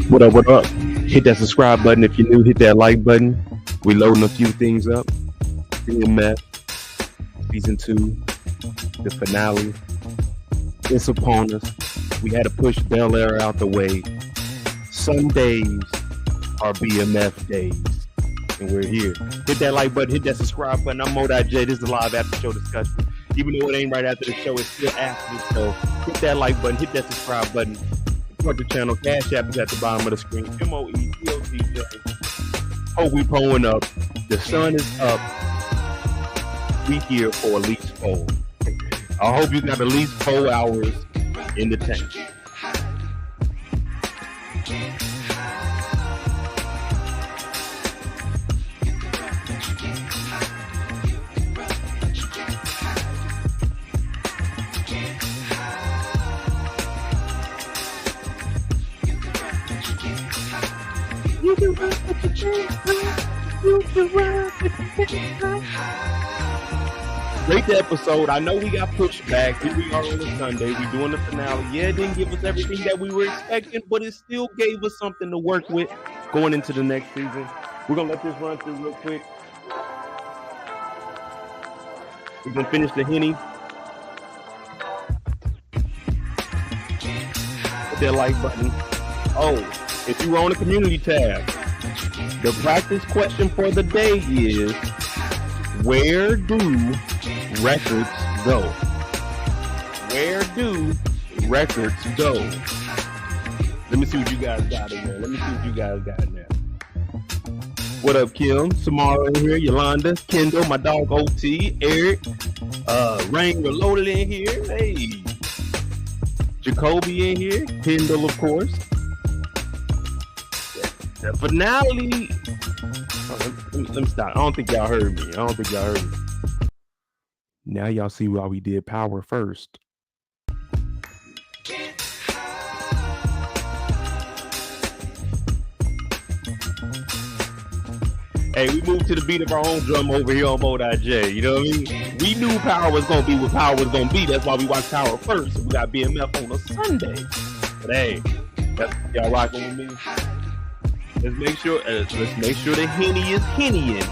What up, what up? Hit that subscribe button if you're new. Hit that like button. We loading a few things up. BMF, season 2, the finale. It's upon us. We had to push Bel Air out the way. Sundays are BMF days. And we're here. Hit that like button, hit that subscribe button. I'm Mo.J. This is a live after show discussion. Even though it ain't right after the show, it's still after the show. Hit that like button, hit that subscribe button. Support the channel. Cash App is at the bottom of the screen. MOEPOTJ. Hope we pulling up. The sun is up. We here for at least 4. I hope you got at least 4 hours in the tank. You can run, but you can't run. You can run, but you Rate the episode. I know we got pushed back. Here we are on a Sunday. We're doing the finale. Yeah, it didn't give us everything that we were expecting, but it still gave us something to work with going into the next season. We're going to let this run through real quick. We're going to finish the Henny. Hit that like button. Oh, if you were on the community tab, the practice question for the day is, where do records go? Where do records go? Let me see what you guys got in there. What up, Kim? Samara in here, Yolanda, Kendall, my dog OT, Eric, Rain Reloaded in here. Hey, Jacoby in here, Kendall, of course. The finale. Let me stop. I don't think y'all heard me. Now y'all see why we did power first. Hey, we moved to the beat of our own drum over here on Mode.j. You know what I mean? We knew power was going to be what power was going to be. That's why we watched power first. So we got BMF on a Sunday. But hey, y'all rocking with me? Let's make sure the Henny is Hennying.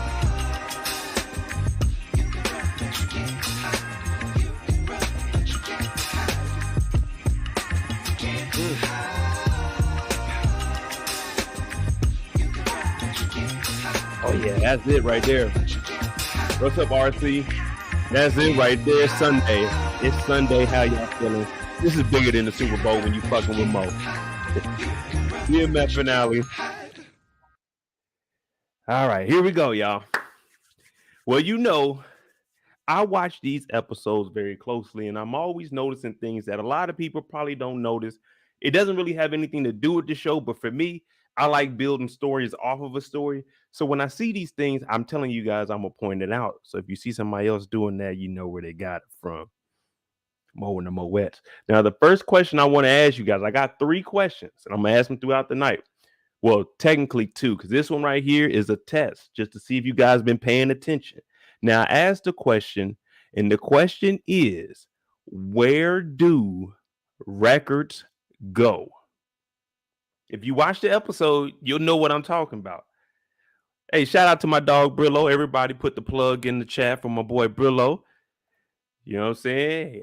Oh yeah, that's it right there. What's up, RC? That's it right there. Sunday. It's Sunday. How y'all feeling? This is bigger than the Super Bowl when you fucking with Mo. BMF finale. All right, here we go, y'all. Well, you know, I watch these episodes very closely, and I'm always noticing things that a lot of people probably don't notice. It doesn't really have anything to do with the show, but for me, I like building stories off of a story. So when I see these things, I'm telling you guys, I'm going to point it out. So if you see somebody else doing that, you know where they got it from. Mo and the Moettes. Now, the first question I want to ask you guys, I got 3 questions, and I'm going to ask them throughout the night. Well, technically 2, because this one right here is a test just to see if you guys been paying attention. Now, I asked the question, and the question is, where do records go? If you watch the episode, you'll know what I'm talking about. Hey, shout out to my dog Brillo. Everybody put the plug in the chat for my boy Brillo. You know what I'm saying?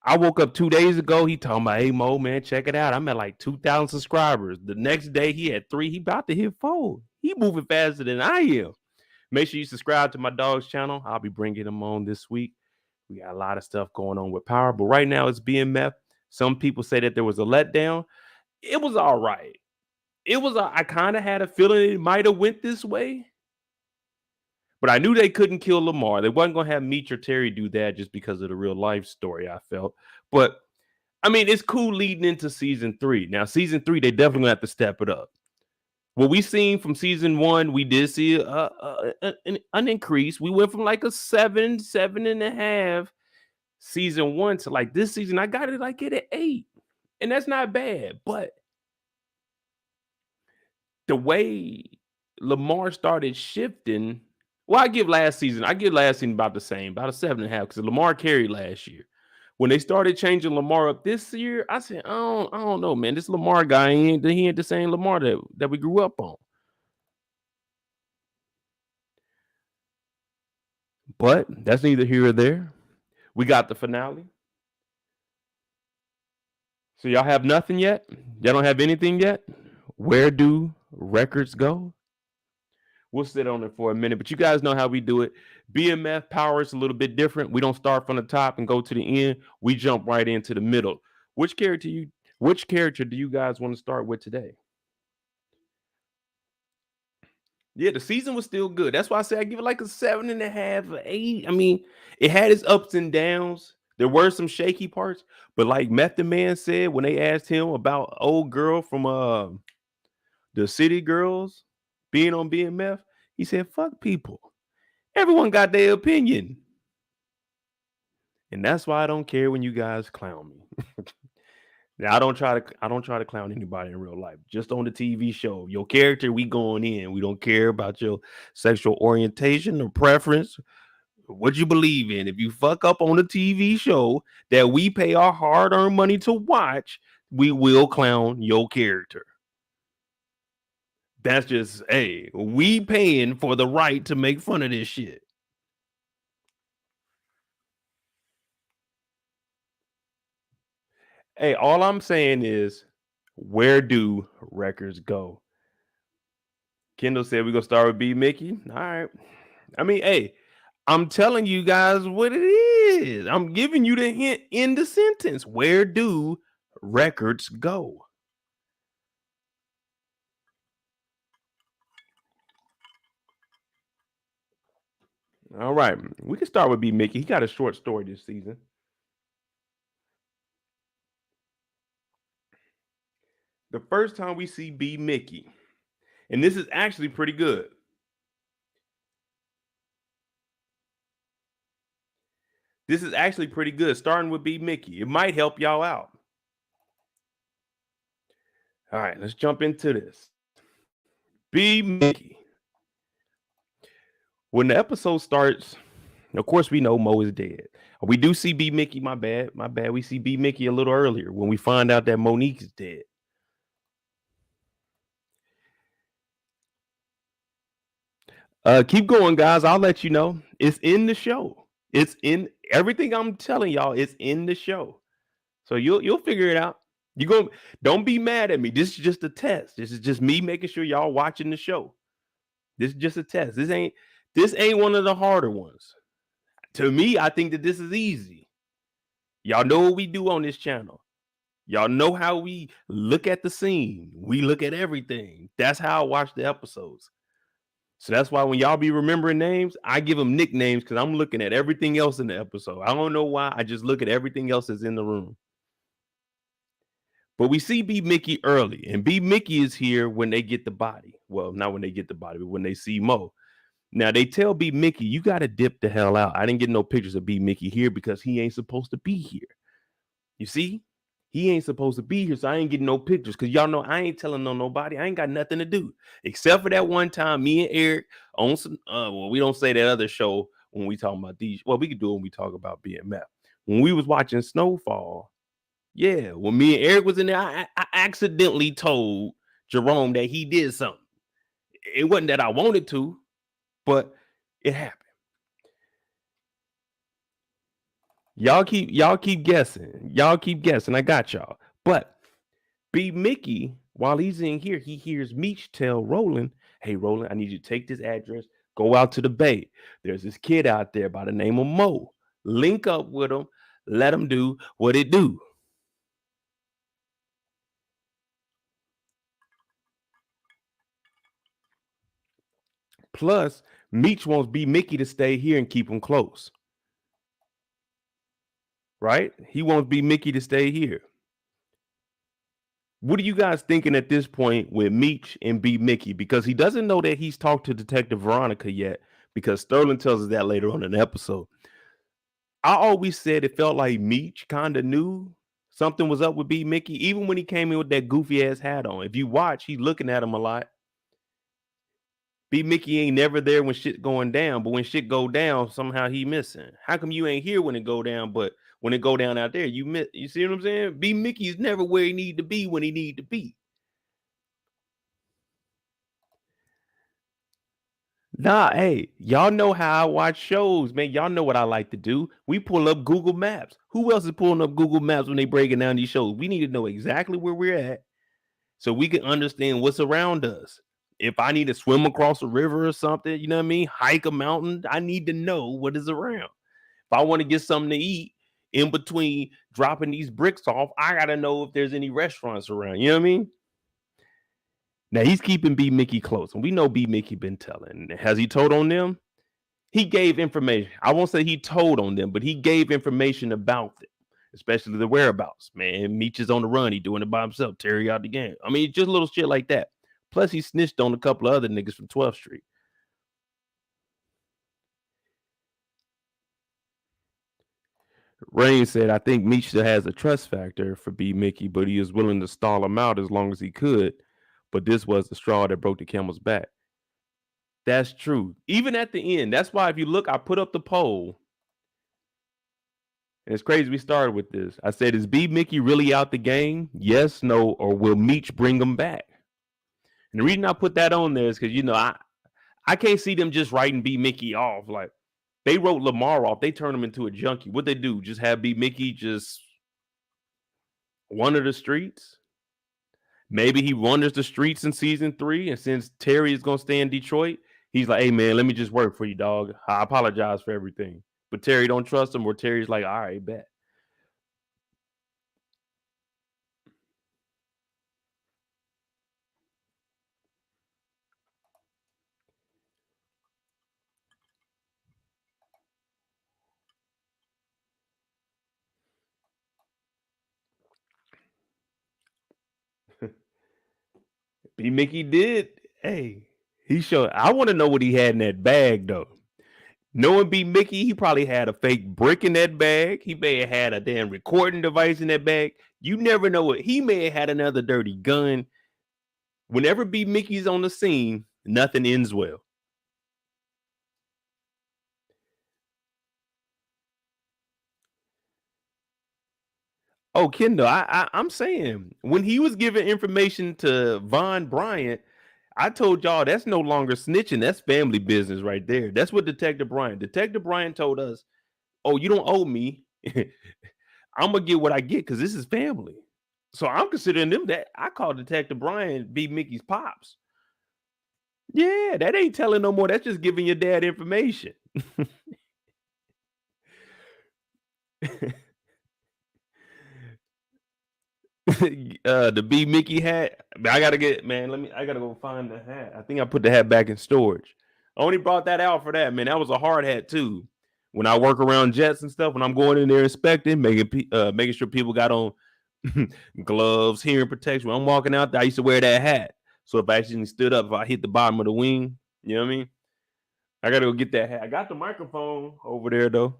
I woke up 2 days ago. He talking about, hey, Mo, man, check it out. I'm at like 2,000 subscribers. The next day, he had 3. He about to hit 4. He moving faster than I am. Make sure you subscribe to my dog's channel. I'll be bringing him on this week. We got a lot of stuff going on with Power. But right now, it's BMF. Some people say that there was a letdown. It was all right. I kind of had a feeling it might have went this way. But I knew they couldn't kill Lamar. They wasn't going to have Meech or Terry do that just because of the real life story, I felt. But, I mean, it's cool leading into season 3. Now, season 3, they definitely going to have to step it up. What we seen from season 1, we did see an increase. We went from like a 7.5 season 1 to like this season. I got it like at 8. And that's not bad. But the way Lamar started shifting... Well, I give last season about the same, about a 7.5, because Lamar carried last year. When they started changing Lamar up this year, I said, I don't know, man. This Lamar guy, he ain't the same Lamar that we grew up on. But that's neither here or there. We got the finale. So y'all have nothing yet? Y'all don't have anything yet? Where do records go? We'll sit on it for a minute, but you guys know how we do it. BMF Power is a little bit different. We don't start from the top and go to the end. We jump right into the middle. Which character do you guys want to start with today? Yeah, the season was still good. That's why I say I give it like a 7.5, 8. I mean, it had its ups and downs. There were some shaky parts, but like Method Man said when they asked him about old girl from the City Girls being on BMF, he said, fuck people. Everyone got their opinion. And that's why I don't care when you guys clown me. Now, I don't try to clown anybody in real life. Just on the TV show, your character, we going in. We don't care about your sexual orientation or preference, what you believe in. If you fuck up on a TV show that we pay our hard-earned money to watch, we will clown your character. That's just, hey, we paying for the right to make fun of this shit. Hey, all I'm saying is, where do records go? Kendall said we're gonna start with B-Mickey. All right. I mean, hey, I'm telling you guys what it is. I'm giving you the hint in the sentence. Where do records go? All right. We can start with B-Mickey. He got a short story this season. The first time we see B-Mickey, and this is actually pretty good. This is actually pretty good, starting with B-Mickey. It might help y'all out. All right, let's jump into this. B-Mickey. When the episode starts, of course, we know Mo is dead. We do see B-Mickey, my bad. We see B-Mickey a little earlier when we find out that Monique is dead. Keep going, guys. I'll let you know. It's in the show. It's in everything I'm telling y'all. It's in the show, so you'll figure it out. Don't be mad at me. This is just a test. This is just me making sure y'all watching the show. This is just a test. This ain't one of the harder ones. To me, I think that this is easy. Y'all know what we do on this channel. Y'all know how we look at the scene. We look at everything. That's how I watch the episodes. So that's why when y'all be remembering names, I give them nicknames because I'm looking at everything else in the episode. I don't know why. I just look at everything else that's in the room. But we see B-Mickey early, and B-Mickey is here when they get the body. Well, not when they get the body, but when they see Mo. Now, they tell B-Mickey, you got to dip the hell out. I didn't get no pictures of B-Mickey here because he ain't supposed to be here. You see? He ain't supposed to be here, so I ain't getting no pictures because y'all know I ain't telling on nobody. I ain't got nothing to do except for that one time me and Eric on some. Well, we don't say that other show when we talk about these. Well, we could do it when we talk about BMF. When we was watching Snowfall, yeah, when me and Eric was in there, I accidentally told Jerome that he did something. It wasn't that I wanted to, but it happened. Y'all keep guessing. Y'all keep guessing. I got y'all. But B-Mickey, while he's in here, he hears Meech tell Roland, hey, Roland, I need you to take this address, go out to the bay. There's this kid out there by the name of Mo. Link up with him, let him do what it do. Plus, Meech wants B-Mickey to stay here and keep him close. Right? He wants B-Mickey to stay here. What are you guys thinking at this point with Meech and B-Mickey? Because he doesn't know that he's talked to Detective Veronica yet, because Sterling tells us that later on in the episode. I always said it felt like Meech kind of knew something was up with B-Mickey, even when he came in with that goofy ass hat on. If you watch, he's looking at him a lot. B-Mickey ain't never there when shit going down, but when shit go down, somehow he missing. How come you ain't here when it go down, but when it go down out there, you miss? You see what I'm saying? B-Mickey's never where he need to be when he need to be. Nah, hey, y'all know how I watch shows, man. Y'all know what I like to do. We pull up Google Maps. Who else is pulling up Google Maps when they breaking down these shows? We need to know exactly where we're at so we can understand what's around us. If I need to swim across a river or something, you know what I mean? Hike a mountain, I need to know what is around. If I want to get something to eat in between dropping these bricks off, I got to know if there's any restaurants around. You know what I mean? Now he's keeping B-Mickey close, and we know B-Mickey been telling. Has he told on them? He gave information. I won't say he told on them, but he gave information about them, especially the whereabouts. Man, Meech is on the run. He doing it by himself. Terry out the game. I mean, just little shit like that. Plus, he snitched on a couple of other niggas from 12th Street. Rain said, I think Meech still has a trust factor for B-Mickey, but he is willing to stall him out as long as he could. But this was the straw that broke the camel's back. That's true. Even at the end, that's why if you look, I put up the poll. And it's crazy we started with this. I said, is B-Mickey really out the game? Yes, no, or will Meech bring him back? And the reason I put that on there is because, I can't see them just writing B-Mickey off. Like, they wrote Lamar off. They turned him into a junkie. What'd they do? Just have B-Mickey just wander the streets? Maybe he wanders the streets in season 3, and since Terry is going to stay in Detroit, he's like, hey, man, let me just work for you, dog. I apologize for everything. But Terry don't trust him, or Terry's like, all right, bet. B-Mickey did. Hey, he showed. I want to know what he had in that bag, though. Knowing B-Mickey, he probably had a fake brick in that bag. He may have had a damn recording device in that bag. You never know what. He may have had another dirty gun. Whenever B-Mickey's on the scene, nothing ends well. Oh, Kendall, I'm saying when he was giving information to Von Bryant, I told y'all that's no longer snitching. That's family business right there. That's what Detective Bryant. Detective Bryant told us, "Oh, you don't owe me. I'm gonna get what I get because this is family." So I'm considering them that. I call Detective Bryant B-Mickey's pops. Yeah, that ain't telling no more. That's just giving your dad information. The B-Mickey hat. I gotta get, man. I gotta go find the hat. I think I put the hat back in storage. I only brought that out for that, man. That was a hard hat too. When I work around jets and stuff, when I'm going in there inspecting, making sure people got on gloves, hearing protection. When I'm walking out there, I used to wear that hat. So if I actually stood up, if I hit the bottom of the wing, you know what I mean? I gotta go get that hat. I got the microphone over there though.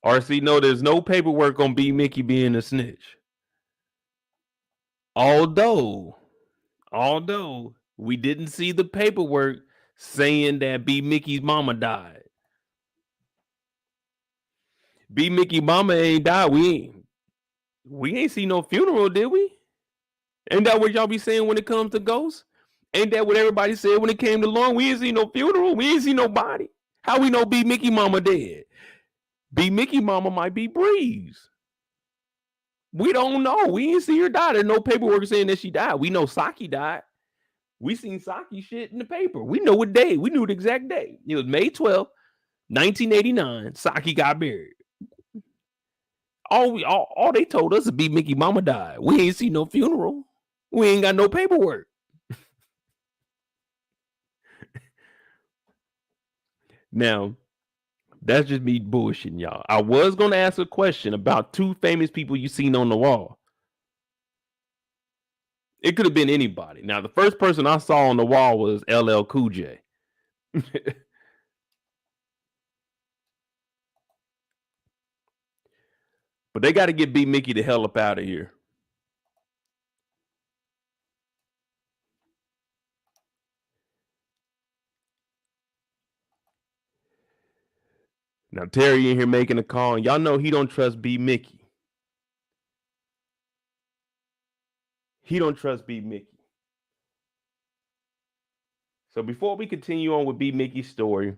RC, no, there's no paperwork on B-Mickey being a snitch. Although we didn't see the paperwork saying that B-Mickey's mama died. B-Mickey mama ain't died. We ain't see no funeral, did we? Ain't that what y'all be saying when it comes to ghosts? Ain't that what everybody said when it came to Lauren? We ain't see no funeral. We ain't see nobody. How we know B-Mickey mama dead? B-Mickey mama might be Breeze. We don't know. We ain't see her die. There's no paperwork saying that she died. We know Saki died. We seen Saki shit in the paper. We know what day. We knew the exact day. It was May 12th, 1989. Saki got buried. All they told us is B-Mickey mama died. We ain't see no funeral. We ain't got no paperwork. Now, that's just me bullshitting y'all. I was gonna ask a question about 2 famous people you seen on the wall. It could have been anybody. Now, the first person I saw on the wall was LL Cool J. But they got to get B-Mickey the hell up out of here. Now, Terry in here making a call, and y'all know he don't trust B-Mickey. He don't trust B-Mickey. So before we continue on with B-Mickey's story,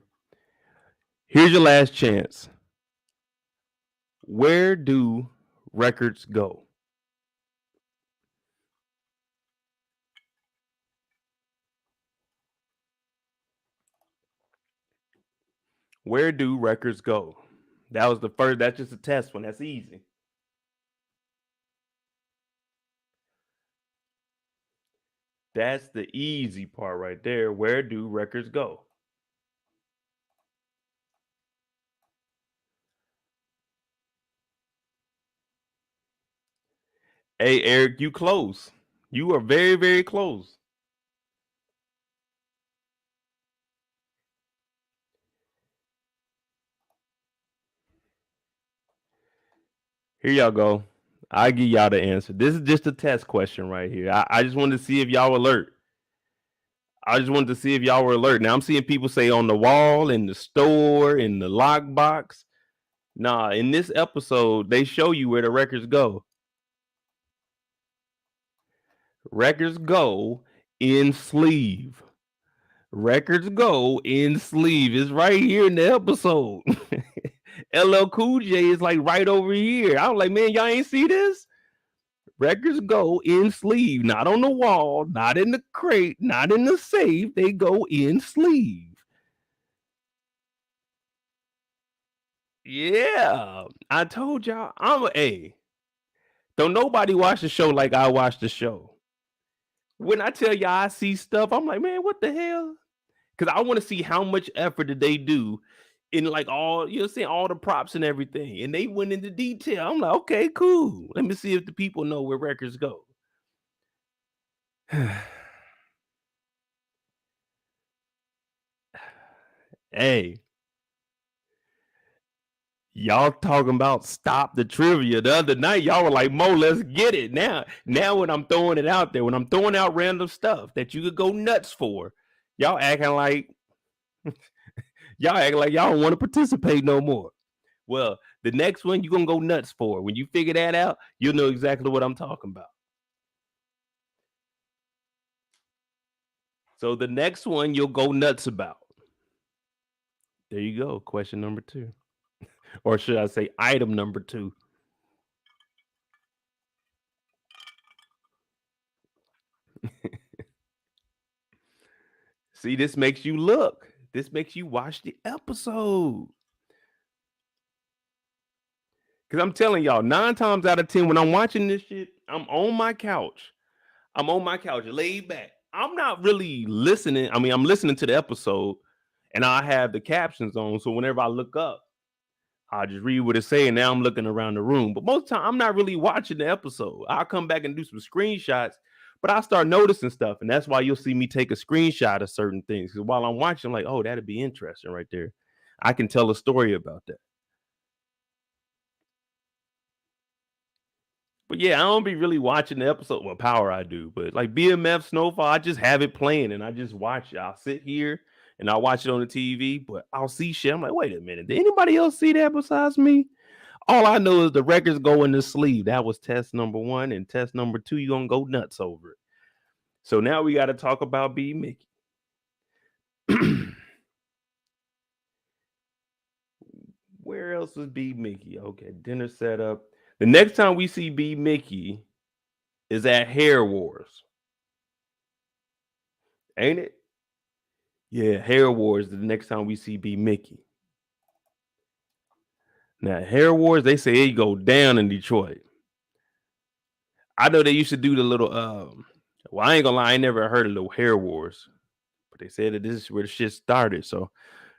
here's your last chance. Where do records go? Where do records go? That was the first. That's just a test one. That's easy. That's the easy part right there. Where do records go? Hey, Eric, you close. You are very, very close. Here y'all go. I give y'all the answer. This is just a test question right here. I just wanted to see if y'all were alert. I just wanted to see if y'all were alert. Now I'm seeing people say on the wall, in the store, in the lockbox. Nah, in this episode, they show you where the records go. Records go in sleeve. Records go in sleeve. It's right here in the episode. LL Cool J is like right over here. I was like, man, y'all ain't see this? Records go in sleeve, not on the wall, not in the crate, not in the safe. They go in sleeve. Yeah, I told y'all. I'm a A. Don't nobody watch the show like I watch the show. When I tell y'all I see stuff, I'm like, man, what the hell? Because I want to see how much effort did they do in like all, you know, saying all the props and everything. And they went into detail. I'm like, okay, cool. Let me see if the people know where records go. Hey, y'all talking about stop the trivia the other night. Y'all were like, Mo, let's get it. Now when I'm throwing it out there, when I'm throwing out random stuff that you could go nuts for, y'all acting like y'all don't want to participate no more. Well, the next one you're gonna go nuts for. When you figure that out, you'll know exactly what I'm talking about. So the next one you'll go nuts about. There you go. Question number 2. Or should I say item number 2? See, this makes you look. This makes you watch the episode. Because I'm telling y'all, 9 times out of 10, when I'm watching this shit, I'm on my couch. Laid back. I'm not really listening. I mean, I'm listening to the episode and I have the captions on. So whenever I look up, I just read what it's saying. Now I'm looking around the room. But most of the time, I'm not really watching the episode. I'll come back and do some screenshots, but I start noticing stuff. And that's why you'll see me take a screenshot of certain things. Because while I'm watching, I'm like, oh, that'd be interesting right there. I can tell a story about that. But yeah, I don't be really watching the episode. Well, Power I do, but like BMF, Snowfall, I just have it playing and I just watch it. I'll sit here and I'll watch it on the TV, but I'll see shit. I'm like, wait a minute, did anybody else see that besides me? All I know is the records go in the sleeve. That was test number 1, and test number 2, you're gonna go nuts over it. So now we got to talk about B-Mickey. Where else was B-Mickey? Okay, dinner setup. The next time we see B-Mickey is at Hair Wars. Ain't it? Yeah, Hair Wars the next time we see B-Mickey. Now, Hair Wars, they say it go down in Detroit. I know they used to do the little well, I ain't gonna lie, I never heard of the Hair Wars. But they said that this is where the shit started. So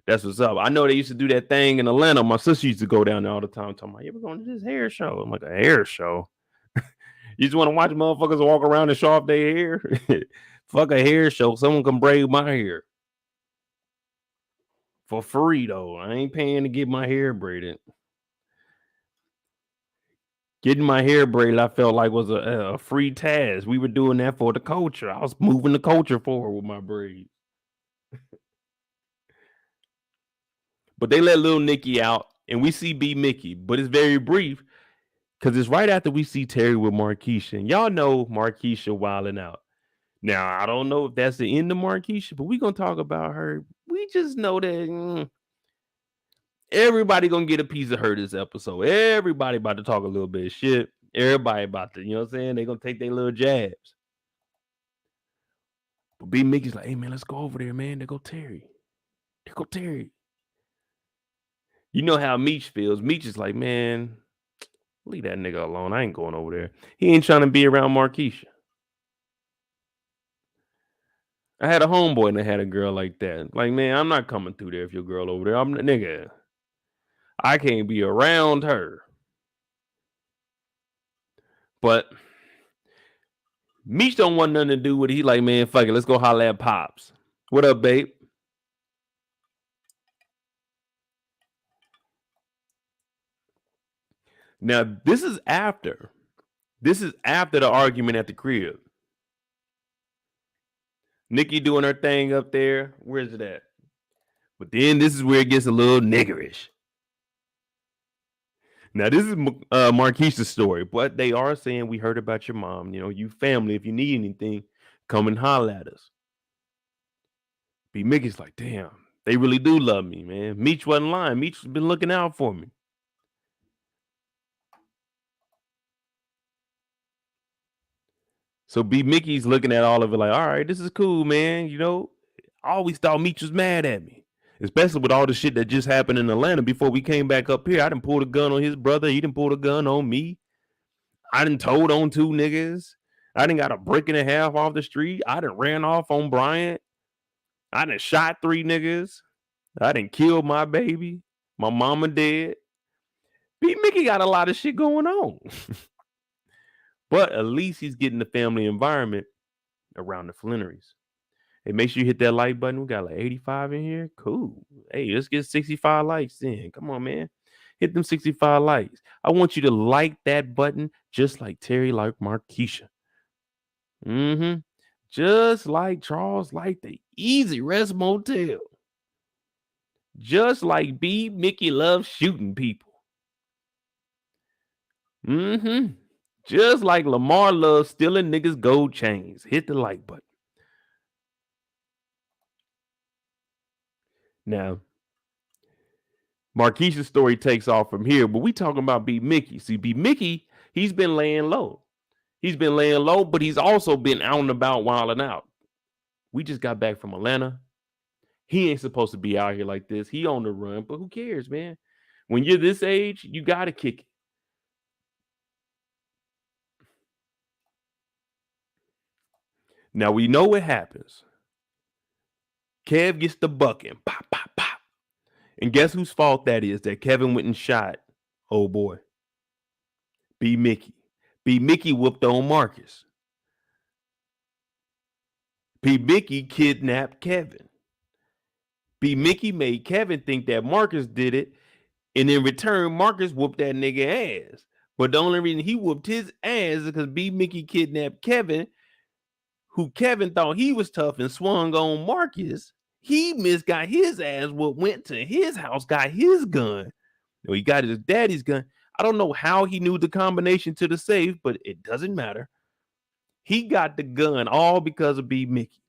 that's what's up. I know they used to do that thing in Atlanta. My sister used to go down there all the time talking about, yeah, we're going to this hair show. I'm like, a hair show? You just want to watch motherfuckers walk around and show off their hair? Fuck a hair show. Someone can braid my hair. For free, though. I ain't paying to get my hair braided. Getting my hair braided, I felt like was a free task. We were doing that for the culture. I was moving the culture forward with my braids. But they let Lil Nicky out, and we see B-Mickey, but it's very brief because it's right after we see Terry with Marquisha. And y'all know Marquisha wilding out. Now, I don't know if that's the end of Marquisha, but we're going to talk about her. We just know that everybody going to get a piece of her this episode. Everybody about to talk a little bit of shit. Everybody about to, you know what I'm saying? They're going to take their little jabs. But B-Mickey's like, hey, man, let's go over there, man. There go Terry. There go Terry. You know how Meech feels. Meech is like, man, leave that nigga alone. I ain't going over there. He ain't trying to be around Marquisha. I had a homeboy and I had a girl like that. Like, man, I'm not coming through there if your girl over there. I'm the nigga. I can't be around her. But Meech don't want nothing to do with it. He like, man, fuck it. Let's go holler at Pops. What up, babe? Now, this is after the argument at the crib. Nikki doing her thing up there. Where's it at? But then this is where it gets a little niggerish. Now, this is Marquisha's story, but they are saying, we heard about your mom. You know, you family. If you need anything, come and holler at us. B-Mickey's like, damn, they really do love me, man. Meech wasn't lying. Meech's been looking out for me. So B-Mickey's looking at all of it like, all right, this is cool, man. You know, I always thought Meech was mad at me, especially with all the shit that just happened in Atlanta before we came back up here. I done pulled a gun on his brother. He done pulled a gun on me. I done told on 2 niggas. I done got a brick and a half off the street. I done ran off on Bryant. I done shot 3 niggas. I done killed my baby. My mama dead. B-Mickey got a lot of shit going on. But at least he's getting the family environment around the Flennories. Hey, make sure you hit that like button. We got like 85 in here. Cool. Hey, let's get 65 likes in. Come on, man. Hit them 65 likes. I want you to like that button just like Terry like Marquisha. Just like Charles like the Easy Rest Motel. Just like B-Mickey loves shooting people. Just like Lamar loves stealing niggas' gold chains. Hit the like button. Now, Marquisha's story takes off from here, but we talking about B-Mickey. See, B-Mickey, he's been laying low. But he's also been out and about wilding out. We just got back from Atlanta. He ain't supposed to be out here like this. He on the run, but who cares, man? When you're this age, you got to kick it. Now, we know what happens. Kev gets the bucket. Pop, pop, pop. And guess whose fault that is that Kevin went and shot? Oh, boy. B-Mickey. B-Mickey whooped on Marcus. B-Mickey kidnapped Kevin. B-Mickey made Kevin think that Marcus did it, and in return, Marcus whooped that nigga ass. But the only reason he whooped his ass is because B-Mickey kidnapped Kevin, who Kevin thought he was tough and swung on Marcus. He got his ass whooped, went to his house, got his gun. He got his daddy's gun. I don't know how he knew the combination to the safe, but it doesn't matter. He got the gun all because of B-Mickey.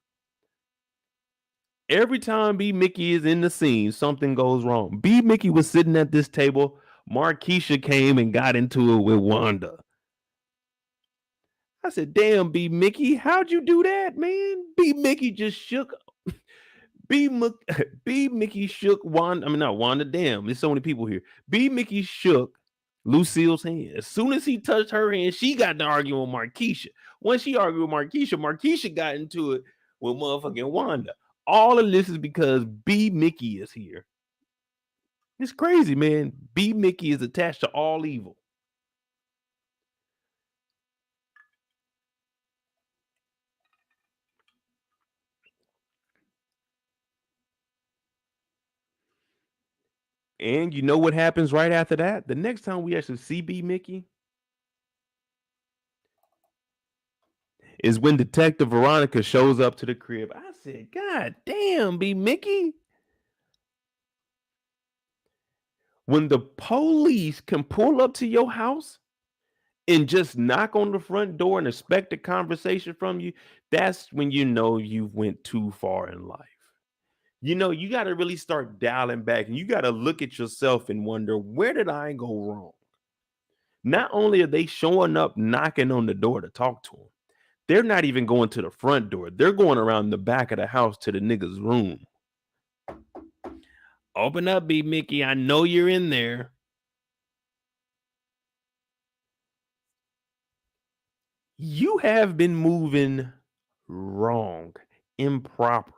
Every time B-Mickey is in the scene, something goes wrong. B-Mickey was sitting at this table. Marquisha came and got into it with Wanda. I said, damn, B-Mickey, how'd you do that, man? B-Mickey just shook. B-Mickey shook Wanda. I mean, not Wanda, damn. There's so many people here. B-Mickey shook Lucille's hand. As soon as he touched her hand, she got to argue with Marquisha. Once she argued with Marquisha got into it with motherfucking Wanda. All of this is because B-Mickey is here. It's crazy, man. B-Mickey is attached to all evil. And you know what happens right after that? The next time we actually see B-Mickey is when Detective Veronica shows up to the crib. I said, God damn, B-Mickey. When the police can pull up to your house and just knock on the front door and expect a conversation from you, that's when you know you went too far in life. You know, you got to really start dialing back and you got to look at yourself and wonder, where did I go wrong? Not only are they showing up knocking on the door to talk to him, they're not even going to the front door. They're going around the back of the house to the nigga's room. Open up, B-Mickey. I know you're in there. You have been moving wrong, improper,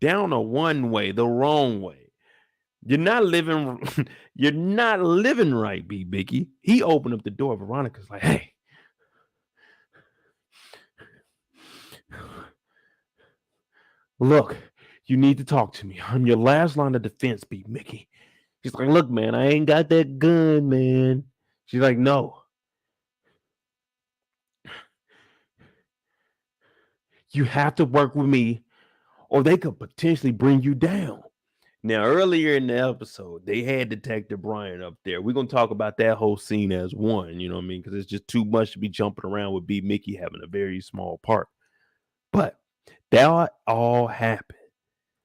down a one way, the wrong way. You're not living right, B-Mickey. He opened up the door. Veronica's like, hey. Look, you need to talk to me. I'm your last line of defense, B-Mickey. He's like, look, man, I ain't got that gun, man. She's like, no, you have to work with me or they could potentially bring you down. Now, earlier in the episode, they had Detective Bryant up there. We're going to talk about that whole scene as one, you know what I mean? Because it's just too much to be jumping around with B-Mickey having a very small part. But that all happened.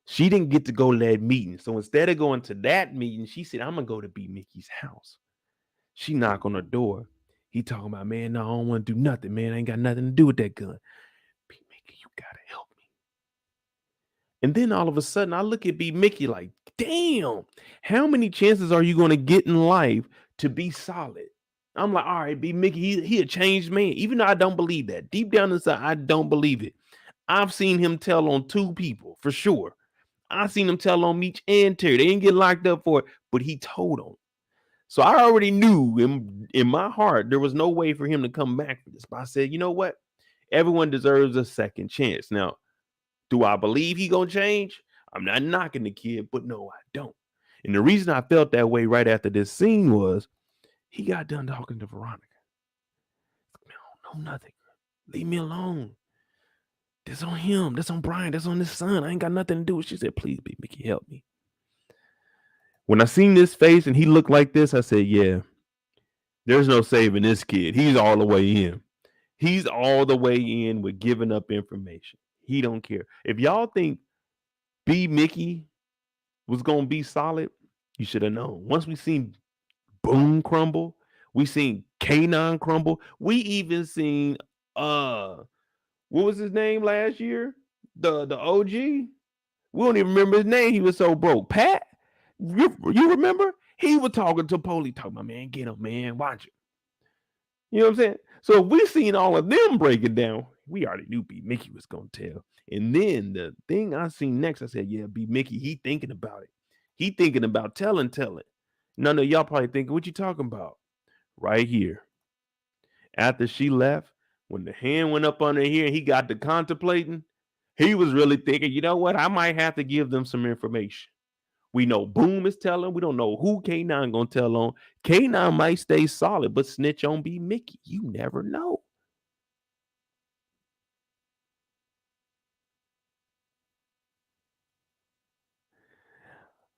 She didn't get to go to that meeting. So instead of going to that meeting, she said, I'm going to go to B-Mickey's house. She knocked on the door. He talking about, man, no, I don't want to do nothing, man. I ain't got nothing to do with that gun. B-Mickey, you got to help me. And then all of a sudden, I look at B-Mickey like, damn, how many chances are you going to get in life to be solid? I'm like, all right, B-Mickey, he a changed man. Even though I don't believe that. Deep down inside, I don't believe it. I've seen him tell on two people, for sure. I've seen him tell on Meech and Terry. They didn't get locked up for it, but he told on. So I already knew in my heart there was no way for him to come back for this. But I said, you know what? Everyone deserves a second chance. Now, do I believe he gonna change? I'm not knocking the kid, but no, I don't. And the reason I felt that way right after this scene was he got done talking to Veronica. Man, I don't know nothing. Leave me alone. That's on him. That's on Bryant. That's on his son. I ain't got nothing to do with it. She said, please, B-Mickey, help me. When I seen this face and he looked like this, I said, yeah, there's no saving this kid. He's all the way in. He's all the way in with giving up information. He don't care. If y'all think B-Mickey was going to be solid, you should have known. Once we seen Boom crumble, we seen K9 crumble. We even seen, what was his name last year? The OG? We don't even remember his name. He was so broke. Pat? You remember? He was talking to police, talking about, man, get him, man, watch it. You know what I'm saying? So if we seen all of them break it down, we already knew B-Mickey was going to tell. And then the thing I seen next, I said, yeah, B-Mickey, he thinking about it. He thinking about telling. None of y'all probably thinking, what you talking about? Right here. After she left, when the hand went up under here, he got to contemplating. He was really thinking, you know what? I might have to give them some information. We know Boom is telling. We don't know who K9 gonna tell on. K9 might stay solid, but snitch on B-Mickey. You never know.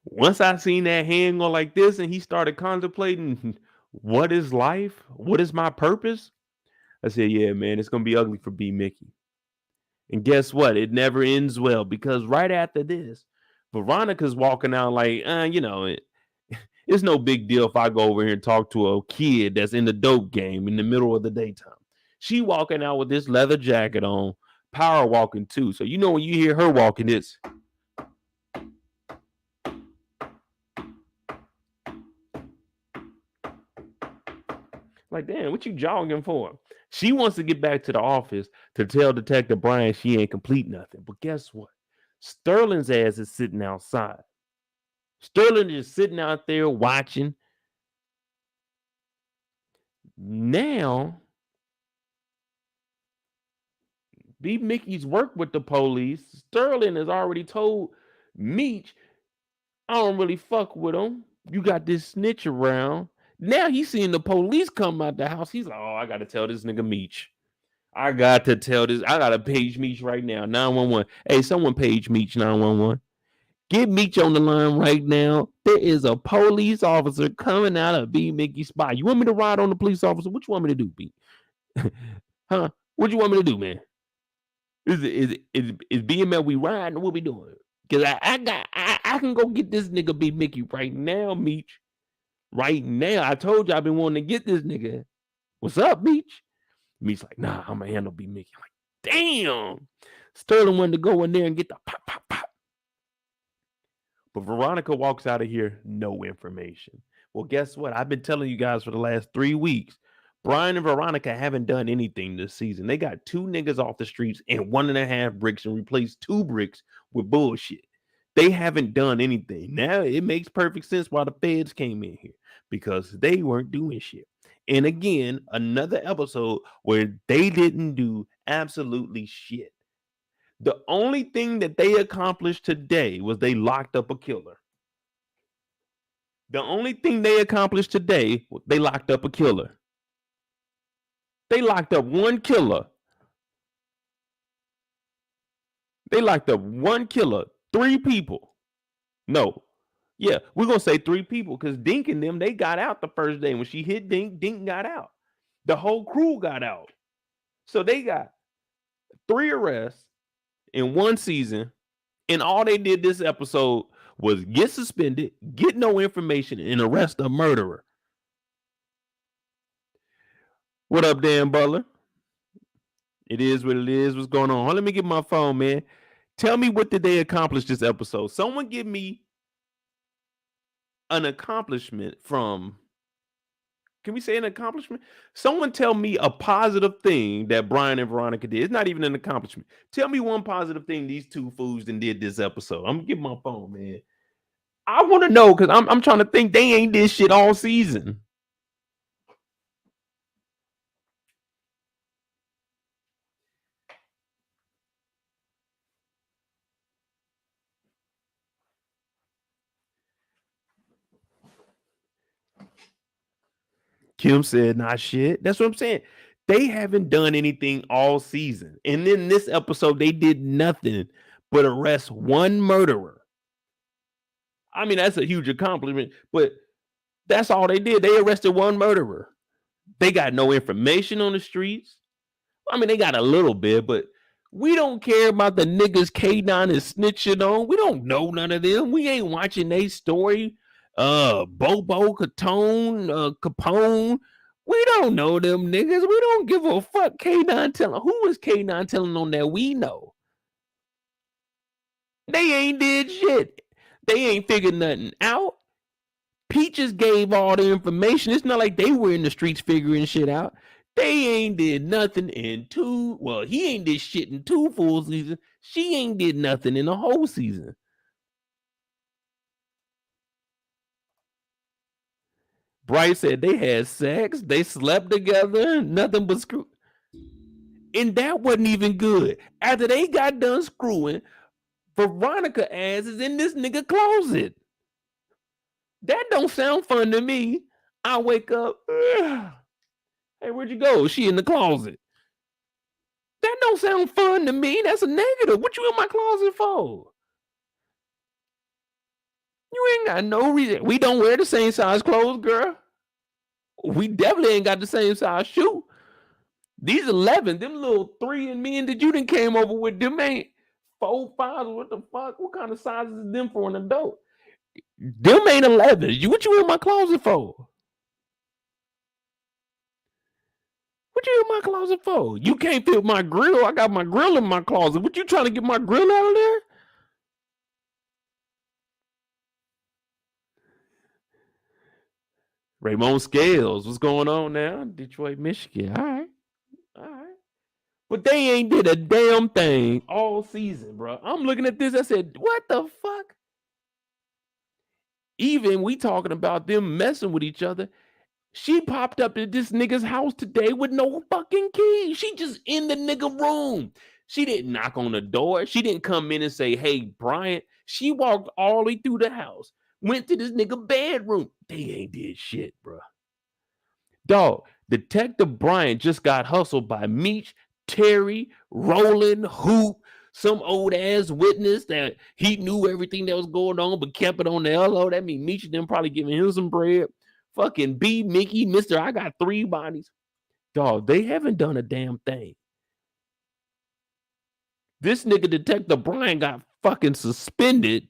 Once I seen that hand go like this and he started contemplating, what is life? What is my purpose? I said, yeah, man, it's gonna be ugly for B-Mickey. And guess what? It never ends well because right after this, Veronica's walking out like, it's no big deal if I go over here and talk to a kid that's in the dope game in the middle of the daytime. She walking out with this leather jacket on, power walking too. So you know when you hear her walking, it's like, damn, what you jogging for? She wants to get back to the office to tell Detective Bryant she ain't complete nothing. But guess what? Sterling's ass is sitting outside. Sterling is sitting out there watching. Now, B-Mickey's worked with the police. Sterling has already told Meech, I don't really fuck with him. You got this snitch around. Now he's seeing the police come out the house. He's like, oh, I got to tell this nigga Meech. I got to page Meech right now. 911. Hey, someone page Meech 911. Get Meech on the line right now. There is a police officer coming out of B-Mickey's spot. You want me to ride on the police officer? What you want me to do, B? Huh? What you want me to do, man? Is BMF we riding or what we doing? Because I can go get this nigga B-Mickey right now, Meech. Right now. I told you I've been wanting to get this nigga. What's up, Meech? Meech's like, nah, I'm gonna handle B-Mickey. I'm like, damn. Sterling wanted to go in there and get the pop, pop, pop. But Veronica walks out of here, no information. Well, guess what? I've been telling you guys for the last 3 weeks. Brian and Veronica haven't done anything this season. They got 2 niggas off the streets and 1.5 bricks and replaced 2 bricks with bullshit. They haven't done anything. Now it makes perfect sense why the feds came in here because they weren't doing shit. And again, another episode where they didn't do absolutely shit. The only thing that they accomplished today was they locked up a killer. The only thing they accomplished today, they locked up a killer. They locked up one killer. They locked up one killer. 3 people. No. Yeah, we're gonna say 3 people because Dink and them, they got out the first day. When she hit Dink, Dink got out. The whole crew got out. So they got 3 arrests in one season, and all they did this episode was get suspended, get no information, and arrest a murderer. What up, Dan Butler? It is what it is. What's going on? Let me get my phone, man. Tell me, what did they accomplish this episode? Someone give me an accomplishment from. Can we say an accomplishment? Someone tell me a positive thing that Bryant and Veronica did. It's not even an accomplishment. Tell me one positive thing these 2 fools did this episode. I'm gonna get my phone, man. I want to know because I'm trying to think. They ain't did shit all season. Kim said, "Not shit." That's what I'm saying. They haven't done anything all season, and then this episode they did nothing but arrest one murderer. I mean, that's a huge accomplishment, but that's all they did. They arrested one murderer. They got no information on the streets. I mean, they got a little bit, but we don't care about the niggas K9 is snitching on. We don't know none of them. We ain't watching their story. Bobo, Capone. We don't know them niggas. We don't give a fuck. K9 telling. Who is K9 telling on that we know? They ain't did shit. They ain't figured nothing out. Peaches gave all the information. It's not like they were in the streets figuring shit out. They ain't did nothing in 2. Well, he ain't did shit in 2 full seasons. She ain't did nothing in a whole season. Bryce said they had sex. They slept together. Nothing but screw. And that wasn't even good. After they got done screwing, Veronica ass is in this nigga closet. That don't sound fun to me. I wake up. Ugh. Hey, where'd you go? She in the closet. That don't sound fun to me. That's a negative. What you in my closet for? You ain't got no reason. We don't wear the same size clothes, girl. We definitely ain't got the same size shoe. These 11, them little 3 and men that you done came over with, them ain't 4, 5. What the fuck? What kind of sizes is them for an adult? Them ain't 11. What you in my closet for? What you in my closet for? You can't fit my grill. I got my grill in my closet. What you trying to get my grill out of there? Raymond Scales, what's going on now? Detroit, Michigan. All right. All right. But they ain't did a damn thing all season, bro. I'm looking at this. I said, what the fuck? Even we talking about them messing with each other. She popped up at this nigga's house today with no fucking key. She just in the nigga room. She didn't knock on the door. She didn't come in and say, hey, Bryant. She walked all the way through the house, went to this nigga bedroom. They ain't did shit, bro. Dog, Detective Bryant just got hustled by Meech, Terry, Roland, Hoop, some old ass witness that he knew everything that was going on but kept it on the LO. That means Meech and them probably giving him some bread. Fucking B-Mickey, Mr. I got 3 bodies. Dog, they haven't done a damn thing. This nigga Detective Bryant got fucking suspended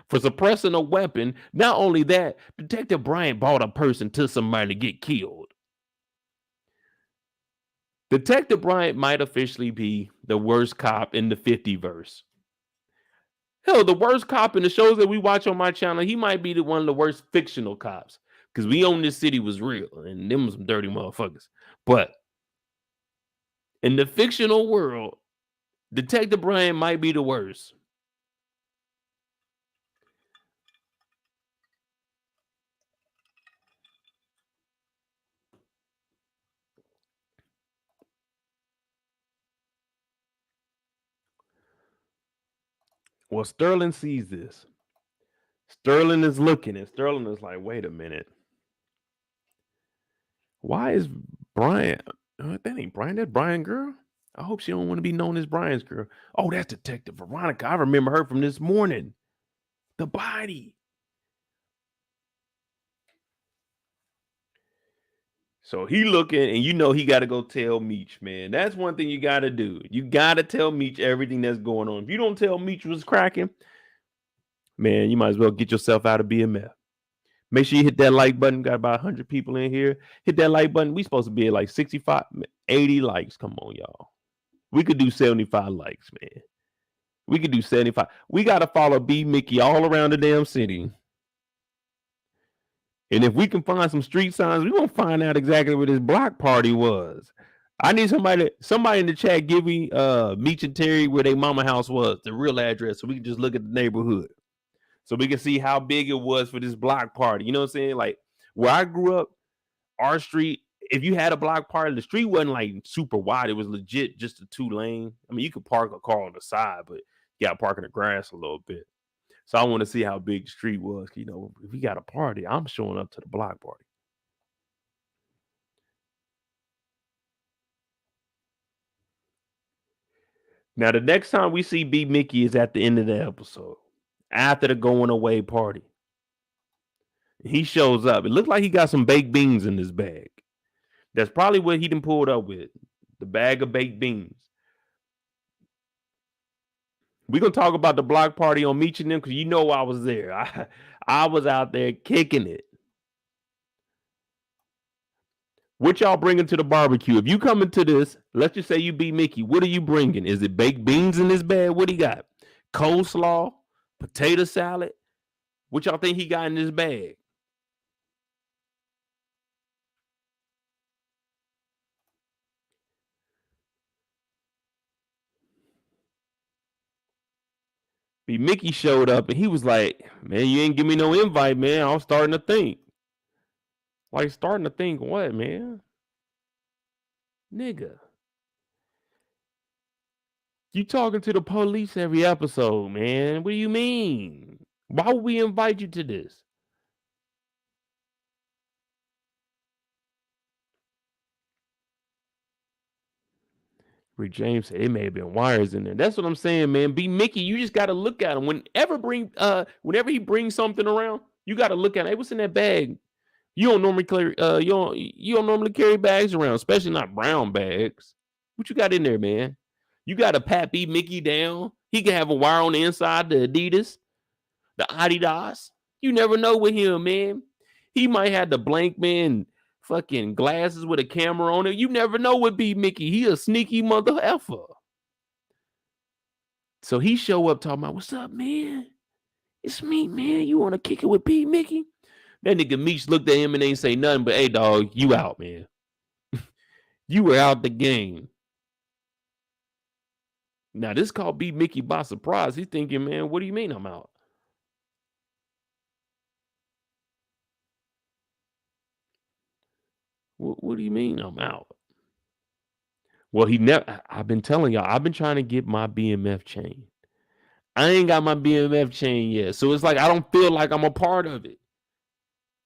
for suppressing a weapon. Not only that, Detective Bryant brought a person to somebody to get killed. Detective Bryant might officially be the worst cop in the 50 verse. Hell, the worst cop in the shows that we watch on my channel, he might be the one of the worst fictional cops. Because we own this city was real, and them was some dirty motherfuckers. But in the fictional world, Detective Bryant might be the worst. Well, Sterling sees this. Sterling is looking, and Sterling is like, wait a minute. Why is Bryant? That ain't Bryant. That's Bryant girl. I hope she don't want to be known as Bryant's girl. Oh, that's Detective Veronica. I remember her from this morning. The body. So he looking, and he got to go tell Meech, man. That's one thing you got to do. You got to tell Meech everything that's going on. If you don't tell Meech what's cracking, man, you might as well get yourself out of BMF. Make sure you hit that like button. Got about 100 people in here. Hit that like button. We supposed to be at like 65, 80 likes. Come on, y'all. We could do 75 likes, man. We could do 75. We got to follow B-Mickey all around the damn city. And if we can find some street signs, we're going to find out exactly where this block party was. I need somebody in the chat give me Meech and Terry where their mama house was, the real address, so we can just look at the neighborhood. So we can see how big it was for this block party. You know what I'm saying? Like where I grew up, our street, if you had a block party, the street wasn't like super wide. It was legit just a 2-lane. I mean, you could park a car on the side, but you got to park in the grass a little bit. So I want to see how big the street was. If we got a party, I'm showing up to the block party. Now, the next time we see B-Mickey is at the end of the episode, after the going away party. He shows up. It looks like he got some baked beans in his bag. That's probably what he done pulled up with, the bag of baked beans. We're going to talk about the block party on Meech and them because I was there. I was out there kicking it. What y'all bringing to the barbecue? If you come into this, let's just say you be Mickey. What are you bringing? Is it baked beans in this bag? What do you got? Coleslaw? Potato salad? What y'all think he got in this bag? B-Mickey showed up and he was like, man, you ain't give me no invite, man. I'm starting to think. Like, starting to think what, man? Nigga. You talking to the police every episode, man. What do you mean? Why would we invite you to this? Rick James said it may have been wires in there. That's what I'm saying, man. B-Mickey, you just got to look at him. Whenever he brings something around, you got to look at it. Hey, what's in that bag? You don't normally carry you don't normally carry bags around, especially not brown bags. What you got in there, man? You got to pat B-Mickey down. He can have a wire on the inside, the Adidas, the Adidas. You never know with him, man. He might have the blank man fucking glasses with a camera on it. You never know with B-Mickey. He a sneaky mother effer. So he show up talking about, what's up, man? It's me, man. You want to kick it with B-Mickey? That nigga Meech looked at him and ain't say nothing, but hey, dog, you out, man. You were out the game. Now, this called B-Mickey by surprise. He's thinking, man, what do you mean I'm out? What do you mean I'm out? Well, I've been telling y'all, I've been trying to get my BMF chain. I ain't got my BMF chain yet. So it's like, I don't feel like I'm a part of it.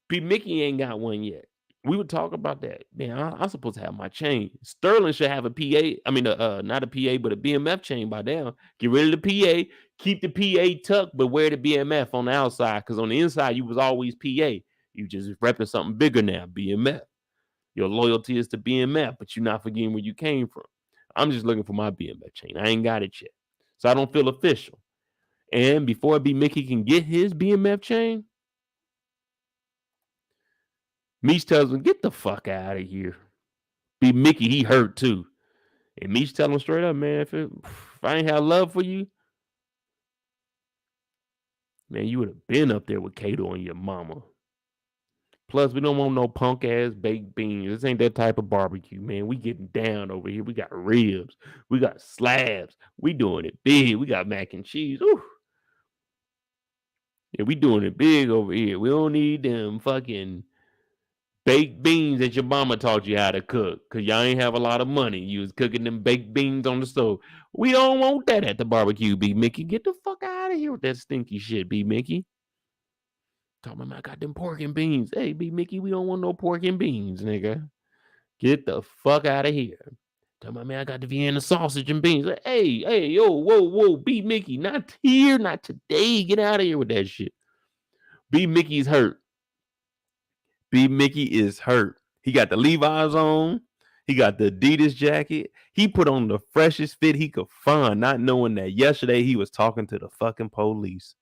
B-Mickey ain't got one yet. We would talk about that. Man, I'm supposed to have my chain. Sterling should have a PA. I mean, not a PA, but a BMF chain by now. Get rid of the PA. Keep the PA tucked, but wear the BMF on the outside. Because on the inside, you was always PA. You just repping something bigger now, BMF. Your loyalty is to BMF, but you're not forgetting where you came from. I'm just looking for my BMF chain. I ain't got it yet. So I don't feel official. And before B-Mickey can get his BMF chain, Meech tells him, get the fuck out of here. B-Mickey, he hurt too. And Meech tells him straight up, man, if I ain't have love for you, man, you would have been up there with Kato and your mama. Plus, we don't want no punk ass baked beans. This ain't that type of barbecue, man. We getting down over here. We got ribs. We got slabs. We doing it big. We got mac and cheese. Ooh. Yeah, we doing it big over here. We don't need them fucking baked beans that your mama taught you how to cook because y'all ain't have a lot of money. You was cooking them baked beans on the stove. We don't want that at the barbecue, B-Mickey. Get the fuck out of here with that stinky shit, B-Mickey. Talking about I got them pork and beans. Hey, B-Mickey, we don't want no pork and beans, nigga. Get the fuck out of here. Tell my man I got the Vienna sausage and beans. Like, hey, yo, whoa, B-Mickey, not here, not today. Get out of here with that shit. B-Mickey's hurt. B-Mickey is hurt. He got the Levi's on. He got the Adidas jacket. He put on the freshest fit he could find, not knowing that yesterday he was talking to the fucking police.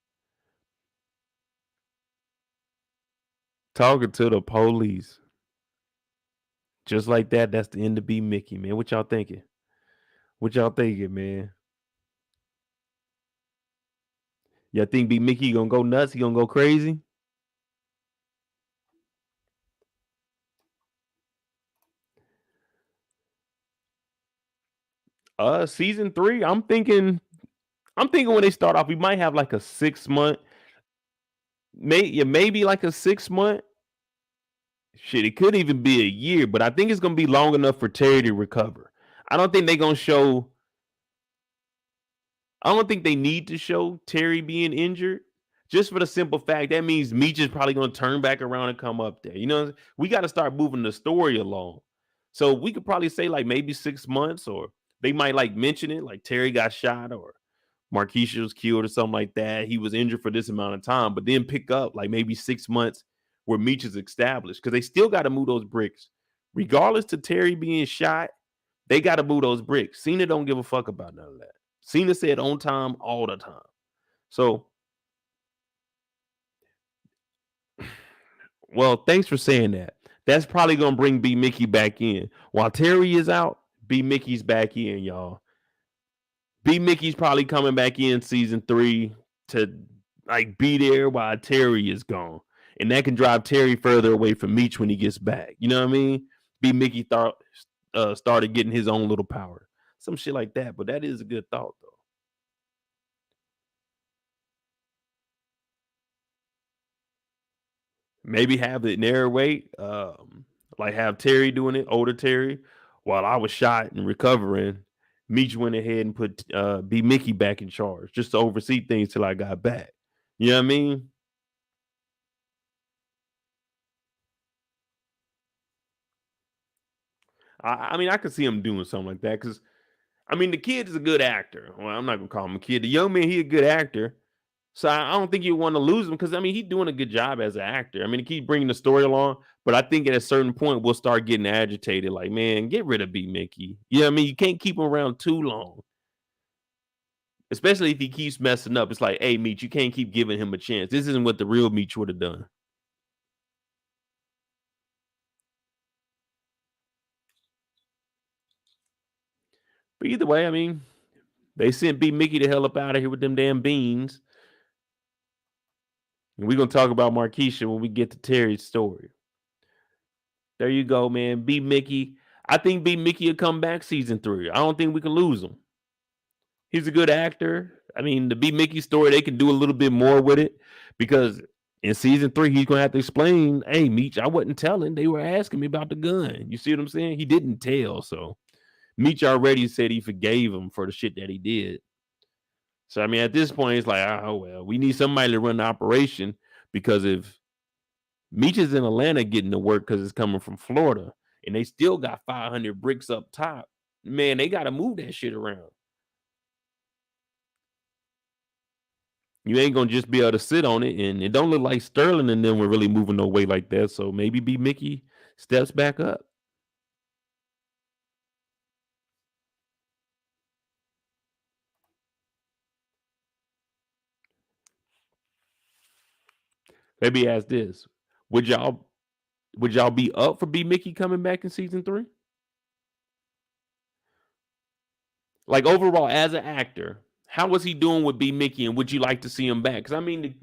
Talking to the police. Just like that, that's the end of B-Mickey, man. What y'all thinking? What y'all thinking, man? Y'all think B-Mickey gonna go nuts? He gonna go crazy? Season 3, I'm thinking when they start off, we might have like a 6 month, maybe like a 6 month. Shit, it could even be a year, but I think it's gonna be long enough for Terry to recover. I don't think they're gonna show. I don't think they need to show Terry being injured, just for the simple fact that means Meech is probably gonna turn back around and come up there. You know, we got to start moving the story along. So we could probably say like maybe 6 months, or they might like mention it, like Terry got shot or Marquisha was killed or something like that. He was injured for this amount of time, but then pick up like maybe 6 months where Meech is established, because they still got to move those bricks. Regardless to Terry being shot, they got to move those bricks. Cena don't give a fuck about none of that. Cena said on time all the time. So, well, thanks for saying that. That's probably gonna bring B-Mickey back in. While Terry is out, B-Mickey's back in, y'all. B-Mickey's probably coming back in season 3 to like be there while Terry is gone. And that can drive Terry further away from Meech when he gets back. You know what I mean? B-Mickey started getting his own little power. Some shit like that. But that is a good thought, though. Maybe have it narrate, like have Terry doing it, older Terry, while I was shot and recovering. Meech went ahead and put B-Mickey back in charge just to oversee things till I got back. You know what I mean? I mean, I could see him doing something like that because I mean, the kid is a good actor. Well, I'm not gonna call him a kid. The young man, he a good actor. So I don't think you want to lose him because I mean he's doing a good job as an actor. I mean, he keep bringing the story along, but I think at a certain point we'll start getting agitated. Like, man, get rid of B-Mickey. You know what I mean? You can't keep him around too long, especially if he keeps messing up. It's like, hey, Meech, you can't keep giving him a chance. This isn't what the real Meech would have done. But either way, I mean, they sent B-Mickey the hell up out of here with them damn beans. And we're gonna talk about Marquisha when we get to Terry's story. There you go, man. B-Mickey. I think B-Mickey will come back season 3. I don't think we can lose him. He's a good actor. I mean, the B-Mickey story, they can do a little bit more with it because in season 3, he's gonna have to explain, hey, Meech, I wasn't telling. They were asking me about the gun. You see what I'm saying? He didn't tell. So Meech already said he forgave him for the shit that he did. So I mean, at this point, it's like, oh well, we need somebody to run the operation because if Meech is in Atlanta getting to work because it's coming from Florida, and they still got 500 bricks up top, man, they got to move that shit around. You ain't gonna just be able to sit on it, and it don't look like Sterling and them were really moving no way like that. So maybe B-Mickey steps back up. Maybe ask this: Would y'all be up for B-Mickey coming back in season 3? Like overall, as an actor, how was he doing with B-Mickey, and would you like to see him back? Because I mean,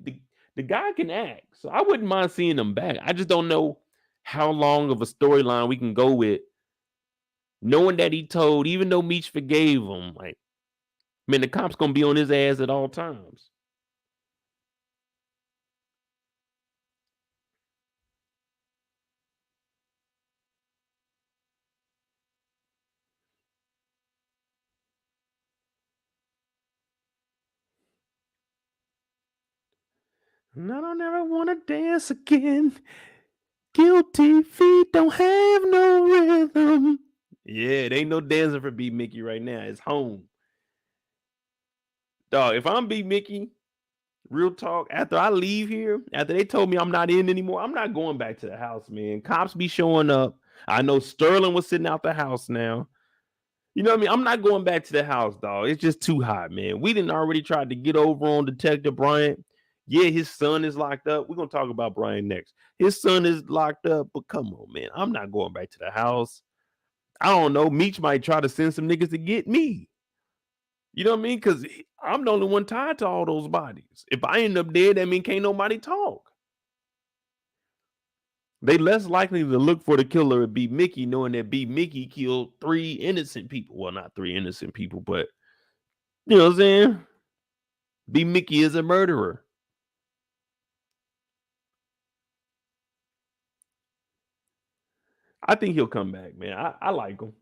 the guy can act, so I wouldn't mind seeing him back. I just don't know how long of a storyline we can go with, knowing that he told, even though Meech forgave him, like, man, the cops gonna be on his ass at all times. I don't ever want to dance again. Guilty feet don't have no rhythm. Yeah, it ain't no dancing for B-Mickey right now. It's home. Dog, if I'm B-Mickey, real talk, after I leave here, after they told me I'm not in anymore, I'm not going back to the house, man. Cops be showing up. I know Sterling was sitting out the house now. You know what I mean? I'm not going back to the house, dog. It's just too hot, man. We didn't already tried to get over on Detective Bryant. Yeah, his son is locked up. We're going to talk about Bryant next. His son is locked up, but come on, man. I'm not going back to the house. I don't know. Meech might try to send some niggas to get me. You know what I mean? Because I'm the only one tied to all those bodies. If I end up dead, that mean can't nobody talk. They less likely to look for the killer at B-Mickey, knowing that B-Mickey killed 3 innocent people. Well, not 3 innocent people, but you know what I'm saying? B-Mickey is a murderer. I think he'll come back, man. I like him.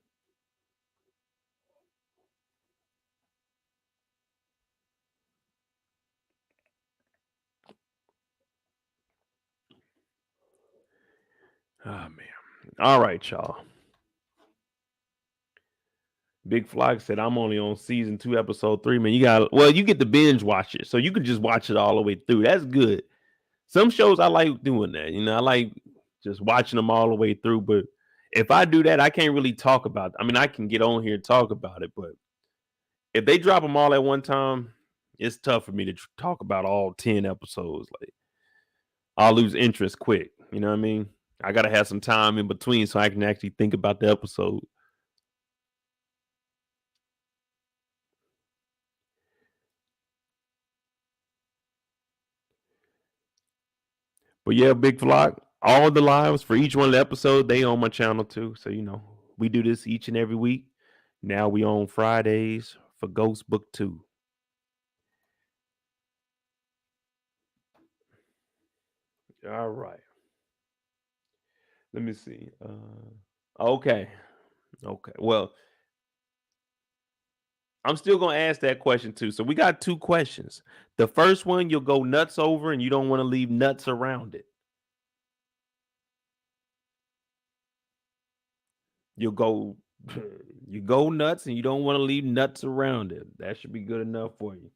Oh, man. All right, y'all. Big Flock said, I'm only on season 2, episode 3. Man, you get to binge watch it. So you can just watch it all the way through. That's good. Some shows I like doing that. You know, I like just watching them all the way through. But if I do that, I can't really talk about it. I mean, I can get on here and talk about it, but if they drop them all at one time, it's tough for me to talk about all 10 episodes. Like, I'll lose interest quick. You know what I mean? I got to have some time in between so I can actually think about the episode. But yeah, Big Flock, all the lives for each one of the episodes, they on my channel too. So, you know, we do this each and every week. Now we on Fridays for Ghost Book 2. All right. Let me see. Okay. Okay. Well, I'm still gonna ask that question too. So we got 2 questions. The first one you'll go nuts over, and you don't want to leave nuts around it. You'll go, you go nuts, and you don't want to leave nuts around it. That should be good enough for you.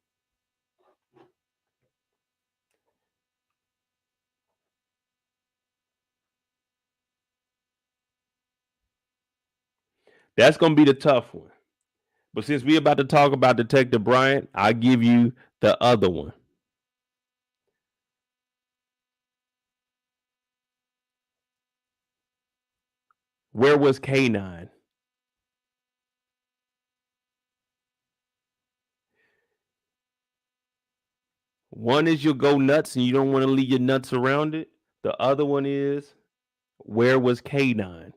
That's gonna be the tough one. But since we're about to talk about Detective Bryant, I'll give you the other one. Where was K9? One is you'll go nuts and you don't want to leave your nuts around it. The other one is, where was K9?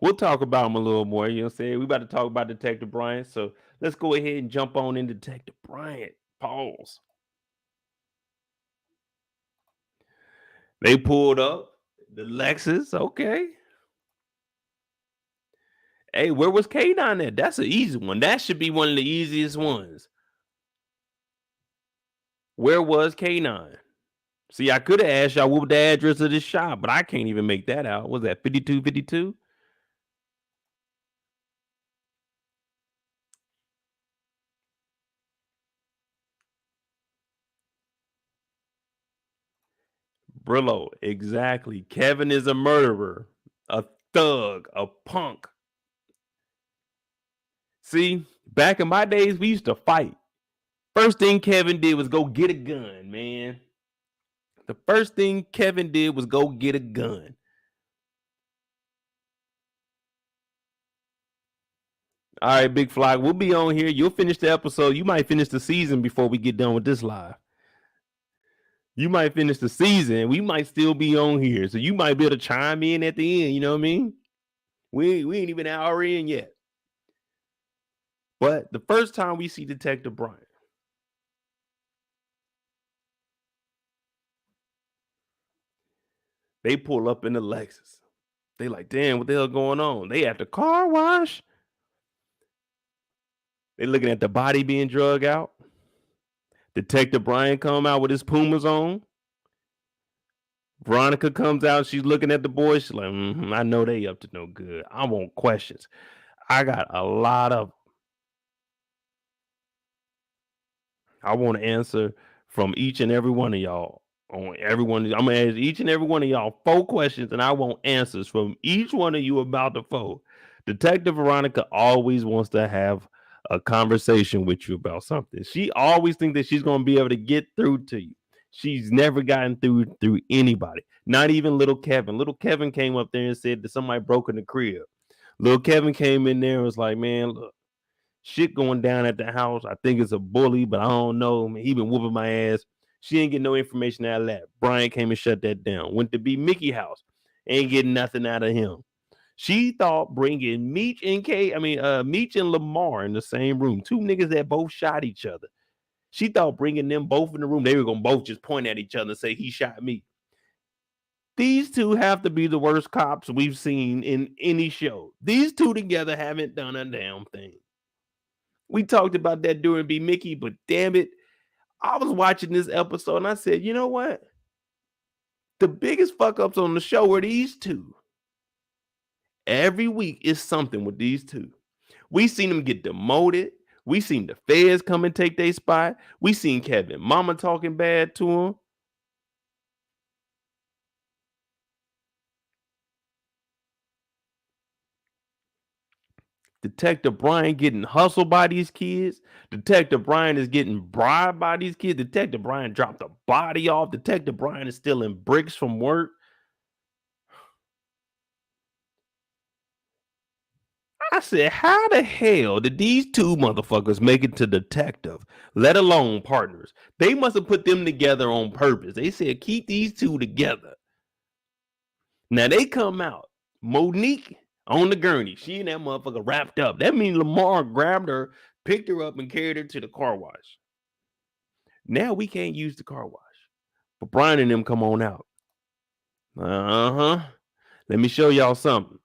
We'll talk about him a little more. You know what I'm saying? We about to talk about Detective Bryant. So let's go ahead and jump on into Detective Bryant. Pause. They pulled up the Lexus. Okay. Hey, where was K9 at? That's an easy one. That should be one of the easiest ones. Where was K9? See, I could have asked y'all what was the address of this shop, but I can't even make that out. Was that 5252? Brillo, exactly. Kevin is a murderer, a thug, a punk. See, back in my days, we used to fight. First thing Kevin did was go get a gun, man. The first thing Kevin did was go get a gun. All right, Big Fly, we'll be on here. You'll finish the episode. You might finish the season before we get done with this live. You might finish the season. We might still be on here. So you might be able to chime in at the end. You know what I mean? We ain't even an hour in yet. But the first time we see Detective Bryant, they pull up in the Lexus. They like, damn, what the hell going on? They at the car wash. They looking at the body being drug out. Detective Bryant come out with his Pumas on. Veronica comes out. She's looking at the boys. She's like, I know they up to no good. I want questions. I got a lot of. I want to answer from each and every one of y'all. On everyone, I'm gonna ask each and every one of y'all 4 questions, and I want answers from each one of you about the 4. Detective Veronica always wants to have a conversation with you about something. She always thinks that she's gonna be able to get through to you. She's never gotten through anybody, not even little Kevin. Little Kevin came up there and said that somebody broke in the crib. Little Kevin came in there and was like, man, look, shit going down at the house. I think it's a bully, but I don't know. Man, he been whooping my ass. She ain't get no information out of that. Bryant came and shut that down. Went to B-Mickey house. Ain't getting nothing out of him. She thought bringing Meech and Lamar in the same room, 2 niggas that both shot each other. She thought bringing them both in the room, they were gonna both just point at each other and say he shot me. These 2 have to be the worst cops we've seen in any show. These 2 together haven't done a damn thing. We talked about that during B-Mickey, but damn it, I was watching this episode and I said, you know what? The biggest fuck ups on the show were these 2. Every week is something with these 2. We seen them get demoted. We seen the feds come and take their spot. We seen Kevin mama talking bad to him. Detective Bryant getting hustled by these kids. Detective Bryant is getting bribed by these kids. Detective Bryant dropped a body off. Detective Bryant is stealing bricks from work. I said, how the hell did these 2 motherfuckers make it to detective, let alone partners? They must have put them together on purpose. They said, keep these 2 together. Now they come out. Monique on the gurney. She and that motherfucker wrapped up. That means Lamar grabbed her, picked her up, and carried her to the car wash. Now we can't use the car wash. But Brian and them come on out. Let me show y'all something.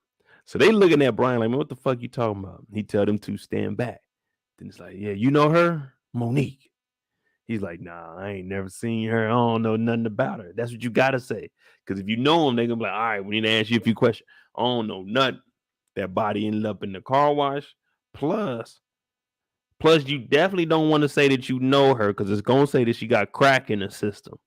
So they looking at Brian like, man, what the fuck you talking about? He tell them to stand back. Then it's like, yeah, you know her? Monique. He's like, nah, I ain't never seen her. I don't know nothing about her. That's what you gotta say. Because if you know them, they're gonna be like, all right, we need to ask you a few questions. I don't know nothing. That body ended up in the car wash. Plus, you definitely don't want to say that you know her because it's gonna say that she got crack in the system.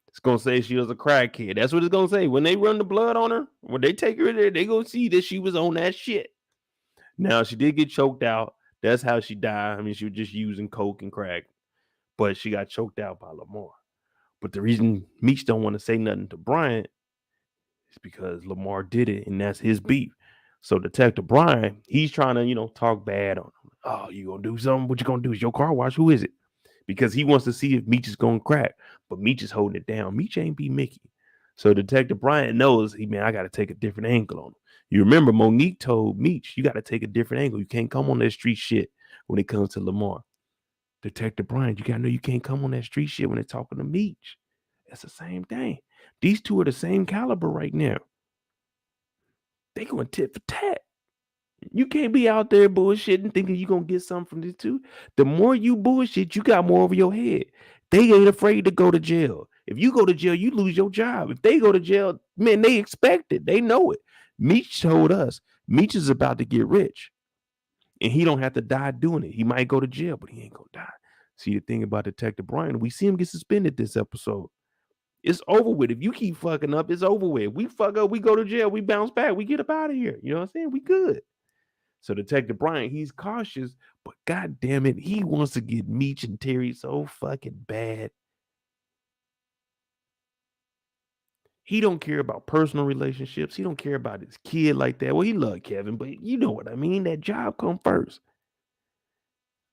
It's gonna say she was a crackhead. That's what it's gonna say. When they run the blood on her, when they take her there, they gonna see that she was on that shit. Now she did get choked out. That's how she died. I mean, she was just using coke and crack, but she got choked out by Lamar. But the reason Meech don't want to say nothing to Bryant is because Lamar did it, and that's his beef. So Detective Bryant, he's trying to, talk bad on him. Oh, you gonna do something? What you gonna do? Is your car wash? Who is it? Because he wants to see if Meech is gonna crack. But Meech is holding it down. Meech ain't B-Mickey. So Detective Bryant knows, I gotta take a different angle on him. You remember Monique told Meech, you gotta take a different angle. You can't come on that street shit when it comes to Lamar. Detective Bryant, you gotta know you can't come on that street shit when they're talking to Meech. That's the same thing. These 2 are the same caliber right now. They going tit for tat. You can't be out there bullshitting thinking you're going to get something from these 2. The more you bullshit, you got more over your head. They ain't afraid to go to jail. If you go to jail, you lose your job. If they go to jail, man, they expect it. They know it. Meech told us Meech is about to get rich. And he don't have to die doing it. He might go to jail, but he ain't going to die. See, the thing about Detective Bryant, we see him get suspended this episode. It's over with. If you keep fucking up, it's over with. We fuck up, we go to jail, we bounce back, we get up out of here. You know what I'm saying? We good. So Detective Bryant, he's cautious, but god damn it, he wants to get Meech and Terry so fucking bad. He don't care about personal relationships. He don't care about his kid like that. Well, he love Kevin, but you know what I mean. That job come first.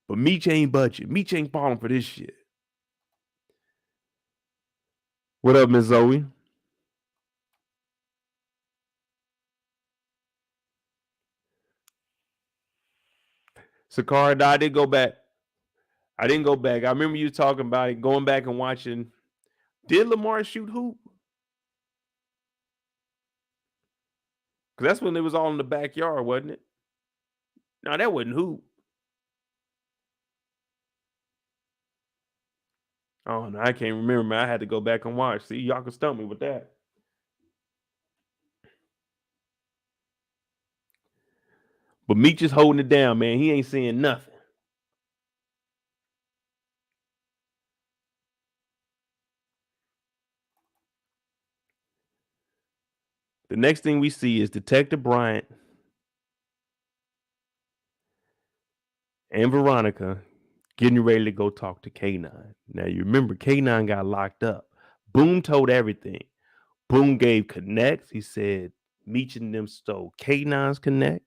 But Meech ain't budget. Meech ain't falling for this shit. What up, Miss Zoe? Sakara, I didn't go back. I didn't go back. I remember you talking about it, going back and watching. Did Lamar shoot hoop? Because that's when it was all in the backyard, wasn't it? No, that wasn't hoop. Oh no, I can't remember, man. I had to go back and watch. See, y'all can stump me with that. But Meech is holding it down, man. He ain't saying nothing. The next thing we see is Detective Bryant and Veronica getting ready to go talk to K9. Now, you remember K9 got locked up. Boom told everything. Boom gave connects. He said Meech and them stole K9's connect.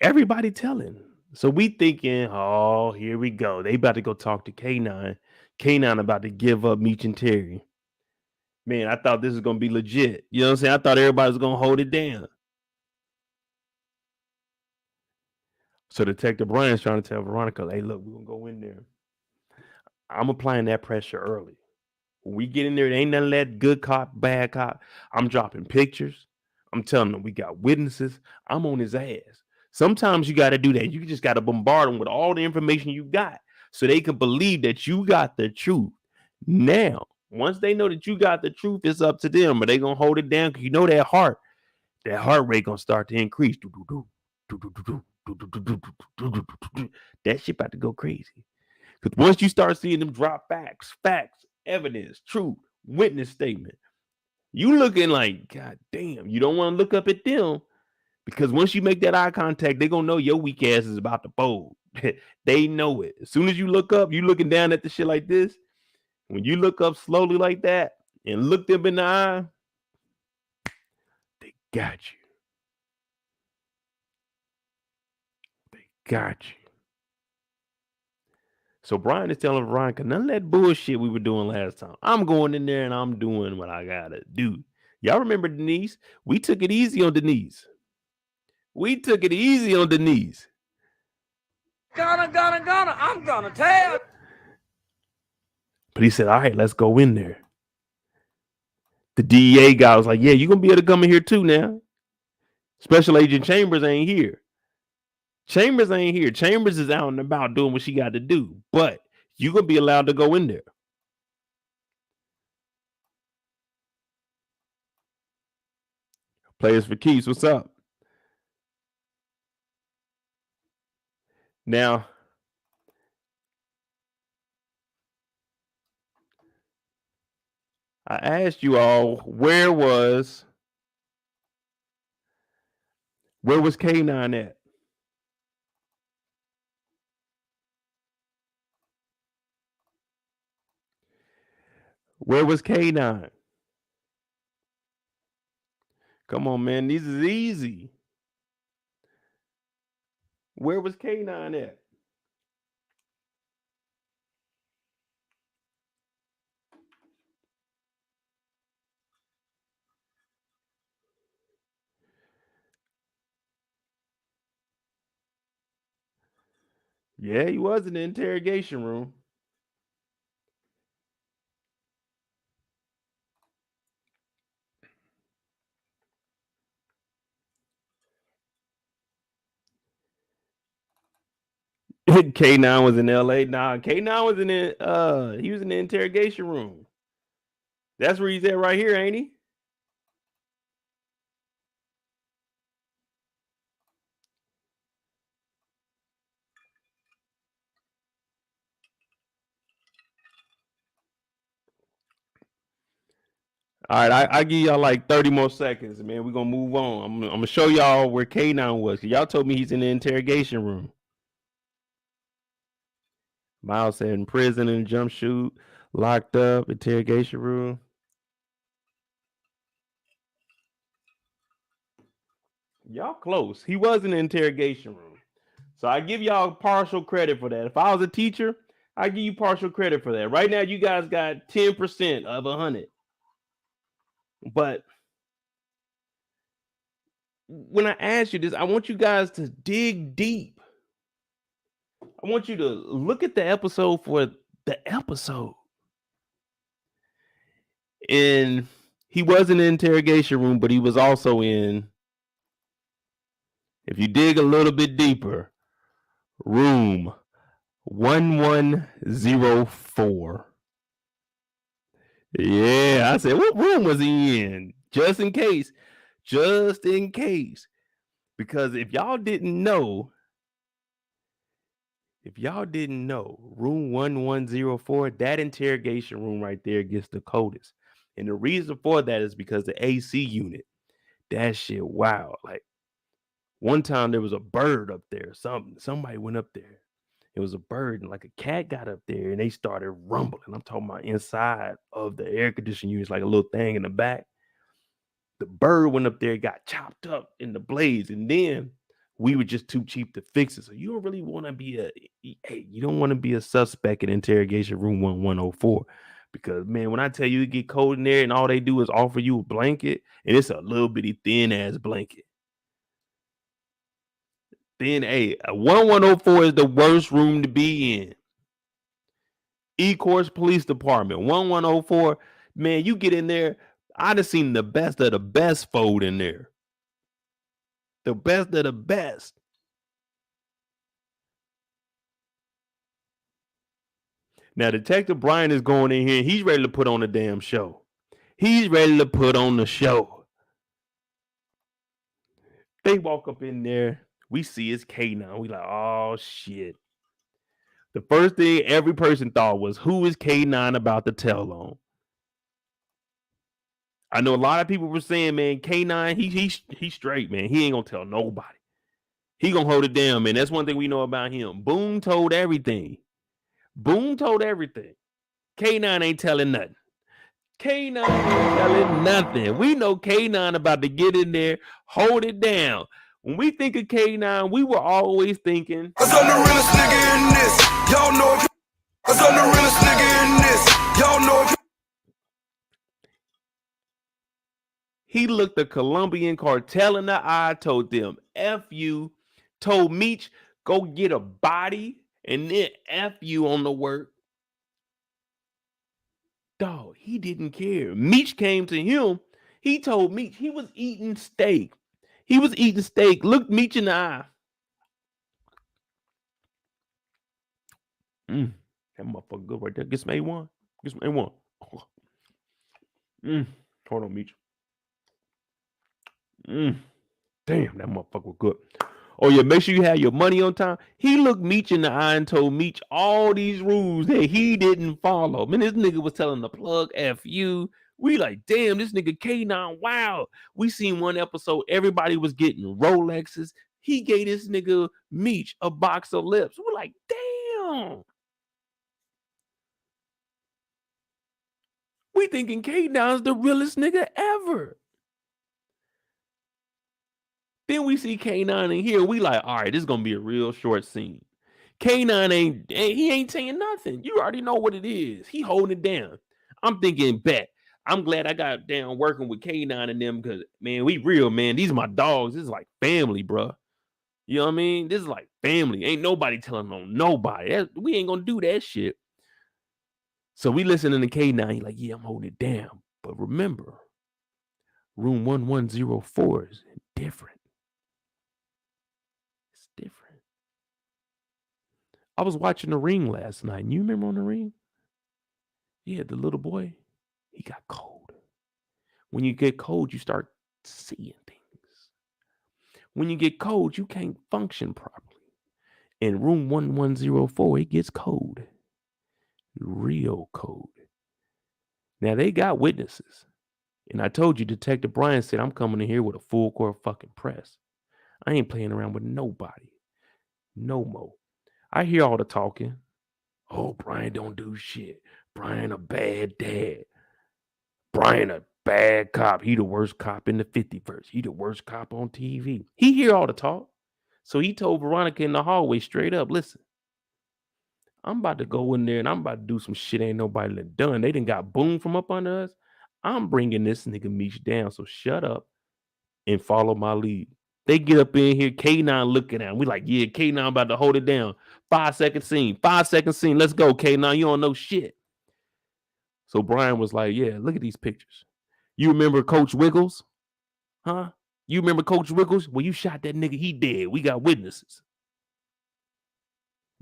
Everybody telling. So we thinking, oh, here we go. They about to go talk to K9. K9 about to give up Meech and Terry. Man, I thought this was gonna be legit. You know what I'm saying? I thought everybody was gonna hold it down. So Detective Brian's trying to tell Veronica, hey, look, we're gonna go in there. I'm applying that pressure early. When we get in there, it ain't none of that good cop, bad cop. I'm dropping pictures. I'm telling them we got witnesses. I'm on his ass. Sometimes you got to do that. You just got to bombard them with all the information you got so they can believe that you got the truth. Now, once they know that you got the truth, it's up to them. But they going to hold it down because you know that heart rate going to start to increase. That shit about to go crazy. Because once you start seeing them drop facts, evidence, truth, witness statement, you looking like, God damn, you don't want to look up at them because once you make that eye contact, they're going to know your weak ass is about to fold. They know it. As soon as you look up, you looking down at the shit like this. When you look up slowly like that and look them in the eye, they got you. They got you. So Brian is telling Veronica, none of that bullshit we were doing last time. I'm going in there and I'm doing what I gotta do. Y'all remember Denise? We took it easy on Denise. Gonna, I'm gonna tell. But he said, all right, let's go in there. The DEA guy was like, yeah, you're gonna be able to come in here too now. Special Agent Chambers ain't here. Chambers is out and about doing what she got to do, but you're gonna be allowed to go in there. Players for keeps, what's up? Now, I asked you all, where was K9 at? Where was K9? Come on, man. These is easy. Where was K9 at? Yeah, he was in the interrogation room. K9 was in LA. Nah, K9 was in the he was in the interrogation room. That's where he's at right here, ain't he? All right, I give y'all like 30 more seconds, man. We're gonna move on. I'm gonna show y'all where K9 was. Y'all told me he's in the interrogation room. Miles said in prison in a jump shoot, locked up, interrogation room. Y'all close. He was in the interrogation room. So I give y'all partial credit for that. If I was a teacher, I give you partial credit for that. Right now, you guys got 10% of 100. But when I ask you this, I want you guys to dig deep. I want you to look at the episode for the episode. And he was in the interrogation room, but he was also in, if you dig a little bit deeper, room 1104. Yeah, I said, what room was he in? Just in case. Just in case. Because if y'all didn't know, room 1104, that interrogation room right there gets the coldest. And the reason for that is because the AC unit, that shit, wow. Like one time there was a bird up there. Somebody went up there. It was a bird, and like a cat got up there and they started rumbling. I'm talking about inside of the air conditioning unit, like a little thing in the back. The bird went up there, got chopped up in the blaze, and then we were just too cheap to fix it. So you don't really want to be a suspect in interrogation room 1104. Because man, when I tell you it get cold in there and all they do is offer you a blanket, and it's a little bitty thin ass blanket. Then a 1104 is the worst room to be in. E-Course Police Department, 1104. Man, you get in there. I'd have seen the best of the best fold in there. The best of the best. Now, Detective Bryant is going in here. He's ready to put on a damn show. He's ready to put on the show. They walk up in there. We see it's K9. We like, oh, shit. The first thing every person thought was, who is K9 about to tell on? I know a lot of people were saying, man, K9, he's straight, man. He ain't gonna tell nobody. He gonna hold it down, man. That's one thing we know about him. Boone told everything. K9 ain't telling nothing. K9 ain't telling nothing. We know K9 about to get in there, hold it down. When we think of K9, we were always thinking, I'm the realest nigga in this. Y'all know it. I'm the realest nigga in this. Y'all know it. He looked the Colombian cartel in the eye, told them, F you, told Meech, go get a body, and then F you on the work. Dog, he didn't care. Meech came to him. He told Meech he was eating steak. Looked Meech in the eye. That motherfucker good right there. Get some A1. Hold on, Meech. Damn, that motherfucker was good. Oh yeah, make sure you have your money on time. He looked Meech in the eye and told Meech all these rules that he didn't follow. Man, this nigga was telling the plug F you. We like, damn, this nigga K9, wow. We seen one episode, everybody was getting Rolexes. He gave this nigga Meech a box of lips. We're like, damn. We thinking K9's the realest nigga ever. Then we see K9 in here. We like, all right, this is gonna be a real short scene. K9 ain't saying nothing. You already know what it is. He holding it down. I'm thinking, bet. I'm glad I got down working with K9 and them because, man, we real, man. These are my dogs. This is like family, bro. You know what I mean? This is like family. Ain't nobody telling on nobody. We ain't gonna do that shit. So we listening to K9. He like, yeah, I'm holding it down. But remember, room 1104 is different. It's different. I was watching The Ring last night. And you remember on The Ring? Yeah, the little boy, he got cold. When you get cold, you start seeing things. When you get cold, you can't function properly. In room 1104, it gets cold. Real cold. Now, they got witnesses. And I told you, Detective Bryant said, I'm coming in here with a full court fucking press. I ain't playing around with nobody. No more. I hear all the talking. Oh, Brian don't do shit. Brian a bad dad. Brian a bad cop. He the worst cop in the 50verse. He the worst cop on TV. He hear all the talk. So he told Veronica in the hallway straight up, listen, I'm about to go in there and I'm about to do some shit ain't nobody done. They done got boom from up under us. I'm bringing this nigga Meech down. So shut up and follow my lead. They get up in here, K9 looking at him. We like, yeah, K9 about to hold it down. 5 second scene. Let's go, K9. You don't know shit. So Brian was like, yeah, look at these pictures. You remember Coach Wiggles? Huh? You remember Coach Wiggles? Well, you shot that nigga. He dead. We got witnesses.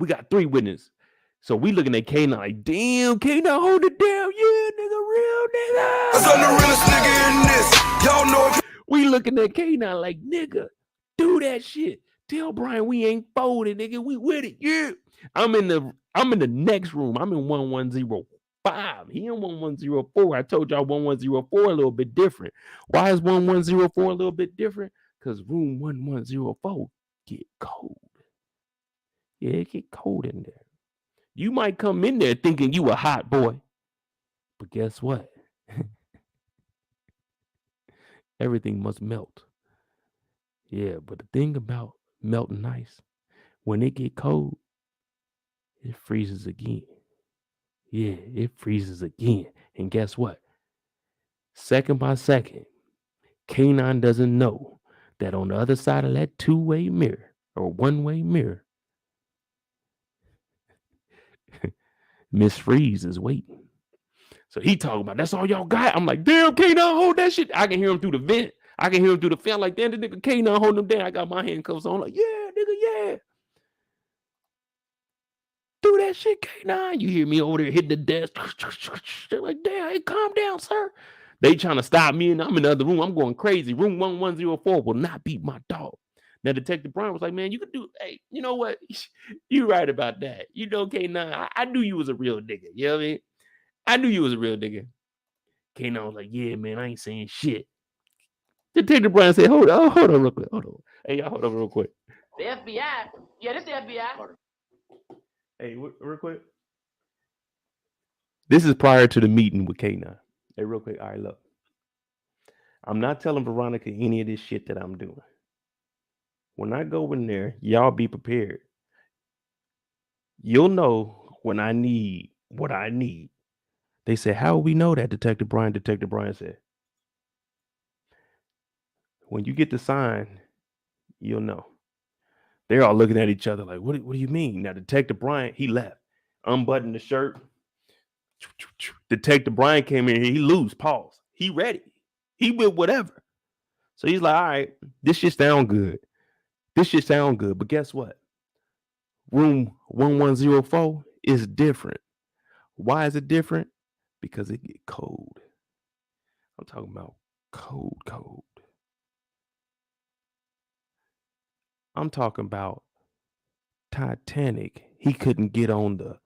We got 3 witnesses. So we looking at K9 like, damn, K9 hold it down. Yeah, nigga, real nigga. I'm the realest nigga in this. Y'all know. We looking at K9 like, nigga, do that shit. Tell Bryant we ain't folded, nigga. We with it. Yeah. I'm in the next room. I'm in 1105. He in 1104. I told y'all 1104 a little bit different. Why is 1104 a little bit different? Because room 1104 get cold. Yeah, it get cold in there. You might come in there thinking you a hot boy. But guess what? Everything must melt. Yeah, but the thing about melting ice, when it get cold, it freezes again. Yeah, it freezes again. And guess what? Second by second, K9 doesn't know that on the other side of that two-way mirror or one-way mirror, Miss Freeze is waiting. So he talking about, that's all y'all got? I'm like, damn, K9, hold that shit. I can hear him through the vent. I can hear him through the fan. Like, damn, the nigga K9 holding him down. I got my handcuffs on. Like, yeah, nigga, yeah. Do that shit, K9. You hear me over there hitting the desk. They're like, damn, hey, calm down, sir. They trying to stop me, and I'm in the other room. I'm going crazy. Room 1104 will not beat my dog. Now, Detective Bryant was like, man, you could do, hey, you know what? You right about that. You know, K9, I knew you was a real nigga. You know what I mean? I knew you was a real nigga. K9 was like, yeah, man, I ain't saying shit. Detective Bryant said, hold on real quick. Hold on. Hey, y'all hold on real quick. The FBI. Yeah, this the FBI. Hey, real quick. This is prior to the meeting with K9. Hey, real quick. All right, look. I'm not telling Veronica any of this shit that I'm doing. When I go in there, y'all be prepared. You'll know when I need what I need. They said, how will we know that, Detective Bryant? Detective Bryant said, when you get the sign, you'll know. They're all looking at each other like, what do you mean? Now, Detective Bryant, he left. Unbuttoned the shirt. Detective Bryant came in here. He loose. Pause. He ready. He with whatever. So he's like, all right, this shit sound good. This shit sound good. But guess what? Room 1104 is different. Why is it different? Because it get cold. I'm talking about cold. I'm talking about Titanic. He couldn't get on the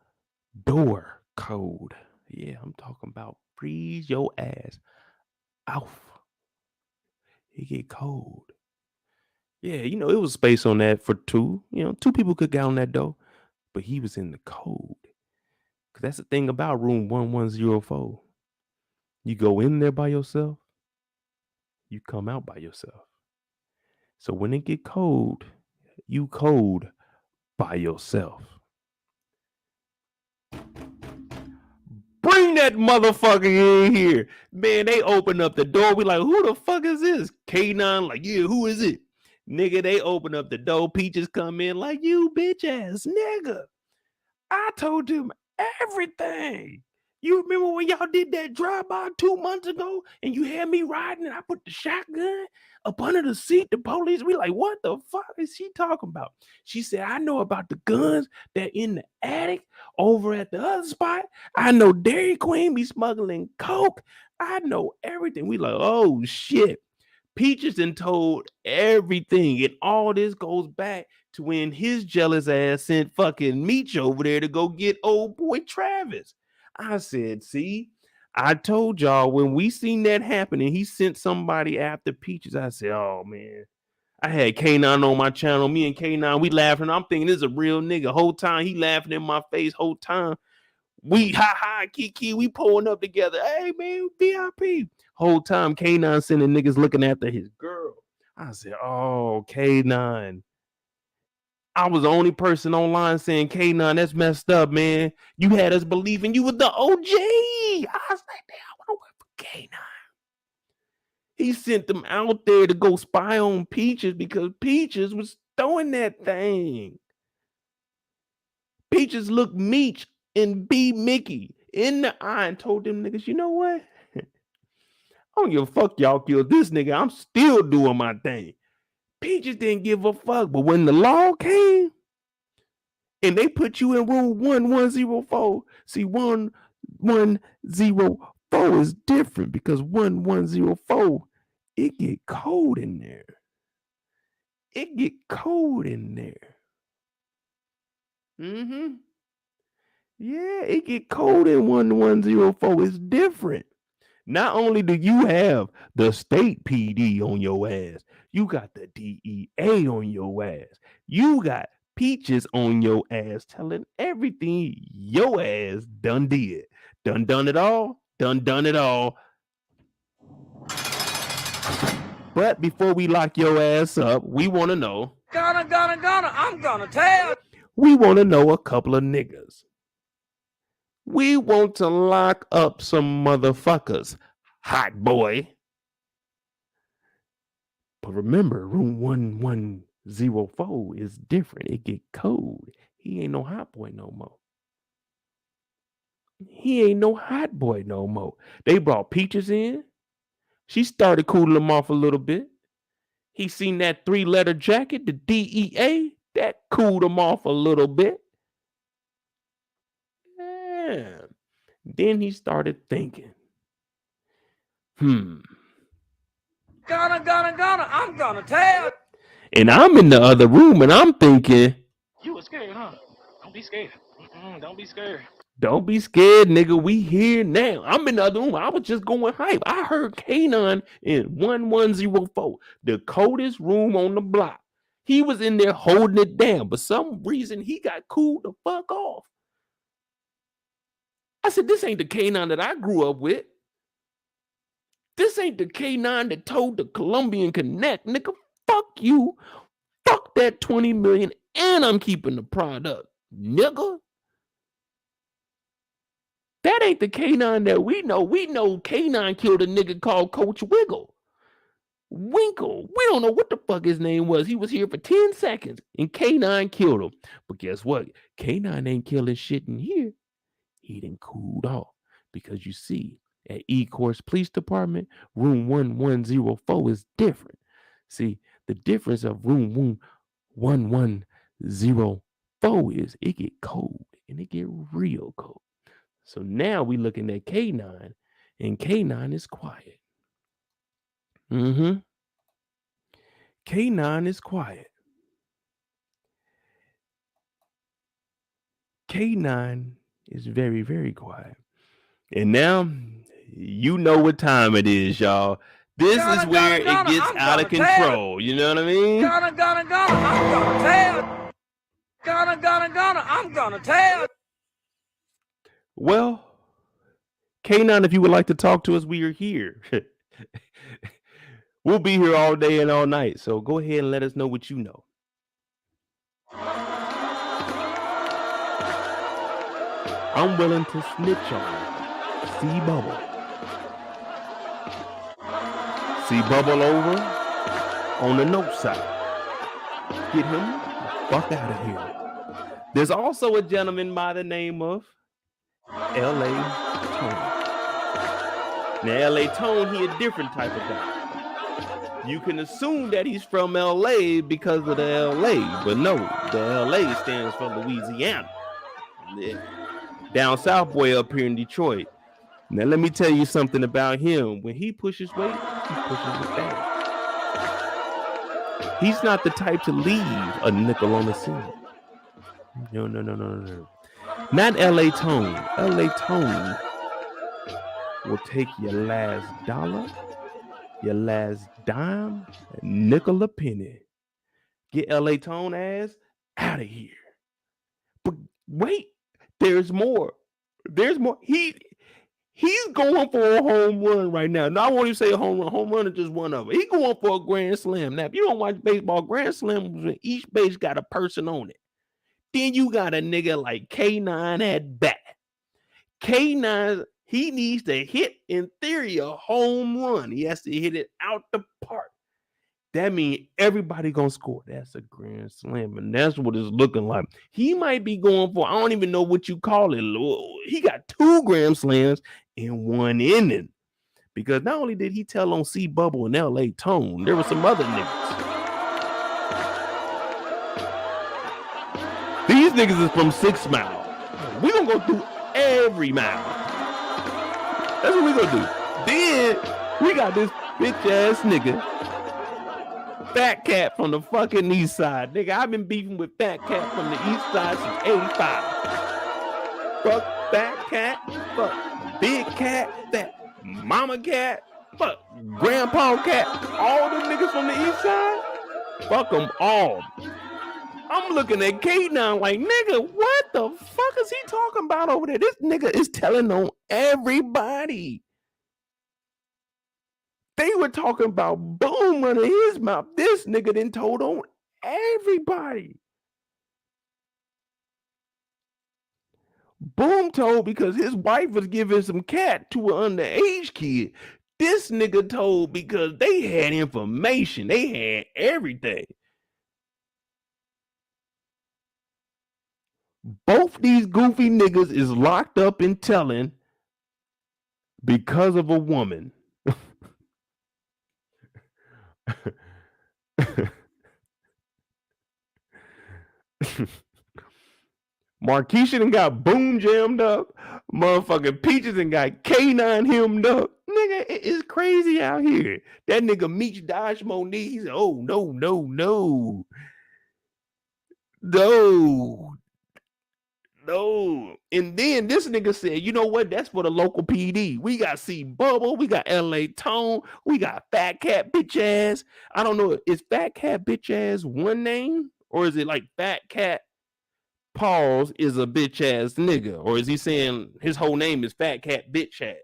door cold. Yeah, I'm talking about freeze your ass off. It get cold. Yeah, you know, it was space on that for 2. You know, 2 people could get on that door, but he was in the cold. Because that's the thing about room 1104. You go in there by yourself, you come out by yourself. So when it get cold, you cold by yourself. Bring that motherfucker in here. Man, they open up the door. We like, who the fuck is this? K9 like, yeah, who is it? Nigga, they open up the door. Peaches come in like, you bitch ass nigga. I told him everything. You remember when y'all did that drive-by 2 months ago and you had me riding and I put the shotgun up under the seat? The police, we like, what the fuck is she talking about? She said, I know about the guns that in the attic over at the other spot. I know Dairy Queen be smuggling coke. I know everything. We like, oh shit. Peaches done told everything. And all this goes back to when his jealous ass sent fucking Meech over there to go get old boy Travis. I said, see, I told y'all when we seen that happen and he sent somebody after Peaches, I said, oh man, I had K9 on my channel. Me and K9, we laughing. I'm thinking this is a real nigga. Whole time he laughing in my face. Whole time we kiki, we pulling up together. Hey man, VIP. Whole time K9 sending niggas looking after his girl. I said, oh, K9. I was the only person online saying, K9, that's messed up, man. You had us believing you were the OG. I was like, damn, I want to work for K9. He sent them out there to go spy on Peaches because Peaches was throwing that thing. Peaches looked Meech and B-Mickey in the eye and told them niggas, you know what? I don't give a fuck y'all killed this nigga. I'm still doing my thing. Peaches didn't give a fuck. But when the law came, and they put you in room 1104. See, 1104 is different because 1104, it get cold in there. It get cold in there. Yeah, it get cold in 1104. It's different. Not only do you have the state PD on your ass, you got the DEA on your ass. You got Peaches on your ass telling everything your ass done did. Done it all. Done it all. But before we lock your ass up, we want to know. I'm gonna tell. We want to know a couple of niggas. We want to lock up some motherfuckers. Hot boy. But remember, room 1104 is different. It get cold. He ain't no hot boy no more. He ain't no hot boy no more. They brought Peaches in. She started cooling him off a little bit. He seen that 3-letter jacket, the DEA, that cooled him off a little bit. Yeah. Then he started thinking, I'm gonna tell. And I'm in the other room and I'm thinking, You was scared, huh? Don't be scared. Don't be scared. don't be scared, nigga. We here now. I'm in the other room. I was just going hype. I heard Kanon in 1104, the coldest room on the block. He was in there holding it down, but some reason he got cooled the fuck off. I said, this ain't the Kanon that I grew up with. This ain't the K9 that told the Colombian Connect, nigga, fuck you. Fuck that 20 million and I'm keeping the product, nigga. That ain't the K9 that we know. We know K9 killed a nigga called Coach Winkle. We don't know what the fuck his name was. He was here for 10 seconds and K9 killed him. But guess what? K9 ain't killing shit in here. He done cooled off because you see, at E-Course Police Department, room 1104 is different. See, the difference of room 1104 is it get cold and it get real cold. So now we looking at K9 and K9 is quiet. K9 is quiet. K9 is very, very quiet. And now you know what time it is, y'all. This is where it gets out of control. You know what I mean? I'm gonna tell. I'm gonna tell. Well, K9, if you would like to talk to us, we are here. We'll be here all day and all night. So go ahead and let us know what you know. I'm willing to snitch on C-Bubble. C-Bubble over on the north side. Get him the fuck out of here. There's also a gentleman by the name of L.A. Tone. Now, L.A. Tone, he a different type of guy. You can assume that he's from L.A. because of the L.A., but no, the L.A. stands for Louisiana. Yeah. Down south boy up here in Detroit. Now, let me tell you something about him. When he pushes weight, he pushes it down. He's not the type to leave a nickel on the scene. No. Not L.A. Tone. L.A. Tone will take your last dollar, your last dime, nickel a penny. Get L.A. Tone ass out of here. But wait, there's more. There's more. He's going for a home run right now. No, I won't even say a home run. Home run is just one of it. He's going for a grand slam. Now, if you don't watch baseball, grand slam, when each base got a person on it. Then you got a nigga like K9 at bat. K9, he needs to hit, in theory, a home run. He has to hit it out the park. That means everybody gonna score. That's a grand slam, and that's what it's looking like. He might be going for, I don't even know what you call it. He got 2 grand slams in 1 inning. Because not only did he tell on C-Bubble and L.A. Tone, there were some other niggas. These niggas is from 6 Mile. We gonna go through every mile. That's what we gonna do. Then we got this bitch ass nigga, Fat Cat from the fucking east side. Nigga, I've been beefing with Fat Cat from the east side since 85. Fuck Fat Cat, fuck Big Cat, that Mama Cat, fuck Grandpa Cat, all them niggas from the east side, fuck them all. I'm looking at K9 like, nigga, what the fuck is he talking about over there? This nigga is telling on everybody. They were talking about Boom running his mouth. This nigga then told on everybody. Boom told because his wife was giving some cat to an underage kid. This nigga told because they had information. They had everything. Both these goofy niggas is locked up in telling because of a woman. Marquisha done got Boom jammed up. Motherfucking Peaches done got K9 hemmed up. Nigga, it is crazy out here. That nigga Meech dodged Monique. He said, oh, no. And then this nigga said, you know what? That's for the local PD. We got C Bubble. We got LA Tone. We got Fat Cat bitch ass. I don't know. Is Fat Cat bitch ass one name? Or is it like Fat Cat pause is a bitch ass nigga? Or is he saying his whole name is Fat Cat bitch ass?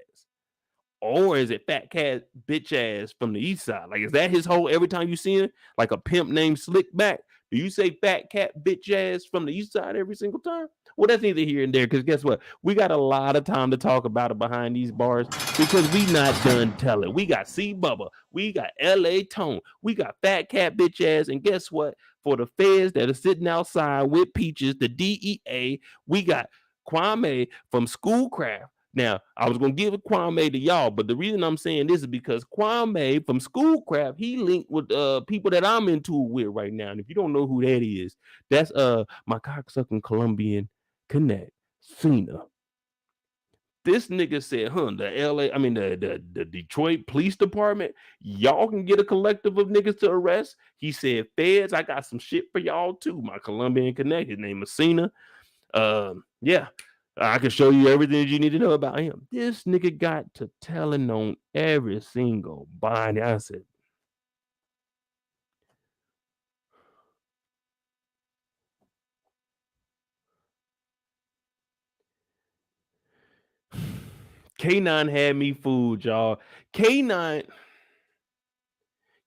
Or is it Fat Cat bitch ass from the east side? Like, is that his whole, every time you see it, like a pimp named Slickback? Do you say Fat Cat bitch ass from the east side every single time? Well, that's neither here and there, because guess what? We got a lot of time to talk about it behind these bars because we not done telling. We got C Bubba, we got LA Tone, we got Fat Cat bitch ass, and guess what? For the feds that are sitting outside with Peaches, the DEA, we got Kwame from Schoolcraft. Now, I was going to give Kwame to y'all, but the reason I'm saying this is because Kwame from Schoolcraft, he linked with people that I'm into with right now. And if you don't know who that is, that's my cocksucking Colombian connect, Cena. This nigga said, the Detroit Police Department, y'all can get a collective of niggas to arrest. He said, feds, I got some shit for y'all too. My Colombian connect, his name is Cena. Yeah. I can show you everything you need to know about him. This nigga got to telling on every single body. I said, K9 had me fooled, y'all. K9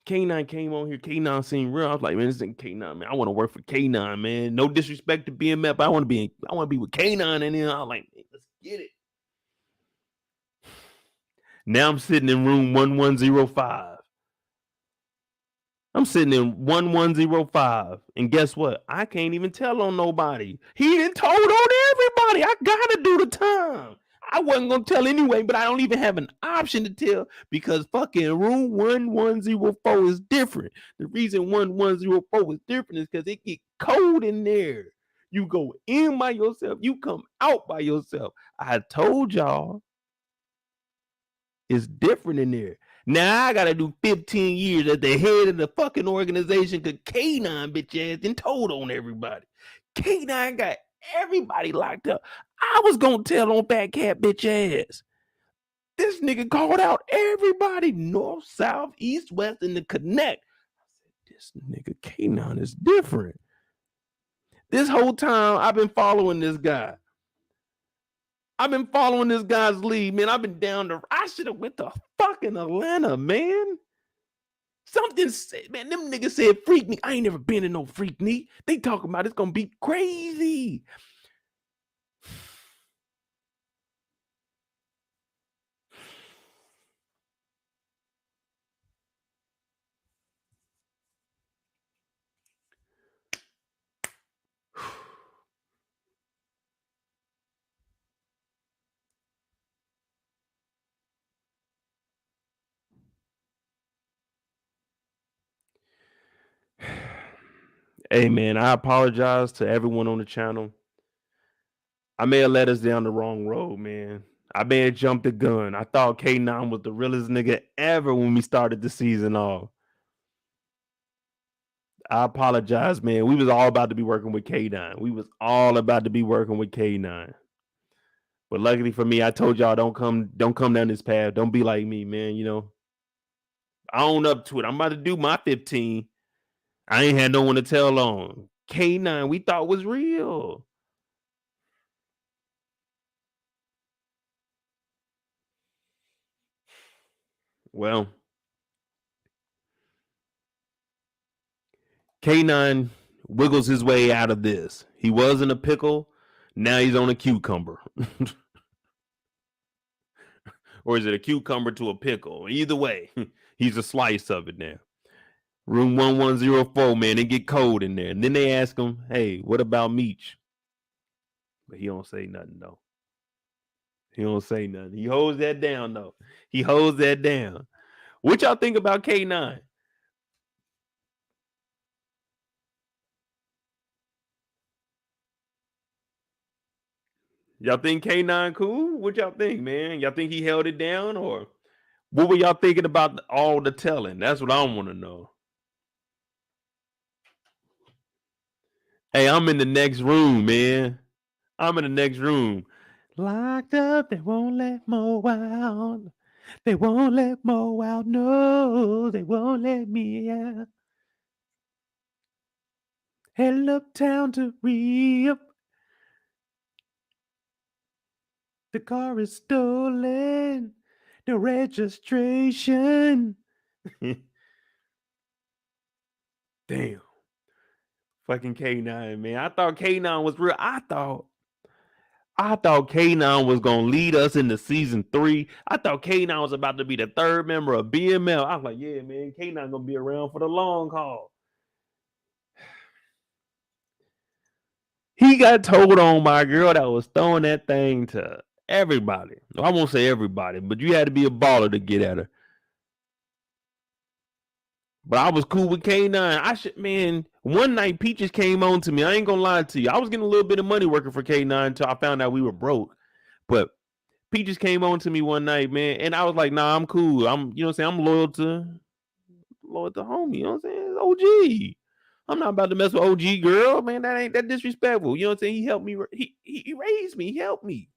came on here. K9 seemed real. I was like, man, this ain't K9, man. I want to work for K9, man. No disrespect to BMF. I want to be with K9, and then I was like, man, let's get it. Now I'm sitting in room 1105. I'm sitting in 1105. And guess what? I can't even tell on nobody. He done told on everybody. I gotta do the time. I wasn't gonna tell anyway, but I don't even have an option to tell because fucking room 1104 is different. The reason 1104 is different is because it get cold in there. You go in by yourself, you come out by yourself. I told y'all it's different in there. Now I gotta do 15 years at the head of the fucking organization because K9 bitch ass and told on everybody. K9 got everybody locked up. I was gonna tell on Fat Cat bitch ass. This nigga called out everybody, north, south, east, west, and the connect. I said, this nigga K9 is different. This whole time I've been following this guy. I've been following this guy's lead, man. I've been down to, I should have went to fucking Atlanta, man. Something said, man, them niggas said freak me. I ain't never been in no freak me. They talking about it's gonna be crazy. Hey man, I apologize to everyone on the channel. I may have led us down the wrong road, man. I may have jumped the gun. I thought K9 was the realest nigga ever when we started the season off. I apologize, man. We was all about to be working with K9. We was all about to be working with K9. But luckily for me, I told y'all don't come down this path. Don't be like me, man. You know, I own up to it. I'm about to do my 15. I ain't had no one to tell on. K9, we thought was real. Well, K9 wiggles his way out of this. He was in a pickle. Now he's on a cucumber. Or is it a cucumber to a pickle? Either way, he's a slice of it now. Room 1104, man, it get cold in there. And then they ask him, hey, what about Meech? But he don't say nothing, though. He don't say nothing. He holds that down, though. He holds that down. What y'all think about K9? Y'all think K9 cool? What y'all think, man? Y'all think he held it down, or what were y'all thinking about all the telling? That's what I want to know. Hey, I'm in the next room, man. I'm in the next room. Locked up, they won't let Mo out. They won't let Mo out. No, they won't let me out. Head uptown to re-up. The car is stolen. The registration. Damn. Fucking K9, man. I thought K9 was real. I thought K9 was gonna lead us into season 3. I thought K9 was about to be the third member of BMF. I was like, yeah, man, K9 gonna be around for the long haul. He got told on by a girl that was throwing that thing to everybody. I won't say everybody, but you had to be a baller to get at her. But I was cool with K9. Man, one night Peaches came on to me. I ain't gonna lie to you. I was getting a little bit of money working for K9 until I found out we were broke. But Peaches came on to me one night, man, and I was like, nah, I'm cool. I'm loyal to homie. You know what I'm saying? OG. I'm not about to mess with OG girl, man. That ain't that disrespectful. You know what I'm saying? He helped me. He raised me. He helped me.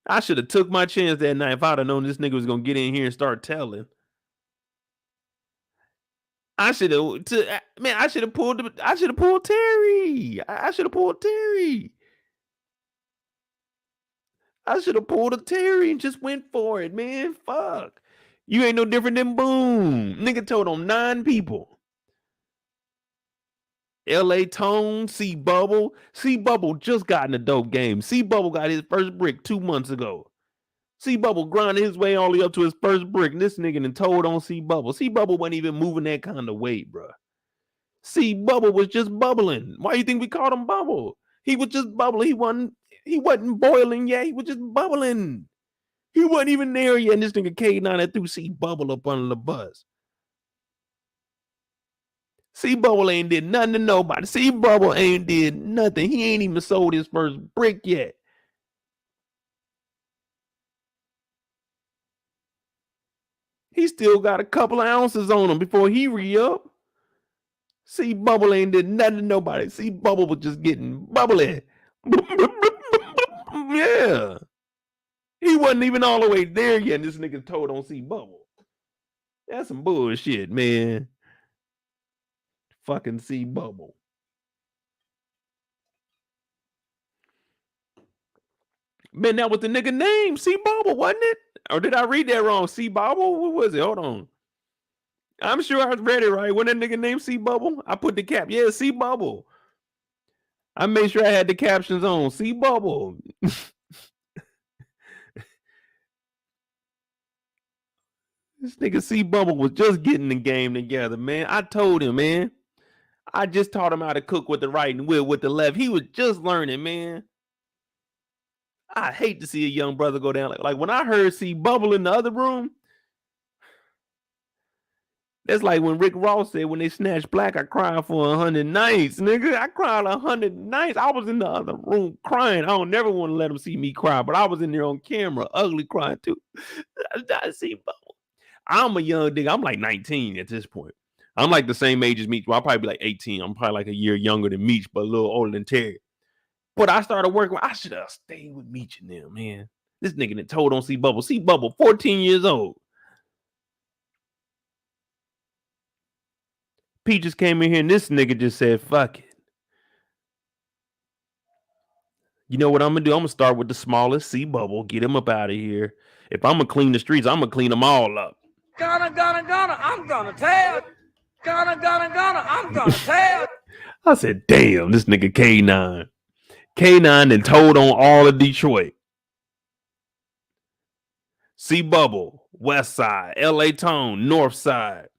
I should have took my chance that night if I'd have known this nigga was gonna get in here and start telling. I should have pulled Terry. I should have pulled Terry. I should have pulled a Terry and just went for it, man. Fuck. You ain't no different than Boom. Nigga told on 9 people. LA Tone, C Bubble. C Bubble just got in the dope game. C Bubble got his first brick 2 months ago. C Bubble grinding his way all the way up to his first brick. And this nigga done told on C Bubble. C Bubble wasn't even moving that kind of weight, bro. C Bubble was just bubbling. Why you think we called him Bubble? He was just bubbling. He wasn't boiling yet. He was just bubbling. He wasn't even there yet. And this nigga K9 that threw C Bubble up under the bus. C Bubble ain't did nothing to nobody. C Bubble ain't did nothing. He ain't even sold his first brick yet. He still got a couple of ounces on him before he re-up. C Bubble ain't did nothing to nobody. C Bubble was just getting bubbly. Yeah. He wasn't even all the way there yet. And this nigga told on C Bubble. That's some bullshit, man. Fucking C Bubble. Man, that was the nigga name, C Bubble, wasn't it? Or did I read that wrong? C Bubble? What was it? Hold on. I'm sure I read it right. Wasn't that nigga named C Bubble? I put the cap. Yeah, C Bubble. I made sure I had the captions on. C Bubble. This nigga C Bubble was just getting the game together, man. I told him, man. I just taught him how to cook with the right and with the left. He was just learning, man. I hate to see a young brother go down. Like when I heard C Bubble in the other room, That's like when Rick Ross said when they snatched Black, I cried for 100 nights, nigga. I cried 100 nights. I was in the other room crying. I don't never want to let them see me cry, but I was in there on camera, ugly crying too. I see, I'm a young nigga. I'm like 19 at this point. I'm like the same age as Meech. Well, I'll probably be like 18. I'm probably like a year younger than Meech, but a little older than Terry. But I started working. I should have stayed with Meech and them, man. This nigga that told on C Bubble. C Bubble, 14 years old. P just came in here and this nigga just said, fuck it. You know what I'm gonna do? I'm gonna start with the smallest, C Bubble, get him up out of here. If I'm gonna clean the streets, I'm gonna clean them all up. Gonna, I'm gonna tell. Gonna, I'm gonna tell. I said, damn, this nigga K9. K9 and told on all of Detroit. C Bubble, West Side, LA Tone, North Side.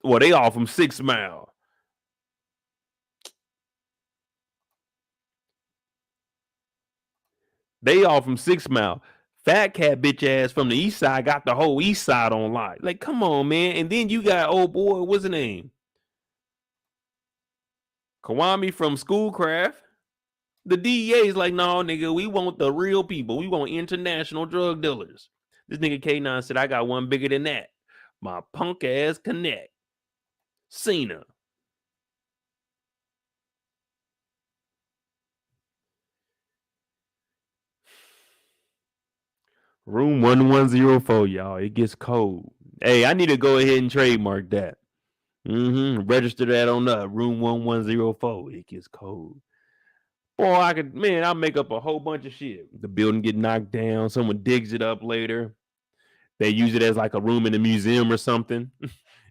Well, they all from 6 Mile. They all from 6 Mile. Fat Cat bitch ass from the East Side got the whole East Side on lock. Like, come on, man. And then you got old boy, what's his name? Kwame from Schoolcraft. The DEA is like, no, nigga, we want the real people. We want international drug dealers. This nigga K9 said, I got one bigger than that. My punk ass connect. Cena. Room 1104, y'all. It gets cold. Hey, I need to go ahead and trademark that. Register that on up. Room 1104. It gets cold. Boy, I'll make up a whole bunch of shit. The building get knocked down. Someone digs it up later. They use it as like a room in a museum or something.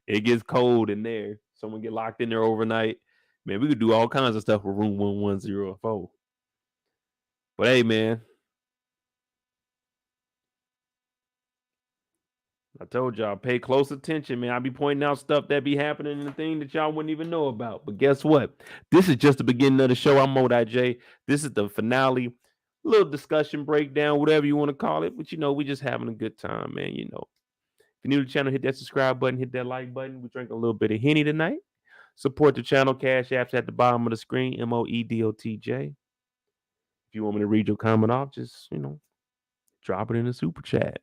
It gets cold in there. Someone get locked in there overnight. Man, we could do all kinds of stuff with room 1104. But hey, man. I told y'all, pay close attention, man. I be pointing out stuff that be happening in the thing that y'all wouldn't even know about. But guess what? This is just the beginning of the show. I'm Modai J. This is the finale. Little discussion breakdown, whatever you want to call it. But, we just having a good time, man. If you're new to the channel, hit that subscribe button, hit that like button. We drink a little bit of Henny tonight. Support the channel. Cash apps at the bottom of the screen. MOEDOTJ. If you want me to read your comment off, just, drop it in the super chat.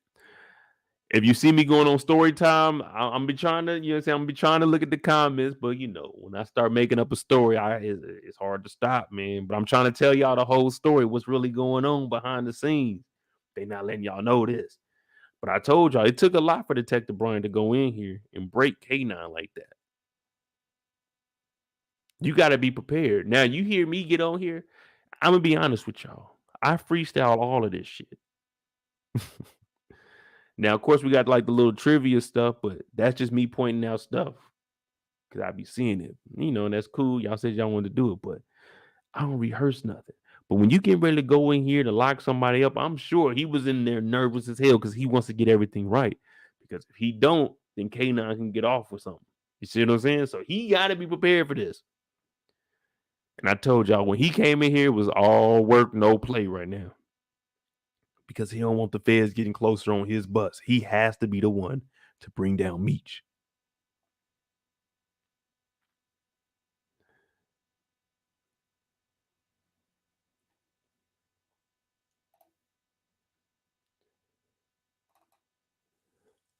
If you see me going on story time, I'm be trying to, I'm be trying to look at the comments, but when I start making up a story, it's hard to stop, man. But I'm trying to tell y'all the whole story, what's really going on behind the scenes. They not letting y'all know this. But I told y'all, it took a lot for Detective Bryant to go in here and break K9 like that. You got to be prepared. Now, you hear me get on here, I'm going to be honest with y'all. I freestyle all of this shit. Now, of course, we got like the little trivia stuff, but that's just me pointing out stuff because I be seeing it, and that's cool. Y'all said y'all wanted to do it, but I don't rehearse nothing. But when you get ready to go in here to lock somebody up, I'm sure he was in there nervous as hell because he wants to get everything right. Because if he don't, then K9 can get off with something. You see what I'm saying? So he got to be prepared for this. And I told y'all, when he came in here, it was all work, no play right now. Because he don't want the feds getting closer on his bus. He has to be the one to bring down Meech.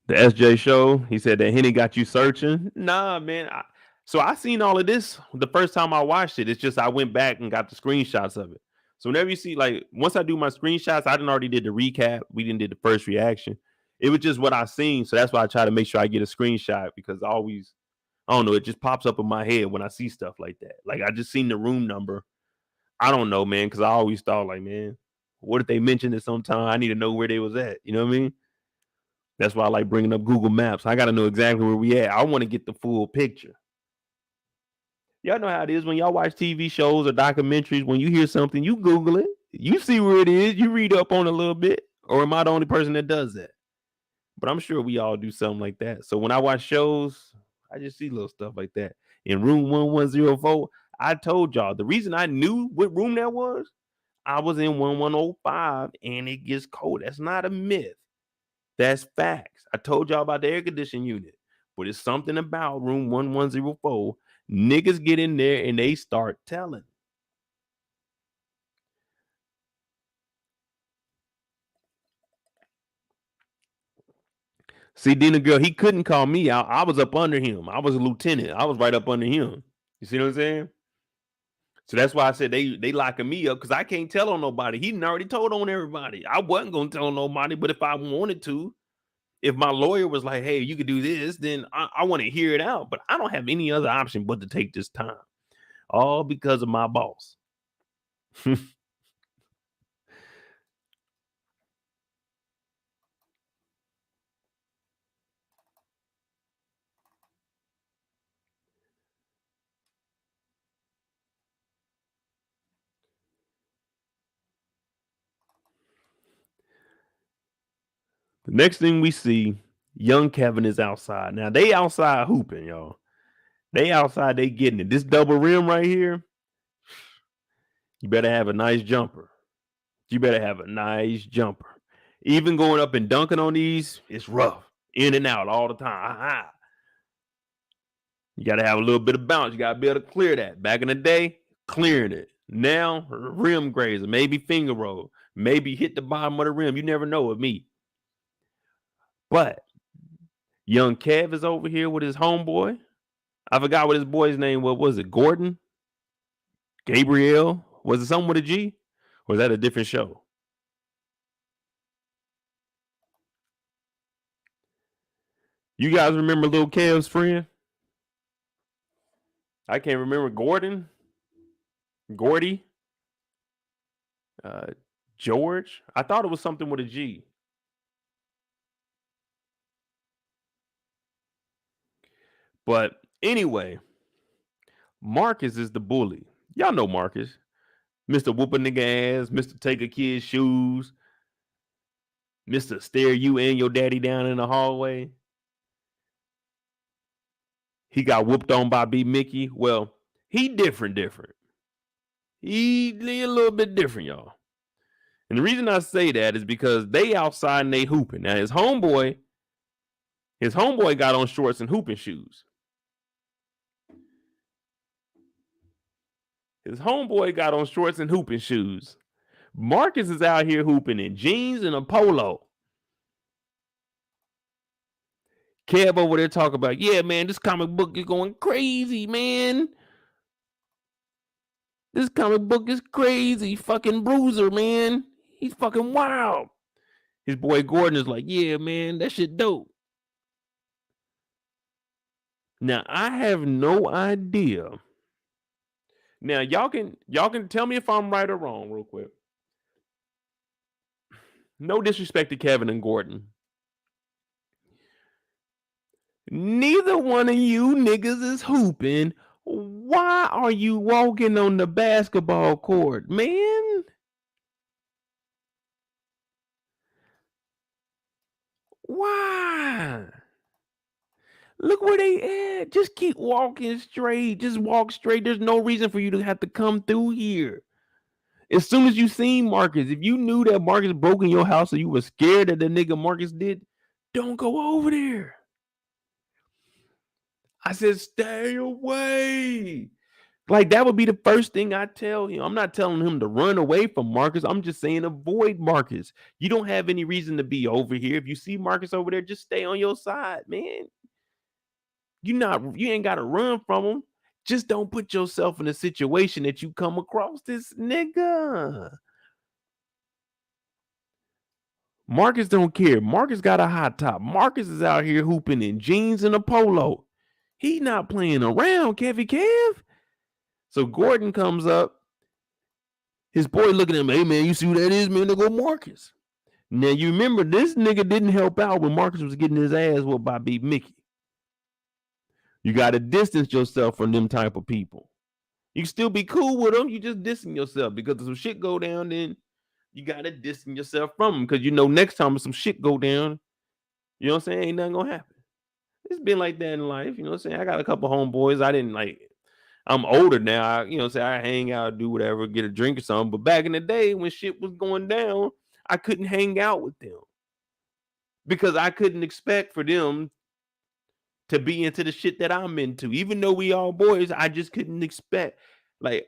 The SJ show, he said that Henny got you searching. Nah, man. So I seen all of this the first time I watched it. It's just I went back and got the screenshots of it. So whenever you see, like, once I do my screenshots, I already did the recap. We didn't did the first reaction. It was just what I seen. So that's why I try to make sure I get a screenshot because I don't know, it just pops up in my head when I see stuff like that. Like, I just seen the room number. I don't know, man, because I always thought, like, man, what if they mentioned it sometime? I need to know where they was at. You know what I mean? That's why I like bringing up Google Maps. I got to know exactly where we at. I want to get the full picture. Y'all know how it is when y'all watch TV shows or documentaries. When you hear something, you Google it. You see where it is. You read up on it a little bit. Or am I the only person that does that? But I'm sure we all do something like that. So when I watch shows, I just see little stuff like that. In room 1104, I told y'all the reason I knew what room that was, I was in 1105 and it gets cold. That's not a myth. That's facts. I told y'all about the air conditioning unit, but it's something about room 1104. Niggas get in there and they start telling. See, then the girl, he couldn't call me out. I was up under him. I was a lieutenant. I was right up under him. You see what I'm saying? So that's why I said they locking me up because I can't tell on nobody. He done already told on everybody. I wasn't gonna tell on nobody, but if I wanted to, if my lawyer was like, hey, you could do this, then I want to hear it out. But I don't have any other option but to take this time. All because of my boss. The next thing we see, young Kevin is outside. Now they outside hooping, y'all. They outside, they getting it. This double rim right here, you better have a nice jumper. You better have a nice jumper. Even going up and dunking on these, it's rough. In and out all the time. You got to have a little bit of bounce. You got to be able to clear that. Back in the day, clearing it. Now, rim grazer, maybe finger roll, maybe hit the bottom of the rim. You never know with me. But young Kev is over here with his homeboy. I forgot what his boy's name was. Was it Gordon? Gabriel? Was it something with a G? Or was that a different show? You guys remember Lil Kev's friend? I can't remember. Gordon? Gordy? George? I thought it was something with a G. But anyway, Marcus is the bully. Y'all know Marcus. Mr. Whoop a nigga ass, Mr. Take a kid's shoes, Mr. Stare you and your daddy down in the hallway. He got whooped on by B-Mickey. Well, he different. He a little bit different, y'all. And the reason I say that is because they outside and they hooping. Now his homeboy got on shorts and hooping shoes. His homeboy got on shorts and hooping shoes. Marcus is out here hooping in jeans and a polo. Kev over there talking about, yeah, man, this comic book is going crazy, man. This comic book is crazy. Fucking Bruiser, man. He's fucking wild. His boy Gordon is like, yeah, man, that shit dope. Now, I have no idea. Now, y'all can tell me if I'm right or wrong real quick. No disrespect to Kevin and Gordon. Neither one of you niggas is hooping. Why are you walking on the basketball court, man? Why? Look where they at. Just keep walking straight. Just walk straight. There's no reason for you to have to come through here. As soon as you seen Marcus, if you knew that Marcus broke in your house or you were scared that the nigga Marcus did, don't go over there. I said, stay away. Like, that would be the first thing I tell him. I'm not telling him to run away from Marcus. I'm just saying avoid Marcus. You don't have any reason to be over here. If you see Marcus over there, just stay on your side, man. You ain't got to run from him. Just don't put yourself in a situation that you come across this nigga. Marcus don't care. Marcus got a hot top. Marcus is out here hooping in jeans and a polo. He not playing around, Kev. So Gordon comes up. His boy looking at him, hey, man, you see who that is, man? They go Marcus. Now, you remember, this nigga didn't help out when Marcus was getting his ass whooped by B-Mickey. You got to distance yourself from them type of people. You can still be cool with them. You just distance yourself because if some shit go down, then you got to distance yourself from them because you know next time if some shit go down, you know what I'm saying, ain't nothing going to happen. It's been like that in life. You know what I'm saying? I got a couple homeboys. I'm older now. You know what I'm saying? I hang out, do whatever, get a drink or something. But back in the day when shit was going down, I couldn't hang out with them. because I couldn't expect for them to be into the shit that I'm into. Even though we all boys, I just couldn't expect. Like,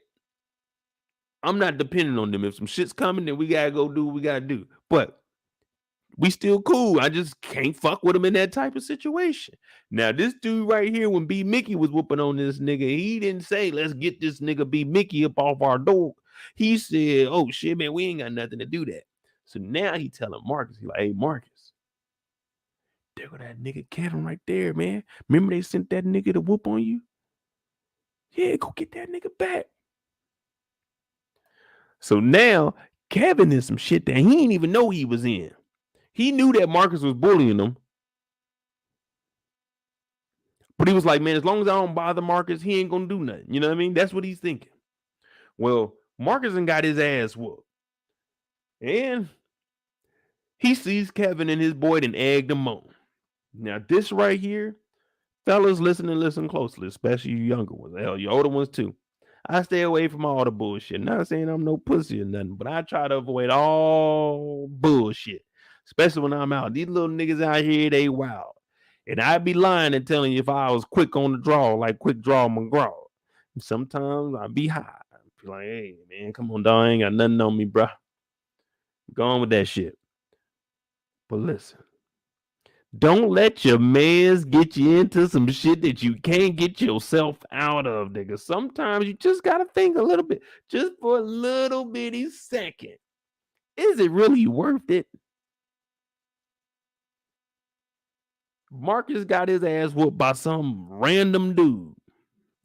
I'm not depending on them. If some shit's coming, then we gotta go do what we gotta do. But we still cool. I just can't fuck with him in that type of situation. Now, this dude right here, when B-Mickey was whooping on this nigga, he didn't say, let's get this nigga B-Mickey up off our dog. He said, oh shit, man, we ain't got nothing to do that. So now he telling Marcus, he like, hey, Marcus, there go that nigga Kevin right there, man. Remember they sent that nigga to whoop on you? Yeah, go get that nigga back. So now Kevin in some shit that he didn't even know he was in. He knew that Marcus was bullying him. But he was like, man, as long as I don't bother Marcus, he ain't gonna do nothing. You know what I mean? That's what he's thinking. Well, Marcus done got his ass whooped. And he sees Kevin and his boy and egged him on. Now, this right here, fellas, listen closely, especially you younger ones. Hell, you older ones too. I stay away from all the bullshit. Not saying I'm no pussy or nothing, but I try to avoid all bullshit. Especially when I'm out. These little niggas out here, they wild. And I'd be lying and telling you if I was quick on the draw, like Quick Draw McGraw. And sometimes I'd be high. I'd be like, hey, man, come on, dog. I ain't got nothing on me, bro. Go on with that shit. But listen. Don't let your mans get you into some shit that you can't get yourself out of, nigga. Sometimes you just got to think a little bit, just for a little bitty second. Is it really worth it? Marcus got his ass whooped by some random dude.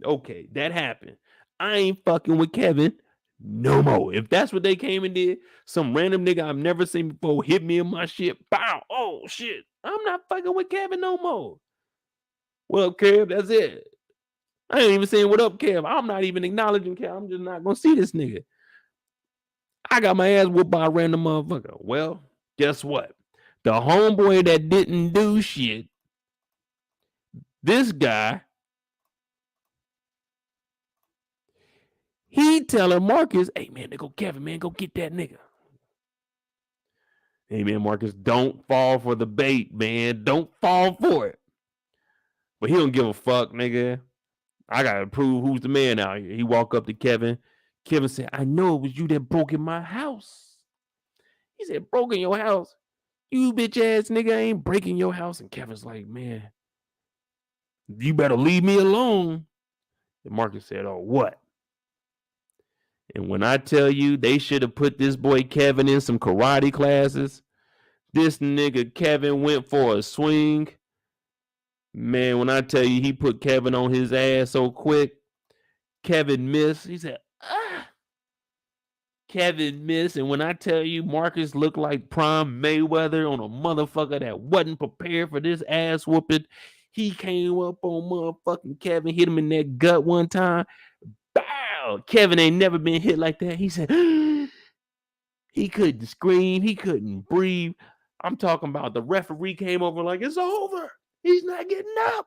Okay, that happened. I ain't fucking with Kevin no more. If that's what they came and did, some random nigga I've never seen before hit me in my shit. Bow. Oh, shit. I'm not fucking with Kevin no more. What up, Kev? That's it. I ain't even saying what up, Kev. I'm not even acknowledging Kev. I'm just not going to see this nigga. I got my ass whooped by a random motherfucker. Well, guess what? The homeboy that didn't do shit, this guy, he telling Marcus, hey, man, they go Kevin, man, go get that nigga. Hey, man, Marcus, don't fall for the bait, man. Don't fall for it. But he don't give a fuck, nigga. I got to prove who's the man out here. He walk up to Kevin. Kevin said, I know it was you that broke in my house. He said, broke in your house? You bitch ass nigga, I ain't breaking your house. And Kevin's like, man, you better leave me alone. And Marcus said, oh, what? And when I tell you they should have put this boy Kevin in some karate classes, this nigga Kevin went for a swing. Man, when I tell you he put Kevin on his ass so quick, Kevin missed. He said, ah. Kevin missed. And when I tell you Marcus looked like prime Mayweather on a motherfucker that wasn't prepared for this ass whooping, he came up on motherfucking Kevin, hit him in that gut one time. Bow! Kevin ain't never been hit like that. He said, he couldn't scream. He couldn't breathe. I'm talking about the referee came over like, it's over. He's not getting up.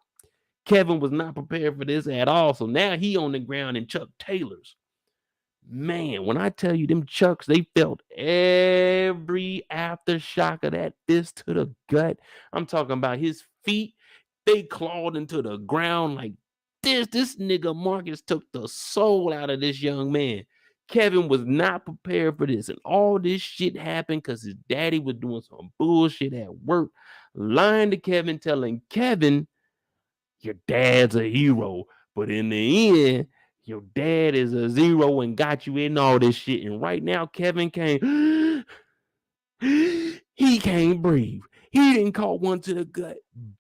Kevin was not prepared for this at all. So now he on the ground in Chuck Taylor's. Man, when I tell you them Chucks, they felt every aftershock of that fist to the gut. I'm talking about his feet. They clawed into the ground like this. This nigga Marcus took the soul out of this young man. Kevin was not prepared for this. And all this shit happened because his daddy was doing some bullshit at work, lying to Kevin, telling Kevin, your dad's a hero. But in the end, your dad is a zero and got you in all this shit. And right now, Kevin can't, he can't breathe. He didn't call one to the gut.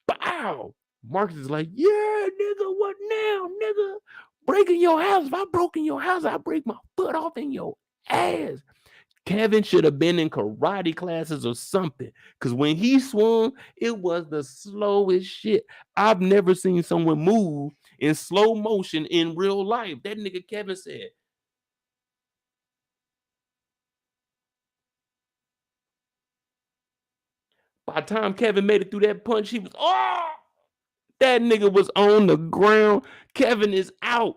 Bow. Marcus is like, yeah, nigga, what now, nigga? Breaking your house. If I broke in your house, I break my foot off in your ass. Kevin should have been in karate classes or something. Because when he swung, it was the slowest shit. I've never seen someone move in slow motion in real life. That nigga Kevin said. By the time Kevin made it through that punch, he was, oh! That nigga was on the ground. Kevin is out.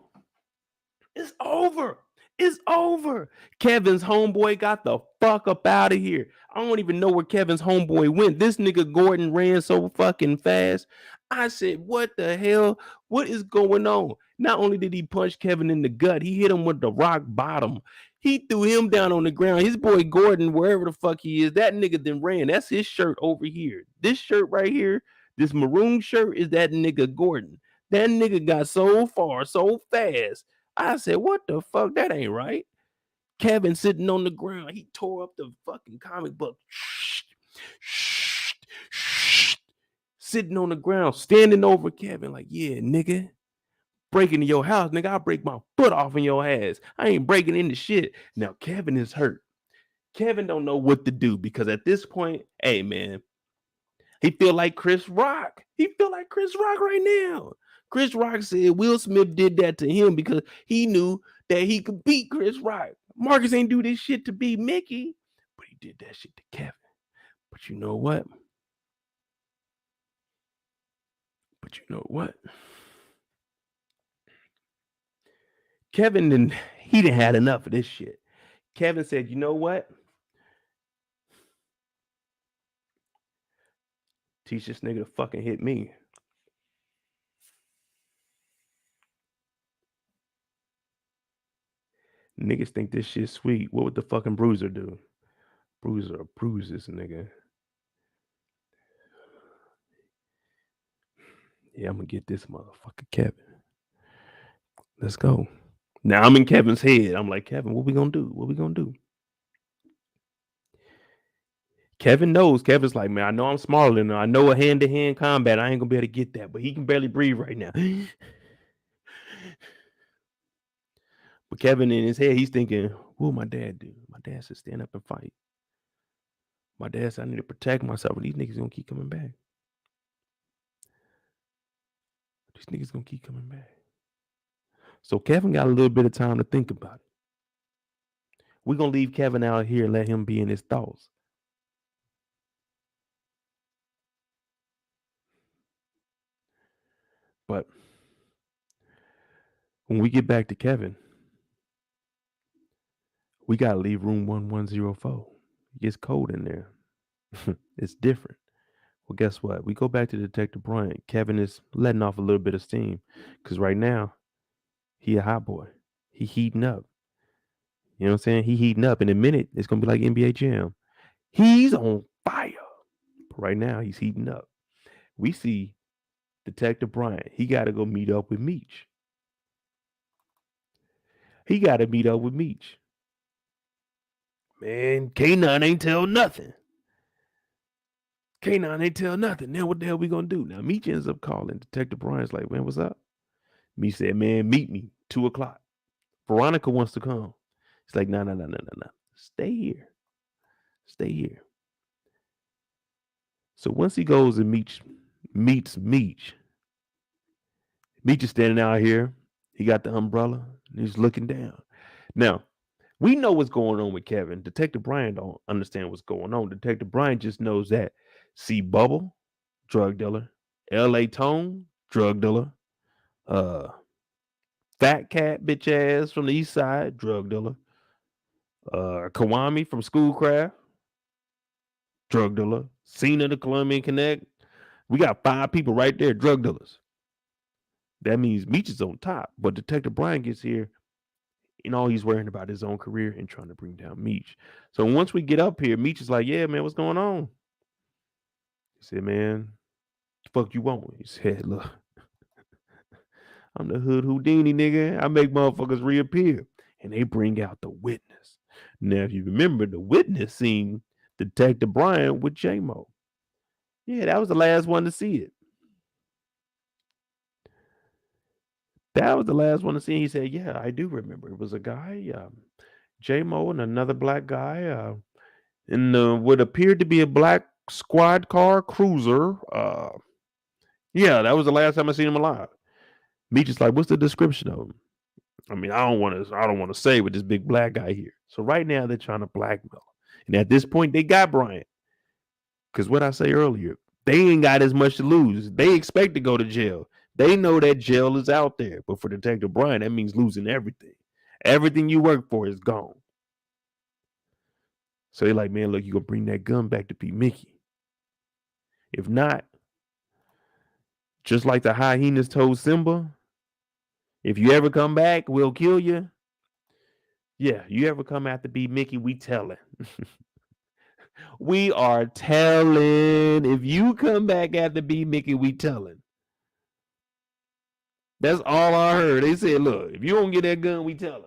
It's over. It's over. Kevin's homeboy got the fuck up out of here. I don't even know where Kevin's homeboy went. This nigga Gordon ran so fucking fast. I said, what the hell? What is going on? Not only did he punch Kevin in the gut, he hit him with the rock bottom. He threw him down on the ground. His boy Gordon, wherever the fuck he is, that nigga then ran. That's his shirt over here. This shirt right here, this maroon shirt is that nigga Gordon. That nigga got so far, so fast. I said, what the fuck? That ain't right. Kevin sitting on the ground. He tore up the fucking comic book. Sitting on the ground, standing over Kevin like, yeah, nigga. Break into your house, nigga. I'll break my foot off in your ass. I ain't breaking into shit. Now, Kevin is hurt. Kevin don't know what to do because at this point, hey, man, he feel like Chris Rock. He feel like Chris Rock right now. Chris Rock said Will Smith did that to him because he knew that he could beat Chris Rock. Marcus ain't do this shit to B-Mickey, but he did that shit to Kevin. But you know what? Kevin didn't had enough of this shit. Kevin said, you know what? Teach this nigga to fucking hit me. Niggas think this shit's sweet. What would the fucking bruiser do? Bruiser bruises, nigga. Yeah, I'm gonna get this motherfucker Kevin. Let's go. Now I'm in Kevin's head. I'm like, Kevin, what we gonna do? What we gonna do? Kevin knows. Kevin's like, man, I know I'm smaller than him. I know a hand-to-hand combat. I ain't gonna be able to get that, but he can barely breathe right now. But Kevin in his head, he's thinking, what would my dad do? My dad said stand up and fight. My dad said I need to protect myself, and these niggas gonna keep coming back. These niggas gonna keep coming back. So Kevin got a little bit of time to think about it. We're gonna leave Kevin out here and let him be in his thoughts. But when we get back to Kevin, we gotta leave room 1104. It gets cold in there. It's different. Well, guess what? We go back to Detective Bryant. Kevin is letting off a little bit of steam because right now he a hot boy. He heating up. You know what I'm saying? He heating up. In a minute, it's gonna be like NBA Jam. He's on fire. But right now, he's heating up. We see Detective Bryant. He got to go meet up with Meech. Man, K9 ain't tell nothing. Now what the hell we gonna do? Now Meech ends up calling. Detective Bryant's like, man, what's up? Meech said, man, meet me 2:00. Veronica wants to come. It's like, no. Stay here. So once he goes and meets Meech is standing out here. He got the umbrella and he's looking down. Now, we know what's going on with Kevin. Detective Bryant don't understand what's going on. Detective Bryant just knows that C Bubble, drug dealer, L.A. Tone, drug dealer, Fat Cat, bitch ass from the east side, drug dealer, Kawami from Schoolcraft, drug dealer, Cena the Colombian Connect. We got 5 people right there, drug dealers. That means Meech is on top. But Detective Bryant gets here, and all he's worrying about his own career and trying to bring down Meech. So once we get up here, Meech is like, yeah, man, what's going on? He said, man, the fuck you want? He said, look, I'm the hood Houdini, nigga. I make motherfuckers reappear. And they bring out the witness. Now, if you remember, the witness seen Detective Bryant with J-Mo. Yeah, that was the last one to see it. He said, yeah, I do remember. It was a guy, J-Mo and another black guy in what appeared to be a black squad car cruiser. Yeah, that was the last time I seen him alive. Meech is like, what's the description of him? I mean, I don't want to say with this big black guy here. So right now they're trying to blackmail him. And at this point, they got Bryant. Because what I say earlier, they ain't got as much to lose. They expect to go to jail. They know that jail is out there. But for Detective Bryant, that means losing everything. Everything you work for is gone. So they're like, man, look, you gonna bring that gun back to B-Mickey. If not, just like the hyenas told Simba, if you ever come back, we'll kill you. Yeah, you ever come after B-Mickey, we telling. We are telling. If you come back after B-Mickey, we telling. That's all I heard. They said, look, if you don't get that gun, we telling.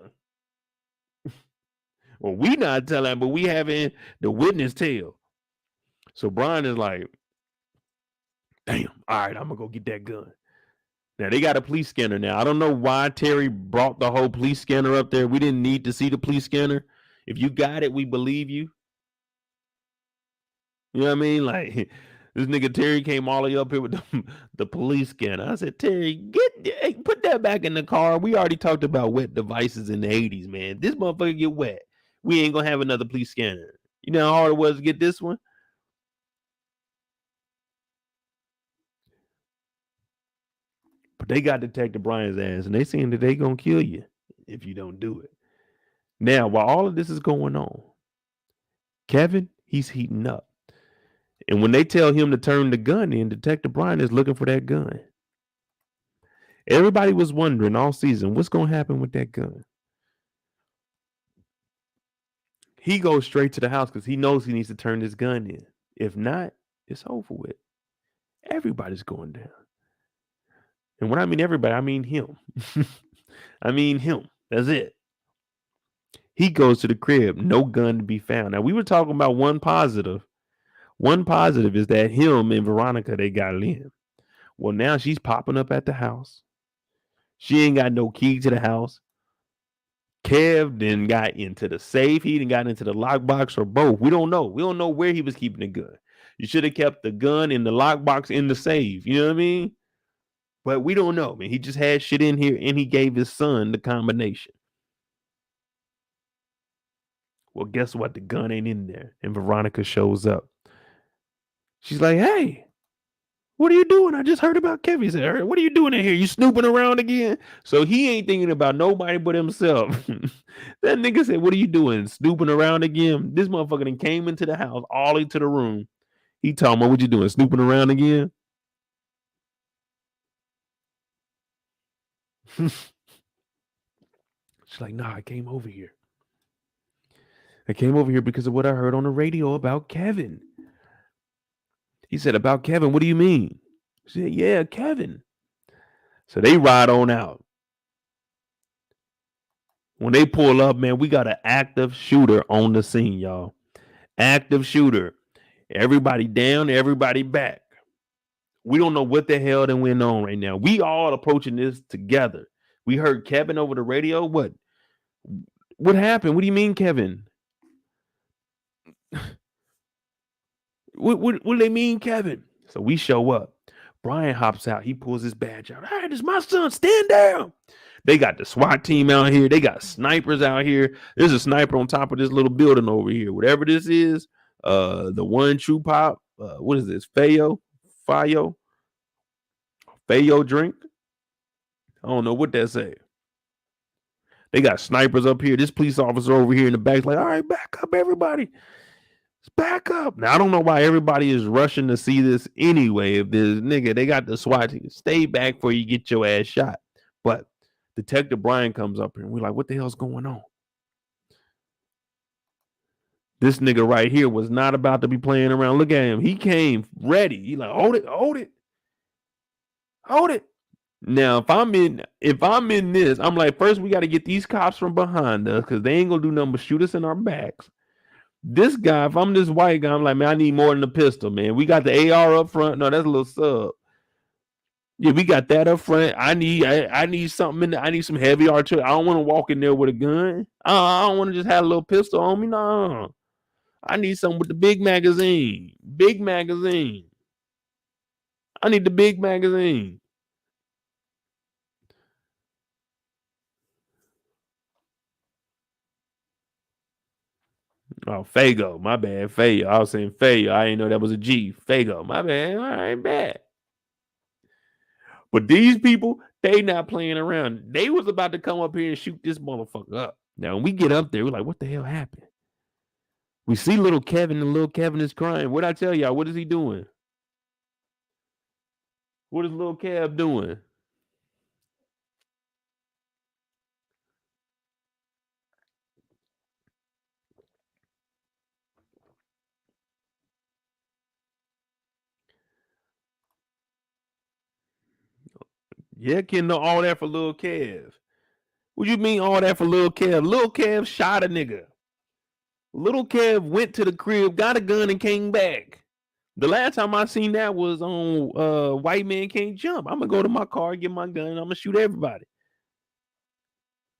Well, we not telling, but we having the witness tell. So Brian is like, damn, all right, I'm gonna go get that gun. Now they got a police scanner now. I don't know why Terry brought the whole police scanner up there. We didn't need to see the police scanner. If you got it, we believe you. You know what I mean? Like this nigga Terry came all the way up here with the police scanner. I said, Terry, put that back in the car. We already talked about wet devices in the 80s, man. This motherfucker get wet. We ain't gonna have another police scanner. You know how hard it was to get this one? But they got Detective Bryant's ass, and they saying that they gonna kill you if you don't do it. Now, while all of this is going on, Kevin, he's heating up. And when they tell him to turn the gun in, Detective Bryant is looking for that gun. Everybody was wondering all season, what's gonna happen with that gun? He goes straight to the house because he knows he needs to turn this gun in. If not, it's over with. Everybody's going down. And when I mean everybody, I mean him. I mean him. That's it. He goes to the crib. No gun to be found. Now, we were talking about one positive. One positive is that him and Veronica, they got in. Well, now she's popping up at the house. She ain't got no key to the house. Kev then got into the safe. He done got into the lockbox or both. We don't know. We don't know where he was keeping the gun. You should have kept the gun in the lockbox in the safe. You know what I mean? But we don't know, man. He just had shit in here and he gave his son the combination. Well, guess what? The gun ain't in there. And Veronica shows up. She's like, hey, what are you doing? I just heard about Kevin. He said, what are you doing in here? You snooping around again? So he ain't thinking about nobody but himself. That nigga said, what are you doing? Snooping around again? This motherfucker then came into the house, all into the room. He told me, what you doing? Snooping around again? She's like, nah, I came over here. I came over here because of what I heard on the radio about Kevin. He said, about Kevin, what do you mean? She said, yeah, Kevin. So they ride on out. When they pull up, man, we got an active shooter on the scene, y'all. Active shooter. Everybody down, everybody back. We don't know what the hell that went on right now. We all approaching this together. We heard Kevin over the radio. What happened? What do you mean, Kevin? What do they mean, Kevin? So we show up. Brian hops out. He pulls his badge out. All right, it's my son. Stand down. They got the SWAT team out here. They got snipers out here. There's a sniper on top of this little building over here. Whatever this is, the one true pop. What is this? Fayo drink. I don't know what that say. They got snipers up here. This police officer over here in the back, like, all right, back up, everybody. Back up. Now, I don't know why everybody is rushing to see this anyway. If this nigga, they got the SWAT team. Stay back before you get your ass shot. But Detective Brian comes up here and we're like, what the hell's going on? This nigga right here was not about to be playing around. Look at him. He came ready. He like, hold it. Now, if I'm in this, I'm like, first we got to get these cops from behind us because they ain't gonna do nothing but shoot us in our backs. This guy, if I'm this white guy, I'm like, man, I need more than a pistol, man. We got the AR up front. No, that's a little sub. Yeah, we got that up front. I need something in there. I need some heavy artillery. I don't want to walk in there with a gun. I don't want to just have a little pistol on me. No. I need something with the big magazine. Big magazine. I need the big magazine. Oh, Fago. My bad. Fago. I was saying Fago. I didn't know that was a G. Fago. My bad. All right, bad. But these people, They not playing around. They was about to come up here and shoot this motherfucker up. Now, when we get up there, we're like, what the hell happened? We see little Kevin, and little Kevin is crying. What I tell y'all? What is he doing? What is little Kev doing? Yeah, Kendall, all that for little Kev. What you mean all that for little Kev? Little Kev shot a nigga. Little Kev went to the crib, got a gun, and came back. The last time I seen that was on White Man Can't Jump. I'm gonna go to my car, get my gun, and I'm gonna shoot everybody.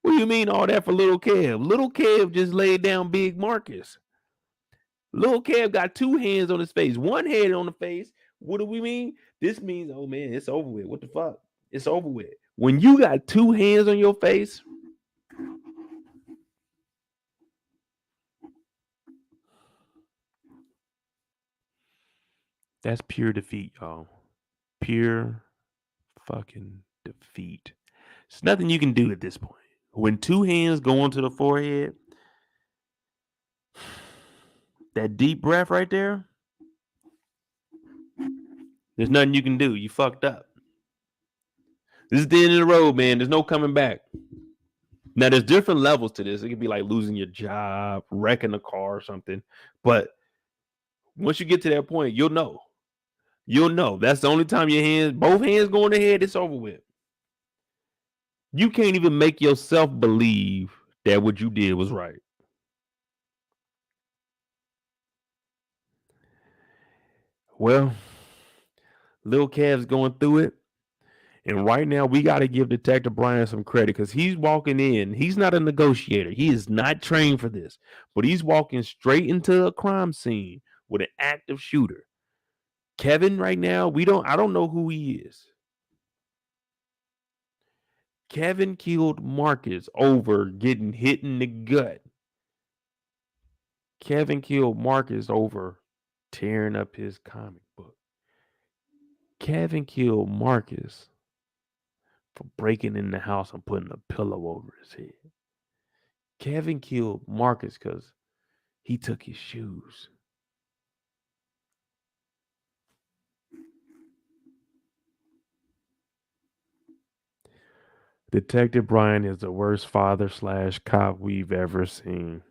What do you mean all that for little Kev? Little Kev just laid down Big Marcus. Little Kev got two hands on his face, one head on the face. What do we mean? This means, oh man, it's over with. What the fuck? It's over with. When you got two hands on your face, that's pure defeat, y'all. Pure fucking defeat. There's nothing you can do at this point. When two hands go onto the forehead, that deep breath right there, there's nothing you can do. You fucked up. This is the end of the road, man. There's no coming back. Now, there's different levels to this. It could be like losing your job, wrecking a car or something. But once you get to that point, you'll know. You'll know. That's the only time your hands, both hands go in the head, it's over with. You can't even make yourself believe that what you did was right. Well, Lil Kev's going through it. And right now, we got to give Detective Bryant some credit because he's walking in. He's not a negotiator. He is not trained for this. But he's walking straight into a crime scene with an active shooter. Kevin, right now, I don't know who he is. Kevin killed Marcus over getting hit in the gut. Kevin killed Marcus over tearing up his comic book. Kevin killed Marcus for breaking in the house and putting a pillow over his head. Kevin killed Marcus because he took his shoes. Detective Bryant is the worst father / cop we've ever seen.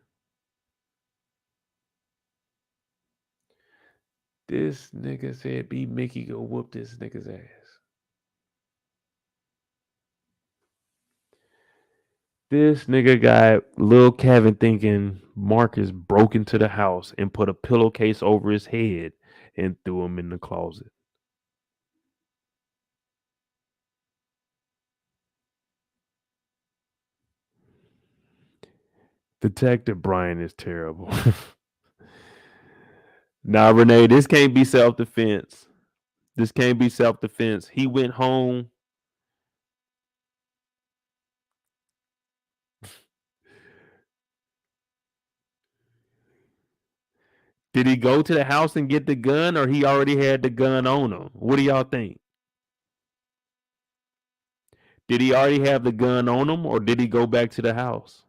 This nigga said B-Mickey go whoop this nigga's ass. This nigga got Lil Kevin thinking Marcus broke into the house and put a pillowcase over his head and threw him in the closet. Detective Bryant is terrible. Nah, Renee, this can't be self-defense. This can't be self-defense. He went home. Did he go to the house and get the gun, or he already had the gun on him? What do y'all think? Did he already have the gun on him, or did he go back to the house?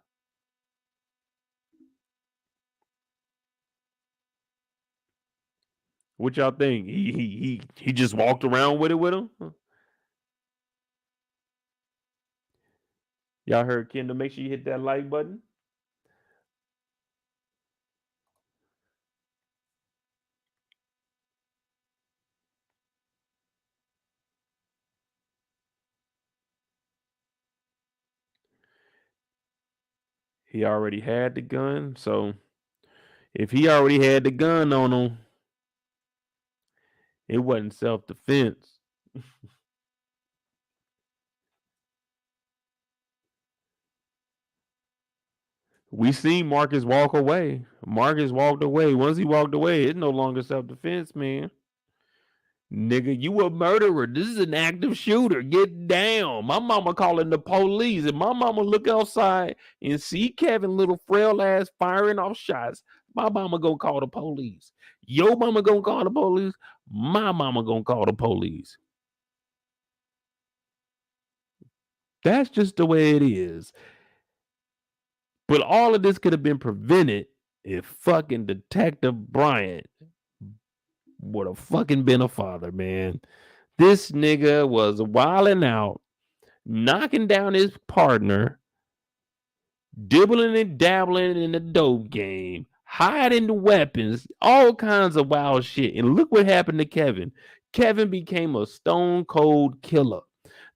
What y'all think? He just walked around with it with him? Y'all heard Kendall? Make sure you hit that like button. He already had the gun, so if he already had the gun on him, it wasn't self-defense. We seen Marcus walk away. Marcus walked away. Once he walked away, it's no longer self-defense, man. Nigga, you a murderer. This is an active shooter. Get down. My mama calling the police. And my mama look outside and see Kevin little frail ass firing off shots. My mama gonna call the police. Your mama gonna call the police. My mama gonna call the police. That's just the way it is. But all of this could have been prevented if fucking Detective Bryant would have fucking been a father, man. This nigga was wilding out, knocking down his partner, dibbling and dabbling in the dope game, hiding the weapons, all kinds of wild shit. And look what happened to Kevin. Kevin became a stone cold killer.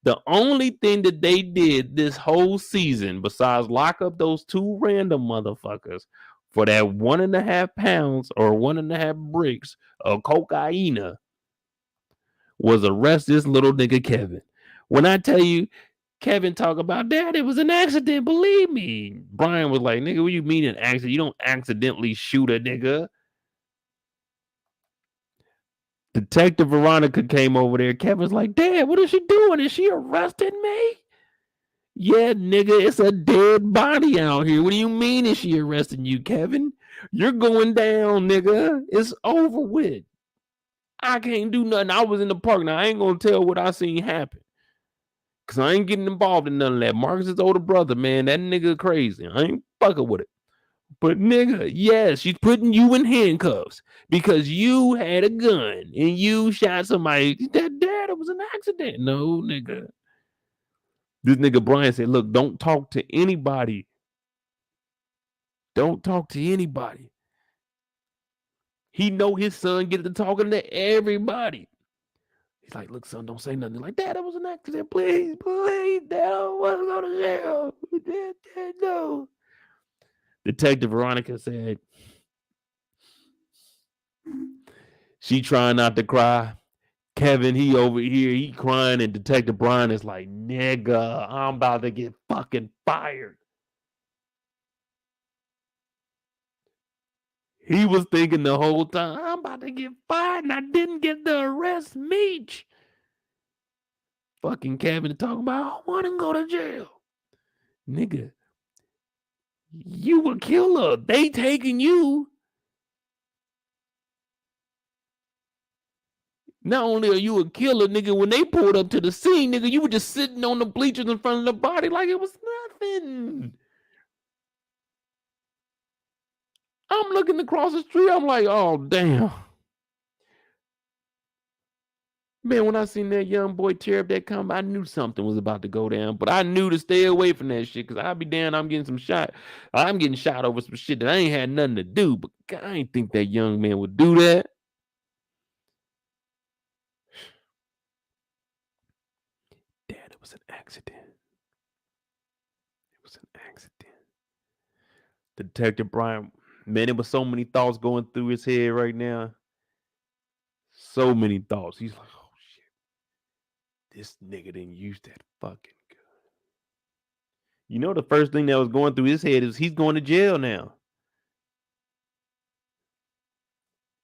The only thing that they did this whole season, besides lock up those two random motherfuckers for that 1.5 pounds or 1.5 bricks of cocaine, was arrest this little nigga Kevin. When I tell you, Kevin talk about that, it was an accident. Believe me. Brian was like, nigga, what you mean an accident? You don't accidentally shoot a nigga. Detective Veronica came over there. Kevin's like, Dad, what is she doing? Is she arresting me? Yeah, nigga, it's a dead body out here. What do you mean is she arresting you, Kevin? You're going down, nigga. It's over with. I can't do nothing. I was in the park. Now, I ain't going to tell what I seen happen. Because I ain't getting involved in none of that. Marcus's older brother, man, that nigga crazy. I ain't fucking with it. But nigga, yes, she's putting you in handcuffs because you had a gun and you shot somebody. That dad, it was an accident. No, nigga. This nigga Brian said, look, don't talk to anybody. Don't talk to anybody. He know his son get to talking to everybody. He's like, look, son, don't say nothing. Like, Dad, it was an accident. Please, Dad, I don't want to go to jail. Dad, no. Detective Veronica said, she trying not to cry. Kevin, he over here, he crying, and Detective Brian is like, nigga, I'm about to get fucking fired. He was thinking the whole time, I'm about to get fired, and I didn't get the arrest, Meech. Fucking Kevin talking about, I want to go to jail. Nigga, you a killer. They taking you. Not only are you a killer, nigga, when they pulled up to the scene, nigga, you were just sitting on the bleachers in front of the body like it was nothing. I'm looking across the street. I'm like, oh, damn. Man, when I seen that young boy tear up that combo, I knew something was about to go down. But I knew to stay away from that shit because I'd be down. I'm getting shot over some shit that I ain't had nothing to do. But God, I ain't think that young man would do that. Dad, it was an accident. It was an accident. Detective Brian, man, it was so many thoughts going through his head right now. So many thoughts. He's like, oh shit. This nigga didn't use that fucking gun. You know, the first thing that was going through his head is he's going to jail now.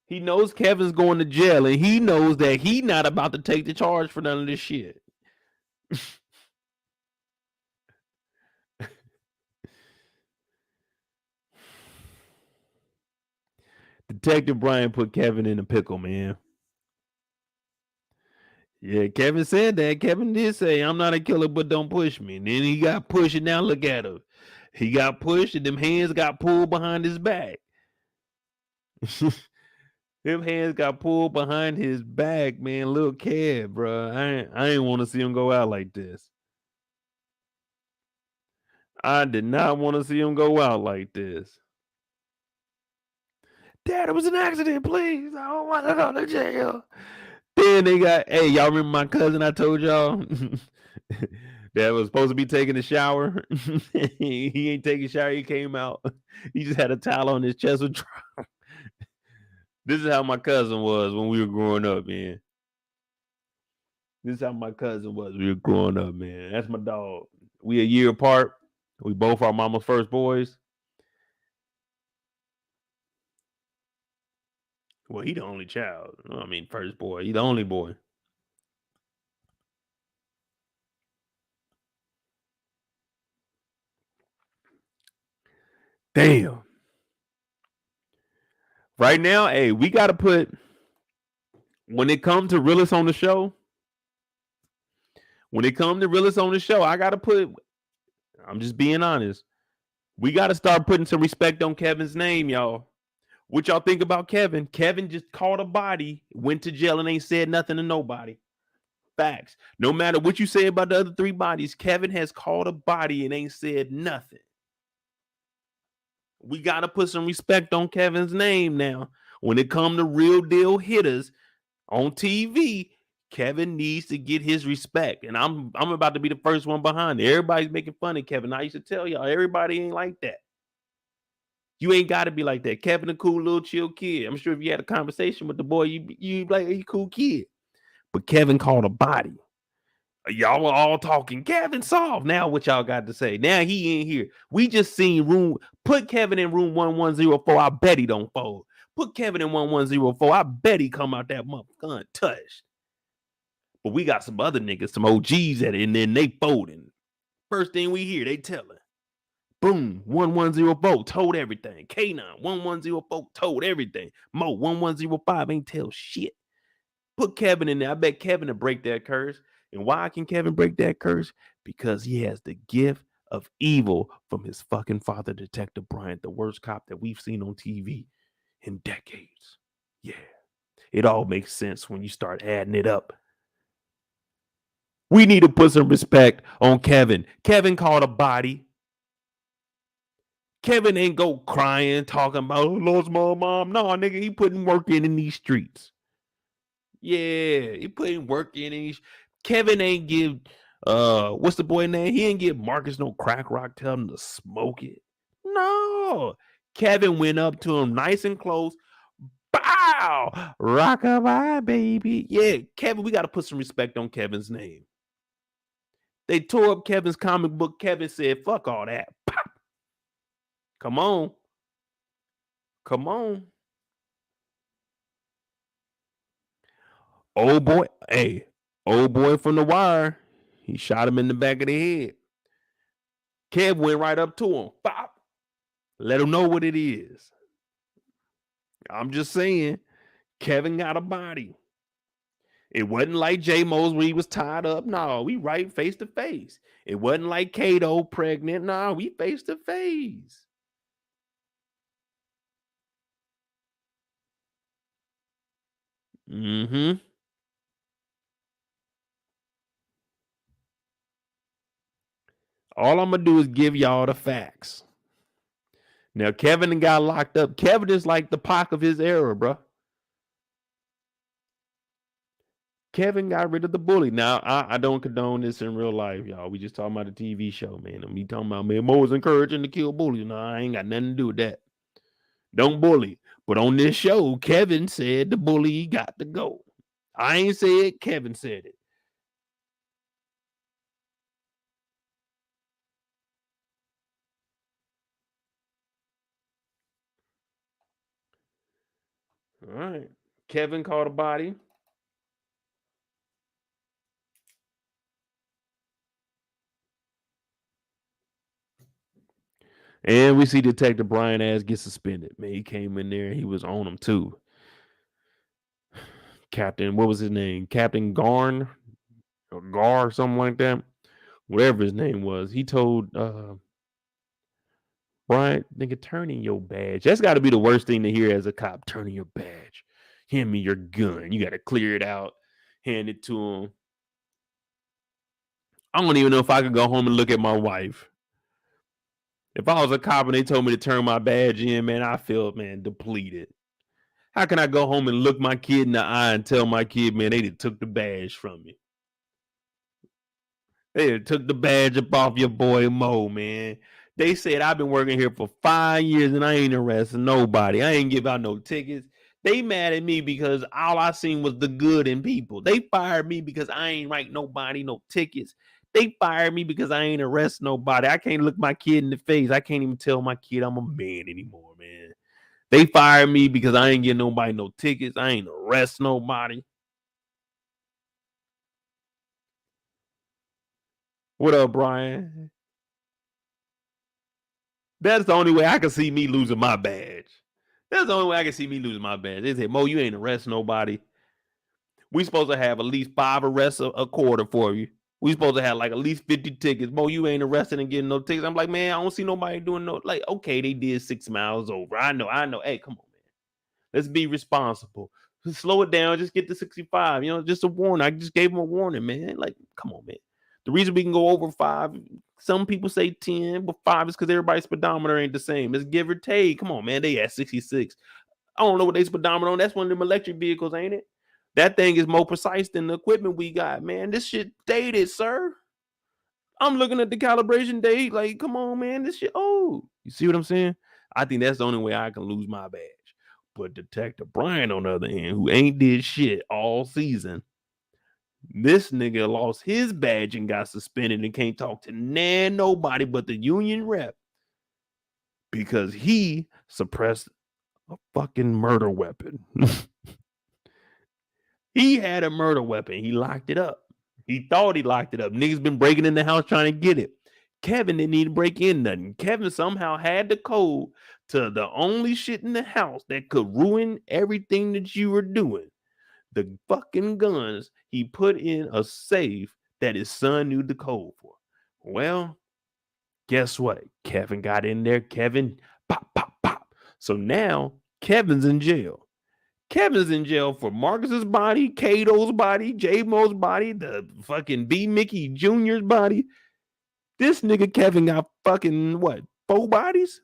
He knows Kevin's going to jail, and he knows that he's not about to take the charge for none of this shit. Detective Brian put Kevin in a pickle, man. Yeah, Kevin said that. Kevin did say, I'm not a killer, but don't push me. And then he got pushed, and now look at him. He got pushed, and them hands got pulled behind his back. Them hands got pulled behind his back, man. Little Kev, bro. I ain't want to see him go out like this. I did not want to see him go out like this. Dad, it was an accident, please. I don't want to go to jail. Then they got, hey, y'all remember my cousin I told y'all that was supposed to be taking a shower? He ain't taking a shower. He came out. He just had a towel on his chest. This is how my cousin was when we were growing up, man. This is how my cousin was when we were growing up, man. That's my dog. We a year apart. We both are mama's first boys. Well, he the only child. I mean, first boy. He the only boy. Damn. Right now, hey, we got to put, when it comes to realest on the show, When it comes to realest on the show, I'm just being honest. We got to start putting some respect on Kevin's name, y'all. What y'all think about Kevin? Kevin just caught a body, went to jail, and ain't said nothing to nobody. Facts. No matter what you say about the other 3 bodies, Kevin has caught a body and ain't said nothing. We got to put some respect on Kevin's name now. When it comes to real deal hitters on TV, Kevin needs to get his respect. And I'm about to be the first one behind it. Everybody's making fun of Kevin. I used to tell y'all, everybody ain't like that. You ain't got to be like that. Kevin, a cool little chill kid. I'm sure if you had a conversation with the boy, you like, hey, cool kid. But Kevin caught a body. Y'all were all talking. Kevin soft. Now what y'all got to say? Now he ain't here. We just seen put Kevin in room 1104. I bet he don't fold. Put Kevin in 1104. I bet he come out that motherfucker untouched. But we got some other niggas, some OGs at it, and then they folding. First thing we hear, they telling. Boom, 1104 told everything. K9, 1104 told everything. Mo, 1105 ain't tell shit. Put Kevin in there. I bet Kevin will break that curse. And why can Kevin break that curse? Because he has the gift of evil from his fucking father, Detective Bryant, the worst cop that we've seen on TV in decades. Yeah, it all makes sense when you start adding it up. We need to put some respect on Kevin. Kevin caught a body. Kevin ain't go crying, talking about, oh, lost my mom. No, nigga, he putting work in these streets. Yeah, he putting work in these. Kevin ain't give, what's the boy name? He ain't give Marcus no crack rock, tell him to smoke it. No. Kevin went up to him nice and close. Bow! Rockabye, baby. Yeah, Kevin, we got to put some respect on Kevin's name. They tore up Kevin's comic book. Kevin said, fuck all that. Pop. Come on. Come on. Old boy, hey, old boy from The Wire. He shot him in the back of the head. Kev went right up to him. Pop. Let him know what it is. I'm just saying, Kevin got a body. It wasn't like J-Mo's where he was tied up. No, we right face to face. It wasn't like Kato pregnant. No, we face to face. Mm-hmm. All I'm going to do is give y'all the facts. Now, Kevin got locked up. Kevin is like the Pac of his era, bro. Kevin got rid of the bully. Now, I don't condone this in real life, y'all. We just talking about a TV show, man. And me talking about, man, Mo was encouraging to kill bullies. No, I ain't got nothing to do with that. Don't bully. But on this show, Kevin said the bully got to go. I ain't say it. Kevin said it. All right. Kevin caught a body. And we see Detective Bryant ass get suspended. Man, he came in there. He was on him too. Captain, what was his name? Captain Garn or Gar, something like that. Whatever his name was. He told Bryant, nigga, turn in your badge. That's got to be the worst thing to hear as a cop. Turn in your badge. Hand me your gun. You got to clear it out. Hand it to him. I don't even know if I could go home and look at my wife. If I was a cop and they told me to turn my badge in, man, I feel, man, depleted. How can I go home and look my kid in the eye and tell my kid, man, they took the badge from me? They took the badge up off your boy Mo, man. They said I've been working here for 5 years and I ain't arrested nobody. I ain't give out no tickets. They mad at me because all I seen was the good in people. They fired me because I ain't write nobody no tickets. They fired me because I ain't arrest nobody. I can't look my kid in the face. I can't even tell my kid I'm a man anymore, man. They fired me because I ain't get nobody no tickets. I ain't arrest nobody. What up, Brian? That's the only way I can see me losing my badge. That's the only way I can see me losing my badge. They say, Mo, you ain't arrest nobody. We supposed to have at least 5 arrests a quarter for you. We supposed to have like at least 50 tickets. Bo, you ain't arrested and getting no tickets. I'm like, man, I don't see nobody doing no, like, okay, they did 6 miles over. I know. Hey, come on, man. Let's be responsible. Just slow it down. Just get to 65. You know, just a warning. I just gave them a warning, man. Like, come on, man. The reason we can go over 5, some people say 10, but 5 is because everybody's speedometer ain't the same. It's give or take. Come on, man. They at 66. I don't know what they speedometer on. That's one of them electric vehicles, ain't it? That thing is more precise than the equipment we got, man. This shit dated, sir. I'm looking at the calibration date. Like, come on, man. This shit old. You see what I'm saying? I think that's the only way I can lose my badge. But Detective Bryant, on the other hand, who ain't did shit all season, this nigga lost his badge and got suspended and can't talk to nobody but the union rep because he suppressed a fucking murder weapon. He had a murder weapon. He locked it up. He thought he locked it up. Niggas been breaking in the house trying to get it. Kevin didn't need to break in nothing. Kevin somehow had the code to the only shit in the house that could ruin everything that you were doing. The fucking guns he put in a safe that his son knew the code for. Well, guess what? Kevin got in there. Kevin, pop, pop, pop. So now Kevin's in jail. Kevin's in jail for Marcus's body, Kato's body, J-Mo's body, the fucking B-Mickey Jr.'s body. This nigga Kevin got fucking, what, 4 bodies?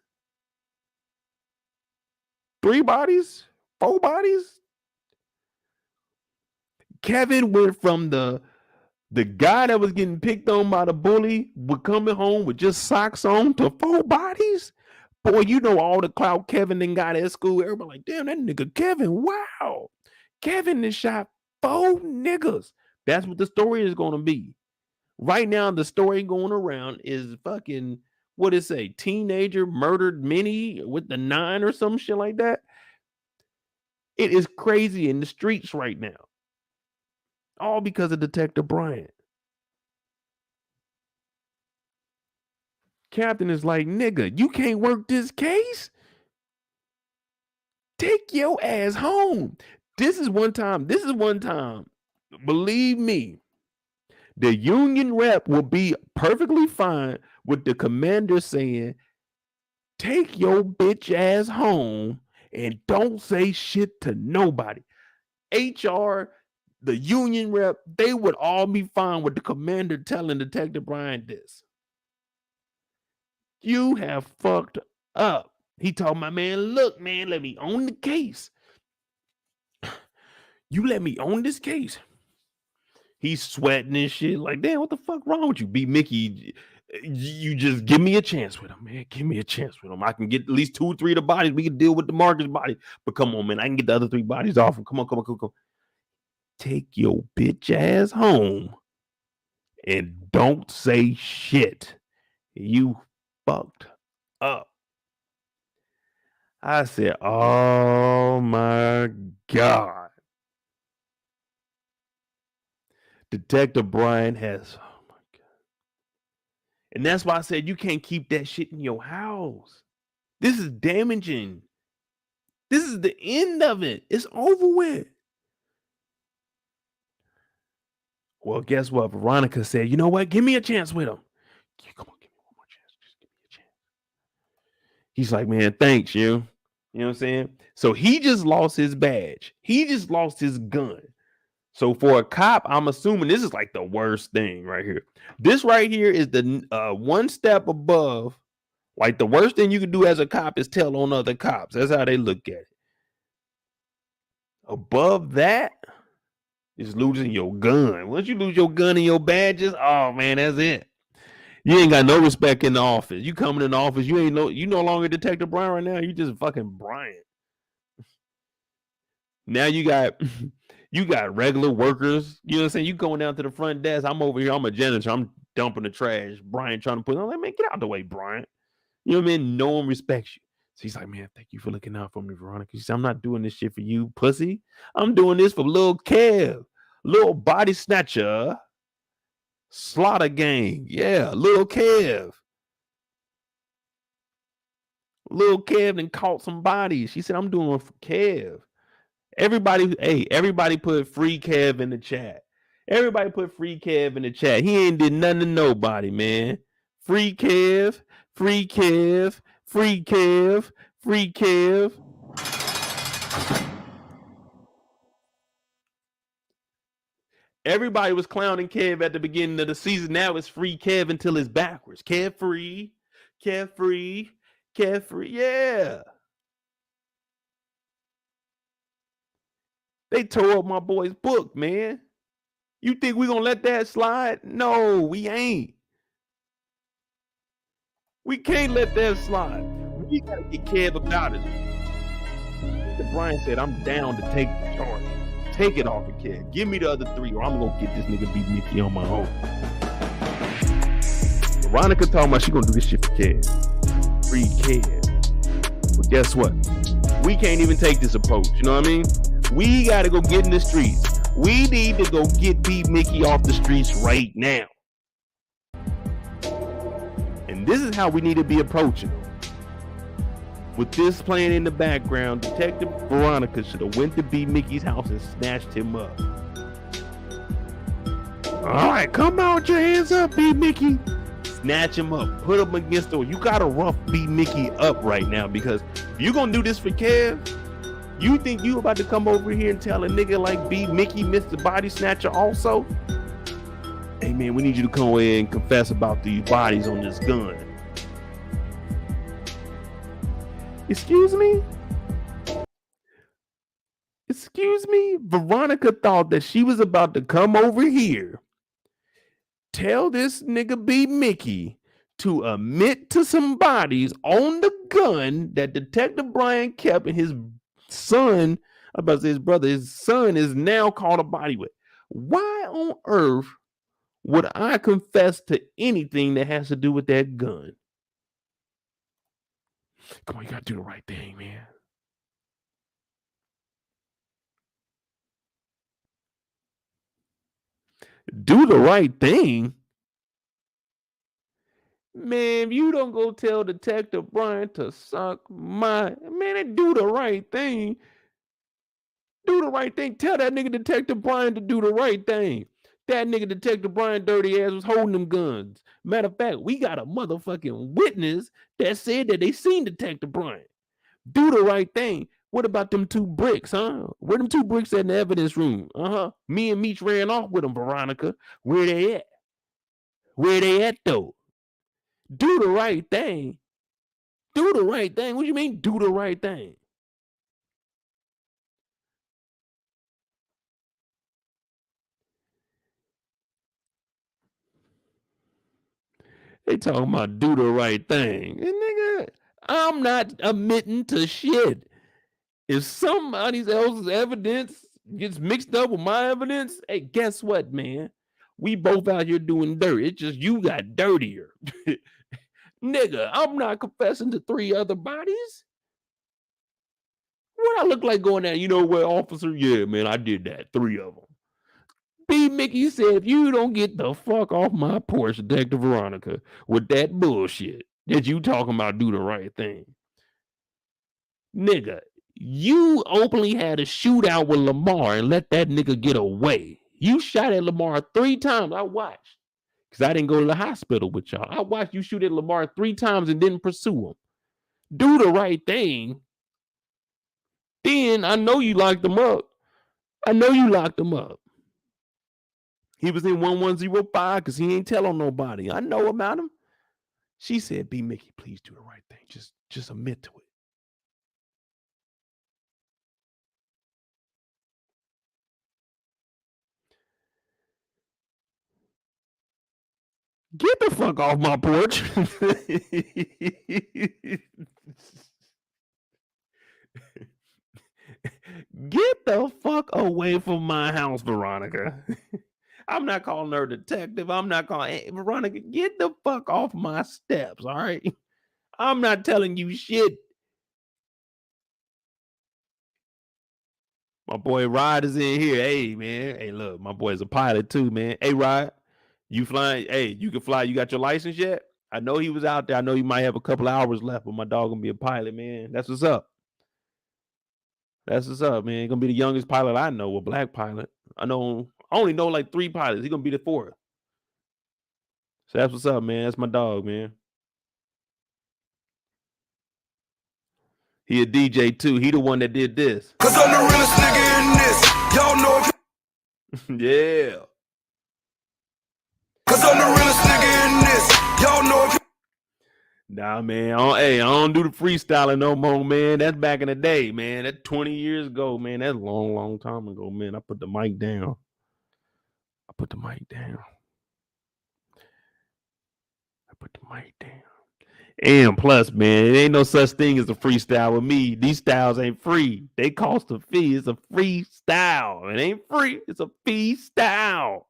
3 bodies? 4 bodies? Kevin went from the guy that was getting picked on by the bully, was coming home with just socks on, to 4 bodies? Boy, you know all the clout Kevin then got at school. Everybody like, damn, that nigga Kevin, wow. Kevin then shot 4 niggas. That's what the story is going to be. Right now, the story going around is fucking, what it say? Teenager murdered Minnie with the 9 or some shit like that. It is crazy in the streets right now. All because of Detective Bryant. Captain is like, nigga, you can't work this case? Take your ass home. This is one time. Believe me, the union rep will be perfectly fine with the commander saying, take your bitch ass home and don't say shit to nobody. HR, the union rep, they would all be fine with the commander telling Detective Bryant this. You have fucked up. He told my man, look, man, let me own the case. You let me own this case. He's sweating and shit. Like, damn, what the fuck wrong with you? B-Mickey, you just give me a chance with him, man. Give me a chance with him. I can get at least 2 or 3 of the bodies. We can deal with the Marcus body. But come on, man. I can get the other 3 bodies off him. Come on. Take your bitch ass home and don't say shit. You fucked up. I said, oh my God. Detective Bryant has, oh my God. And that's why I said you can't keep that shit in your house. This is damaging. This is the end of it. It's over with. Well, guess what? Veronica said, you know what? Give me a chance with him. Come on, give me one more chance. Just give me a chance. He's like, man, thanks, you. You know what I'm saying? So he just lost his badge. He just lost his gun. So for a cop, I'm assuming this is like the worst thing right here. This right here is the one step above. Like the worst thing you can do as a cop is tell on other cops. That's how they look at it. Above that is losing your gun. Once you lose your gun and your badges, oh man, that's it. You ain't got no respect in the office. You coming in the office, you no longer Detective Bryant right now. You just fucking Bryant. Now you got regular workers. You know what I'm saying? You going down to the front desk. I'm over here. I'm a janitor. I'm dumping the trash. Bryant trying to put on. Like, man, get out the way, Bryant. You know what I mean? No one respects you. So he's like, man, thank you for looking out for me, Veronica. He said, I'm not doing this shit for you, pussy. I'm doing this for little Kev, little body snatcher, slaughter gang. Yeah, little Kev. Little Kev and caught some bodies. She said, I'm doing it for Kev. Everybody put free Kev in the chat. Everybody put free Kev in the chat. He ain't did nothing to nobody, man. Free Kev, free Kev, free Kev, free Kev. Everybody was clowning Kev at the beginning of the season. Now it's free Kev until it's backwards. Kev free, Kev free, Kev free. Yeah. They tore up my boy's book, man. You think we gonna let that slide? No, we ain't. We can't let that slide. We gotta get Kev about it. Bryant said, I'm down to take the charge. Take it off of Kev. Give me the other 3 or I'm gonna get this nigga B-Mickey on my own. Veronica talking about she gonna do this shit for Kev. Free Kev. But guess what? We can't even take this approach. You know what I mean? We gotta go get in the streets. We need to go get B-Mickey off the streets right now. And this is how we need to be approaching. With this playing in the background, Detective Veronica should have went to B-Mickey's house and snatched him up. All right, come on with your hands up, B-Mickey. Snatch him up, put him against the door. You gotta rough B-Mickey up right now, because if you're gonna do this for Kev, you think you about to come over here and tell a nigga like B-Mickey, Mr. Body Snatcher also? Hey man, we need you to come away and confess about these bodies on this gun. Excuse me? Excuse me? Veronica thought that she was about to come over here, tell this nigga B-Mickey to admit to some bodies on the gun that Detective Bryant kept, and his son, I'm about to say his brother, his son is now caught a body with. Why on earth would I confess to anything that has to do with that gun? Come on, you gotta do the right thing, man. Do the right thing? Man, if you don't go tell Detective Bryant to suck my... Man, do the right thing. Do the right thing. Tell that nigga Detective Bryant to do the right thing. That nigga Detective Bryant dirty ass was holding them guns. Matter of fact, we got a motherfucking witness that said that they seen Detective Bryant. Do the right thing. What about them 2 bricks, huh? Where them 2 bricks at in the evidence room? Me and Meech ran off with them, Veronica. Where they at? Where they at, though? Do the right thing. Do the right thing. What do you mean, do the right thing? They talking about do the right thing. And nigga, I'm not admitting to shit. If somebody else's evidence gets mixed up with my evidence, hey, guess what, man? We both out here doing dirt. It's just you got dirtier. Nigga, I'm not confessing to 3 other bodies. What I look like going at, you know what, officer? Yeah, man, I did that. 3 of them. B-Mickey said, if you don't get the fuck off my porch, Detective Veronica, with that bullshit that you talking about do the right thing. Nigga, you openly had a shootout with Lamar and let that nigga get away. You shot at Lamar 3 times. I watched. Because I didn't go to the hospital with y'all. I watched you shoot at Lamar 3 times and didn't pursue him. Do the right thing. Then I know you locked him up. I know you locked him up. He was in 1105 because he ain't tell on nobody. I know about him. She said, B-Mickey, please do the right thing. Just admit to it. Get the fuck off my porch. Get the fuck away from my house, Veronica. I'm not calling her detective. I'm not calling... Hey, Veronica, get the fuck off my steps, all right? I'm not telling you shit. My boy Rod is in here. Hey, man. Hey, look, my boy's a pilot too, man. Hey, Rod, you flying? Hey, you can fly. You got your license yet? I know he was out there. I know you might have a couple hours left, but my dog gonna be a pilot, man. That's what's up. That's what's up, man. Gonna be the youngest pilot I know, a black pilot. I don't I only know like 3 pilots. He's gonna be the 4th. So that's what's up, man. That's my dog, man. He a DJ too. He the one that did this. Cause I'm the realest nigga in this. Y'all know it. Yeah. Cause I'm the realest nigga in this. Y'all know it. Nah, man. I don't do the freestyling no more, man. That's back in the day, man. That's 20 years ago, man. That's a long, long time ago, man. I put the mic down. And plus, man, it ain't no such thing as a freestyle with me. These styles ain't free. They cost a fee. It's a freestyle. It ain't free. It's a fee style.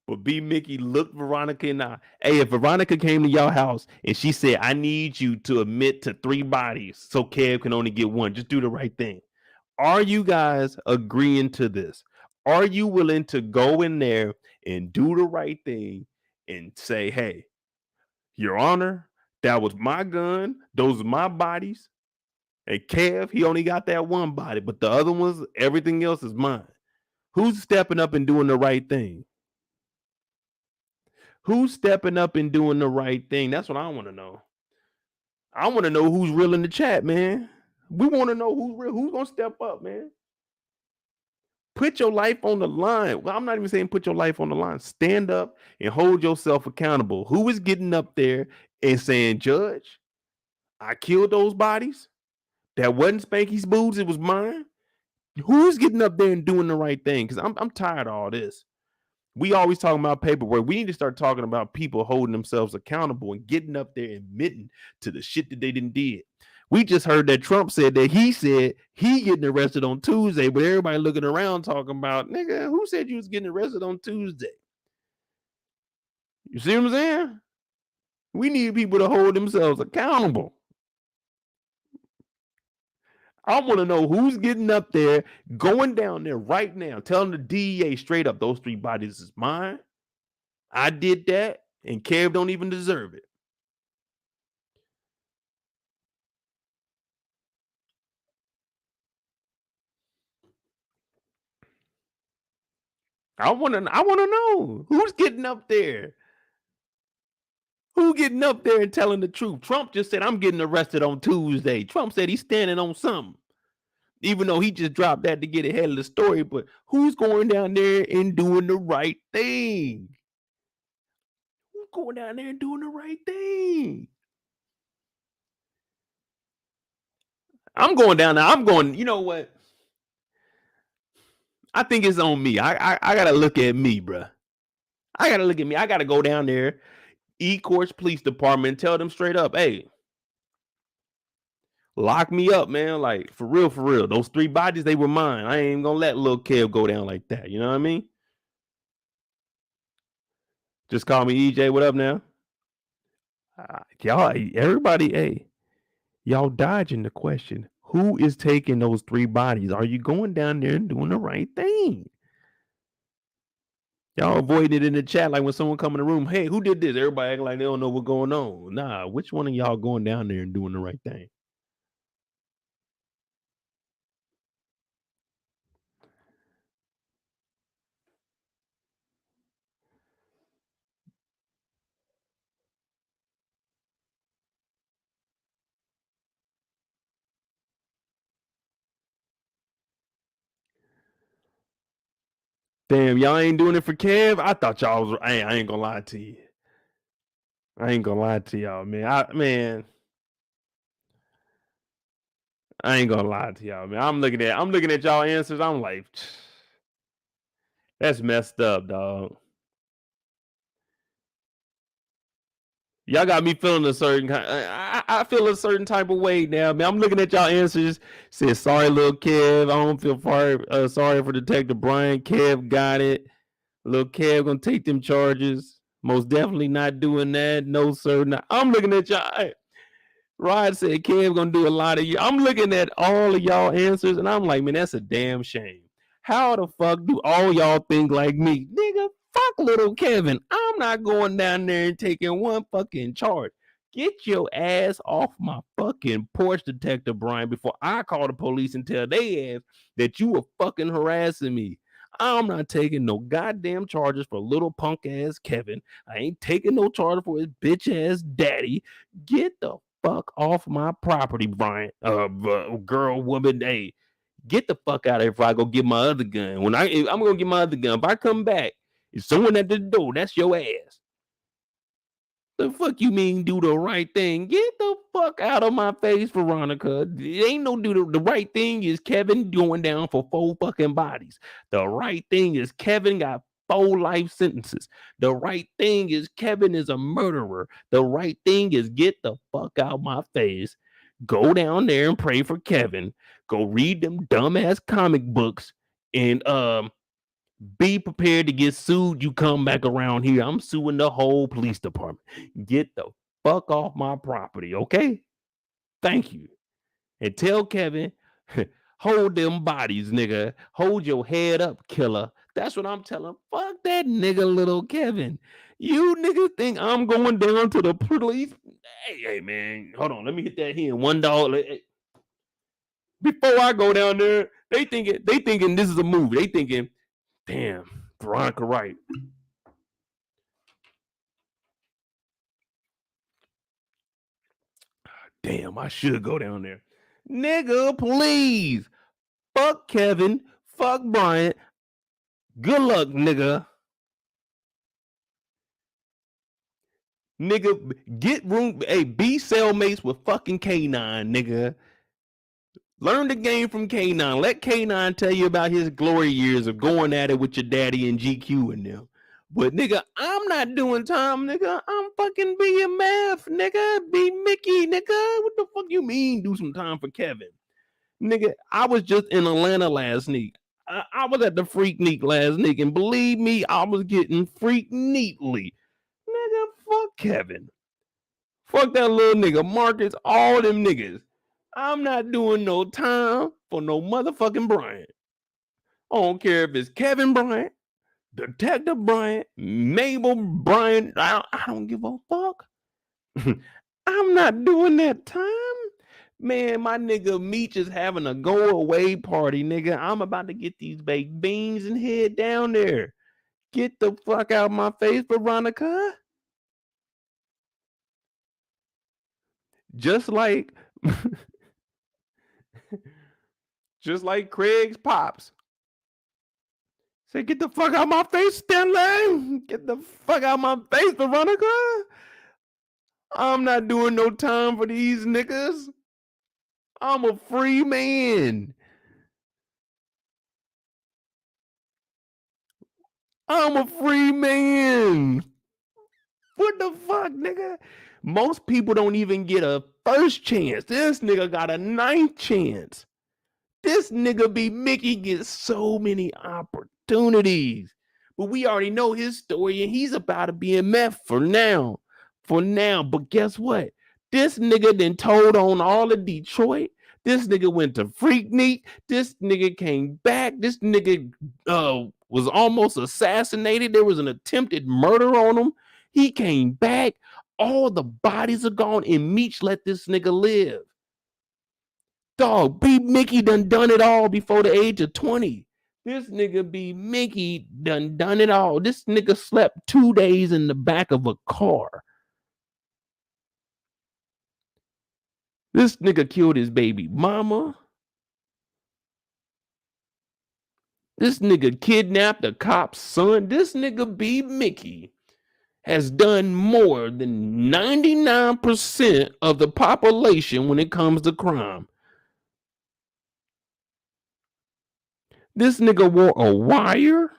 But B-Mickey looked Veronica in the eye. Hey, if Veronica came to your house and she said, I need you to admit to 3 bodies so Kev can only get 1, just do the right thing. Are you guys agreeing to this? Are you willing to go in there and do the right thing and say, hey, Your Honor, that was my gun. Those are my bodies. And Kev, he only got that 1 body, but the other ones, everything else is mine. Who's stepping up and doing the right thing? Who's stepping up and doing the right thing? That's what I want to know. I want to know who's real in the chat, man. We want to know who's real. Who's going to step up, man? Put your life on the line. Well, I'm not even saying put your life on the line. Stand up and hold yourself accountable. Who is getting up there and saying, Judge, I killed those bodies? That wasn't Spanky's boots. It was mine. Who's getting up there and doing the right thing? Because I'm tired of all this. We always talking about paperwork. We need to start talking about people holding themselves accountable and getting up there and admitting to the shit that they didn't did. We just heard that Trump said that he said he getting arrested on Tuesday, but everybody looking around talking about, nigga, who said you was getting arrested on Tuesday? You see what I'm saying? We need people to hold themselves accountable. I want to know who's getting up there, going down there right now, telling the DEA straight up, those 3 bodies is mine. I did that, and Kev don't even deserve it. I want to know who's getting up there. Who getting up there and telling the truth? Trump just said, I'm getting arrested on Tuesday. Trump said he's standing on something. Even though he just dropped that to get ahead of the story, but who's going down there and doing the right thing? Who's going down there and doing the right thing? I'm going down there. I'm going, you know what? I think it's on me. I got to look at me, bruh. I got to look at me. I got to go down there, Ecorse Police Department, tell them straight up, hey, lock me up, man. Like, for real. Those 3 bodies, they were mine. I ain't gonna let little Kev go down like that. You know what I mean? Just call me EJ. What up now? Y'all, everybody, hey, y'all dodging the question. Who is taking those 3 bodies? Are you going down there and doing the right thing? Y'all avoiding it in the chat like when someone come in the room, hey, who did this? Everybody acting like they don't know what's going on. Nah, which one of y'all going down there and doing the right thing? Damn, y'all ain't doing it for Kev? I thought y'all was, I ain't gonna lie to you. I ain't gonna lie to y'all, man. I ain't gonna lie to y'all, man. I'm looking at y'all answers. I'm like, that's messed up, dog. Y'all got me feeling a certain kind. I feel a certain type of way now, man. I'm looking at y'all answers. Says sorry, little Kev. I don't feel sorry for Detective Bryant. Kev got it. Little Kev gonna take them charges. Most definitely not doing that. No, sir. Not. I'm looking at y'all. Rod said Kev gonna do a lot of you. I'm looking at all of y'all answers, and I'm like, man, that's a damn shame. How the fuck do all y'all think like me? Nigga, fuck little Kevin. I'm not going down there and taking 1 fucking charge. Get your ass off my fucking porch, Detective Bryant, before I call the police and tell they ass that you were fucking harassing me. I'm not taking no goddamn charges for little punk ass Kevin. I ain't taking no charge for his bitch ass daddy. Get the fuck off my property, Bryant. Girl, woman, hey, get the fuck out of here before I go get my other gun. I'm gonna get my other gun. If I come back, if someone at the door, that's your ass. The fuck you mean do the right thing? Get the fuck out of my face, Veronica. It ain't no do the right thing is Kevin going down for 4 fucking bodies. The right thing is Kevin got 4 life sentences. The right thing is Kevin is a murderer. The right thing is get the fuck out my face. Go down there and pray for Kevin. Go read them dumbass comic books and be prepared to get sued. You come back around here, I'm suing the whole police department. Get the fuck off my property, okay? Thank you. And tell Kevin, hold them bodies, nigga. Hold your head up, killer. That's what I'm telling. Fuck that nigga, little Kevin. You niggas think I'm going down to the police? Hey, man, hold on. Let me hit that here in $1. Before I go down there, they thinking this is a movie. They thinking, damn, Veronica right. Damn, I should go down there. Nigga, please. Fuck Kevin. Fuck Bryant. Good luck, nigga. Nigga, get room. Hey, be cellmates with fucking K9, nigga. Learn the game from K9. Let K9 tell you about his glory years of going at it with your daddy and GQ and them. But nigga, I'm not doing time, nigga. I'm fucking BMF, nigga. B-Mickey, nigga. What the fuck you mean do some time for Kevin? Nigga, I was just in Atlanta last week. I was at the Freak Neek last week, and believe me, I was getting freak neatly. Nigga, fuck Kevin. Fuck that little nigga. Marcus, all them niggas. I'm not doing no time for no motherfucking Bryant. I don't care if it's Kevin Bryant, Detective Bryant, Mabel Bryant. I don't give a fuck. I'm not doing that time. Man, my nigga Meech is having a go away party, nigga. I'm about to get these baked beans and head down there. Get the fuck out of my face, Veronica. Just like Craig's pops. Say, get the fuck out of my face, Stanley. Get the fuck out of my face, Veronica. I'm not doing no time for these niggas. I'm a free man. I'm a free man. What the fuck, nigga? Most people don't even get a first chance. This nigga got a 9th chance. This nigga B-Mickey gets so many opportunities. But we already know his story, and he's about to be BMF for now. But guess what? This nigga then told on all of Detroit. This nigga went to Freak Neek. This nigga came back. This nigga was almost assassinated. There was an attempted murder on him. He came back. All the bodies are gone, and Meech let this nigga live. Dog, B-Mickey done it all before the age of 20. This nigga B-Mickey done it all. This nigga slept 2 days in the back of a car. This nigga killed his baby mama. This nigga kidnapped a cop's son. This nigga B-Mickey has done more than 99% of the population when it comes to crime. This nigga wore a wire.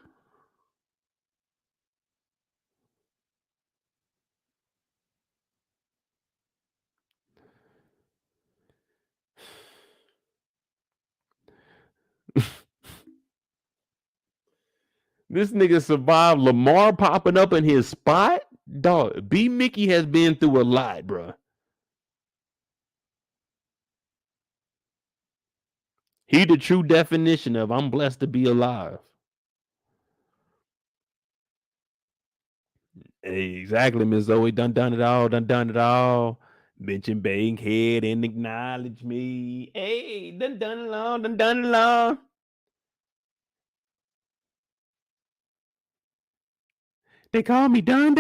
This nigga survived Lamar popping up in his spot. Dog, B-Mickey has been through a lot, bro. He the true definition of I'm blessed to be alive. Exactly, Miss Zoe. Done it all. Mention Bankhead and acknowledge me. Hey, done along, done along. They call me Dun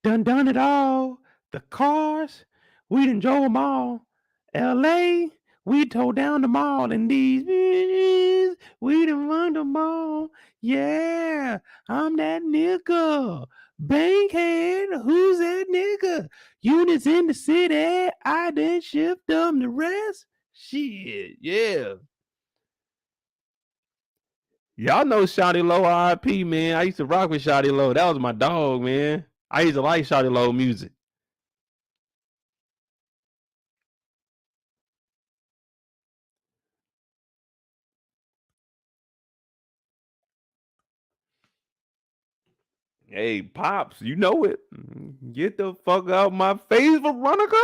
it all. The cars, we done drove them all. L.A., we tore down the mall, and these bitches, we done run them all. Yeah, I'm that nigga. Bankhead, who's that nigga? Units in the city, I done shipped them the rest. Shit, yeah. Y'all know Shawty Low R.I.P., man. I used to rock with Shawty Low. That was my dog, man. I used to like Shawty Low music. Hey, Pops, you know it. Get the fuck out my face, Veronica.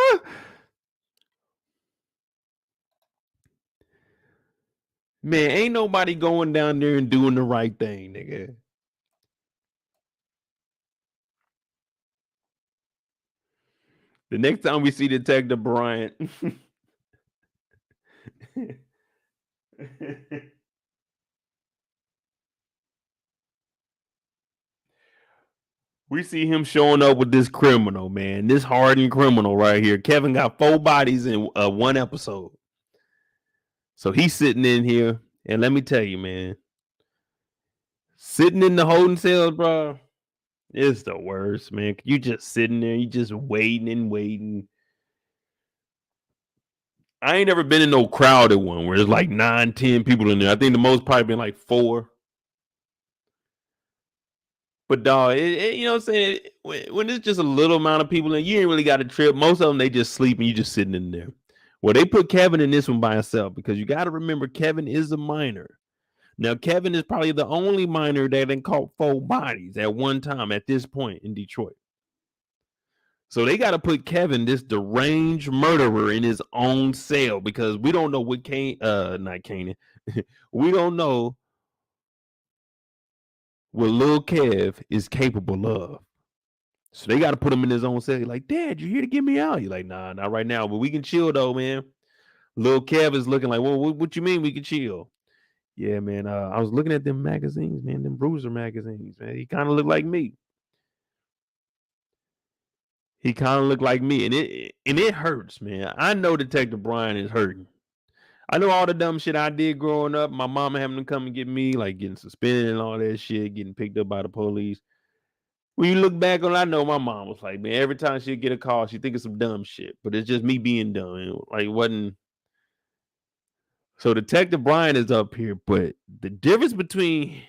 Man, ain't nobody going down there and doing the right thing, nigga. The next time we see Detective Bryant. We see him showing up with this criminal, man. This hardened criminal right here. Kevin got 4 bodies in 1 episode. So he's sitting in here. And let me tell you, man. Sitting in the holding cells, bro. It's the worst, man. You just sitting there. You just waiting and waiting. I ain't never been in no crowded one where there's like 9, 10 people in there. I think the most probably been like 4. But dog, you know what I'm saying? When it's just a little amount of people in, you ain't really got a trip. Most of them, they just sleep and you just sitting in there. Well, they put Kevin in this one by himself because you got to remember Kevin is a minor. Now, Kevin is probably the only minor that done caught 4 bodies at one time at this point in Detroit. So they got to put Kevin, this deranged murderer, in his own cell because we don't know what not Canaan. We don't know what Lil Kev is capable of. So they got to put him in his own cell. He's like, Dad, you here to get me out? You're like, nah, not right now, but we can chill though, man. Lil Kev is looking like, well, what you mean we can chill? Yeah, man. I was looking at them magazines, man, them Bruiser magazines, man. He kind of looked like me. He kind of looked like me, and it hurts, man. I know Detective Bryant is hurting. I know all the dumb shit I did growing up. My mama having to come and get me, like getting suspended and all that shit, getting picked up by the police. When you look back on it, I know my mom was like, man, every time she'd get a call, she'd think of some dumb shit. But it's just me being dumb. Like, it wasn't. So Detective Bryant is up here, but the difference between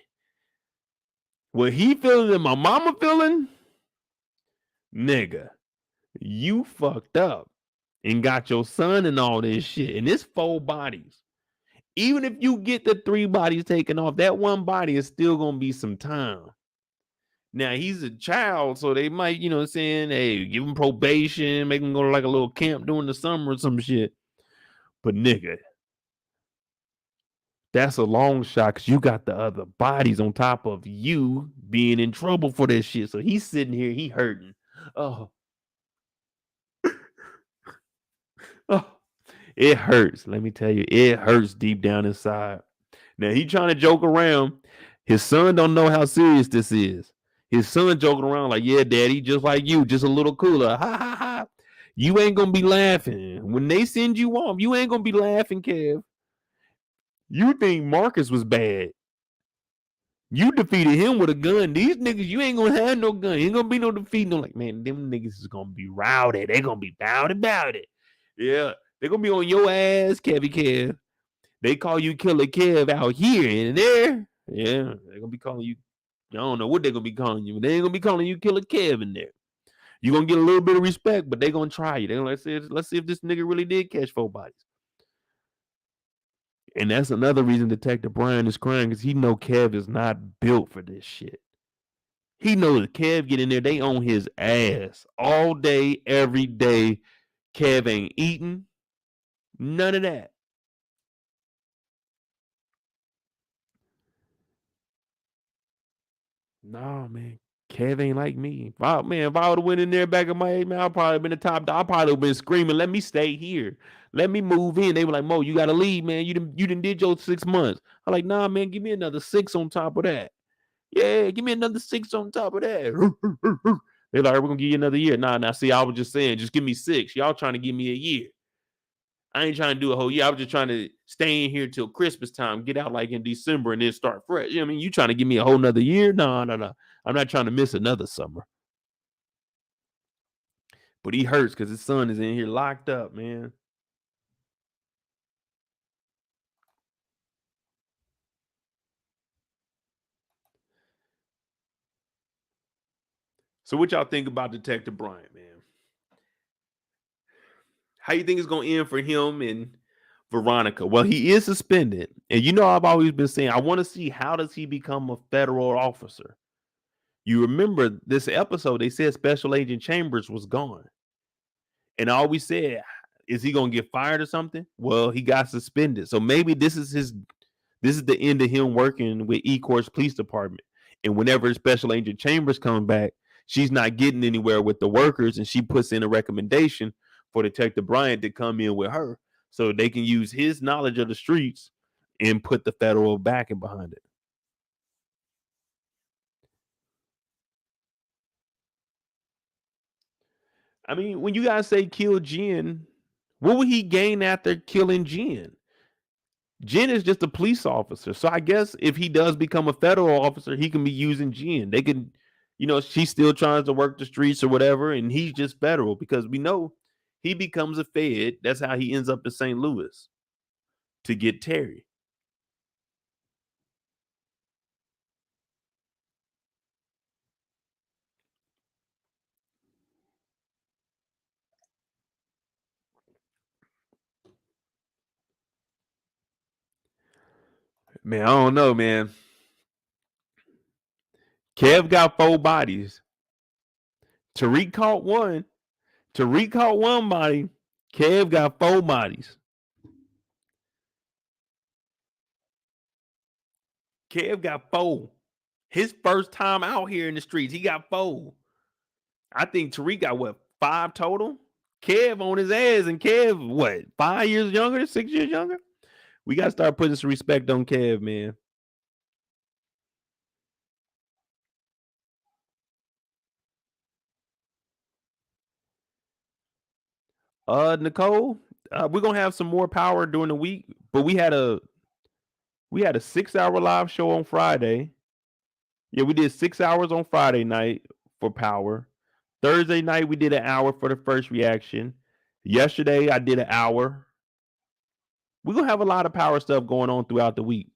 what he feeling and my mama feeling, nigga, you fucked up and got your son and all this shit. And it's 4 bodies. Even if you get the 3 bodies taken off, that 1 body is still going to be some time. Now, he's a child, so they might, you know what I'm saying, hey, give him probation, make him go to like a little camp during the summer or some shit. But nigga, that's a long shot because you got the other bodies on top of you being in trouble for that shit. So he's sitting here, he hurting. Oh, it hurts. Let me tell you, it hurts deep down inside. Now he trying to joke around. His son don't know how serious this is. His son joking around like, yeah, daddy, just like you, just a little cooler. Ha ha ha. You ain't gonna be laughing. When they send you off, you ain't gonna be laughing, Kev. You think Marcus was bad. You defeated him with a gun. These niggas, you ain't gonna have no gun. Ain't gonna be no defeat. No, like, man, them niggas is gonna be rowdy. They gonna be bound about it. Yeah, they gonna be on your ass, Kevy Kev. They call you Killer Kev out here and there. Yeah, they're gonna be calling you. I don't know what they're gonna be calling you, but they ain't gonna be calling you Killer Kev in there. You're gonna get a little bit of respect, but they're gonna try you. They're gonna let's see if this nigga really did catch 4 bodies. And that's another reason Detective Bryant is crying, because he know Kev is not built for this shit. He knows that Kev get in there, they on his ass all day, every day. Kev ain't eating. None of that. No, man. Kev ain't like me. If I would have went in there back in my age, man, I'd probably been the top dog. I probably would have been screaming, let me stay here. Let me move in. They were like, Mo, you got to leave, man. You didn't did your 6 months. I'm like, nah, man, give me another 6 on top of that. Yeah, give me another 6 on top of that. They're like, we're going to give you another year. Nah, see, I was just saying, just give me 6. Y'all trying to give me a year. I ain't trying to do a whole year. I was just trying to stay in here till Christmas time, get out like in December and then start fresh. You know what I mean? You trying to give me a whole nother year? No. I'm not trying to miss another summer. But he hurts because his son is in here locked up, man. So what y'all think about Detective Bryant, man? How you think it's going to end for him and Veronica? Well, he is suspended. And you know, I've always been saying, I want to see how does he become a federal officer? You remember this episode, they said Special Agent Chambers was gone. And I always said, is he going to get fired or something? Well, he got suspended. So maybe this is the end of him working with Ecorse Police Department. And whenever Special Agent Chambers comes back, she's not getting anywhere with the workers, and she puts in a recommendation for Detective Bryant to come in with her so they can use his knowledge of the streets and put the federal backing behind it. I mean, when you guys say kill Jen, what would he gain after killing Jen? Jen is just a police officer. So I guess if he does become a federal officer, he can be using Jen. They can, she's still trying to work the streets or whatever, and he's just federal because we know he becomes a Fed. That's how he ends up in St. Louis to get Terry. Man, I don't know, man. Kev got 4 bodies. Tariq caught one. Tariq caught 1 body. Kev got 4 bodies. Kev got 4. His first time out here in the streets, he got 4. I think Tariq got 5 total? Kev on his ass, and Kev, 5 years younger, 6 years younger? We got to start putting some respect on Kev, man. Nicole, we're gonna have some more power during the week, but we had a 6-hour live show on Friday. Yeah, we did 6 hours on Friday night for power. Thursday night we did an hour for the first reaction. Yesterday I did an hour. We're gonna have a lot of power stuff going on throughout the week.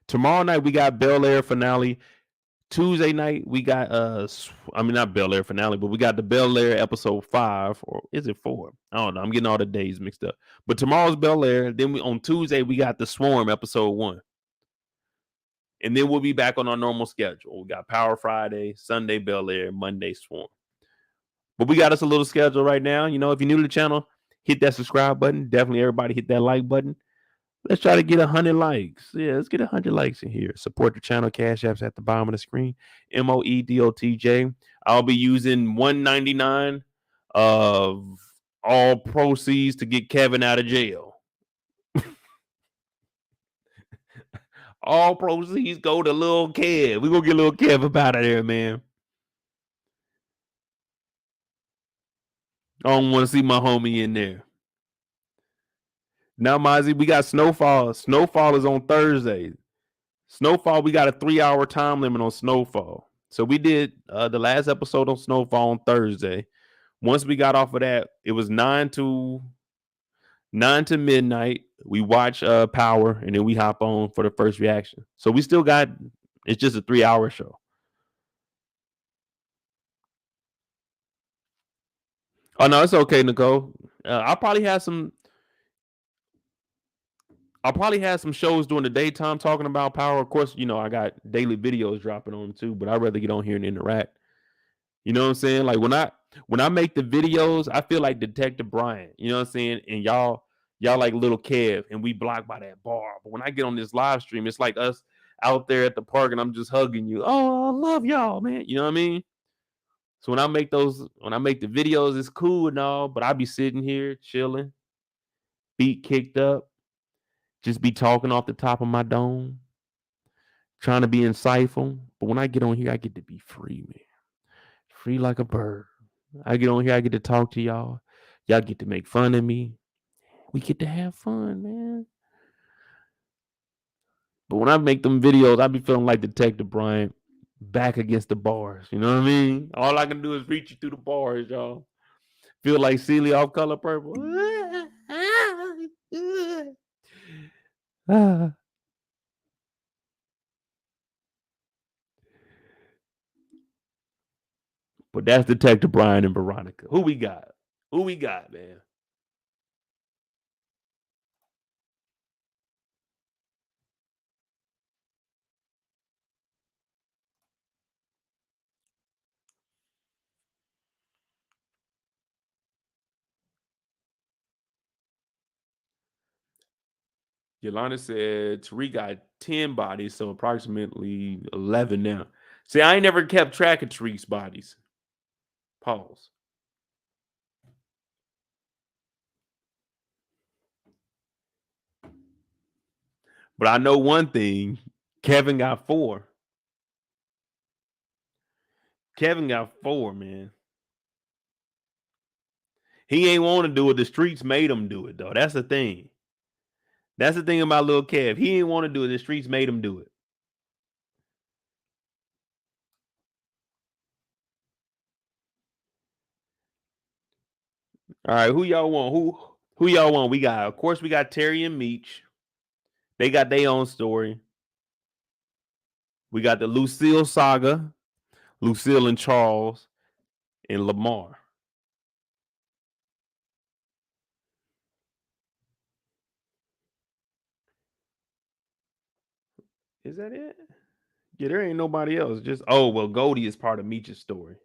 Tomorrow night we got Bel Air finale. Tuesday night we got not Bel Air finale, but we got the Bel Air episode 5, or is it 4? I don't know. I'm getting all the days mixed up. But tomorrow's Bel Air. Then on Tuesday we got the Swarm episode 1. And then we'll be back on our normal schedule. We got Power Friday, Sunday Bel Air, Monday Swarm. But we got us a little schedule right now. If you're new to the channel, hit that subscribe button. Definitely everybody hit that like button. Let's try to get 100 likes. Yeah, let's get 100 likes in here. Support the channel. Cash App's at the bottom of the screen. MOEDOTJ. I'll be using $199 of all proceeds to get Kevin out of jail. All proceeds go to Lil Kev. We're going to get Lil Kev up out of there, man. I don't want to see my homie in there. Now, Mozzie, we got Snowfall. Snowfall is on Thursday. Snowfall, we got a 3-hour time limit on Snowfall. So we did the last episode on Snowfall on Thursday. Once we got off of that, it was 9 to midnight. We watch Power, and then we hop on for the first reaction. So we still got, it's just a 3-hour show. Oh, no, it's okay, Nicole. I'll probably have some shows during the daytime talking about Power. Of course, I got daily videos dropping on them too, but I'd rather get on here and interact. You know what I'm saying? Like when I make the videos, I feel like Detective Bryant, you know what I'm saying? And y'all like little Kev, and we blocked by that bar. But when I get on this live stream, it's like us out there at the park and I'm just hugging you. Oh, I love y'all, man. You know what I mean? So when I make the videos, it's cool and all, but I be sitting here chilling, feet kicked up, just be talking off the top of my dome, trying to be insightful. But when I get on here, I get to be free, man. Free like a bird. I get on here, I get to talk to y'all. Y'all get to make fun of me. We get to have fun, man. But when I make them videos, I be feeling like Detective Bryant back against the bars. You know what I mean? All I can do is reach you through the bars, y'all. Feel like Celia off Color Purple. But that's Detective Bryant and Veronica. Who we got? Who we got, man? Yolanda said Tariq got 10 bodies, so approximately 11 now. See, I ain't never kept track of Tariq's bodies. Pause. But I know one thing. Kevin got 4. Kevin got 4, man. He ain't want to do it. The streets made him do it, though. That's the thing. That's the thing about little Kev. He ain't want to do it. The streets made him do it. All right, who y'all want? Who y'all want? We got, of course, we got Terry and Meech. They got their own story. We got the Lucille saga, Lucille and Charles, and Lamar. Is that it? Yeah, there ain't nobody else. Just Goldie is part of Meech's story.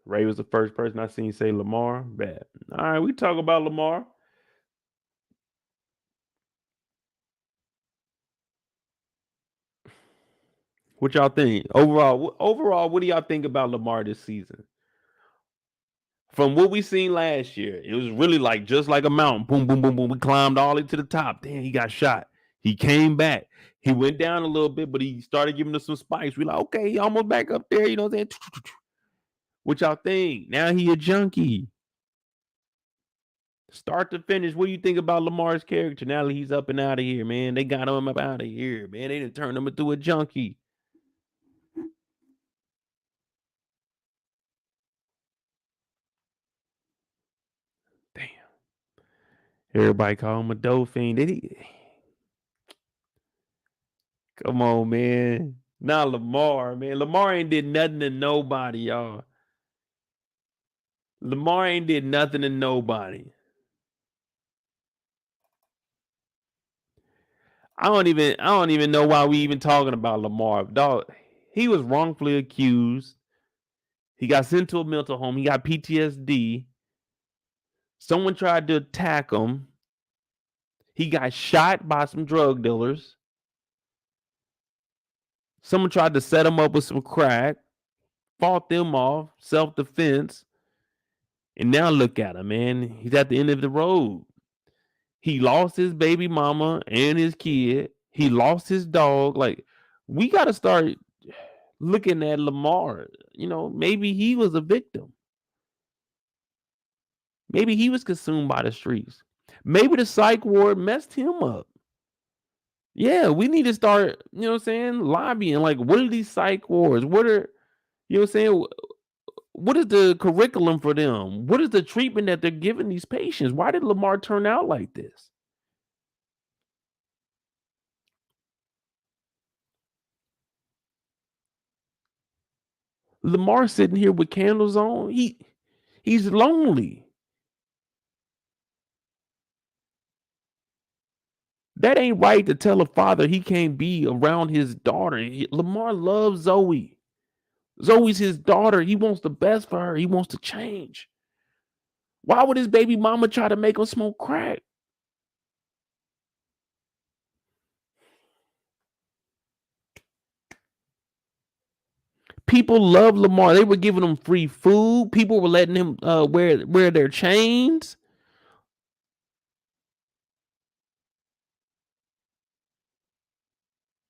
Ray was the first person I seen say Lamar. Bad. All right, we talk about Lamar. What y'all think? Overall, what do y'all think about Lamar this season? From what we seen last year, it was really like just like a mountain. Boom, boom, boom, boom. We climbed all the way to the top. Damn, he got shot. He came back. He went down a little bit, but he started giving us some spikes. We like, okay, he almost back up there. You know what I'm saying? What y'all think? Now he a junkie. Start to finish, what do you think about Lamar's character now that he's up and out of here, man? They got him up out of here, man. They done turned him into a junkie. Damn. Everybody call him a dope fiend. Did he? Come on, man. Not Lamar, man. Lamar ain't did nothing to nobody, y'all. Lamar ain't did nothing to nobody. I don't even know why we even talking about Lamar. Dog, he was wrongfully accused. He got sent to a mental home. He got PTSD. Someone tried to attack him. He got shot by some drug dealers. Someone tried to set him up with some crack, fought them off, self-defense. And now look at him, man. He's at the end of the road. He lost his baby mama and his kid. He lost his dog. Like, we got to start looking at Lamar. You know, maybe he was a victim. Maybe he was consumed by the streets. Maybe the psych ward messed him up. Yeah, we need to start, you know what I'm saying, lobbying. Like, what are these psych wards? What are, you know what I'm saying? What is the curriculum for them? What is the treatment that they're giving these patients? Why did Lamar turn out like this? Lamar sitting here with candles on. He's lonely. That ain't right to tell a father he can't be around his daughter. Lamar loves Zoe. Zoe's his daughter. He wants the best for her. He wants to change. Why would his baby mama try to make him smoke crack? People love Lamar. They were giving him free food. People were letting him wear their chains.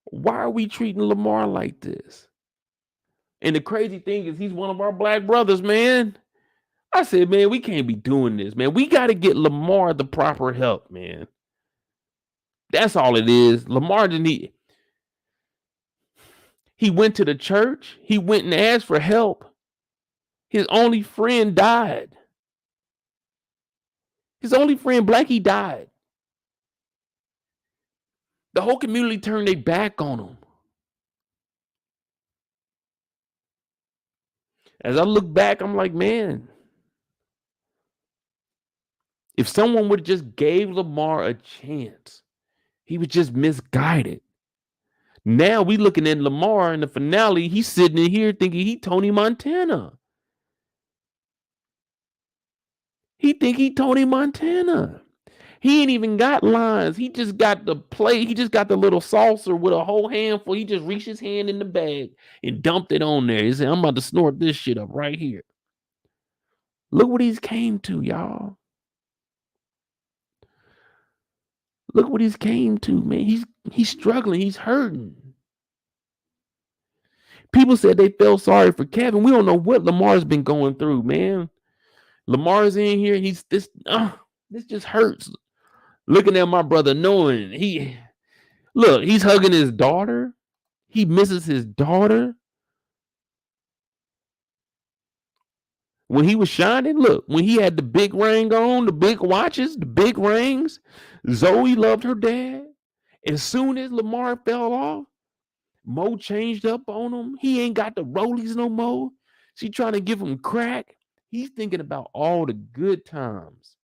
Why are we treating Lamar like this? And the crazy thing is he's one of our black brothers, man. I said, man, we can't be doing this, man. We got to get Lamar the proper help, man. That's all it is. Lamar didn't need. He went to the church. He went and asked for help. His only friend died. His only friend, Blackie, died. The whole community turned their back on him. As I look back, I'm like, man, if someone would have just gave Lamar a chance, he was just misguided. Now we looking at Lamar in the finale, he's sitting in here thinking he Tony Montana. He think he Tony Montana. He ain't even got lines. He just got the plate. He just got the little saucer with a whole handful. He just reached his hand in the bag and dumped it on there. He said, I'm about to snort this shit up right here. Look what he's came to, y'all. Look what he's came to, man. He's struggling. He's hurting. People said they felt sorry for Kevin. We don't know what Lamar's been going through, man. Lamar's in here. This just hurts. Looking at my brother, knowing he's hugging his daughter. He misses his daughter. When he was shining, look, when he had the big ring on, the big watches, the big rings, Zoe loved her dad. As soon as Lamar fell off, Mo changed up on him. He ain't got the rollies no more. She trying to give him crack. He's thinking about all the good times.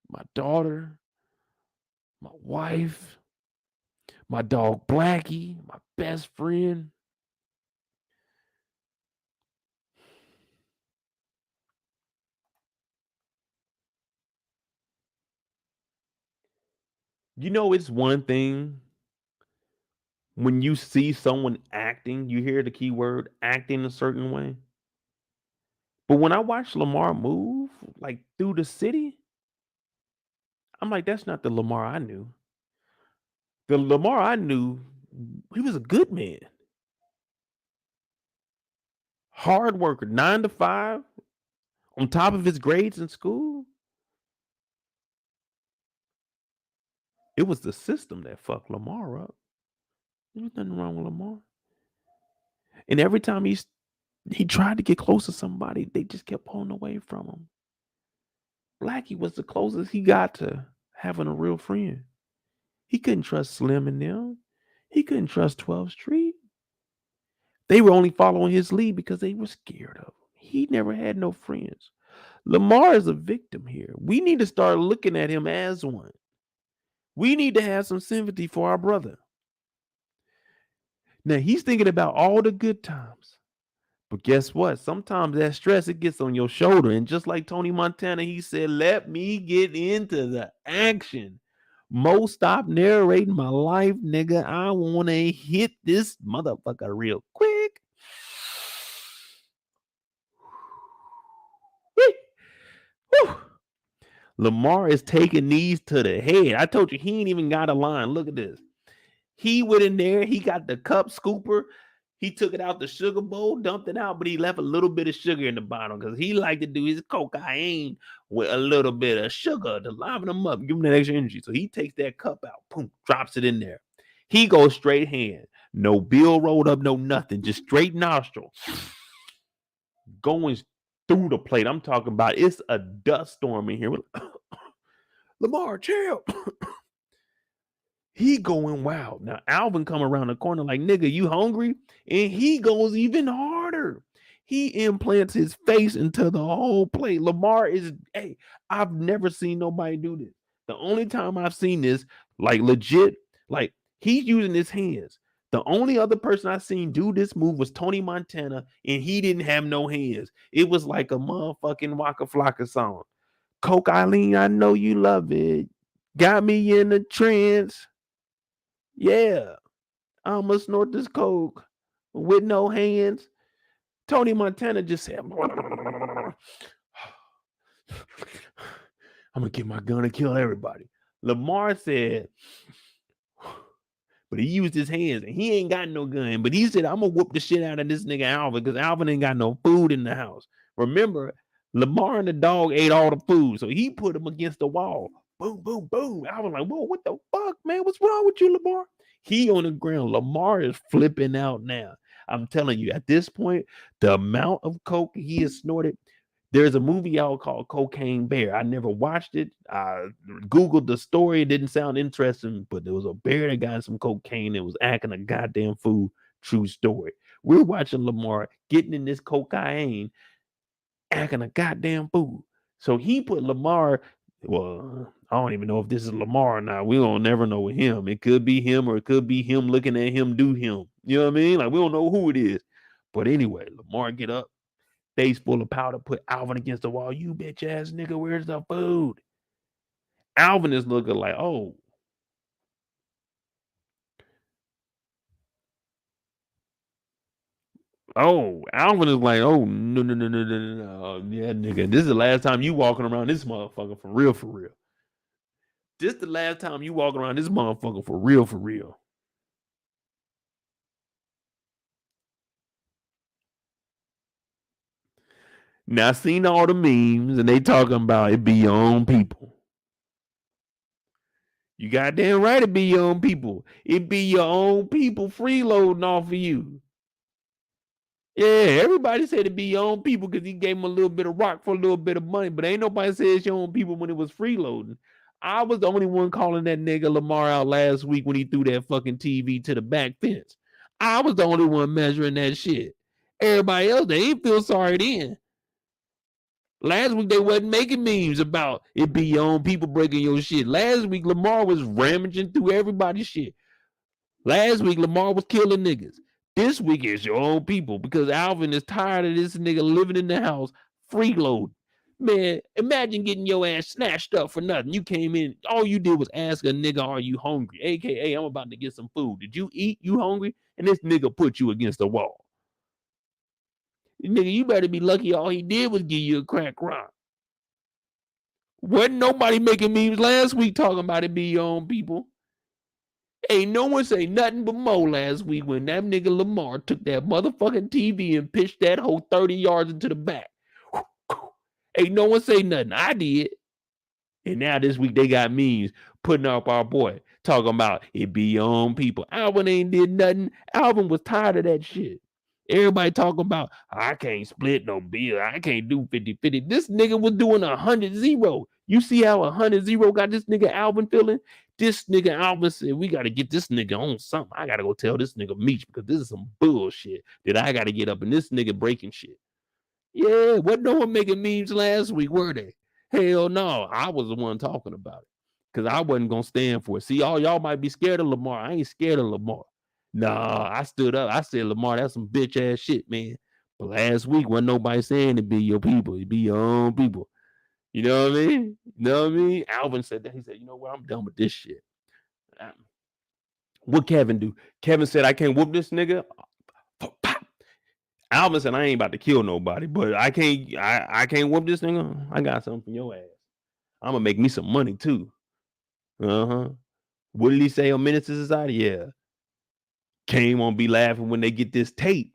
My daughter, my wife, my dog Blackie, my best friend. You know, it's one thing when you see someone acting, you hear the key word, acting a certain way. But when I watch Lamar move, like through the city, I'm like, that's not the Lamar I knew. The Lamar I knew, he was a good man. Hard worker, 9 to 5, on top of his grades in school. It was the system that fucked Lamar up. There was nothing wrong with Lamar. And every time he tried to get close to somebody, they just kept pulling away from him. Blackie was the closest he got to having a real friend. He couldn't trust Slim and them. He couldn't trust 12th Street. They were only following his lead because they were scared of him. He never had no friends. Lamar is a victim here. We need to start looking at him as one. We need to have some sympathy for our brother. Now, he's thinking about all the good times. But guess what? Sometimes that stress, it gets on your shoulder. And just like Tony Montana, he said, let me get into the action. Mo, stop narrating my life, nigga. I want to hit this motherfucker real quick. Woo. Lamar is taking these to the head. I told you, he ain't even got a line. Look at this. He went in there. He got the cup scooper. He took it out the sugar bowl, dumped it out, but he left a little bit of sugar in the bottom because he liked to do his cocaine with a little bit of sugar to liven him up, give him that extra energy. So he takes that cup out, boom, drops it in there. He goes straight hand. No bill rolled up, no nothing. Just straight nostril. Going through the plate. I'm talking about it's a dust storm in here. Lamar, chill. He going wild. Now, Alvin come around the corner like, nigga, you hungry? And he goes even harder. He implants his face into the whole plate. Lamar is, hey, I've never seen nobody do this. The only time I've seen this, like legit, like he's using his hands. The only other person I seen do this move was Tony Montana, and he didn't have no hands. It was like a motherfucking Waka Flocka song. Coke Eileen, I know you love it. Got me in a trance. Yeah, I'ma snort this coke. with no hands. Tony Montana just said, I'm gonna get my gun and kill everybody. Lamar said, but he used his hands and he ain't got no gun. But he said, I'm gonna whoop the shit out of this nigga Alvin because Alvin ain't got no food in the house. Remember, Lamar and the dog ate all the food, so he put him against the wall. Boom, boom, boom. Alvin like, whoa, what the fuck, man? What's wrong with you, Lamar? He on the ground. Lamar is flipping out now. I'm telling you, at this point, the amount of coke he has snorted. There's a movie out called Cocaine Bear. I never watched it. I Googled the story. It didn't sound interesting, but there was a bear that got some cocaine and was acting a goddamn fool. True story. We're watching Lamar getting in this cocaine, acting a goddamn fool. So he put Lamar, well, I don't even know if this is Lamar or not. We don't never know with him. It could be him or it could be him looking at him do him. You know what I mean? Like, we don't know who it is. But anyway, Lamar get up, face full of powder, put Alvin against the wall. You bitch ass nigga, where's the food? Alvin is looking like, oh. Oh, Alvin is like, oh, no. Yeah, nigga, this is the last time you walking around this motherfucker for real, for real. This the last time you walking around this motherfucker for real, for real. Now, I seen all the memes and they talking about it be your own people. You goddamn right it be your own people. It be your own people freeloading off of you. Yeah, everybody said it be your own people because he gave him a little bit of rock for a little bit of money, but ain't nobody said it's your own people when it was freeloading. I was the only one calling that nigga Lamar out last week when he threw that fucking TV to the back fence. I was the only one measuring that shit. Everybody else, they ain't feel sorry then. Last week they wasn't making memes about it be your own people breaking your shit. Last week Lamar was ramaging through everybody's shit. Last week Lamar was killing niggas. This week is your own people because Alvin is tired of this nigga living in the house freeload. Man, imagine getting your ass snatched up for nothing. You came in, all you did was ask a nigga, are you hungry? AKA, I'm about to get some food. Did you eat? You hungry? And this nigga put you against the wall. Nigga, you better be lucky all he did was give you a crack rock. Wasn't nobody making memes last week talking about it be your own people. Ain't no one say nothing but Mo last week when that nigga Lamar took that motherfucking TV and pitched that whole 30 yards into the back. Ain't no one say nothing. I did. And now this week they got memes putting up our boy talking about it be your own people. Alvin ain't did nothing. Alvin was tired of that shit. Everybody talking about, I can't split no bill. I can't do 50-50. This nigga was doing 100-0. You see how 100-0 got this nigga Alvin feeling? This nigga Alvin said, we got to get this nigga on something. I got to go tell this nigga Meech because this is some bullshit that I got to get up and this nigga breaking shit. Yeah, what no one making memes last week, were they? Hell no. I was the one talking about it because I wasn't going to stand for it. See, all y'all might be scared of Lamar. I ain't scared of Lamar. Nah, I stood up. I said, Lamar, that's some bitch ass shit, man. But last week, wasn't nobody saying it be your people. It be your own people. You know what I mean? You know what I mean? Alvin said that. He said, you know what? I'm done with this shit. What Kevin do? Kevin said, I can't whoop this nigga. Alvin said, I ain't about to kill nobody, but I can't whoop this nigga. I got something for your ass. I'm gonna make me some money too. What did he say on Menace to Society? Yeah. Kane won't be laughing when they get this tape.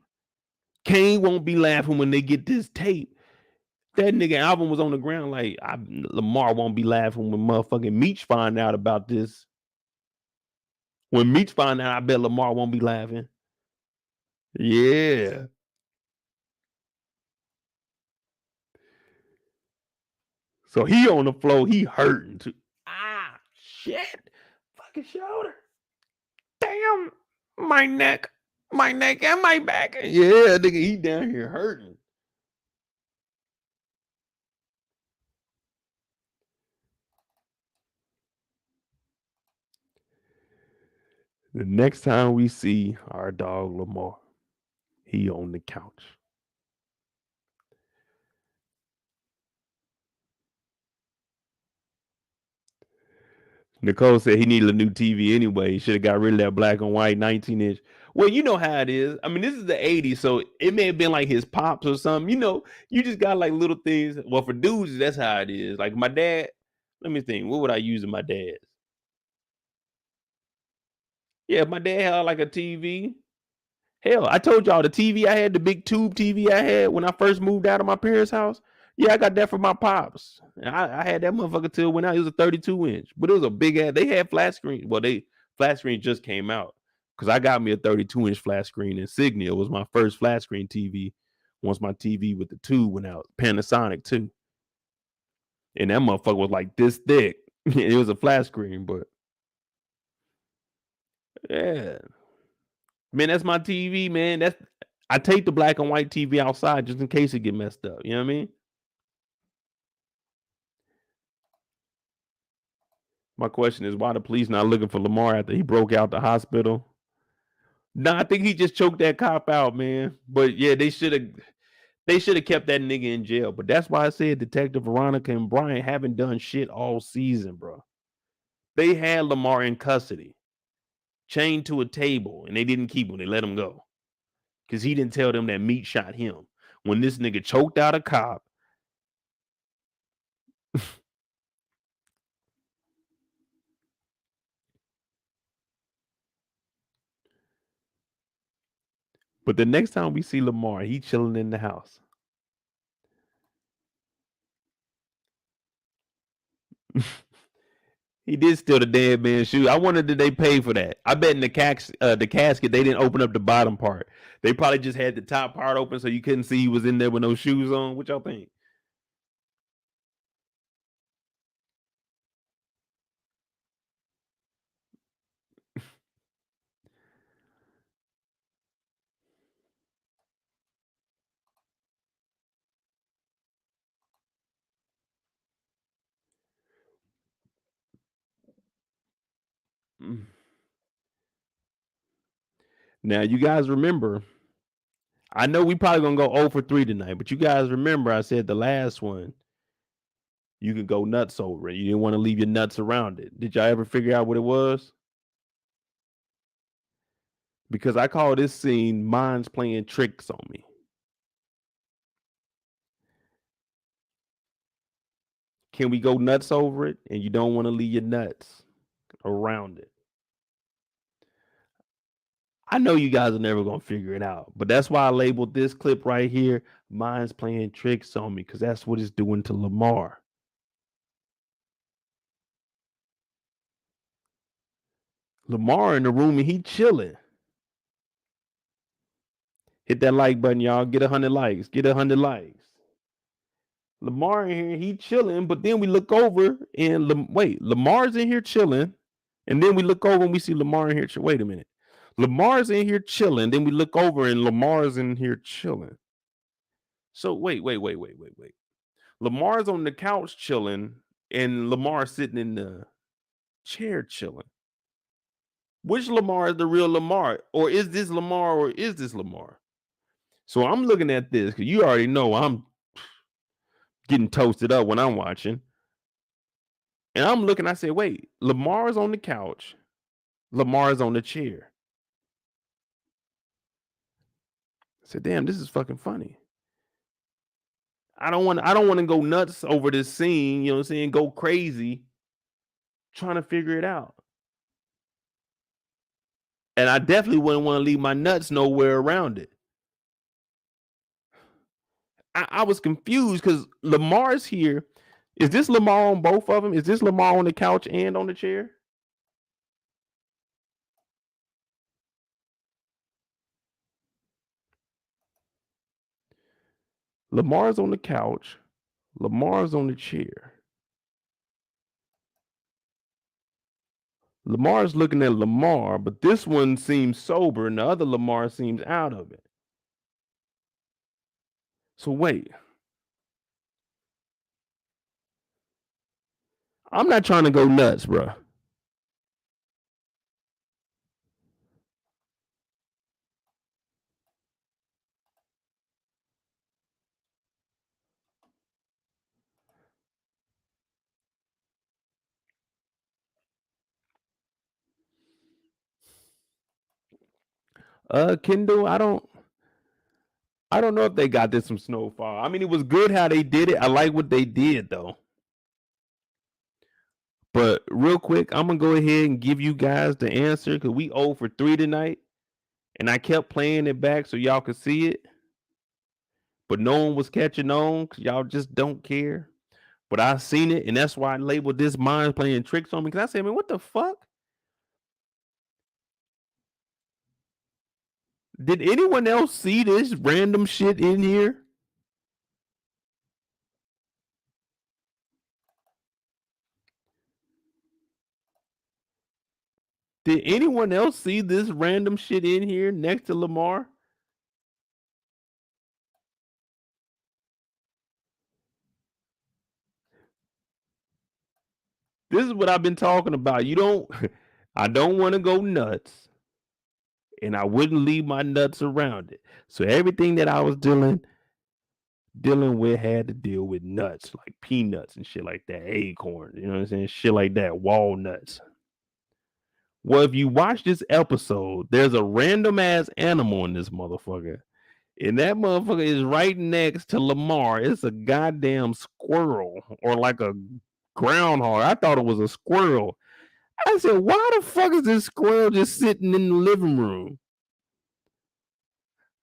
Kane won't be laughing when they get this tape. That nigga Alvin was on the ground like, Lamar won't be laughing when motherfucking Meech find out about this. When Meech find out, I bet Lamar won't be laughing. Yeah. So he on the floor, he hurting too. Ah, shit. Fucking shoulder. Damn. My neck and my back. Yeah, nigga, he down here hurting. The next time we see our dog Lamar, he on the couch. Nicole said he needed a new TV anyway. He should have got rid of that black and white 19-inch. Well, you know how it is. I mean, this is the 80s, so it may have been like his pops or something. You know, you just got like little things. Well, for dudes, that's how it is. Like my dad, let me think, what would I use in my dad's? Yeah, my dad had like a TV. Hell, I told y'all the TV I had, the big tube TV I had when I first moved out of my parents' house. Yeah, I got that from my pops. And I had that motherfucker till when it was a 32-inch, but it was a big ass. They had flat screen. Well, flat screen just came out because I got me a 32-inch flat screen. Insignia was my first flat screen TV. Once my TV with the tube went out, Panasonic too, and that motherfucker was like this thick. It was a flat screen, but yeah. Man, that's my TV, man. I take the black and white TV outside just in case it get messed up. You know what I mean? My question is, why the police not looking for Lamar after he broke out the hospital? Nah, I think he just choked that cop out, man. But yeah, they should have kept that nigga in jail. But that's why I said Detective Veronica and Bryant haven't done shit all season, bro. They had Lamar in custody, chained to a table, and they didn't keep him. They let him go. Because he didn't tell them that Meech shot him. When this nigga choked out a cop. But the next time we see Lamar, he chilling in the house. He did steal the dead man's shoe. I wonder did they pay for that? I bet in the casket they didn't open up the bottom part. They probably just had the top part open so you couldn't see he was in there with no shoes on. What y'all think? Now you guys remember, I know we probably gonna go 0 for 3 tonight, but you guys remember I said the last one you could go nuts over it. You didn't want to leave your nuts around it. Did y'all ever figure out what it was? Because I call this scene minds playing tricks on me. Can we go nuts over it? And you don't want to leave your nuts around it. I know you guys are never going to figure it out, but that's why I labeled this clip right here, minds playing tricks on me, because that's what it's doing to Lamar. Lamar in the room and he chilling. Hit that like button, y'all. Get 100 likes. Get 100 likes. Lamar in here, he chilling, but then we look over and Lamar's in here chilling, and then we look over and we see Lamar in here. Wait a minute. Lamar's in here chilling. Then we look over and Lamar's in here chilling. So wait. Lamar's on the couch chilling, and Lamar's sitting in the chair chilling. Which Lamar is the real Lamar? Or is this Lamar or is this Lamar? So I'm looking at this because you already know I'm getting toasted up when I'm watching. And I'm looking, I say, wait, Lamar's on the couch. Lamar's on the chair. I said, damn, this is fucking funny. I don't want to go nuts over this scene, you know what I'm saying? Go crazy trying to figure it out. And I definitely wouldn't want to leave my nuts nowhere around it. I was confused because Lamar's here. Is this Lamar on both of them? Is this Lamar on the couch and on the chair? Lamar's on the couch. Lamar's on the chair. Lamar's looking at Lamar, but this one seems sober and the other Lamar seems out of it. So wait. I'm not trying to go nuts, bro. Kendall, I don't know if they got this from Snowfall. I mean, it was good how they did it. I like what they did though. But real quick, I'm gonna go ahead and give you guys the answer because we 0 for 3 tonight. And I kept playing it back so y'all could see it. But no one was catching on because y'all just don't care. But I seen it, and that's why I labeled this mind playing tricks on me. Because I said, man, what the fuck? Did anyone else see this random shit in here? Did anyone else see this random shit in here next to Lamar? This is what I've been talking about. I don't want to go nuts. And I wouldn't leave my nuts around it. So everything that I was dealing with had to deal with nuts, like peanuts and shit like that, acorns, you know what I'm saying? Shit like that, walnuts. Well, if you watch this episode, there's a random ass animal in this motherfucker. And that motherfucker is right next to Lamar. It's a goddamn squirrel or like a groundhog. I thought it was a squirrel. I said, why the fuck is this squirrel just sitting in the living room?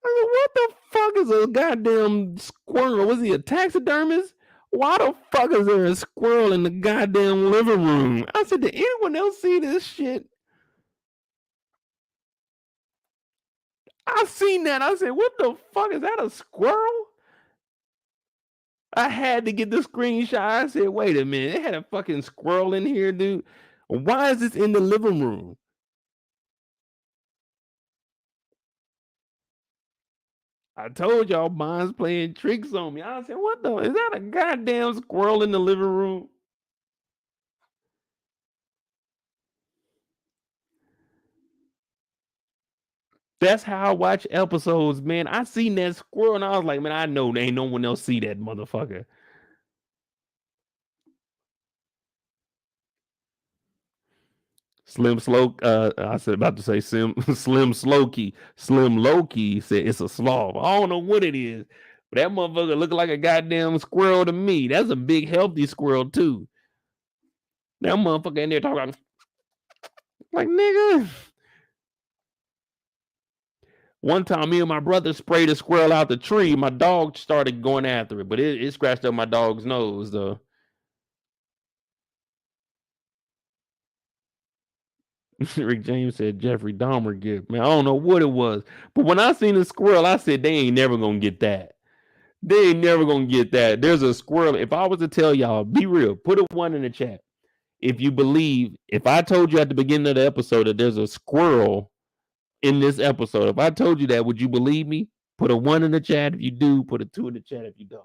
I said, what the fuck is a goddamn squirrel? Was he a taxidermist? Why the fuck is there a squirrel in the goddamn living room? I said, did anyone else see this shit? I seen that. I said, what the fuck? Is that a squirrel? I had to get the screenshot. I said, wait a minute. They had a fucking squirrel in here, dude. Why is this in the living room? I told y'all mine's playing tricks on me. I said, what the? Is that a goddamn squirrel in the living room? That's how I watch episodes, man. I seen that squirrel and I was like, man, I know there ain't no one else see that motherfucker. Slim Slow, I said about to say Slim Slowkey. Slim Lowkey said it's a sloth. I don't know what it is, but that motherfucker look like a goddamn squirrel to me. That's a big healthy squirrel too. That motherfucker in there talking like nigga. One time, me and my brother sprayed a squirrel out the tree. My dog started going after it, but it scratched up my dog's nose though. Rick James said Jeffrey Dahmer gift. Man, I don't know what it was. But when I seen the squirrel, I said they ain't never gonna get that. They ain't never gonna get that. There's a squirrel. If I was to tell y'all, be real, put a 1 in the chat. If you believe, if I told you at the beginning of the episode that there's a squirrel in this episode, if I told you that, would you believe me? Put a 1 in the chat if you do, put a 2 in the chat if you don't.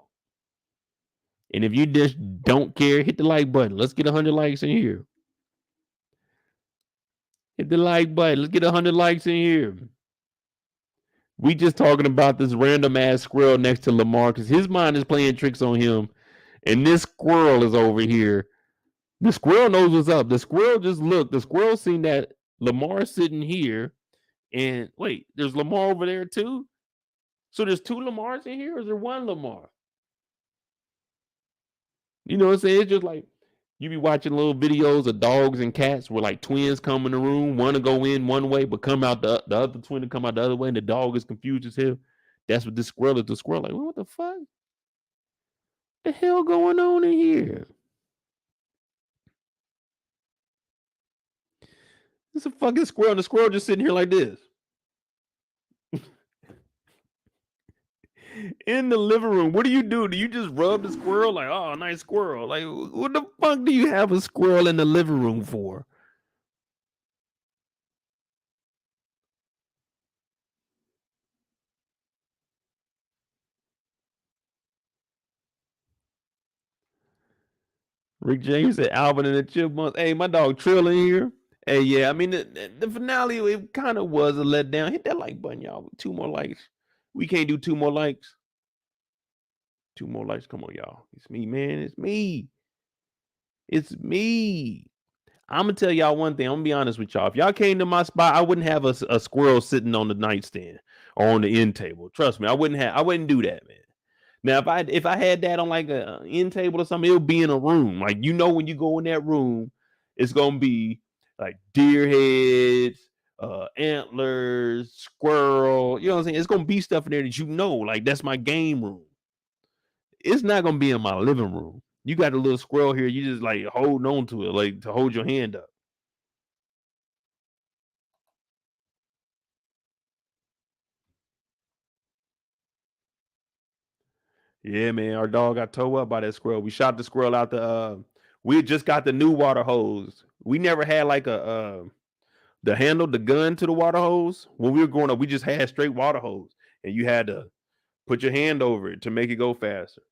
And if you just don't care, hit the like button. Let's get 100 likes in here. Hit the like button. Let's get 100 likes in here. We just talking about this random ass squirrel next to Lamar because his mind is playing tricks on him. And this squirrel is over here. The squirrel knows what's up. The squirrel just looked. The squirrel seen that Lamar sitting here. And wait, there's Lamar over there too? So there's 2 Lamars in here or is there 1 Lamar? You know what I'm saying? It's just like you be watching little videos of dogs and cats where like twins come in the room, one to go in one way, but come out the other twin to come out the other way, and the dog is confused as hell. That's what this squirrel is. The squirrel like, what the fuck? The hell going on in here? It's a fucking squirrel, and the squirrel just sitting here like this. In the living room. What do? Do you just rub the squirrel like, oh, nice squirrel? Like, what the fuck do you have a squirrel in the living room for? Rick James said Alvin and the Chipmunks. Hey, my dog Trill in here. Hey, yeah, I mean, the finale, it kind of was a letdown. Hit that like button, y'all. 2 more likes. We can't do 2 more likes. 2 more likes. Come on, y'all. It's me, man. It's me. It's me. I'm gonna tell y'all one thing. I'm gonna be honest with y'all. If y'all came to my spot, I wouldn't have a squirrel sitting on the nightstand or on the end table. Trust me, I wouldn't do that, man. Now, if I had that on like a end table or something, it'll be in a room. Like, you know, when you go in that room, it's gonna be like deer heads, antlers, squirrel. You know what I'm saying? It's gonna be stuff in there that you know, like that's my game room. It's not gonna be in my living room. You got a little squirrel here, you just like holding on to it, like to hold your hand up. Yeah, man. Our dog got towed up by that squirrel. We shot the squirrel out the we just got the new water hose. We never had like a the handle, the gun to the water hose. When we were growing up, we just had straight water hose. And you had to put your hand over it to make it go faster.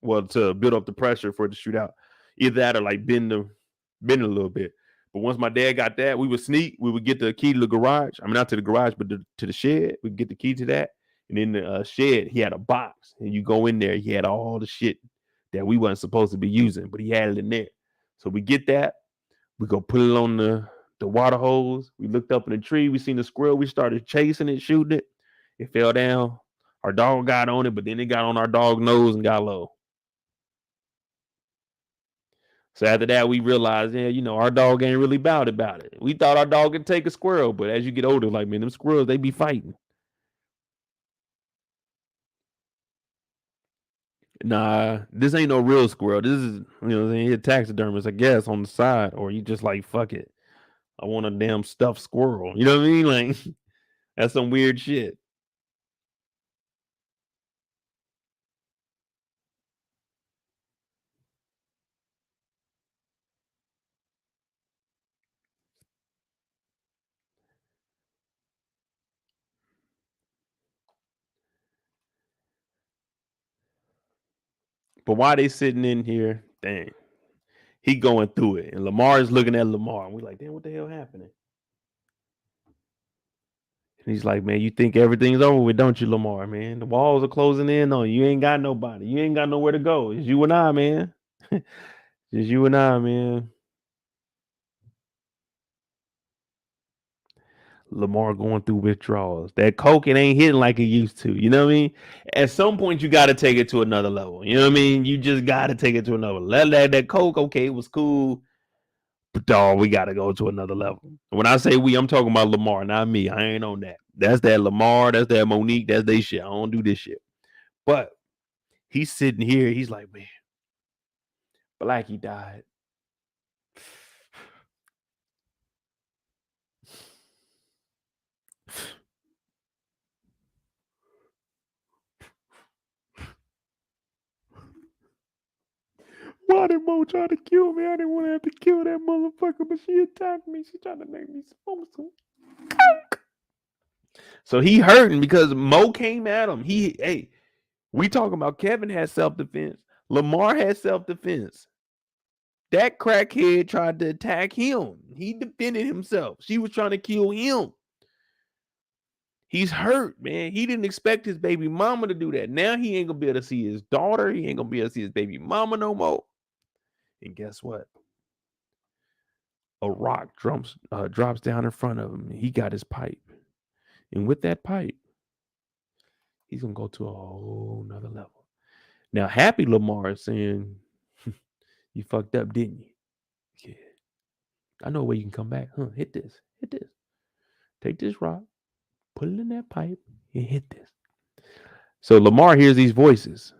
Well, to build up the pressure for it to shoot out. Either that or like bend a little bit. But once my dad got that, we would sneak. We would get the key to the garage. I mean, not to the garage, but to the shed. We'd get the key to that. And in the shed, he had a box. And you go in there, he had all the shit that we wasn't supposed to be using, but he had it in there. So we get that. We go put it on the water hose. We looked up in the tree. We seen the squirrel. We started chasing it, shooting it. It fell down. Our dog got on it, but then it got on our dog nose and got low. So after that, we realized, yeah, you know, our dog ain't really about it. We thought our dog could take a squirrel, but as you get older, like, man, them squirrels, they be fighting. Nah, this ain't no real squirrel. This is, you know, they a taxidermist, I guess, on the side, or you just like, fuck it. I want a damn stuffed squirrel. You know what I mean? Like, that's some weird shit. But why they sitting in here? Dang. He going through it. And Lamar is looking at Lamar. And we're like, damn, what the hell happening? And he's like, man, you think everything's over with, don't you, Lamar, man? The walls are closing in on you. You ain't got nobody. You ain't got nowhere to go. It's you and I, man. It's you and I, man. Lamar going through withdrawals. That coke, it ain't hitting like it used to. You know what I mean? At some point, you got to take it to another level. You know what I mean? You just got to take it to another level. That coke, okay, it was cool. But dog, we got to go to another level. When I say we, I'm talking about Lamar, not me. I ain't on that. That's that Lamar. That's that Monique. That's they shit. I don't do this shit. But he's sitting here. He's like, man, Blackie died. Why did Mo try to kill me? I didn't want to have to kill that motherfucker, but she attacked me. She tried to make me smoke some coke. So he hurting because Mo came at him. We talking about Kevin had self-defense. Lamar had self-defense. That crackhead tried to attack him. He defended himself. She was trying to kill him. He's hurt, man. He didn't expect his baby mama to do that. Now he ain't gonna be able to see his daughter. He ain't gonna be able to see his baby mama no more. And guess what? A rock drops down in front of him. He got his pipe. And with that pipe, he's going to go to a whole nother level. Now, happy Lamar is saying, you fucked up, didn't you? Yeah. I know where you can come back. Hit this. Take this rock, put it in that pipe, and hit this. So Lamar hears these voices.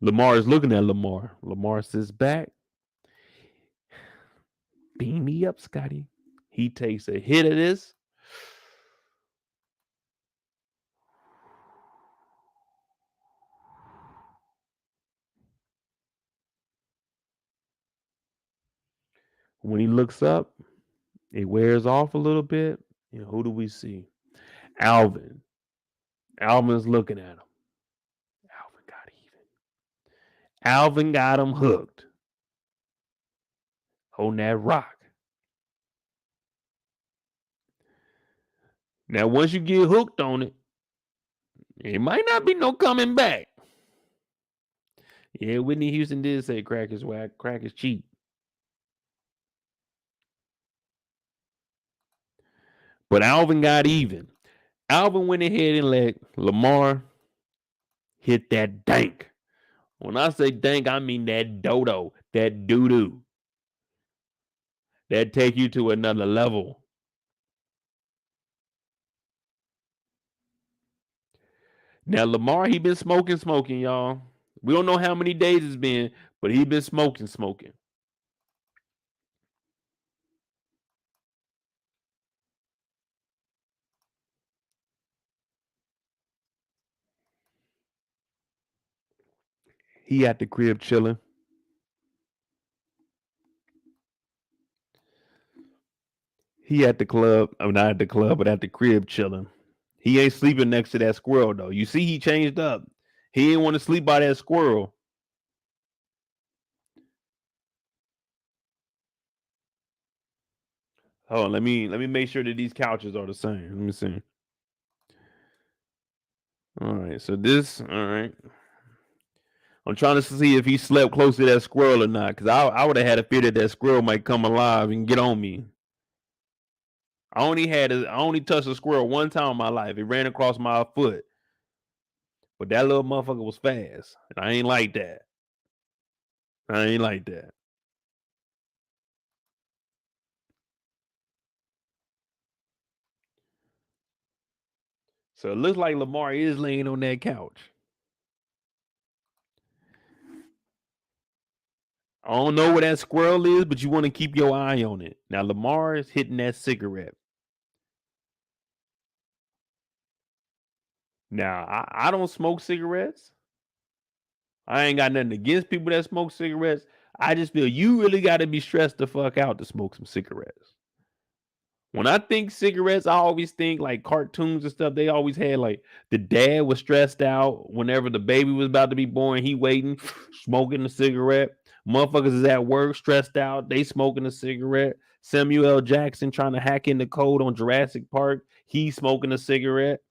Lamar is looking at Lamar. Lamar sits back. Beam me up, Scotty. He takes a hit of this. When he looks up, it wears off a little bit. And who do we see? Alvin. Alvin's looking at him. Alvin got even. Alvin got him hooked on that rock. Now, once you get hooked on it, it might not be no coming back. Yeah, Whitney Houston did say crack is whack, crack is cheap. But Alvin got even. Alvin went ahead and let Lamar hit that dank. When I say dank, I mean that dodo, that doo-doo. That take you to another level. Now, Lamar, he been smoking, y'all. We don't know how many days it's been, but he been smoking. He at the crib chilling. He at the club. I'm not at the club, but at the crib chilling. He ain't sleeping next to that squirrel, though. You see, he changed up. He didn't want to sleep by that squirrel. Hold on, let me make sure that these couches are the same. Let me see. All right, so this, all right. I'm trying to see if he slept close to that squirrel or not, because I would have had a fear that squirrel might come alive and get on me. I only touched a squirrel one time in my life. It ran across my foot. But that little motherfucker was fast. And I ain't like that. So it looks like Lamar is laying on that couch. I don't know where that squirrel is, but you want to keep your eye on it. Now Lamar is hitting that cigarette. Now, I don't smoke cigarettes. I ain't got nothing against people that smoke cigarettes. I just feel you really got to be stressed the fuck out to smoke some cigarettes. When I think cigarettes, I always think like cartoons and stuff. They always had like the dad was stressed out whenever the baby was about to be born. He waiting, smoking a cigarette. Motherfuckers is at work, stressed out. They smoking a cigarette. Samuel L. Jackson trying to hack in the code on Jurassic Park. He smoking a cigarette.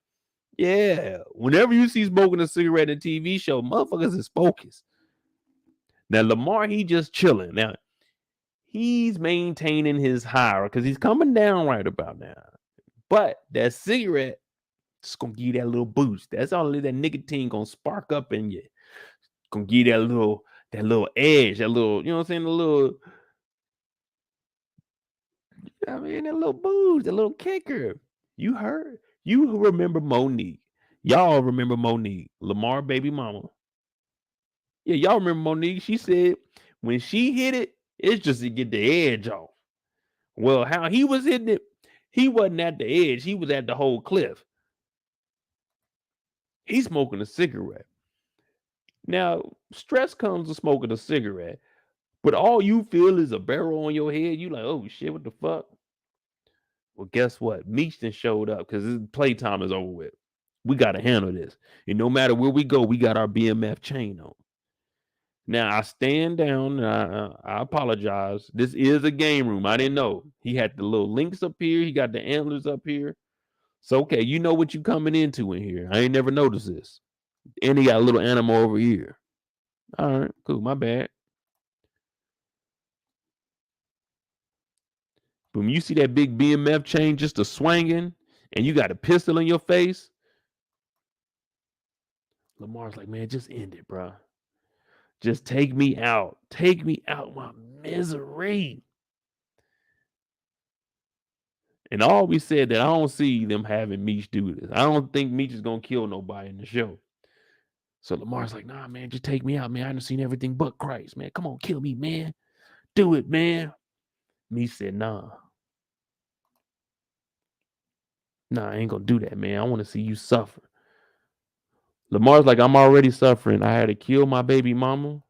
Yeah. Whenever you see smoking a cigarette in a TV show, motherfuckers is focused. Now, Lamar, he just chilling. Now, he's maintaining his high because he's coming down right about now. But that cigarette just gonna give you that little boost. That's all that nicotine gonna spark up in you. Gonna give you that little edge, that little, you know what I'm saying? The little, that little boost, that little kicker. You heard? You remember Monique. Y'all remember Monique, Lamar baby mama. Yeah, y'all remember Monique. She said when she hit it, it's just to get the edge off. Well, how he was hitting it, he wasn't at the edge. He was at the whole cliff. He's smoking a cigarette. Now, stress comes with smoking a cigarette, but all you feel is a barrel on your head. You like, oh shit, what the fuck? Well, guess what? Meech done showed up because his playtime is over with. We got to handle this. And no matter where we go, we got our BMF chain on. Now, I stand down. And I apologize. This is a game room. I didn't know. He had the little links up here. He got the antlers up here. So, okay, you know what you coming into in here. I ain't never noticed this. And he got a little animal over here. All right, cool. My bad. But when you see that big BMF chain just a swinging and you got a pistol in your face, Lamar's like, man, just end it, bro. Just take me out. Take me out my misery. And I always said that I don't see them having Meech do this. I don't think Meech is going to kill nobody in the show. So Lamar's like, nah, man, just take me out, man. I done seen everything but Christ, man. Come on, kill me, man. Do it, man. Meech said, nah. Nah, I ain't going to do that, man. I want to see you suffer. Lamar's like, I'm already suffering. I had to kill my baby mama.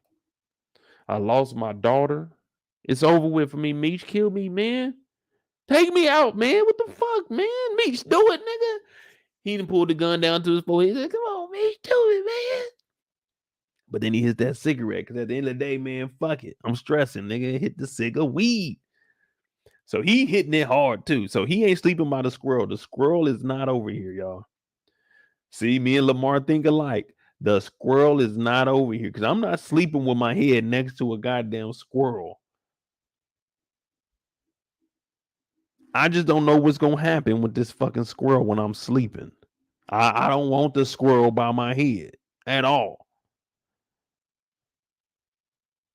I lost my daughter. It's over with for me. Meech, kill me, man. Take me out, man. What the fuck, man? Meech, do it, nigga. He done pulled the gun down to his forehead. He said, come on, Meech, do it, man. But then he hits that cigarette because at the end of the day, man, fuck it. I'm stressing, nigga. Hit the cigar weed. So he hitting it hard too. So he ain't sleeping by the squirrel. The squirrel is not over here, y'all. See, me and Lamar think alike. The squirrel is not over here because I'm not sleeping with my head next to a goddamn squirrel. I just don't know what's gonna happen with this fucking squirrel when I'm sleeping. I don't want the squirrel by my head at all.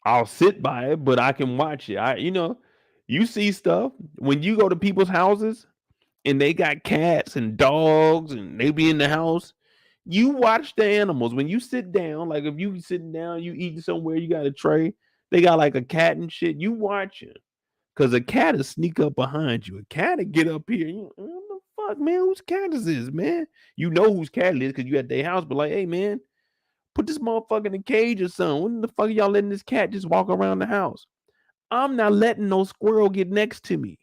I'll sit by it, but I can watch it. You see stuff when you go to people's houses and they got cats and dogs and they be in the house. You watch the animals when you sit down. Like if you sitting down, you eating somewhere, you got a tray. They got like a cat and shit. You watching because a cat will sneak up behind you. A cat will get up here. What the fuck, man? Whose cat is this, man? You know whose cat it is because you at their house. But like, hey, man, put this motherfucker in a cage or something. When the fuck are y'all letting this cat just walk around the house? I'm not letting no squirrel get next to me.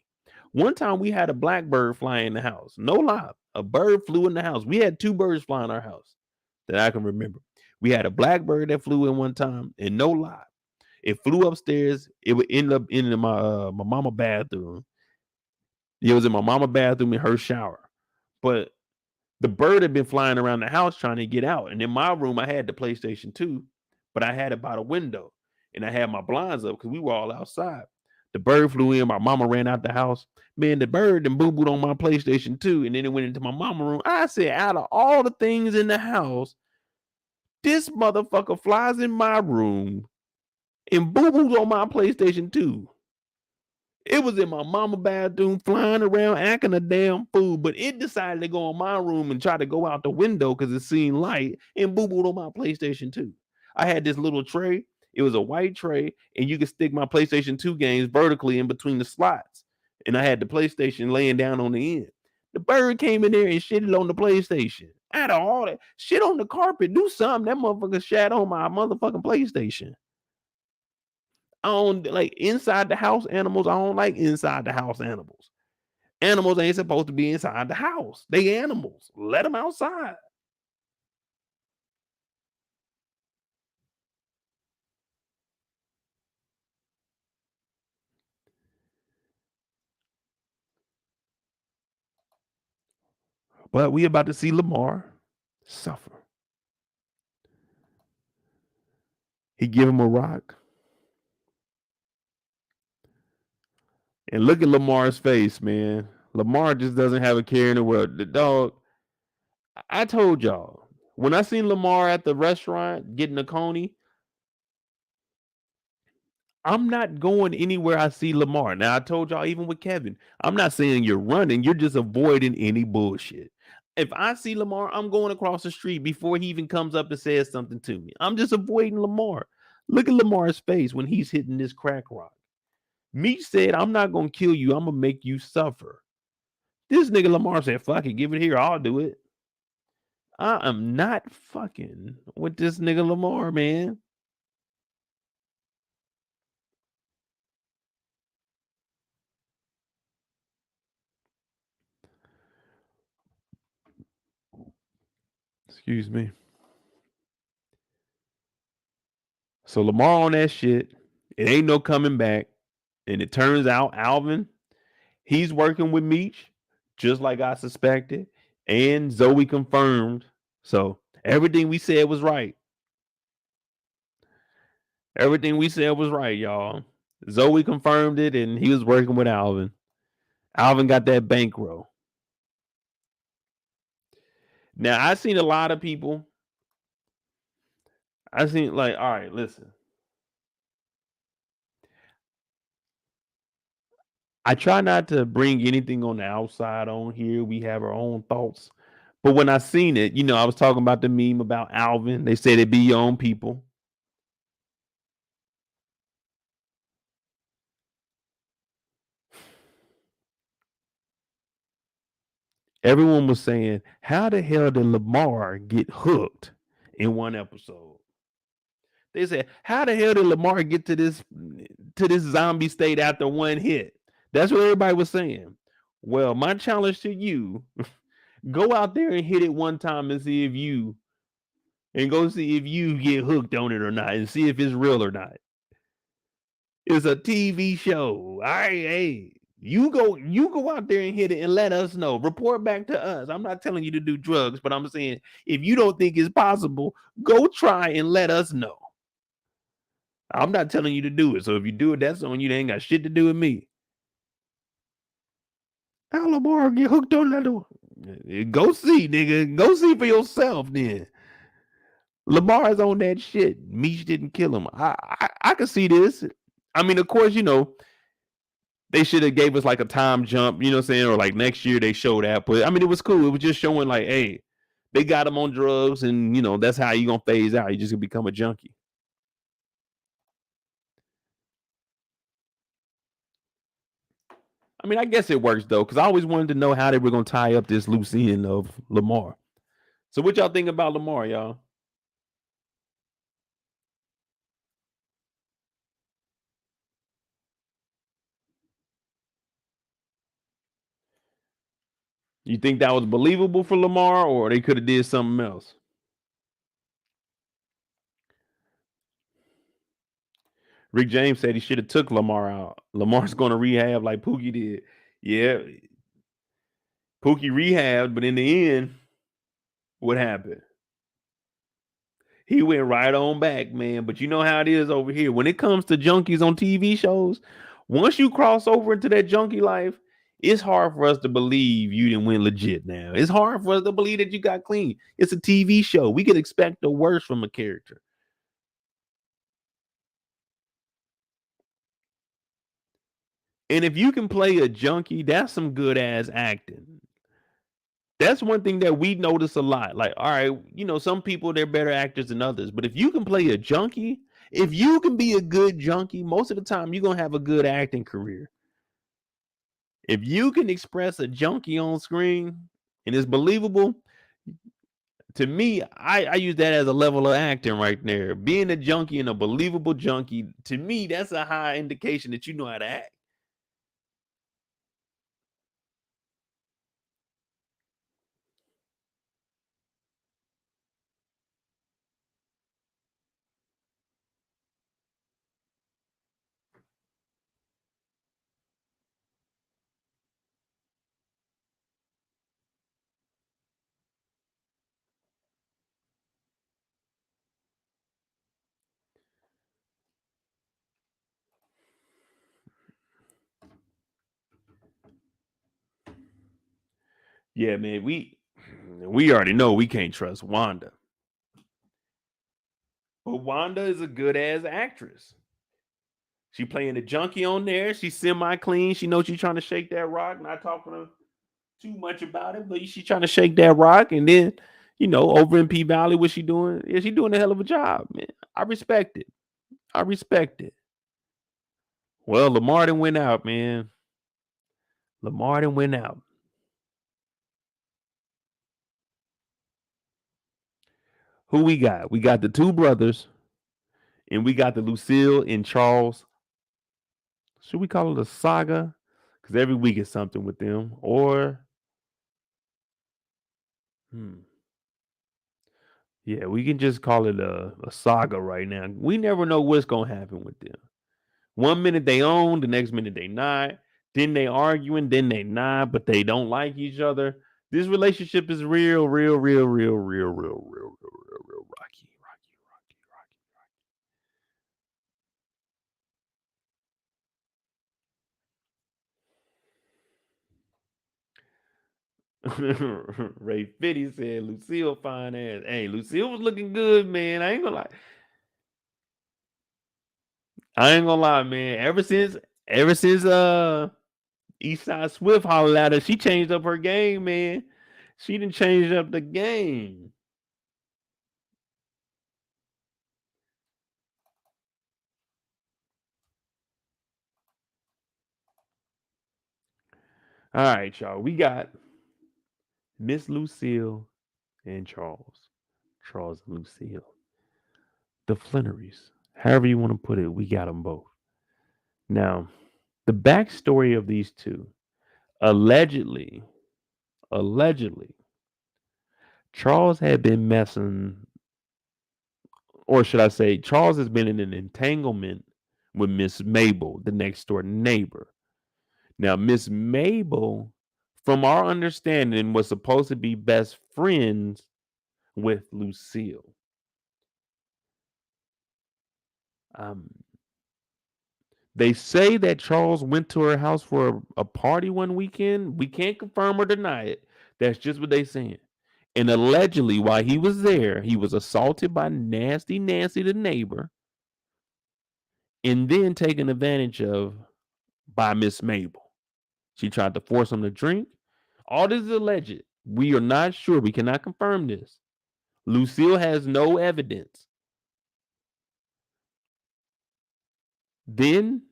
One time we had a blackbird fly in the house. No lie. A bird flew in the house. We had 2 birds fly in our house that I can remember. We had a blackbird that flew in one time, and no lie. It flew upstairs. It would end up in my mama bathroom. It was in my mama bathroom in her shower. But the bird had been flying around the house trying to get out. And in my room, I had the PlayStation 2, but I had it by the window. And I had my blinds up because we were all outside. The bird flew in. My mama ran out the house. Man, the bird then boo-booed on my PlayStation 2. And then it went into my mama room. I said, out of all the things in the house, this motherfucker flies in my room and boo-boos on my PlayStation 2. It was in my mama bathroom flying around acting a damn fool, but it decided to go in my room and try to go out the window because it seen light and boo-booed on my PlayStation 2. I had this little tray. It was a white tray, and you could stick my PlayStation 2 games vertically in between the slots. And I had the PlayStation laying down on the end. The bird came in there and shitted on the PlayStation. Out of all that, shit on the carpet, do something. That motherfucker shat on my motherfucking PlayStation. I don't like inside the house animals. I don't like inside the house animals. Animals ain't supposed to be inside the house. They animals. Let them outside. But we about to see Lamar suffer. He give him a rock. And look at Lamar's face, man. Lamar just doesn't have a care in the world. The dog, I told y'all, when I seen Lamar at the restaurant getting a coney, I'm not going anywhere I see Lamar. Now, I told y'all, even with Kevin, I'm not saying you're running. You're just avoiding any bullshit. If I see Lamar, I'm going across the street before he even comes up and says something to me. I'm just avoiding Lamar. Look at Lamar's face when he's hitting this crack rock. Meech said, I'm not going to kill you. I'm going to make you suffer. This nigga Lamar said, fuck it, give it here. I'll do it. I am not fucking with this nigga Lamar, man. Excuse me. So Lamar on that shit. It ain't no coming back. And it turns out Alvin, he's working with Meech, just like I suspected. And Zoe confirmed. So everything we said was right. Everything we said was right, y'all. Zoe confirmed it, and he was working with Alvin. Alvin got that bankroll. Now, I've seen a lot of people. I seen like, all right, listen. I try not to bring anything on the outside on here. We have our own thoughts. But when I seen it, I was talking about the meme about Alvin. They said it be your own people. Everyone was saying, how the hell did Lamar get hooked in one episode? They said, how the hell did Lamar get to this zombie state after one hit? That's what everybody was saying. Well, my challenge to you, go out there and hit it one time and see if you get hooked on it or not and see if it's real or not. It's a TV show. All right, hey. You go out there and hit it and let us know. Report back to us. I'm not telling you to do drugs, but I'm saying if you don't think it's possible, go try and let us know. I'm not telling you to do it. So if you do it, that's on you. They ain't got shit to do with me. How Lamar get hooked on that? Go see, nigga. Go see for yourself then. Lamar's on that shit. Meech didn't kill him. I could see this. I mean, of course, they should have gave us like a time jump, you know what I'm saying? Or like next year they show that. But I mean, it was cool. It was just showing like, hey, they got him on drugs, and that's how you gonna phase out. You just gonna become a junkie. I mean, I guess it works though, because I always wanted to know how they were gonna tie up this loose end of Lamar. So what y'all think about Lamar, y'all? You think that was believable for Lamar, or they could have did something else? Rick James said he should have took Lamar out. Lamar's going to rehab like Pookie did. Yeah, Pookie rehabbed, but in the end, what happened? He went right on back, man. But you know how it is over here. When it comes to junkies on TV shows, once you cross over into that junkie life, it's hard for us to believe you didn't win legit now. It's hard for us to believe that you got clean. It's a TV show. We could expect the worst from a character. And if you can play a junkie, that's some good ass acting. That's one thing that we notice a lot. Like, all right, some people, they're better actors than others. But if you can play a junkie, if you can be a good junkie, most of the time you're going to have a good acting career. If you can express a junkie on screen and it's believable, to me, I use that as a level of acting right there. Being a junkie and a believable junkie, to me, that's a high indication that you know how to act. Yeah, man, we already know we can't trust Wanda. But Wanda is a good ass actress. She playing the junkie on there. She's semi-clean. She knows she's trying to shake that rock. Not talking too much about it, but she's trying to shake that rock. And then, over in P Valley, what she doing? Yeah, she doing a hell of a job, man. I respect it. I respect it. Well, Lamar done went out, man. Lamar done went out. Who we got? We got the two brothers, and we got the Lucille and Charles. Should we call it a saga? Because every week is something with them. Or, yeah, we can just call it a saga right now. We never know what's going to happen with them. One minute they own, the next minute they not. Then they arguing, then they not, but they don't like each other. This relationship is real, real, real, real, real, real, real, real, real, real rocky, rocky. Ray Fitty said Lucille fine ass. Hey, Lucille was looking good, man. I ain't gonna lie, man. Ever since Eastside Swift hollered at her, she changed up her game, man. She didn't change up the game. All right, y'all. We got Miss Lucille and Charles. Charles and Lucille. The Flennories. However you want to put it, we got them both. Now, the backstory of these two, allegedly, Charles had been messing, or should I say, Charles has been in an entanglement with Miss Mabel, the next door neighbor. Now, Miss Mabel, from our understanding, was supposed to be best friends with Lucille. They say that Charles went to her house for a party one weekend. We can't confirm or deny it. That's just what they saying. And allegedly, while he was there, he was assaulted by Nasty Nancy, the neighbor, and then taken advantage of by Miss Mabel. She tried to force him to drink. All this is alleged. We are not sure. We cannot confirm this. Lucille has no evidence. Then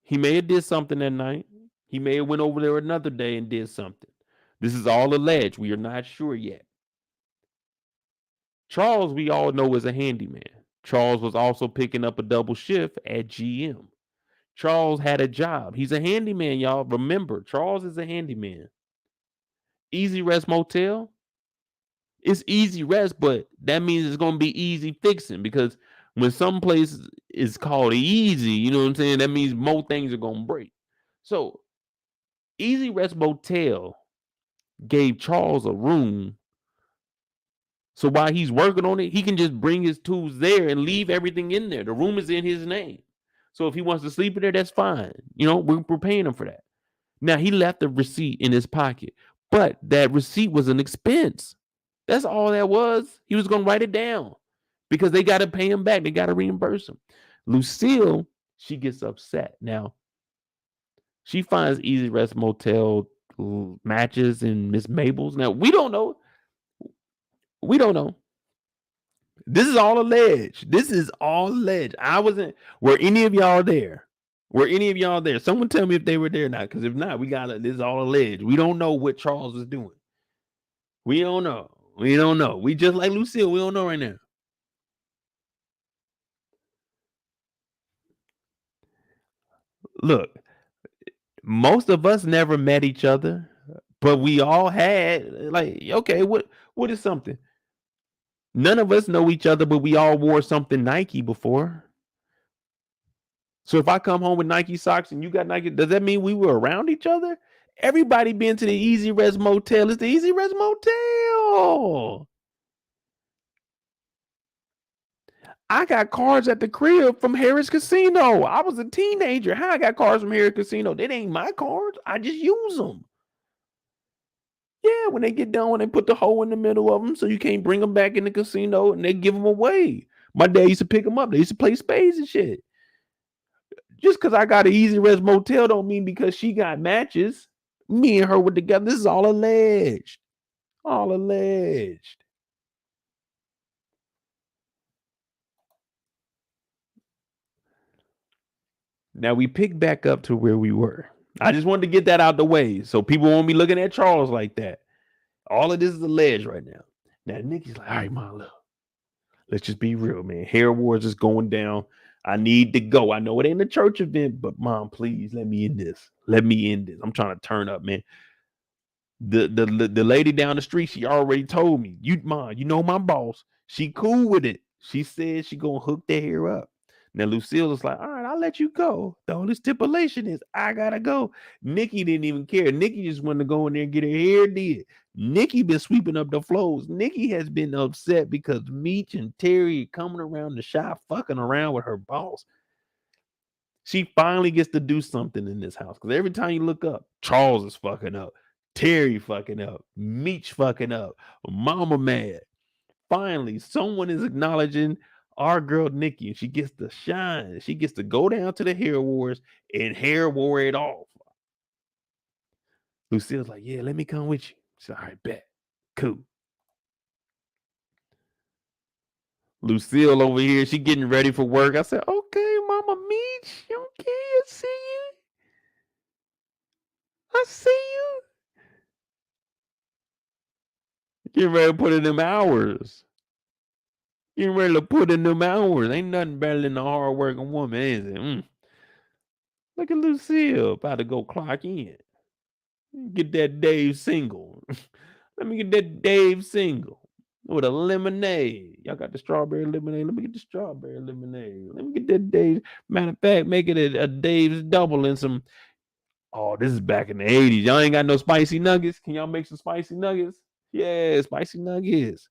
he may have did something that night. He may have went over there another day and did something. This is all alleged. We are not sure yet. Charles, we all know, is a handyman. Charles was also picking up a double shift at GM. Charles had a job. He's a handyman, y'all. Remember, Charles is a handyman. Easy Rest Motel. It's easy rest, but that means it's going to be easy fixing, because when some place is called easy, you know what I'm saying? That means more things are going to break. So Easy Rest Motel gave Charles a room. So while he's working on it, he can just bring his tools there and leave everything in there. The room is in his name. So if he wants to sleep in there, that's fine. You know, we're paying him for that. Now, he left the receipt in his pocket, but that receipt was an expense. That's all that was. He was going to write it down because they got to pay him back. They got to reimburse him. Lucille, she gets upset. Now, she finds Easy Rest Motel matches in Miss Mabel's. Now, we don't know. We don't know. This is all alleged. This is all alleged. I wasn't. Were any of y'all there? Were any of y'all there? Someone tell me if they were there or not. Because if not, we got it. This is all alleged. We don't know what Charles was doing. We don't know. We don't know. We just like Lucille. We don't know right now. Look, most of us never met each other, but we all had, like, okay, what is something? None of us know each other, but we all wore something Nike before. So if I come home with Nike socks and you got Nike, does that mean we were around each other? Everybody been to the Easy Rest Motel. It's the Easy Rest Motel. I got cards at the crib from Harris Casino. I was a teenager. How I got cards from Harris Casino? They ain't my cards. I just use them. Yeah, when they get done, when they put the hole in the middle of them so you can't bring them back in the casino, and they give them away. My dad used to pick them up. They used to play spades and shit. Just because I got an Easy Rest Motel don't mean because she got matches. Me and her were together. This is all alleged. All alleged. Now we pick back up to where we were. I just wanted to get that out the way so people won't be looking at Charles like that. All of this is alleged right now. Now Nikki's like, all right, Mom, look, let's just be real, man. Hair Wars is going down. I need to go. I know it ain't a church event, but Mom, please let me in this. Let me in this. I'm trying to turn up, man. The lady down the street, she already told me, Mom, you know my boss. She cool with it. She said she gonna hook the hair up. Now Lucille is like, all right, I'll let you go. The only stipulation is I gotta go. Nikki didn't even care. Nikki just wanted to go in there and get her hair did. Nikki been sweeping up the floors. Nikki has been upset because Meech and Terry coming around the shop fucking around with her boss. She finally gets to do something in this house because every time you look up, Charles is fucking up, Terry fucking up, Meech fucking up, Mama mad. Finally, someone is acknowledging our girl Nikki, and she gets to shine. She gets to go down to the Hair Wars and hair war it off. Lucille's like, yeah, let me come with you. She's all right, bet. Cool. Lucille over here, she getting ready for work. I said, okay, Mama Meech, okay, I see you. I see you. Getting ready to put in them hours. Getting ready to put in them hours. Ain't nothing better than a hard-working woman, is it? Look at Lucille about to go clock in. Get that Dave single. Let me get that Dave single with a lemonade. Y'all got the strawberry lemonade. Let me get the strawberry lemonade. Let me get that Dave. Matter of fact, make it a Dave's double and some. Oh, this is back in the 80s. Y'all ain't got no spicy nuggets. Can y'all make some spicy nuggets? Yeah, spicy nuggets.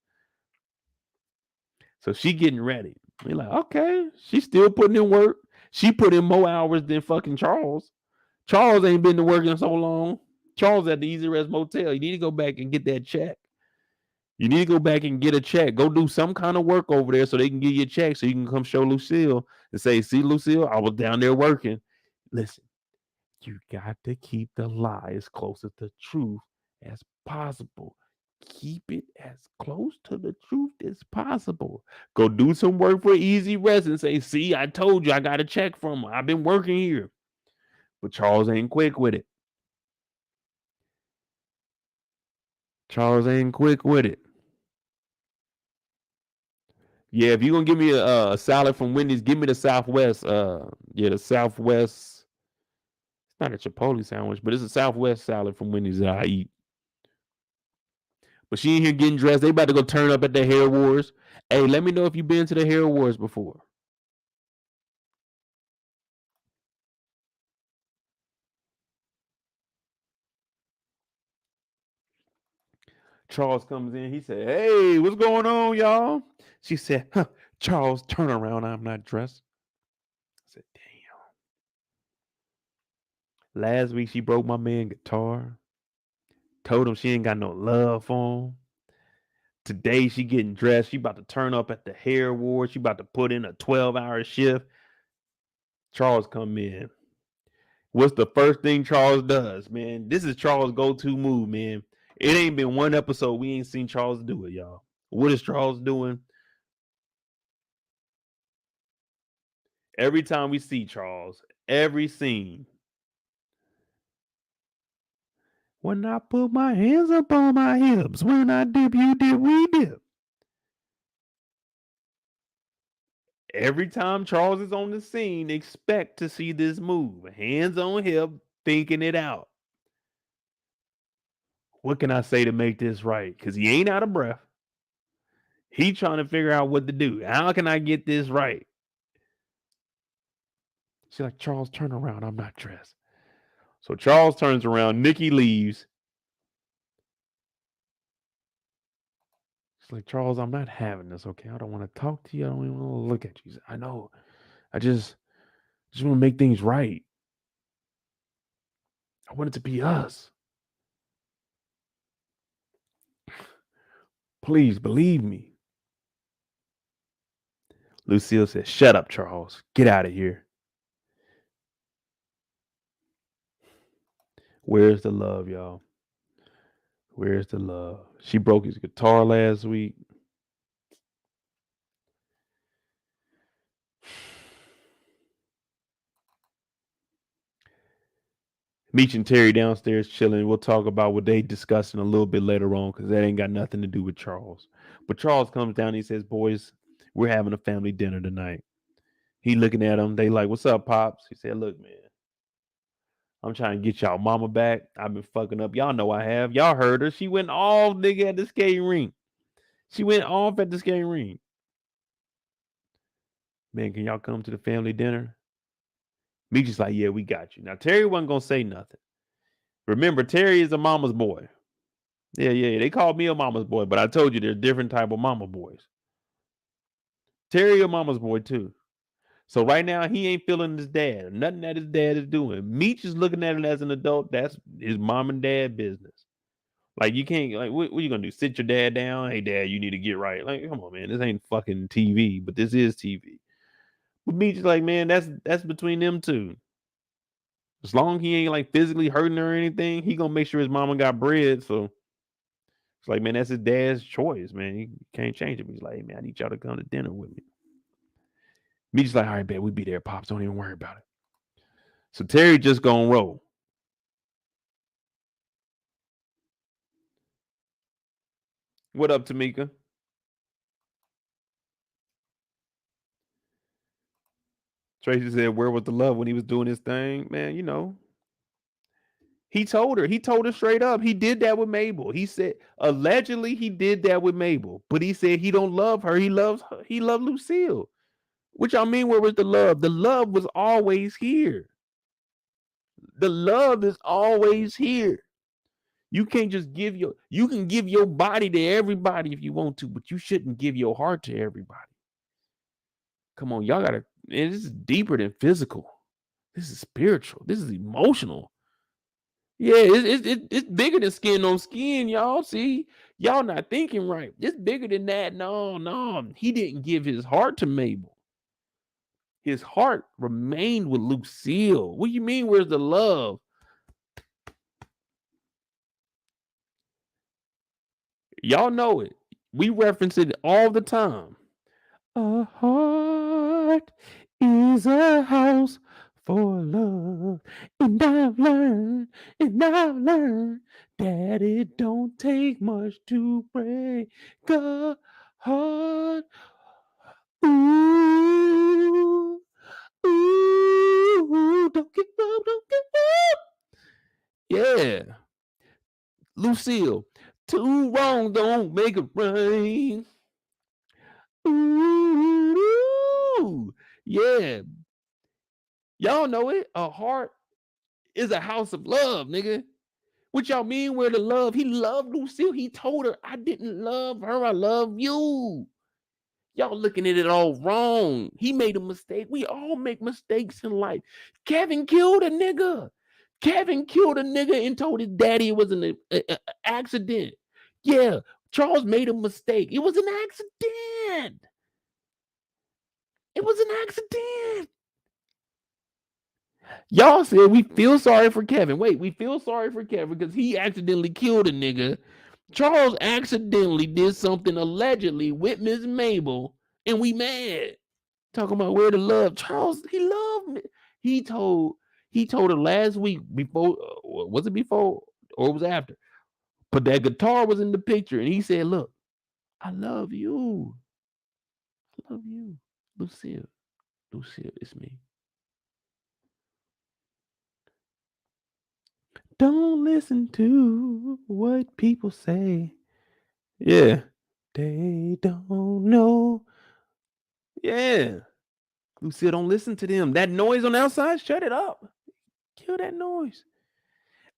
So she getting ready. We're like, okay, she's still putting in work. She put in more hours than fucking Charles. Charles ain't been to work in so long. Charles at the Easy Rest Motel. You need to go back and get that check. You need to go back and get a check. Go do some kind of work over there so they can give you a check so you can come show Lucille and say, see, Lucille, I was down there working. Listen, you got to keep the lie as close to the truth as possible. Keep it as close to the truth as possible. Go do some work for Easy Rest and say, see, I told you I got a check from her. I've been working here. But Charles ain't quick with it. Charles ain't quick with it. Yeah, if you're going to give me a salad from Wendy's, give me the Southwest. The Southwest. It's not a Chipotle sandwich, but it's a Southwest salad from Wendy's that I eat. But she in here getting dressed. They about to go turn up at the Hair Wars. Hey, let me know if you've been to the Hair Wars before. Charles comes in. He said, hey, what's going on, y'all? She said, Charles, turn around. I'm not dressed. I said, damn. Last week, she broke my man guitar. Told him she ain't got no love for him. Today, she getting dressed. She about to turn up at the Hair Wars. She about to put in a 12-hour shift. Charles come in. What's the first thing Charles does, man? This is Charles' go-to move, man. It ain't been one episode we ain't seen Charles do it, y'all. What is Charles doing? Every time we see Charles, every scene. When I put my hands up on my hips, when I dip, you dip, we dip. Every time Charles is on the scene, expect to see this move. Hands on hip, thinking it out. What can I say to make this right? Because he ain't out of breath. He trying to figure out what to do. How can I get this right? She's like, Charles, turn around. I'm not dressed. So Charles turns around. Nikki leaves. She's like, Charles, I'm not having this, okay? I don't want to talk to you. I don't even want to look at you. I know. I just want to make things right. I want it to be us. Please believe me. Lucille says, shut up, Charles. Get out of here. Where's the love, y'all? Where's the love? She broke his guitar last week. Meech and Terry downstairs chilling. We'll talk about what they discussing a little bit later on because that ain't got nothing to do with Charles. But Charles comes down and he says, boys, we're having a family dinner tonight. He looking at them. They like, what's up, Pops? He said, look, man, I'm trying to get y'all mama back. I've been fucking up. Y'all know I have. Y'all heard her. She went off, nigga, at the skating rink. She went off at the skating rink. Man, can y'all come to the family dinner? Meech is like, yeah, we got you. Now, Terry wasn't going to say nothing. Remember, Terry is a mama's boy. Yeah. They called me a mama's boy, but I told you there's different type of mama boys. Terry a mama's boy, too. So right now, he ain't feeling his dad. Nothing that his dad is doing. Meech is looking at it as an adult. That's his mom and dad business. Like, you can't, like, what you going to do? Sit your dad down? Hey, dad, you need to get right. Like, come on, man. This ain't fucking TV, but this is TV. But Meech is like, man, that's between them two. As long as he ain't like physically hurting her or anything, he gonna make sure his mama got bread. So it's like, man, that's his dad's choice, man. He can't change it. He's like, hey, man, I need y'all to come to dinner with me. Meech's like, all right, babe, we be there, Pops. Don't even worry about it. So Terry just gonna roll. What up, Tamika? Tracy said, where was the love when he was doing his thing? Man, you know. He told her straight up. He did that with Mabel. He said, allegedly, he did that with Mabel. But he said he don't love her. He loves her. He loved Lucille. Which I mean, where was the love? The love was always here. The love is always here. You can't just you can give your body to everybody if you want to, but you shouldn't give your heart to everybody. Come on, y'all gotta. Man, this is deeper than physical. This is spiritual. This is emotional. Yeah, it's bigger than skin on skin, y'all. See, y'all not thinking right. It's bigger than that. No, he didn't give his heart to Mabel. His heart remained with Lucille. What do you mean? Where's the love? Y'all know it. We reference it all the time. A heart is a house for love. And I've learned that it don't take much to break a heart. Ooh, don't give up, don't give up. Yeah. Lucille, two wrongs don't make it right. Ooh, yeah. Y'all know it. A heart is a house of love, nigga. What y'all mean where the love? He loved Lucille. He told her, I didn't love her. I love you. Y'all looking at it all wrong. He made a mistake. We all make mistakes in life. Kevin killed a nigga. Kevin killed a nigga and told his daddy it was an accident. Yeah, Charles made a mistake. It was an accident. It was an accident. Y'all said we feel sorry for Kevin. Wait, we feel sorry for Kevin because he accidentally killed a nigga. Charles accidentally did something allegedly with Miss Mabel, and we mad. Talking about where the love. Charles, he loved me. He told her last week before, was it before or it was after? But that guitar was in the picture, and he said, "Look, I love you. I love you, Lucille. Lucille, it's me." Don't listen to what people say. Yeah. They don't know. Yeah. Lucille, don't listen to them. That noise on the outside, shut it up. Kill that noise.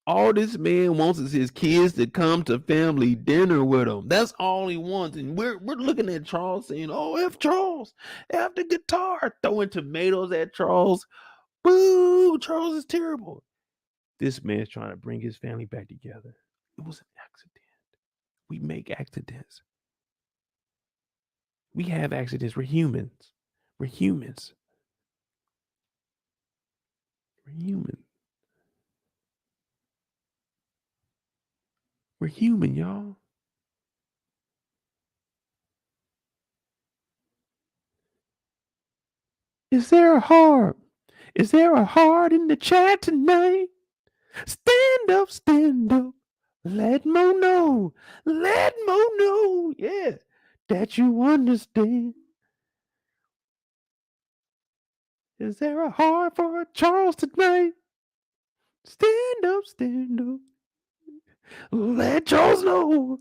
All this man wants is his kids to come to family dinner with him. That's all he wants. And we're looking at Charles saying, oh, F Charles, F the guitar, throwing tomatoes at Charles. Boo, Charles is terrible. This man's trying to bring his family back together. It was an accident. We make accidents. We have accidents. We're humans. We're humans. We're human. We're human, y'all. Is there a heart? Is there a heart in the chat tonight? Stand up, stand up. Let Mo know. Let Mo know. Yeah. That you understand. Is there a heart for Charles tonight? Stand up, stand up. Let Charles know.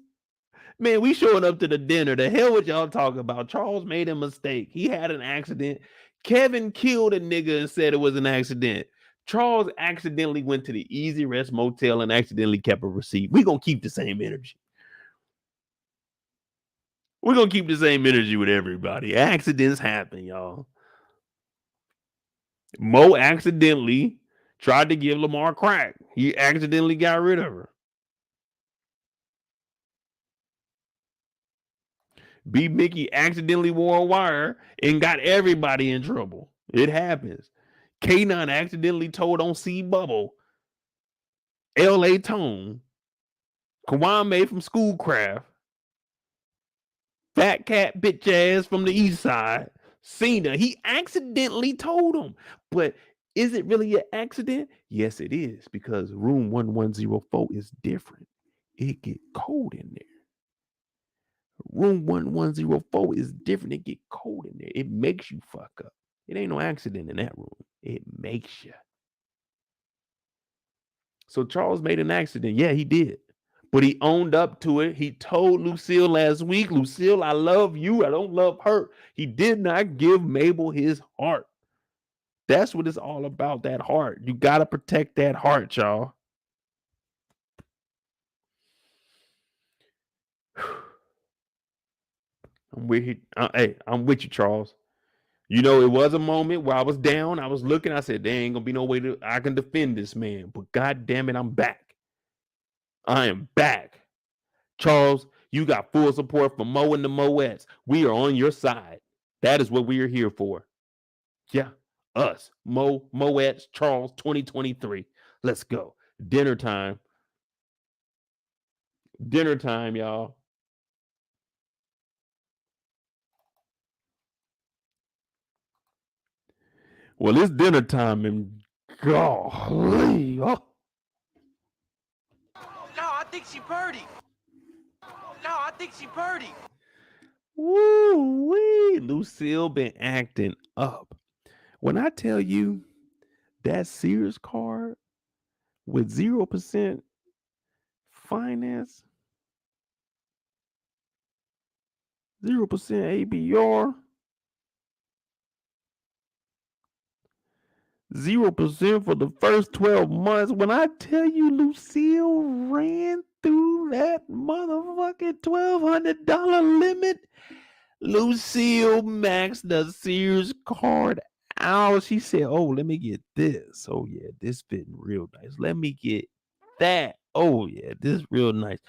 Man, we showing up to the dinner. The hell what y'all talking about? Charles made a mistake. He had an accident. Kevin killed a nigga and said it was an accident. Charles accidentally went to the Easy Rest Motel and accidentally kept a receipt. We're going to keep the same energy. We're going to keep the same energy with everybody. Accidents happen, y'all. Mo accidentally tried to give Lamar crack. He accidentally got rid of her. B-Mickey accidentally wore a wire and got everybody in trouble. It happens. K9 accidentally told on C Bubble. L.A. Tone. Kwame from Schoolcraft. Fat Cat bitch ass from the east side. Cena. He accidentally told him. But is it really an accident? Yes, it is. Because room 1104 is different. It get cold in there. Room 1104 is different. It get cold in there. It makes you fuck up. It ain't no accident in that room. It makes you. So Charles made an accident. Yeah, he did. But he owned up to it. He told Lucille last week, Lucille, I love you. I don't love her. He did not give Mabel his heart. That's what it's all about, that heart. You got to protect that heart, y'all. I'm with you. I'm with you, Charles. You know, it was a moment where I was down. I was looking. I said, there ain't gonna be no way I can defend this man. But God damn it, I'm back. I am back. Charles, you got full support from Mo and the Moettes. We are on your side. That is what we are here for. Yeah, us. Moettes, Charles, 2023. Let's go. Dinner time. Dinner time, y'all. Well, it's dinner time and golly. Oh. No, I think she purdy. No, I think she purdy. Woo-wee. Lucille been acting up. When I tell you that Sears card with 0% finance, 0% ABR, 0% for the first 12 months. When I tell you Lucille ran through that motherfucking $1,200 limit, Lucille maxed the Sears card out. She said, oh, let me get this. Oh, yeah, this fitting real nice. Let me get that. Oh, yeah, this real nice.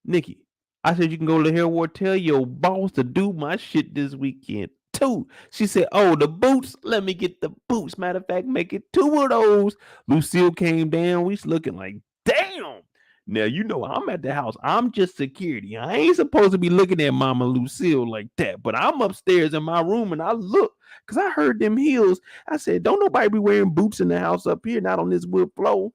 Nikki, I said you can go to Hair War, tell your boss to do my shit this weekend too. She said, oh, the boots, let me get the boots. Matter of fact, make it 2 of those. Lucille came down. We looking like, damn. Now, you know, I'm at the house. I'm just security. I ain't supposed to be looking at Mama Lucille like that, but I'm upstairs in my room and I look because I heard them heels. I said, don't nobody be wearing boots in the house up here, not on this wood floor.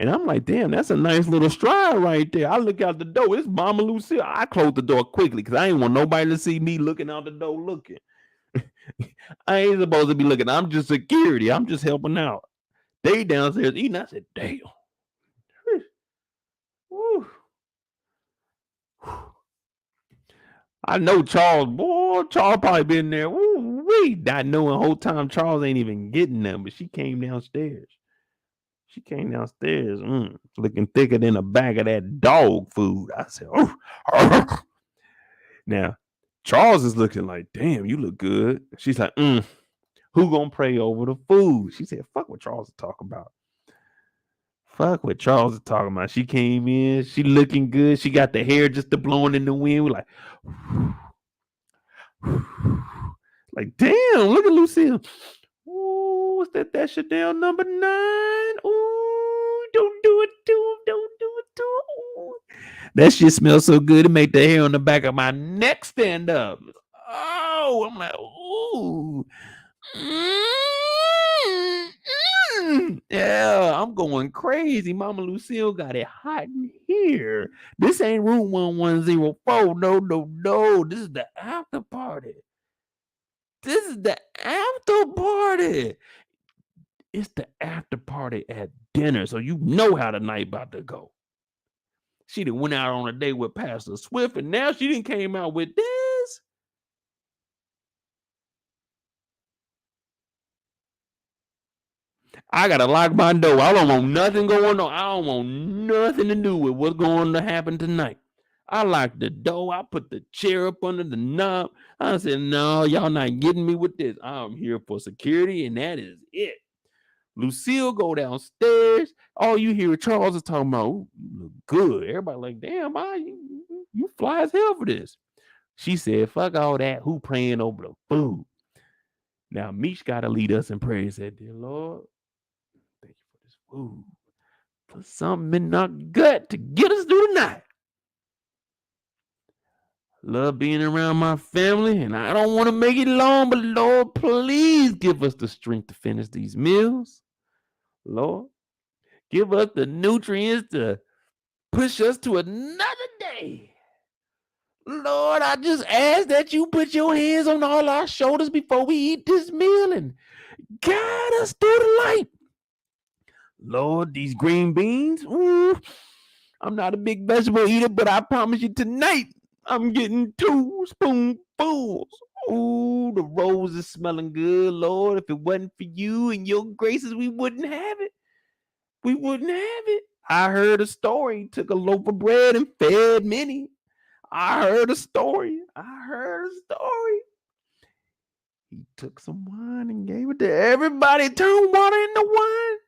And I'm like, damn, that's a nice little stride right there. I look out the door. It's Mama Lucille. I closed the door quickly because I ain't want nobody to see me looking out the door looking. I ain't supposed to be looking. I'm just security. I'm just helping out. They downstairs eating. I said, damn. Whew. I know Charles, boy. Charles probably been there. Woo-wee. Not knowing the whole time Charles ain't even getting them, but she came downstairs. She came downstairs, looking thicker than a bag of that dog food. I said, oh. Now, Charles is looking like, damn, you look good. She's like, who gonna pray over the food? She said, fuck what Charles is talking about. Fuck what Charles is talking about. She came in, she looking good. She got the hair just blowing in the wind. We're like, damn, look at Lucille. Ooh, what's that Chanel number 9? Ooh, don't do it to him. Don't do it to him. Ooh. That shit smells so good. It make the hair on the back of my neck stand up. Oh, I'm like, ooh. Yeah, I'm going crazy. Mama Lucille got it hot in here. This ain't room 1104. No. This is the after party. This is the after party. It's the after party at dinner, so you know how the night about to go. She done went out on a date with Pastor Swift, and now she done came out with this. I gotta lock my door. I don't want nothing going on. I don't want nothing to do with what's going to happen tonight. I locked the door. I put the chair up under the knob. I said, no, y'all not getting me with this. I'm here for security, and that is it. Lucille go downstairs. All you hear Charles is talking about, ooh, you look good. Everybody like, damn, you fly as hell for this. She said, fuck all that. Who praying over the food? Now, Meech got to lead us in prayer. He said, dear Lord, thank you for this food. Put something in our gut to get us through the night. Love being around my family, and I don't want to make it long, but Lord, please give us the strength to finish these meals. Lord, give us the nutrients to push us to another day. Lord, I just ask that you put your hands on all our shoulders before we eat this meal and guide us through the light. Lord, these green beans, ooh, I'm not a big vegetable eater, but I promise you tonight, I'm getting 2 spoonfuls. Ooh, the rose is smelling good, Lord. If it wasn't for you and your graces, we wouldn't have it. We wouldn't have it. I heard a story. Took a loaf of bread and fed many. I heard a story. He took some wine and gave it to everybody. Turned water into wine.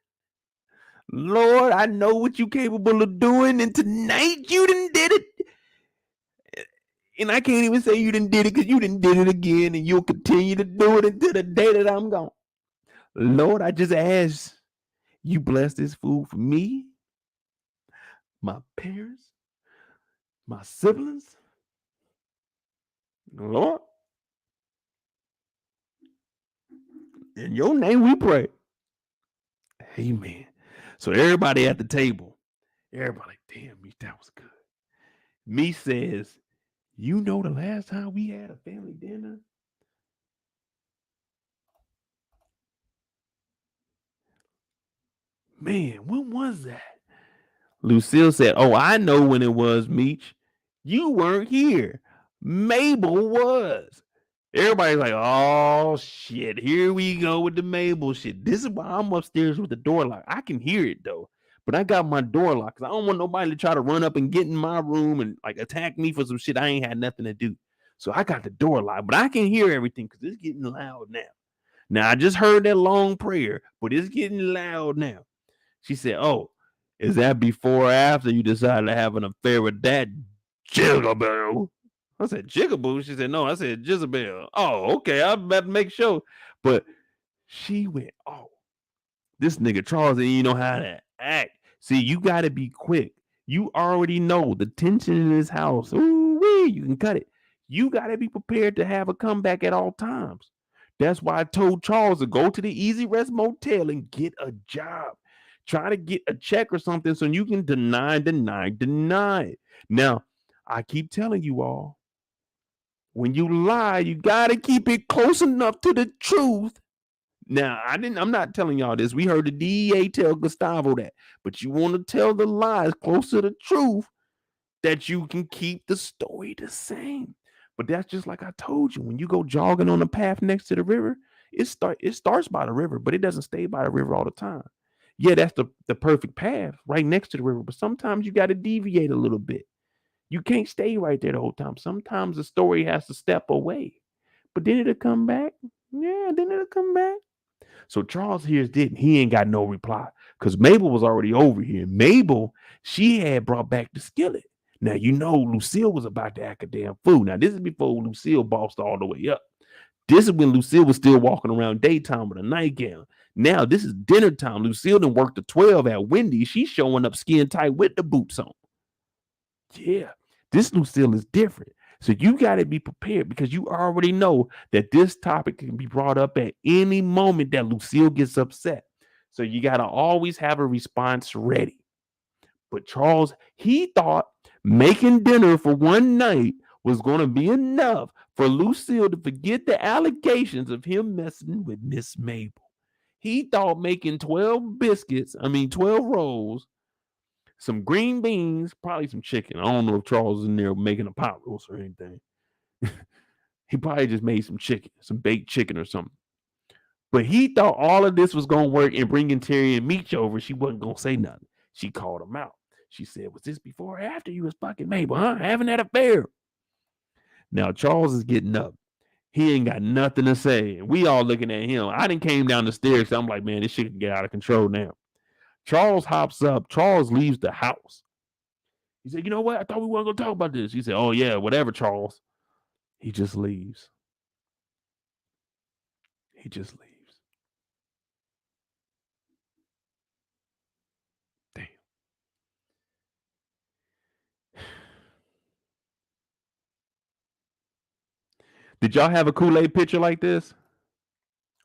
Lord, I know what you capable of doing, and tonight you done did it. And I can't even say you done did it because you done did it again, and you'll continue to do it until the day that I'm gone. Lord, I just ask you bless this food for me, my parents, my siblings. Lord, in your name we pray. Amen. So everybody at the table, everybody, damn, Meech, that was good. Meech says, you know the last time we had a family dinner? Man, when was that? Lucille said, oh, I know when it was, Meech. You weren't here. Mabel was. Everybody's like, oh, shit. Here we go with the Mabel shit. This is why I'm upstairs with the door locked. I can hear it, though. But I got my door locked because I don't want nobody to try to run up and get in my room and like attack me for some shit I ain't had nothing to do. So I got the door locked, but I can hear everything because it's getting loud now. Now, I just heard that long prayer, but it's getting loud now. She said, oh, is that before or after you decided to have an affair with that Jigaboo? I said, Jigaboo? She said, no, I said, Jezebel. Oh, okay, I better make sure. But she went, oh, this nigga Charles didn't even know how to act. See, you got to be quick. You already know the tension in this house. Ooh, wee, you can cut it. You got to be prepared to have a comeback at all times. That's why I told Charles to go to the Easy Rest Motel and get a job. Try to get a check or something so you can deny. Now, I keep telling you all, when you lie, you got to keep it close enough to the truth. Now, I'm not telling y'all this. We heard the DEA tell Gustavo that. But you want to tell the lies close to the truth that you can keep the story the same. But that's just like I told you. When you go jogging on the path next to the river, it starts by the river, but it doesn't stay by the river all the time. Yeah, that's the perfect path right next to the river. But sometimes you got to deviate a little bit. You can't stay right there the whole time. Sometimes the story has to step away. But then it'll come back. Yeah, then it'll come back. So Charles hears didn't. He ain't got no reply because Mabel was already over here. Mabel, she had brought back the skillet. Now, you know, Lucille was about to act a damn fool. Now, this is before Lucille bossed all the way up. This is when Lucille was still walking around daytime with a nightgown. Now, this is dinner time. Lucille done worked the 12 at Wendy's. She's showing up skin tight with the boots on. Yeah, this Lucille is different. So you got to be prepared because you already know that this topic can be brought up at any moment that Lucille gets upset. So you got to always have a response ready. But Charles, he thought making dinner for one night was going to be enough for Lucille to forget the allegations of him messing with Miss Mabel. He thought making 12 rolls, some green beans, probably some chicken. I don't know if Charles is in there making a pot roast or anything. He probably just made some chicken, some baked chicken or something. But he thought all of this was going to work, and bringing Terry and Meech over, she wasn't going to say nothing. She called him out. She said, was this before or after you was fucking Mabel, huh? Having that affair. Now, Charles is getting up. He ain't got nothing to say. And we all looking at him. I done came down the stairs. I'm like, man, this shit can get out of control now. Charles hops up. Charles leaves the house. He said, you know what? I thought we weren't going to talk about this. He said, oh, yeah, whatever, Charles. He just leaves. He just leaves. Damn. Did y'all have a Kool-Aid picture like this?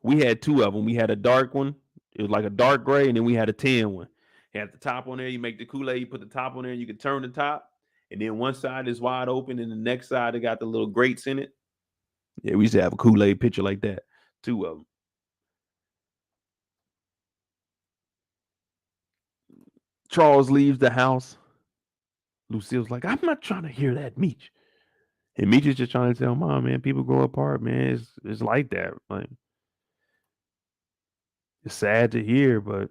We had two of them. We had a dark one. It was like a dark gray, and then we had a tan one. You had the top on there. You make the Kool-Aid, you put the top on there, and you can turn the top. And then one side is wide open, and the next side, it got the little grates in it. Yeah, we used to have a Kool-Aid picture like that. Two of them. Charles leaves the house. Lucille's like, I'm not trying to hear that, Meech. And Meech is just trying to tell Mom, man, people grow apart, man. It's like that. Like, it's sad to hear, but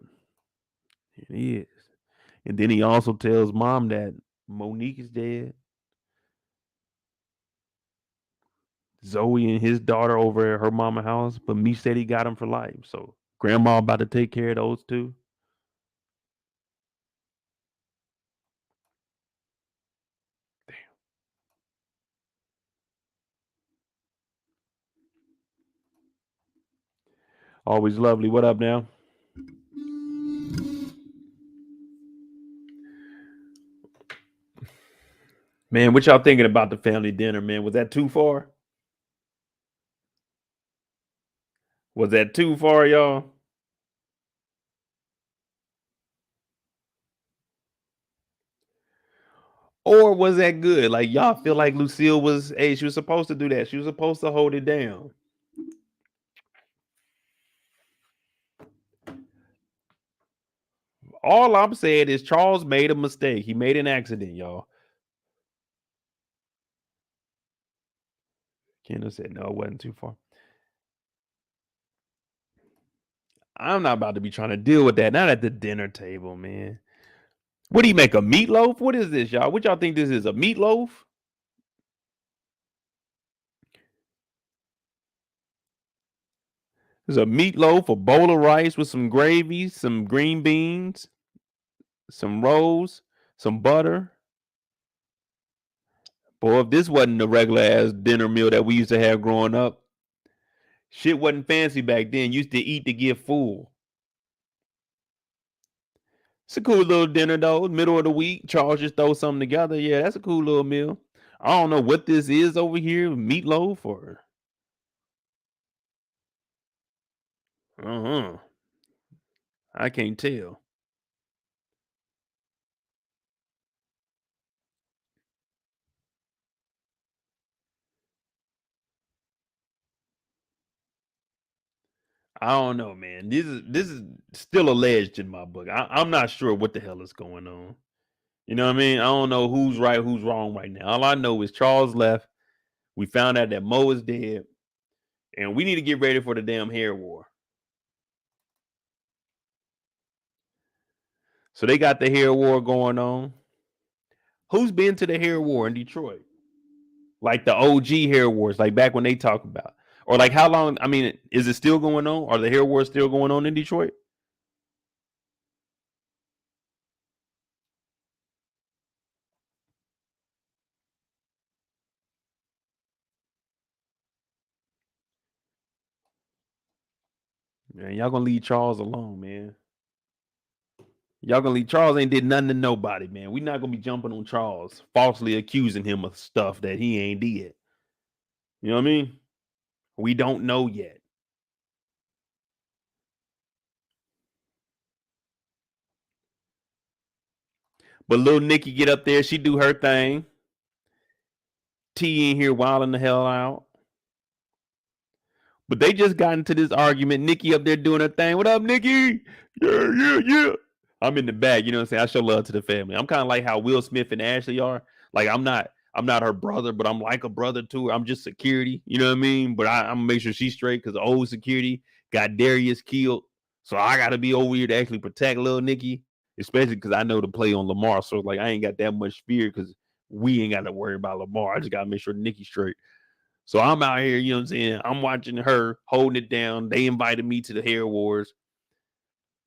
it is. And then he also tells mom that Monique is dead. Zoe and his daughter over at her mama house, but Meech said he got him for life. So grandma about to take care of those two. Damn. Always lovely. What up now? Man, what y'all thinking about the family dinner, man? Was that too far? Was that too far, y'all? Or was that good? Like y'all feel like Lucille was, hey, she was supposed to do that. She was supposed to hold it down. All I'm saying is Charles made a mistake. He made an accident, y'all. Kendall said no, it wasn't too far. I'm not about to be trying to deal with that. Not at the dinner table, man. What do you make, a meatloaf? What is this, y'all? What y'all think this is, a meatloaf? There's a meatloaf, a bowl of rice with some gravy, some green beans, some rolls, some butter. Boy, if this wasn't the regular ass dinner meal that we used to have growing up, shit wasn't fancy back then. Used to eat to get full. It's a cool little dinner though. Middle of the week, Charles just throw something together. Yeah, that's a cool little meal. I don't know what this is over here, meatloaf or I can't tell. I don't know, man. This is still alleged in my book. I'm not sure what the hell is going on. You know what I mean? I don't know who's right, who's wrong right now. All I know is Charles left. We found out that Mo is dead, and we need to get ready for the damn hair war. So they got the hair war going on. Who's been to the hair war in Detroit? Like the OG hair wars, like back when they talk about, or like how long? I mean, is it still going on? Are the hair wars still going on in Detroit? Man, y'all gonna leave Charles alone, man. Y'all gonna leave Charles ain't did nothing to nobody, man. We not gonna be jumping on Charles, falsely accusing him of stuff that he ain't did. You know what I mean? We don't know yet. But little Nikki get up there, she do her thing. T in here wilding the hell out. But they just got into this argument. Nikki up there doing her thing. What up, Nikki? Yeah. I'm in the back, you know what I'm saying? I show love to the family. I'm kind of like how Will Smith and Ashley are. Like I'm not her brother, but I'm like a brother to her. I'm just security, you know what I mean? But I'm gonna make sure she's straight because old security got Darius killed. So I gotta be over here to actually protect little Nikki, especially because I know to play on Lamar. So like I ain't got that much fear because we ain't got to worry about Lamar. I just gotta make sure Nikki's straight. So I'm out here, you know what I'm saying? I'm watching her holding it down. They invited me to the hair wars.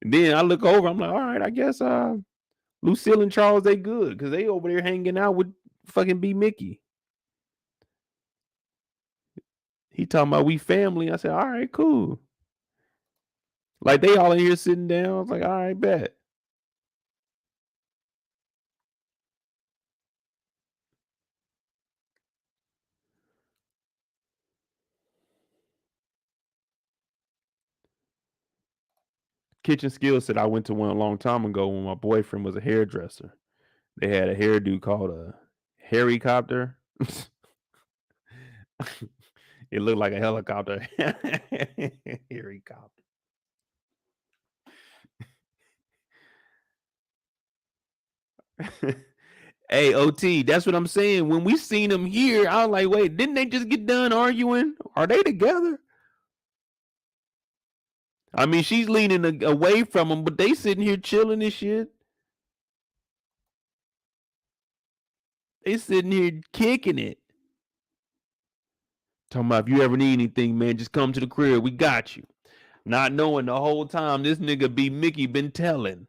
And then I look over, I'm like, all right, I guess Lucille and Charles, they good because they over there hanging out with fucking B-Mickey. He talking about we family. I said, all right, cool. Like they all in here sitting down. I was like, all right, bet. Kitchen Skills said I went to one a long time ago when my boyfriend was a hairdresser. They had a hairdo called a Harrycopter. It looked like a helicopter. Harrycopter. Hey, OT, that's what I'm saying. When we seen them here, I was like, wait, didn't they just get done arguing? Are they together? I mean, she's leaning away from him, but they sitting here chilling and shit. They sitting here kicking it. Talking about if you ever need anything, man, just come to the crib. We got you. Not knowing the whole time this nigga B-Mickey been telling.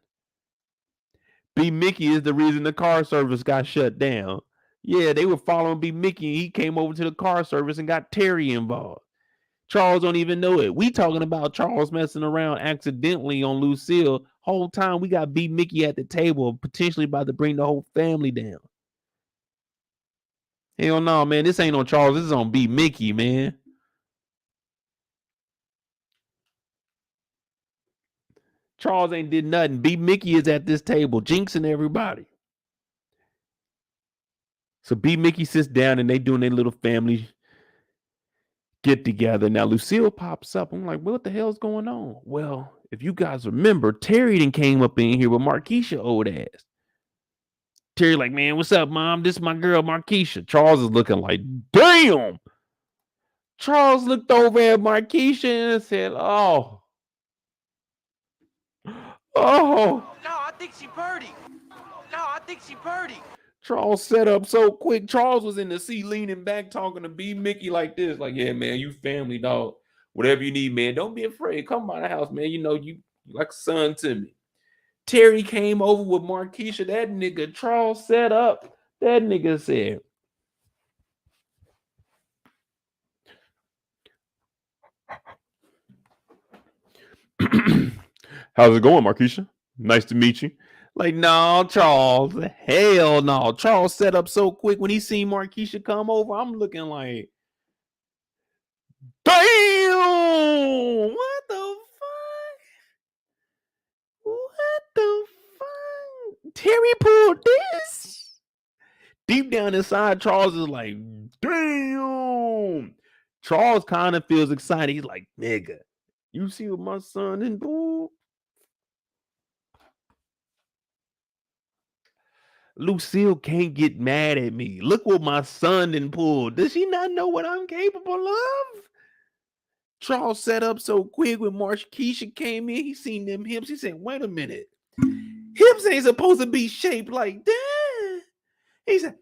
B-Mickey is the reason the car service got shut down. Yeah, they were following B-Mickey. He came over to the car service and got Terry involved. Charles don't even know it. We talking about Charles messing around accidentally on Lucille. Whole time we got B-Mickey at the table, potentially about to bring the whole family down. Hell no, man. This ain't on Charles. This is on B-Mickey, man. Charles ain't did nothing. B-Mickey is at this table, jinxing everybody. So B-Mickey sits down and they doing their little family get together. Now Lucille pops up. I'm like, what the hell's going on? Well, if you guys remember, Terry then came up in here with Marquisha old ass. Terry like, man, what's up, mom? This is my girl, Marquisha. Charles is looking like, damn. Charles looked over at Marquisha and said, oh. No, I think she purdy. Charles set up so quick. Charles was in the seat leaning back talking to B-Mickey like this. Like, yeah, man, you family, dog. Whatever you need, man. Don't be afraid. Come by the house, man. You know, you like a son to me. Terry came over with Marquisha. That nigga Charles set up. That nigga said, how's it going, Marquisha? Nice to meet you. Like, no, Charles. Hell no. Charles set up so quick when he seen Marquisha come over. I'm looking like, damn! What the fuck? What the fuck? Terry pulled this? Deep down inside, Charles is like, damn! Charles kind of feels excited. He's like, nigga, you see what my son did, boo? Lucille can't get mad at me. Look what my son done pulled. Does she not know what I'm capable of? Charles set up so quick when Marquisha came in. He seen them hips. He said, wait a minute. Hips ain't supposed to be shaped like that. He said,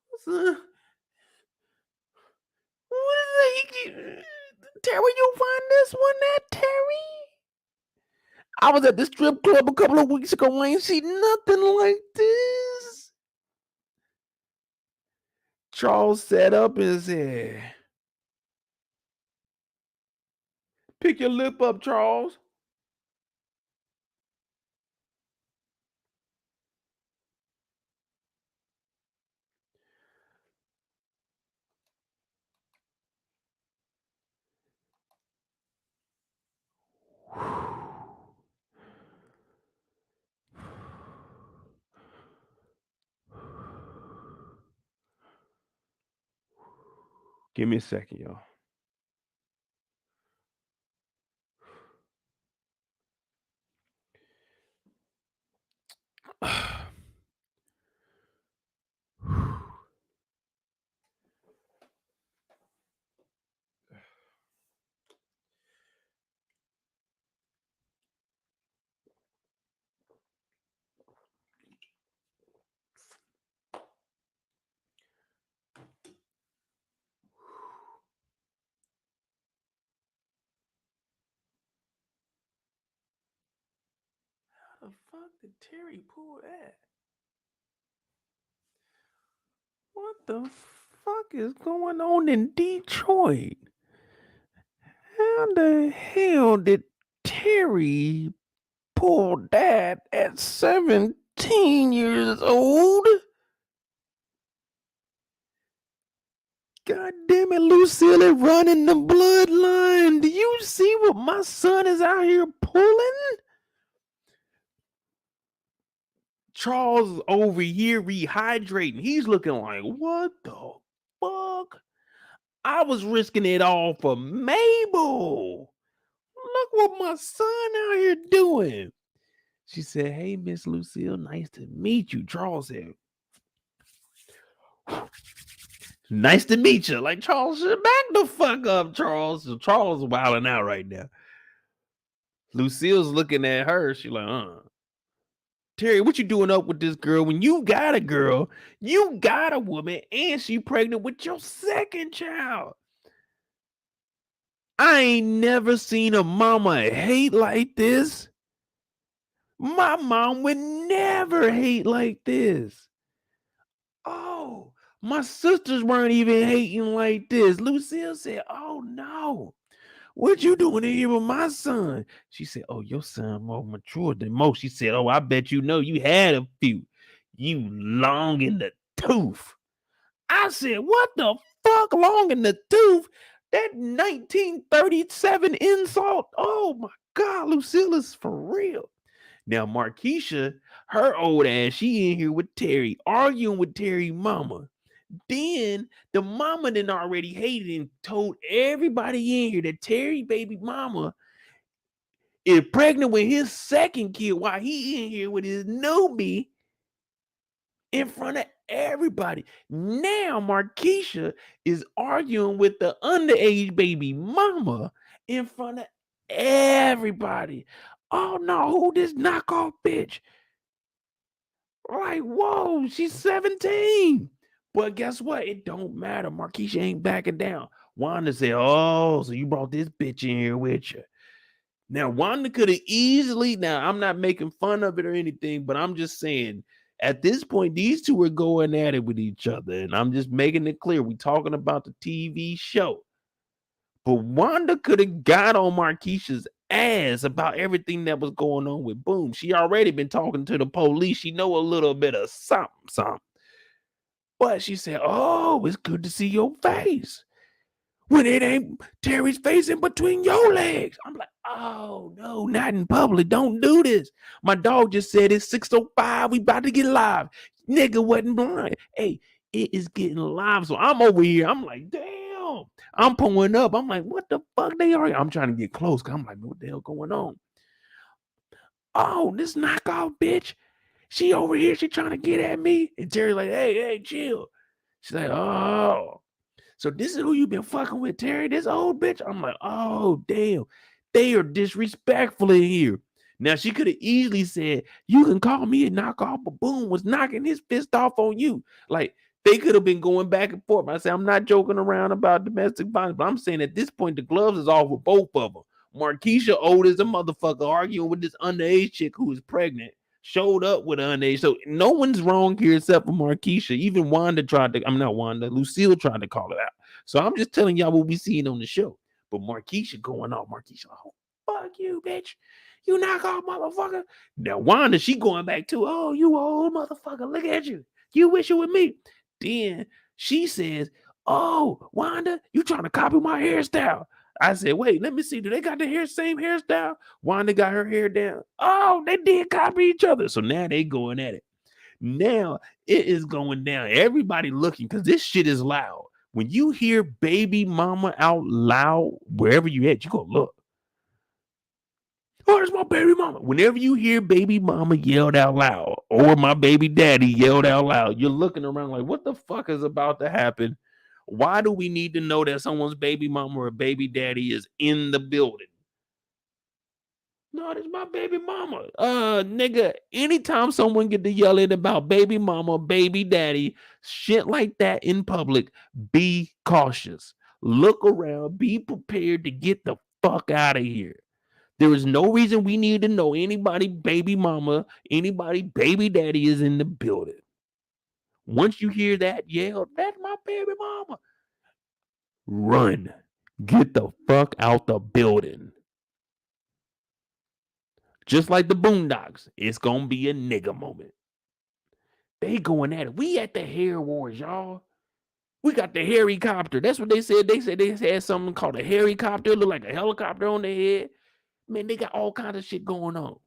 what is that? Terry, you find this one at Terry? I was at the strip club a couple of weeks ago. I ain't seen nothing like this. Charles sat up and said, pick your lip up, Charles. Give me a second, y'all. How the fuck did Terry pull that? What the fuck is going on in Detroit? How the hell did Terry pull that at 17 years old? God damn it, Lucille is running the bloodline. Do you see what my son is out here pulling? Charles is over here rehydrating. He's looking like, what the fuck? I was risking it all for Mabel. Look what my son out here doing. She said, hey, Miss Lucille, nice to meet you. Charles said, nice to meet you. Like, Charles, back the fuck up, Charles. So Charles is wilding out right now. Lucille's looking at her. She like, Terry, what you doing up with this girl when you got a girl, you got a woman, and she pregnant with your second child? I ain't never seen a mama hate like this. My mom would never hate like this. Oh, my sisters weren't even hating like this. Lucille said, oh no. What you doing in here with my son? She said, oh, your son more mature than most. She said, oh, I bet you know you had a few. You long in the tooth. I said, what the fuck long in the tooth? That 1937 insult. Oh my God, Lucille is for real. Now, Marquisha, her old ass, she in here with Terry, arguing with Terry mama. Then the mama then already hated and told everybody in here that Terry baby mama is pregnant with his second kid while he in here with his newbie in front of everybody. Now Marquisha is arguing with the underage baby mama in front of everybody. Oh no, who this knockoff bitch? Like, whoa, she's 17. But guess what? It don't matter. Marquisha ain't backing down. Wanda said, oh, so you brought this bitch in here with you. Now, Wanda could have easily, now I'm not making fun of it or anything, but I'm just saying, at this point, these two are going at it with each other. And I'm just making it clear. We're talking about the TV show. But Wanda could have got on Marquisha's ass about everything that was going on with Boom. She already been talking to the police. She know a little bit of something. But she said, oh, it's good to see your face. When it ain't Terry's face in between your legs. I'm like, oh, no, not in public. Don't do this. My dog just said it's 6:05. We about to get live. Nigga wasn't blind. Hey, it is getting live. So I'm over here. I'm like, damn. I'm pulling up. I'm like, what the fuck they are? I'm trying to get close. I'm like, what the hell going on? Oh, this knockoff bitch. She over here. She trying to get at me. And Terry's like, hey, chill. She's like, oh. So this is who you been fucking with, Terry, this old bitch? I'm like, oh, damn. They are disrespectful in here. Now, she could have easily said, you can call me a knockoff, but Boom was knocking his fist off on you. Like, they could have been going back and forth. I say, I'm not joking around about domestic violence, but I'm saying at this point, the gloves is off with both of them. Marquisha, old as a motherfucker, arguing with this underage chick who is pregnant. Showed up with an underage. So no one's wrong here except for Marquisha. Even Wanda tried to, I'm not Wanda, Lucille tried to call it out. So I'm just telling y'all what we seen on the show. But Marquisha going off. Marquisha, oh, fuck you, bitch. You knock off, motherfucker. Now Wanda, she going back to, oh, you old motherfucker. Look at you. You wish you with me. Then she says, oh, Wanda, you trying to copy my hairstyle. I said, wait, let me see. Do they got the same hairstyle? Wanda got her hair down. Oh, they did copy each other. So now they going at it. Now it is going down. Everybody looking because this shit is loud. When you hear baby mama out loud, wherever you at, you go look. Oh, there's my baby mama. Whenever you hear baby mama yelled out loud or my baby daddy yelled out loud, you're looking around like, what the fuck is about to happen? Why do we need to know that someone's baby mama or baby daddy is in the building? No, that's my baby mama. Nigga, anytime someone get to yelling about baby mama, baby daddy, shit like that in public, be cautious. Look around, be prepared to get the fuck out of here. There is no reason we need to know anybody baby mama, anybody baby daddy is in the building. Once you hear that yell, that's my baby mama. Run. Get the fuck out the building. Just like the Boondocks, it's gonna be a nigga moment. They going at it. We at the hair wars, y'all. We got the helicopter. That's what they said. They said they had something called a helicopter. Look like a helicopter on their head. Man, they got all kinds of shit going on.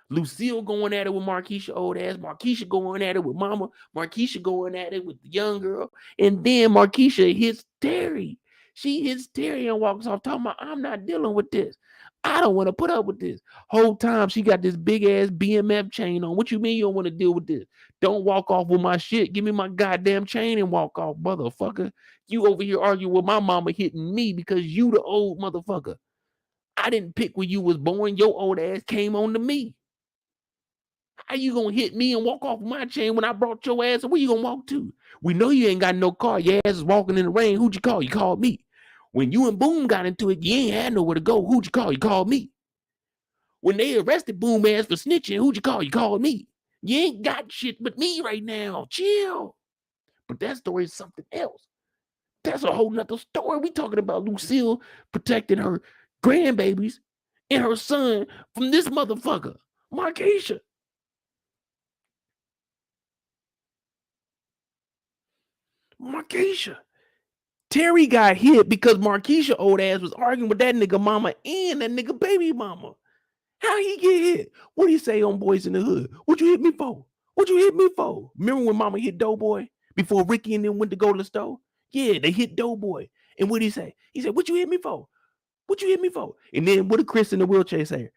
Lucille going at it with Marquisha old ass. Marquisha going at it with mama. Marquisha going at it with the young girl. And then Marquisha hits Terry. She hits Terry and walks off talking about, I'm not dealing with this. I don't want to put up with this. Whole time she got this big ass BMF chain on. What you mean you don't want to deal with this? Don't walk off with my shit. Give me my goddamn chain and walk off, motherfucker. You over here arguing with my mama hitting me because you the old motherfucker. I didn't pick when you was born. Your old ass came on to me. How you gonna hit me and walk off my chain when I brought your ass? Where you gonna walk to? We know you ain't got no car. Your ass is walking in the rain. Who'd you call? You called me. When you and Boom got into it, you ain't had nowhere to go. Who'd you call? You called me. When they arrested Boom ass for snitching, who'd you call? You called me. You ain't got shit but me right now. Chill. But that story is something else. That's a whole nother story. We talking about Lucille protecting her grandbabies and her son from this motherfucker, Marquisha. Marquisha. Terry got hit because Marquisha old ass was arguing with that nigga mama and that nigga baby mama. How he get hit? What do you say on Boys in the Hood? What you hit me for? What you hit me for? Remember when mama hit Doughboy before Ricky and them went to go to the store? Yeah, they hit Doughboy. And what did he say? He said, what you hit me for? What you hit me for? And then what did Chris in the wheelchair say?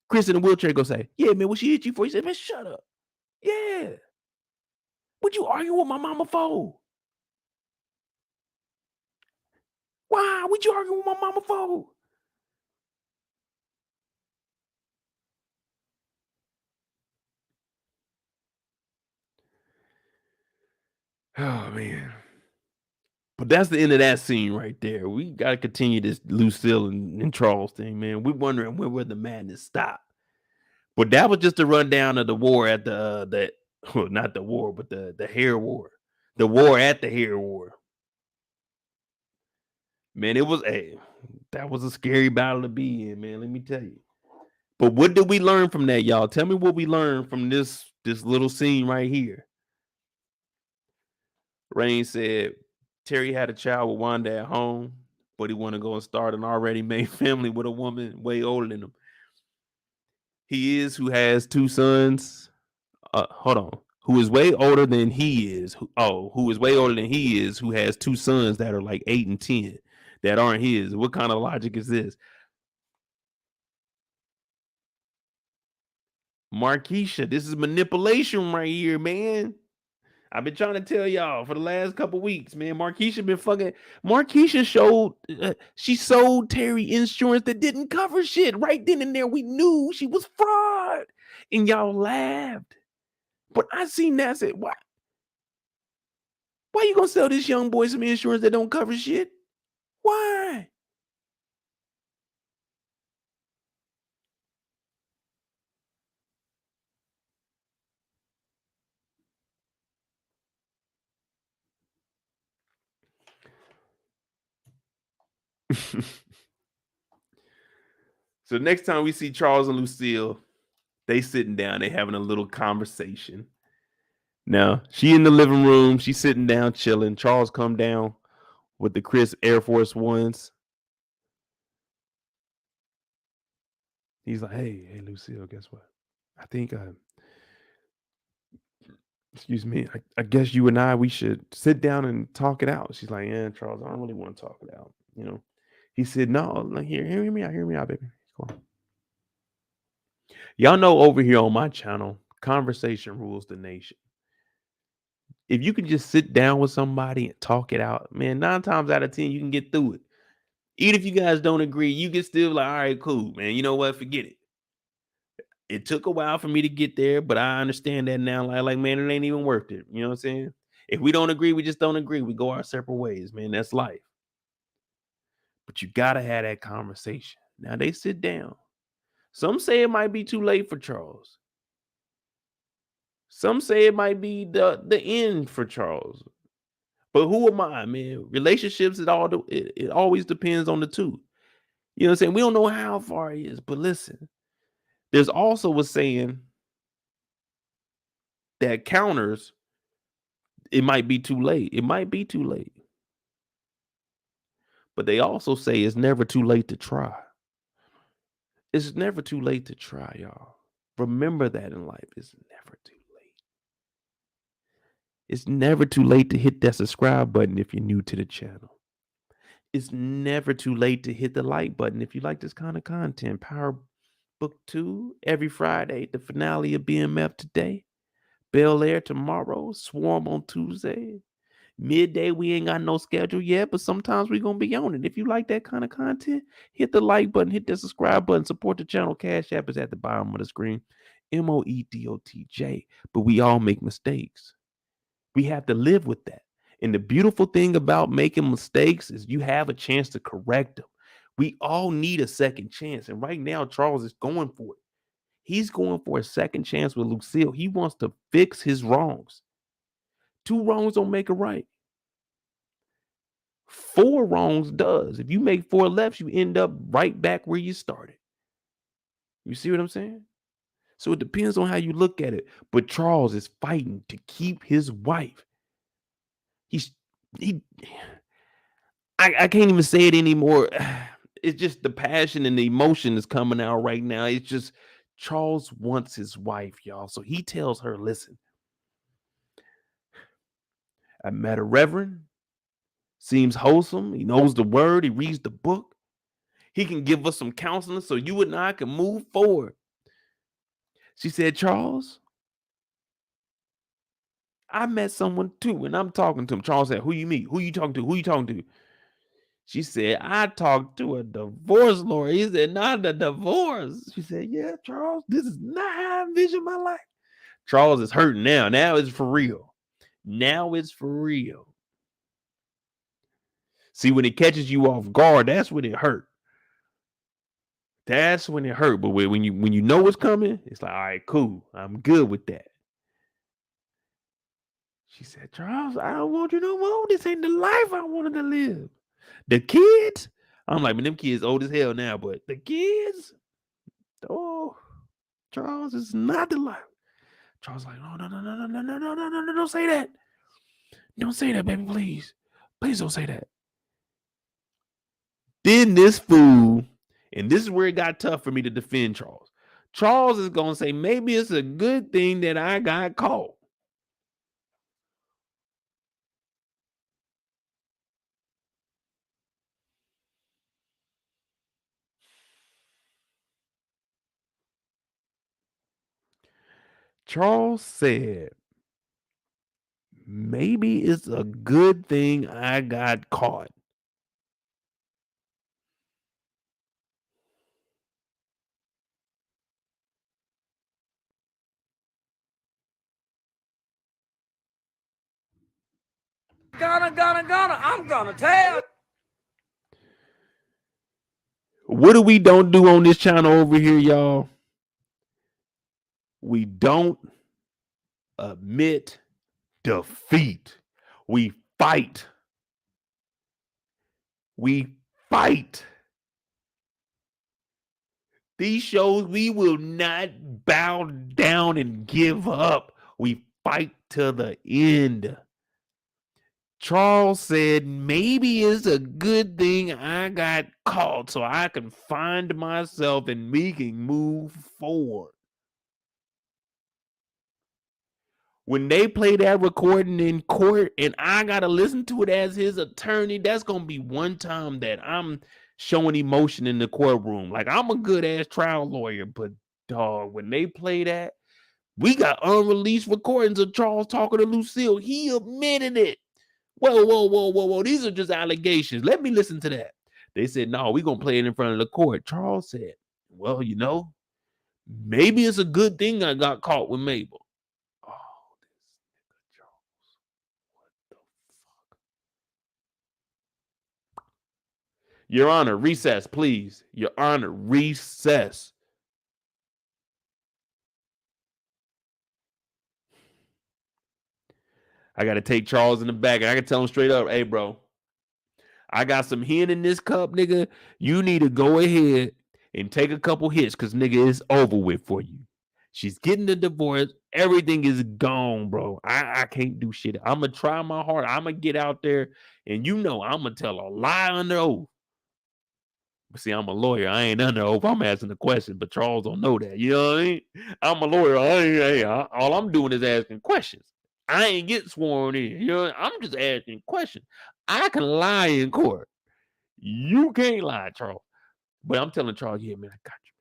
Chris in the wheelchair go say, yeah, man, what she hit you for? He said, man, shut up. Yeah. What you arguing with my mama for? Why? What you arguing with my mama for? Oh, man. But that's the end of that scene right there. We got to continue this Lucille and Charles thing, man. We're wondering where the madness stopped. But that was just a rundown of the war at the well, not the war, but the hair war. The war at the hair war. Man, it was that was a scary battle to be in, man. Let me tell you. But what did we learn from that, y'all? Tell me what we learned from this little scene right here. Rain said Terry had a child with Wanda at home, but he wanted to go and start an already made family with a woman way older than him. He is who has two sons. Hold on. Who is way older than he is. Who is way older than he is, who has two sons that are like 8 and 10 that aren't his. What kind of logic is this? Marquisha, this is manipulation right here, man. I've been trying to tell y'all for the last couple weeks, man. Marquisha been fucking. Marquisha showed she sold Terry insurance that didn't cover shit. Right then and there, we knew she was fraud, and y'all laughed. But I seen that. Said, why? Why you gonna sell this young boy some insurance that don't cover shit? Why? So next time we see Charles and Lucille, they sitting down, they having a little conversation. Now, she in the living room, she's sitting down, chilling. Charles come down with the crisp Air Force Ones. He's like, hey, Lucille, guess what? I think, excuse me, I guess you and I, we should sit down and talk it out. She's like, yeah, Charles, I don't really want to talk it out. You know, he said, no, hear me out, baby. Come on. Y'all know over here on my channel, conversation rules the nation. If you can just sit down with somebody and talk it out, man, 9 times out of 10, you can get through it. Even if you guys don't agree, you can still like, all right, cool, man. You know what? Forget it. It took a while for me to get there, but I understand that now. Like, man, it ain't even worth it. You know what I'm saying? If we don't agree, we just don't agree. We go our separate ways, man. That's life. But you gotta have that conversation. Now they sit down. Some say it might be too late for Charles. Some say it might be the end for Charles. But who am I, man? Relationships, it always depends on the two. You know what I'm saying? We don't know how far he is, but listen, there's also a saying that counters, it might be too late. It might be too late. But they also say it's never too late to try. It's never too late to try, y'all. Remember that in life. It's never too late. It's never too late to hit that subscribe button if you're new to the channel. It's never too late to hit the like button if you like this kind of content. Power Book 2 every Friday. The finale of BMF today. Bel Air tomorrow. Swarm on Tuesday. Midday, we ain't got no schedule yet, but sometimes we're going to be on it. If you like that kind of content, hit the like button, hit the subscribe button, support the channel. Cash App is at the bottom of the screen. Moedotj. But we all make mistakes. We have to live with that. And the beautiful thing about making mistakes is you have a chance to correct them. We all need a second chance. And right now, Charles is going for it. He's going for a second chance with Lucille. He wants to fix his wrongs. 2 wrongs don't make a right. 4 wrongs does. If you make 4 lefts, you end up right back where you started. You see what I'm saying? So it depends on how you look at it. But Charles is fighting to keep his wife. I can't even say it anymore. It's just the passion and the emotion is coming out right now. It's just Charles wants his wife, y'all. So he tells her, listen, I met a reverend. Seems wholesome. He knows the word. He reads the book. He can give us some counseling so you and I can move forward. She said, Charles, I met someone too, and I'm talking to him. Charles said, who you meet? Who you talking to? Who you talking to? She said, I talked to a divorce lawyer. He said, not a divorce. She said, yeah, Charles, this is not how I envision my life. Charles is hurting now. Now it's for real. Now it's for real. See, when it catches you off guard, that's when it hurt. That's when it hurt. But when you know what's coming, it's like, all right, cool. I'm good with that. She said, Charles, I don't want you no more. This ain't the life I wanted to live. The kids, I'm like, man, them kids old as hell now, but the kids, oh, Charles, it's not the life. Charles like, no, don't say that. Don't say that, baby, please. Please don't say that. Then this fool, and this is where it got tough for me to defend Charles. Charles is going to say, maybe it's a good thing that I got caught. Charles said, maybe it's a good thing I got caught. I'm gonna tell. What do we don't do on this channel over here, y'all? We don't admit defeat. We fight. We fight. These shows, we will not bow down and give up. We fight to the end. Charles said, maybe it's a good thing I got caught so I can find myself and we can move forward. When they play that recording in court and I got to listen to it as his attorney, that's going to be one time that I'm showing emotion in the courtroom. Like, I'm a good ass trial lawyer, but dog, when they play that, we got unreleased recordings of Charles talking to Lucille. He admitted it. Whoa. These are just allegations. Let me listen to that. They said, no, we're going to play it in front of the court. Charles said, well, you know, maybe it's a good thing I got caught with Mabel. Oh, this nigga Charles. What the fuck? Your Honor, recess, please. Your Honor, recess. I got to take Charles in the back. And I can tell him straight up, hey, bro, I got some hen in this cup, nigga. You need to go ahead and take a couple hits because, nigga, it's over with for you. She's getting the divorce. Everything is gone, bro. I can't do shit. I'm going to try my heart. I'm going to get out there. And you know I'm going to tell a lie under oath. But see, I'm a lawyer. I ain't under oath. I'm asking the question, but Charles don't know that. You know what I mean? I'm a lawyer. All I'm doing is asking questions. I ain't get sworn in. You know, I'm just asking questions. I can lie in court. You can't lie, Charles. But I'm telling Charles, yeah, man, I got you.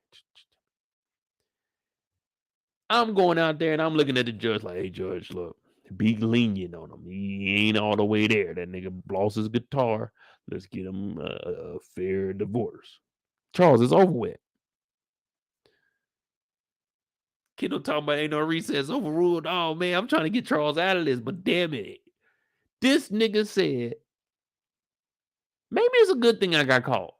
I'm going out there and I'm looking at the judge like, hey, judge, look, be lenient on him. He ain't all the way there. That nigga lost his guitar. Let's get him a fair divorce. Charles, it's over with. Kato talking about ain't no recess overruled. Oh man, I'm trying to get Charles out of this, but damn it. This nigga said, maybe it's a good thing I got caught.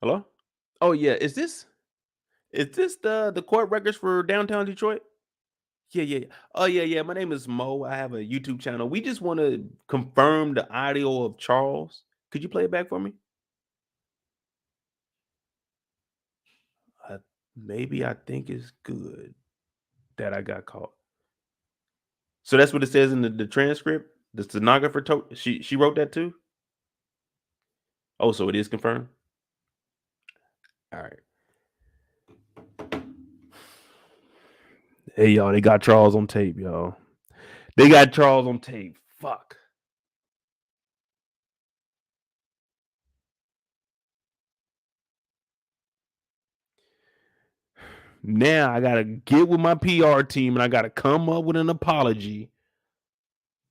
Hello? Oh yeah, is this the court records for downtown Detroit? Yeah. Oh yeah. My name is Mo. I have a YouTube channel. We just want to confirm the audio of Charles. Could you play it back for me? Maybe I think it's good that I got caught. So that's what it says in the transcript. The stenographer she wrote that too. Oh, so it is confirmed. All right. Hey y'all, they got Charles on tape, y'all. They got Charles on tape. Fuck. Now I gotta get with my PR team and I gotta come up with an apology.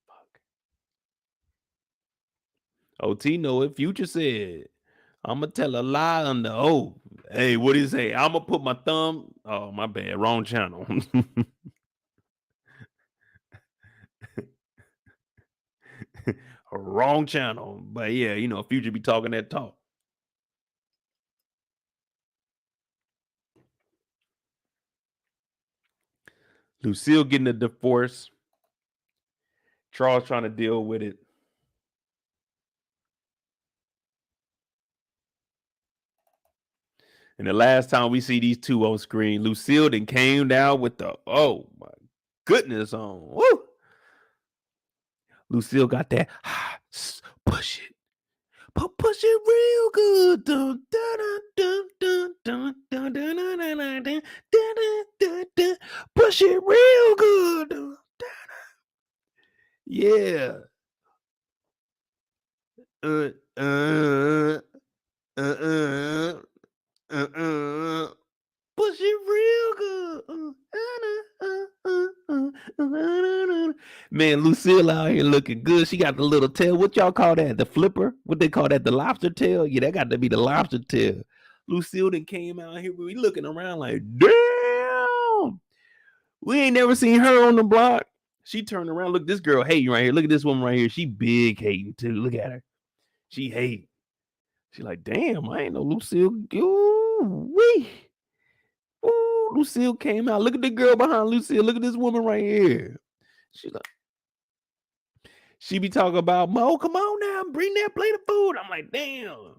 Fuck. OT know it. Future said, I'm gonna tell a lie under oath. Hey, what do you say? I'm gonna put my thumb. Oh, my bad. Wrong channel. Wrong channel. But yeah, you know, Future be talking that talk. Lucille getting a divorce. Charles trying to deal with it. And the last time we see these two on screen, Lucille then came down with the, oh my goodness on. Woo! Lucille got that, push it. Push it real good. Dun, dun, dun, dun, dun, dun, dun, dun, dun, dun, dun, dun, dun. Push it real good. Dun, dun, dun. Yeah. Push it real good. Man, Lucille out here looking good. She got the little tail. What y'all call that? The flipper? What they call that? The lobster tail? Yeah, that got to be the lobster tail. Lucille then came out here. We looking around like, damn. We ain't never seen her on the block. She turned around. Look, this girl hating right here. Look at this woman right here. She big hating too. Look at her. She hate. She like, damn, I ain't no Lucille. Ooh-wee. Ooh, Lucille came out. Look at the girl behind Lucille. Look at this woman right here. She like, she be talking about, Mo, come on now, bring that plate of food. I'm like, damn.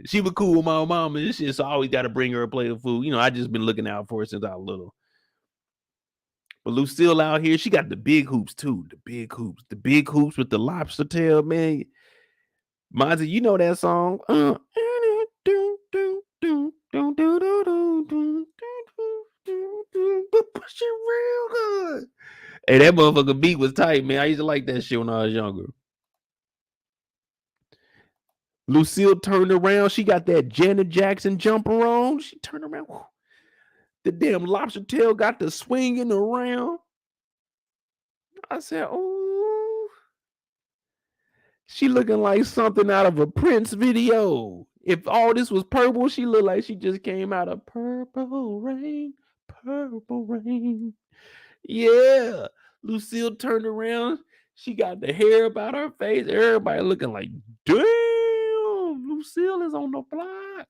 She was cool with my mom and shit, so I always got to bring her a plate of food. You know, I just been looking out for her since I was little. But Lucille out here, she got the big hoops too. The big hoops with the lobster tail, man. Monty, you know that song. Push it real good. Hey, that motherfucker beat was tight, man. I used to like that shit when I was younger. Lucille turned around. She got that Janet Jackson jumper on. She turned around. The damn lobster tail got the swinging around. I said, oh, she looking like something out of a Prince video. If all this was purple, she looked like she just came out of Purple Rain. Purple Rain. Yeah. Lucille turned around. She got the hair about her face. Everybody looking like, damn, Lucille is on the block.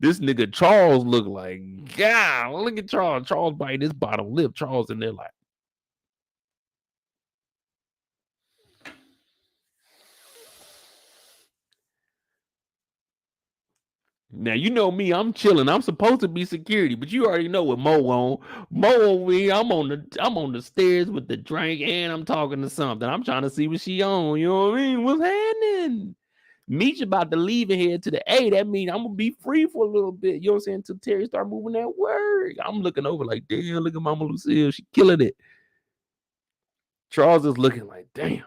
This nigga Charles look like, God, look at Charles. Charles biting his bottom lip. Charles in there like, now you know me, I'm chilling. I'm supposed to be security, but you already know what Mo on. Mo over here, I'm on the stairs with the drink and I'm talking to something. I'm trying to see what she on. You know what I mean? What's happening? Meech about to leave and head to the A. That means I'm gonna be free for a little bit. You know what I'm saying? Until Terry start moving that word. I'm looking over like, damn, look at Mama Lucille. She killing it. Charles is looking like, damn.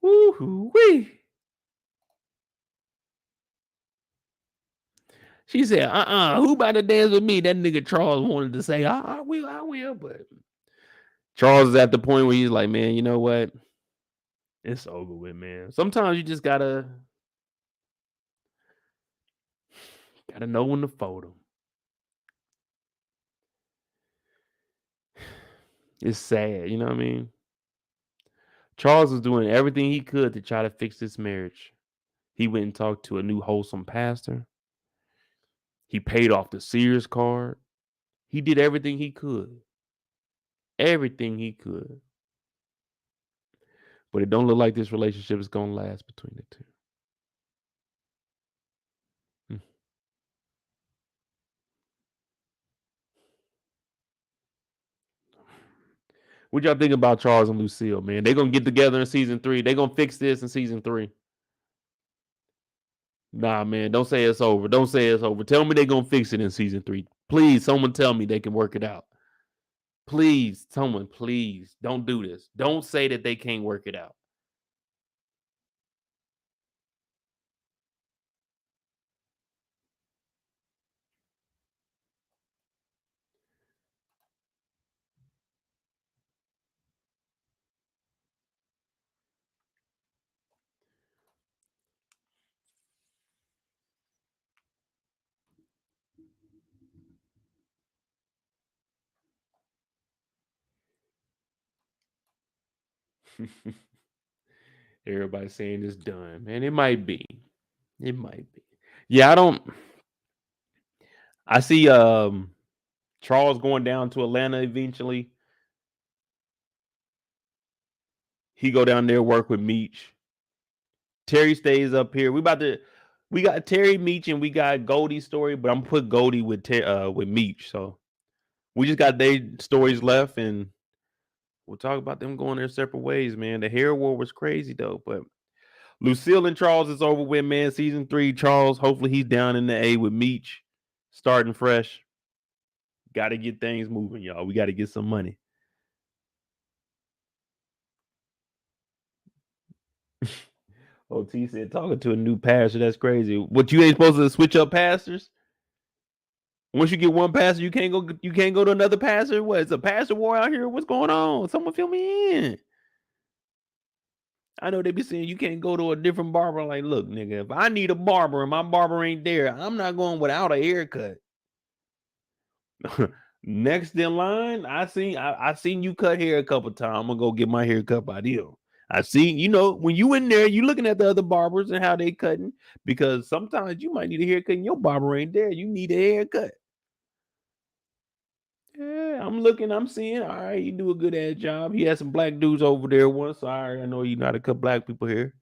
Woo-hoo-wee. She said, who about to dance with me? That nigga Charles wanted to say, I will, but Charles is at the point where he's like, man, you know what? It's over with, man. Sometimes you just gotta know when to fold them. It's sad, you know what I mean? Charles was doing everything he could to try to fix this marriage. He went and talked to a new wholesome pastor. He paid off the Sears card. He did everything he could. Everything he could. But it don't look like this relationship is going to last between the two. What y'all think about Charles and Lucille, man? They're going to get together in season 3. They're going to fix this in season 3. Nah, man, don't say it's over. Don't say it's over. Tell me they're going to fix it in season 3. Please, someone tell me they can work it out. Please, someone, please, don't do this. Don't say that they can't work it out. Everybody's saying it's done, man. It might be. It might be. Yeah, I see Charles going down to Atlanta eventually. He go down there, work with Meech. Terry stays up here. We got Terry, Meech, and we got Goldie's story, but I'm gonna put Goldie with Meech. So we just got their stories left, and we'll talk about them going their separate ways, man. The hair war was crazy though, but Lucille and Charles is over with, man. Season 3, Charles, hopefully he's down in the A with Meech, starting fresh. Got to get things moving, y'all. We got to get some money. OT said, talking to a new pastor, that's crazy. What, you ain't supposed to switch up pastors? Once you get one pastor, you can't go to another pastor? What, it's a pastor war out here? What's going on? Someone fill me in. I know they be saying you can't go to a different barber. Like, look, nigga, if I need a barber and my barber ain't there, I'm not going without a haircut. Next in line, I seen you cut hair a couple times. I'm gonna go get my hair cut by them. I seen, when you in there, you looking at the other barbers and how they cutting, because sometimes you might need a haircut and your barber ain't there. You need a haircut. Yeah, I'm looking, I'm seeing. All right, you do a good ass job. He had some black dudes over there once. All right, I know you know how to cut black people hair.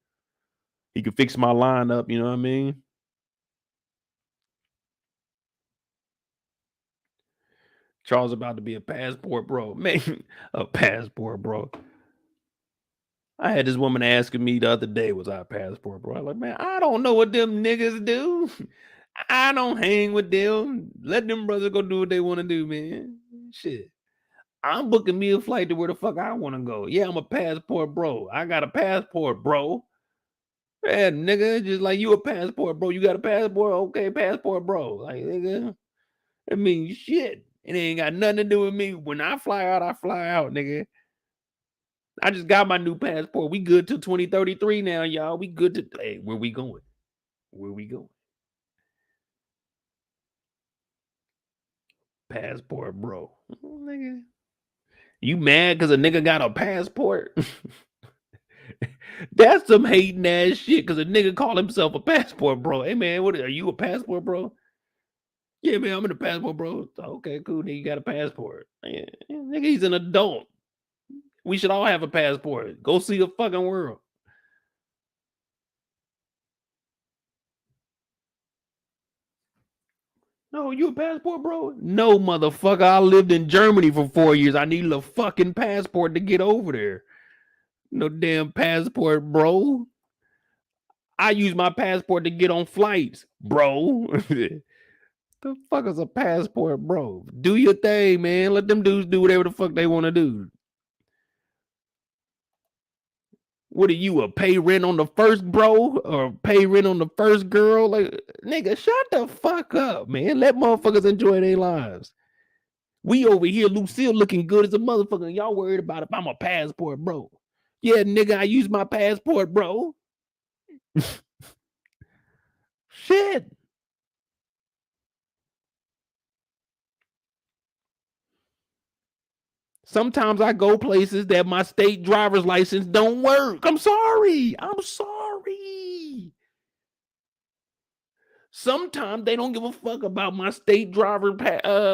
He could fix my line up, you know what I mean? Charles about to be a passport bro. Man, a passport bro. I had this woman asking me the other day, was I a passport bro? I'm like, man, I don't know what them niggas do. I don't hang with them. Let them brothers go do what they want to do, man. Shit. I'm booking me a flight to where the fuck I want to go. Yeah, I'm a passport bro. I got a passport, bro. Yeah, nigga, just like you a passport bro. You got a passport? Okay, passport bro. Like, nigga, I mean, shit. It ain't got nothing to do with me. When I fly out, nigga. I just got my new passport. We good till 2033 now, y'all. We good to, hey, where we going? Where we going? Passport, bro. Nigga. You mad because a nigga got a passport? That's some hating ass shit because a nigga call himself a passport, bro. Hey, man, what are you, a passport, bro? Yeah, man, I'm in a passport, bro. Okay, cool. Nigga, you got a passport. Yeah, nigga, he's an adult. We should all have a passport. Go see the fucking world. No, you a passport, bro? No, motherfucker. I lived in Germany for 4 years. I need a fucking passport to get over there. No damn passport, bro. I use my passport to get on flights, bro. The fuck is a passport, bro? Do your thing, man. Let them dudes do whatever the fuck they want to do. What are you, a pay rent on the first bro or pay rent on the first girl? Like, nigga, shut the fuck up, man. Let motherfuckers enjoy their lives. We over here, Lucille looking good as a motherfucker. Y'all worried about if I'm a passport bro. Yeah, nigga, I use my passport, bro. Shit. Sometimes I go places that my state driver's license don't work. I'm sorry. Sometimes they don't give a fuck about my state driver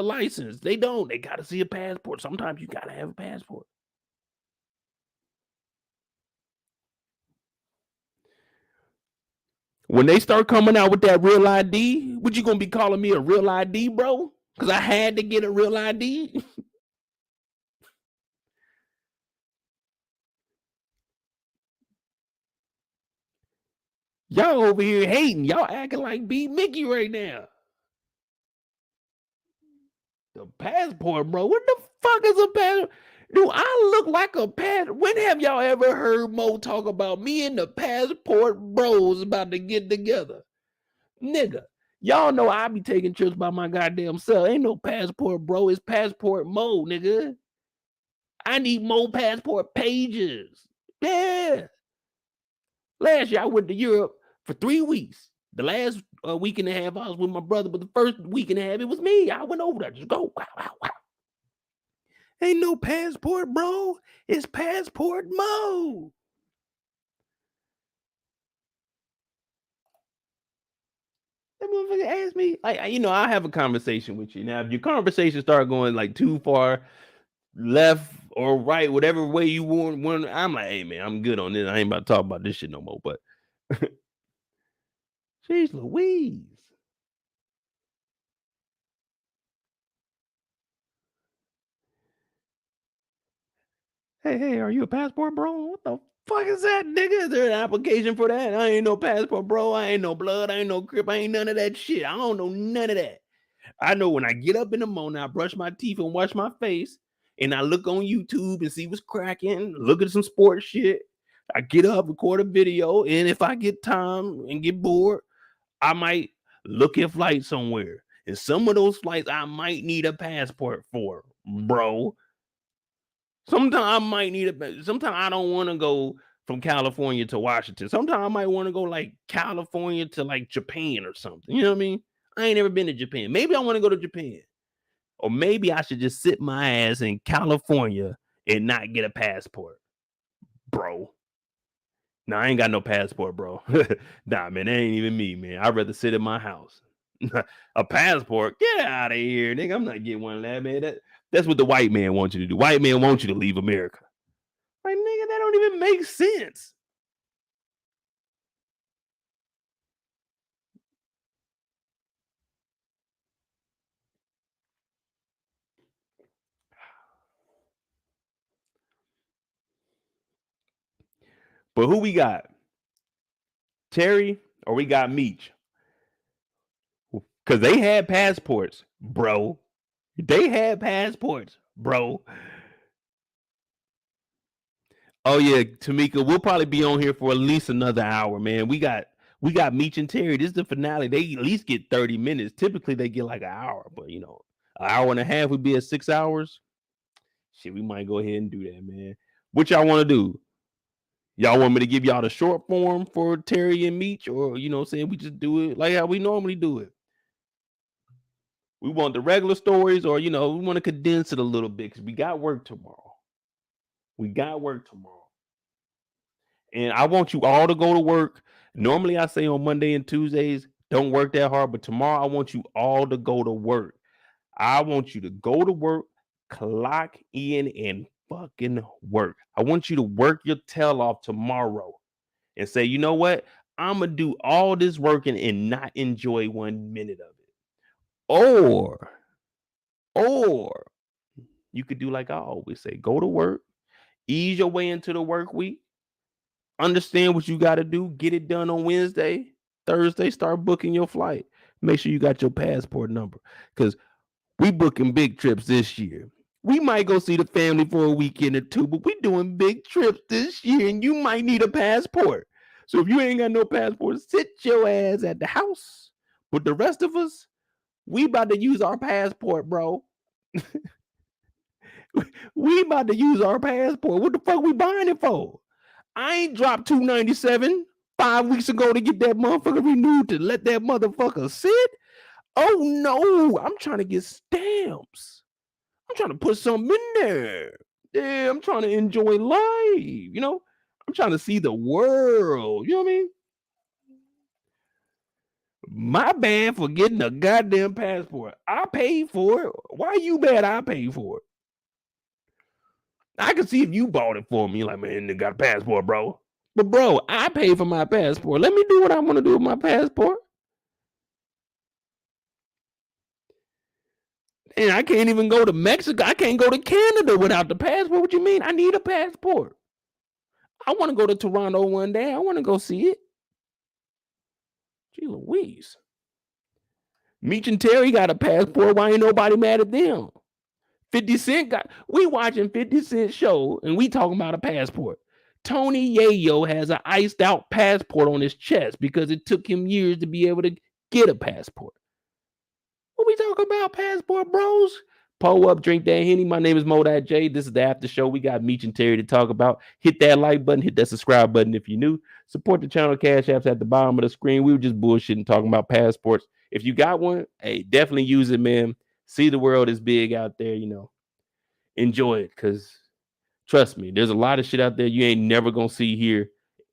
license. They don't. They got to see a passport. Sometimes you got to have a passport. When they start coming out with that real ID, what you going to be calling me a real ID, bro? Because I had to get a real ID. Y'all over here hating. Y'all acting like B-Mickey right now. The passport, bro. What the fuck is a passport? Do I look like a passport? When have y'all ever heard Mo talk about me and the passport bros about to get together? Nigga, y'all know I be taking trips by my goddamn self. Ain't no passport, bro. It's passport Mo, nigga. I need more passport pages. Yeah. Last year I went to Europe for 3 weeks. The last week and a half I was with my brother, but the first week and a half it was me. I went over there. Just go. Wow. Ain't no passport, bro. It's passport Mo. That motherfucker asked me, like, I have a conversation with you. Now, if your conversation start going like too far left or right, whatever way you want, I'm like, hey man, I'm good on this. I ain't about to talk about this shit no more. But jeez Louise. Hey, are you a passport bro? What the fuck is that, nigga? Is there an application for that? I ain't no passport bro. I ain't no blood. I ain't no crip. I ain't none of that shit. I don't know none of that. I know when I get up in the morning, I brush my teeth and wash my face, and I look on YouTube and see what's cracking, look at some sports shit. I get up, record a video, and if I get time and get bored, I might look at flights somewhere. And some of those flights I might need a passport for, bro. Sometimes I might need sometimes I don't want to go from California to Washington. Sometimes I might want to go like California to like Japan or something. You know what I mean? I ain't never been to Japan. Maybe I want to go to Japan. Or maybe I should just sit my ass in California and not get a passport, bro. Nah, I ain't got no passport, bro. Nah, man, that ain't even me, man. I'd rather sit in my house. A passport? Get out of here, nigga. I'm not getting one of that, man. That's what the white man wants you to do. White man wants you to leave America. Like, nigga, that don't even make sense. But who we got? Terry or we got Meech? Because they had passports, bro. They had passports, bro. Oh yeah, Tamika, we'll probably be on here for at least another hour, man. We got Meech and Terry. This is the finale. They at least get 30 minutes. Typically they get like an hour, but an hour and a half would be at 6 hours. Shit, we might go ahead and do that, man. What y'all want to do? Y'all want me to give y'all the short form for Terry and Meech, or saying we just do it like how we normally do it? We want the regular stories, or we want to condense it a little bit because we got work tomorrow. And I want you all to go to work. Normally I say on Monday and Tuesdays, don't work that hard, but tomorrow I want you all to go to work. I want you to go to work, clock in, and fucking work. I want you to work your tail off tomorrow and say, you know what? I'm going to do all this working and not enjoy 1 minute of it. Or you could do like I always say, go to work, ease your way into the work week, understand what you got to do, get it done on Wednesday, Thursday, start booking your flight. Make sure you got your passport number because we booking big trips this year. We might go see the family for a weekend or two, but we doing big trips this year, and you might need a passport. So if you ain't got no passport, sit your ass at the house. But the rest of us, we about to use our passport, bro. We about to use our passport. What the fuck we buying it for? I ain't dropped $297 5 weeks ago to get that motherfucker renewed to let that motherfucker sit. Oh no, I'm trying to get stamps. I'm trying to put something in there. Yeah, I'm trying to enjoy life. You know, I'm trying to see the world. You know what I mean? My bad for getting a goddamn passport. I paid for it. Why you bad I paid for it? I can see if you bought it for me. Like, man, they got a passport, bro. But bro, I paid for my passport. Let me do what I want to do with my passport. And I can't even go to Mexico. I can't go to Canada without the passport. What you mean? I need a passport. I want to go to Toronto one day. I want to go see it. Gee Louise. Meech and Terry got a passport. Why ain't nobody mad at them? 50 Cent we watching 50 Cent show and we talking about a passport. Tony Yayo has an iced out passport on his chest because it took him years to be able to get a passport. What we talking about, passport bros? Pull up, drink that Henny. My name is Modat J. This is the after show. We got Meech and Terry to talk about. Hit that like button, hit that subscribe button if you're new. Support the channel. Cash apps at the bottom of the screen. We were just bullshitting, talking about passports. If you got one, hey, definitely use it, man. See the world is big out there, you know. Enjoy it, because trust me, there's a lot of shit out there you ain't never gonna see here.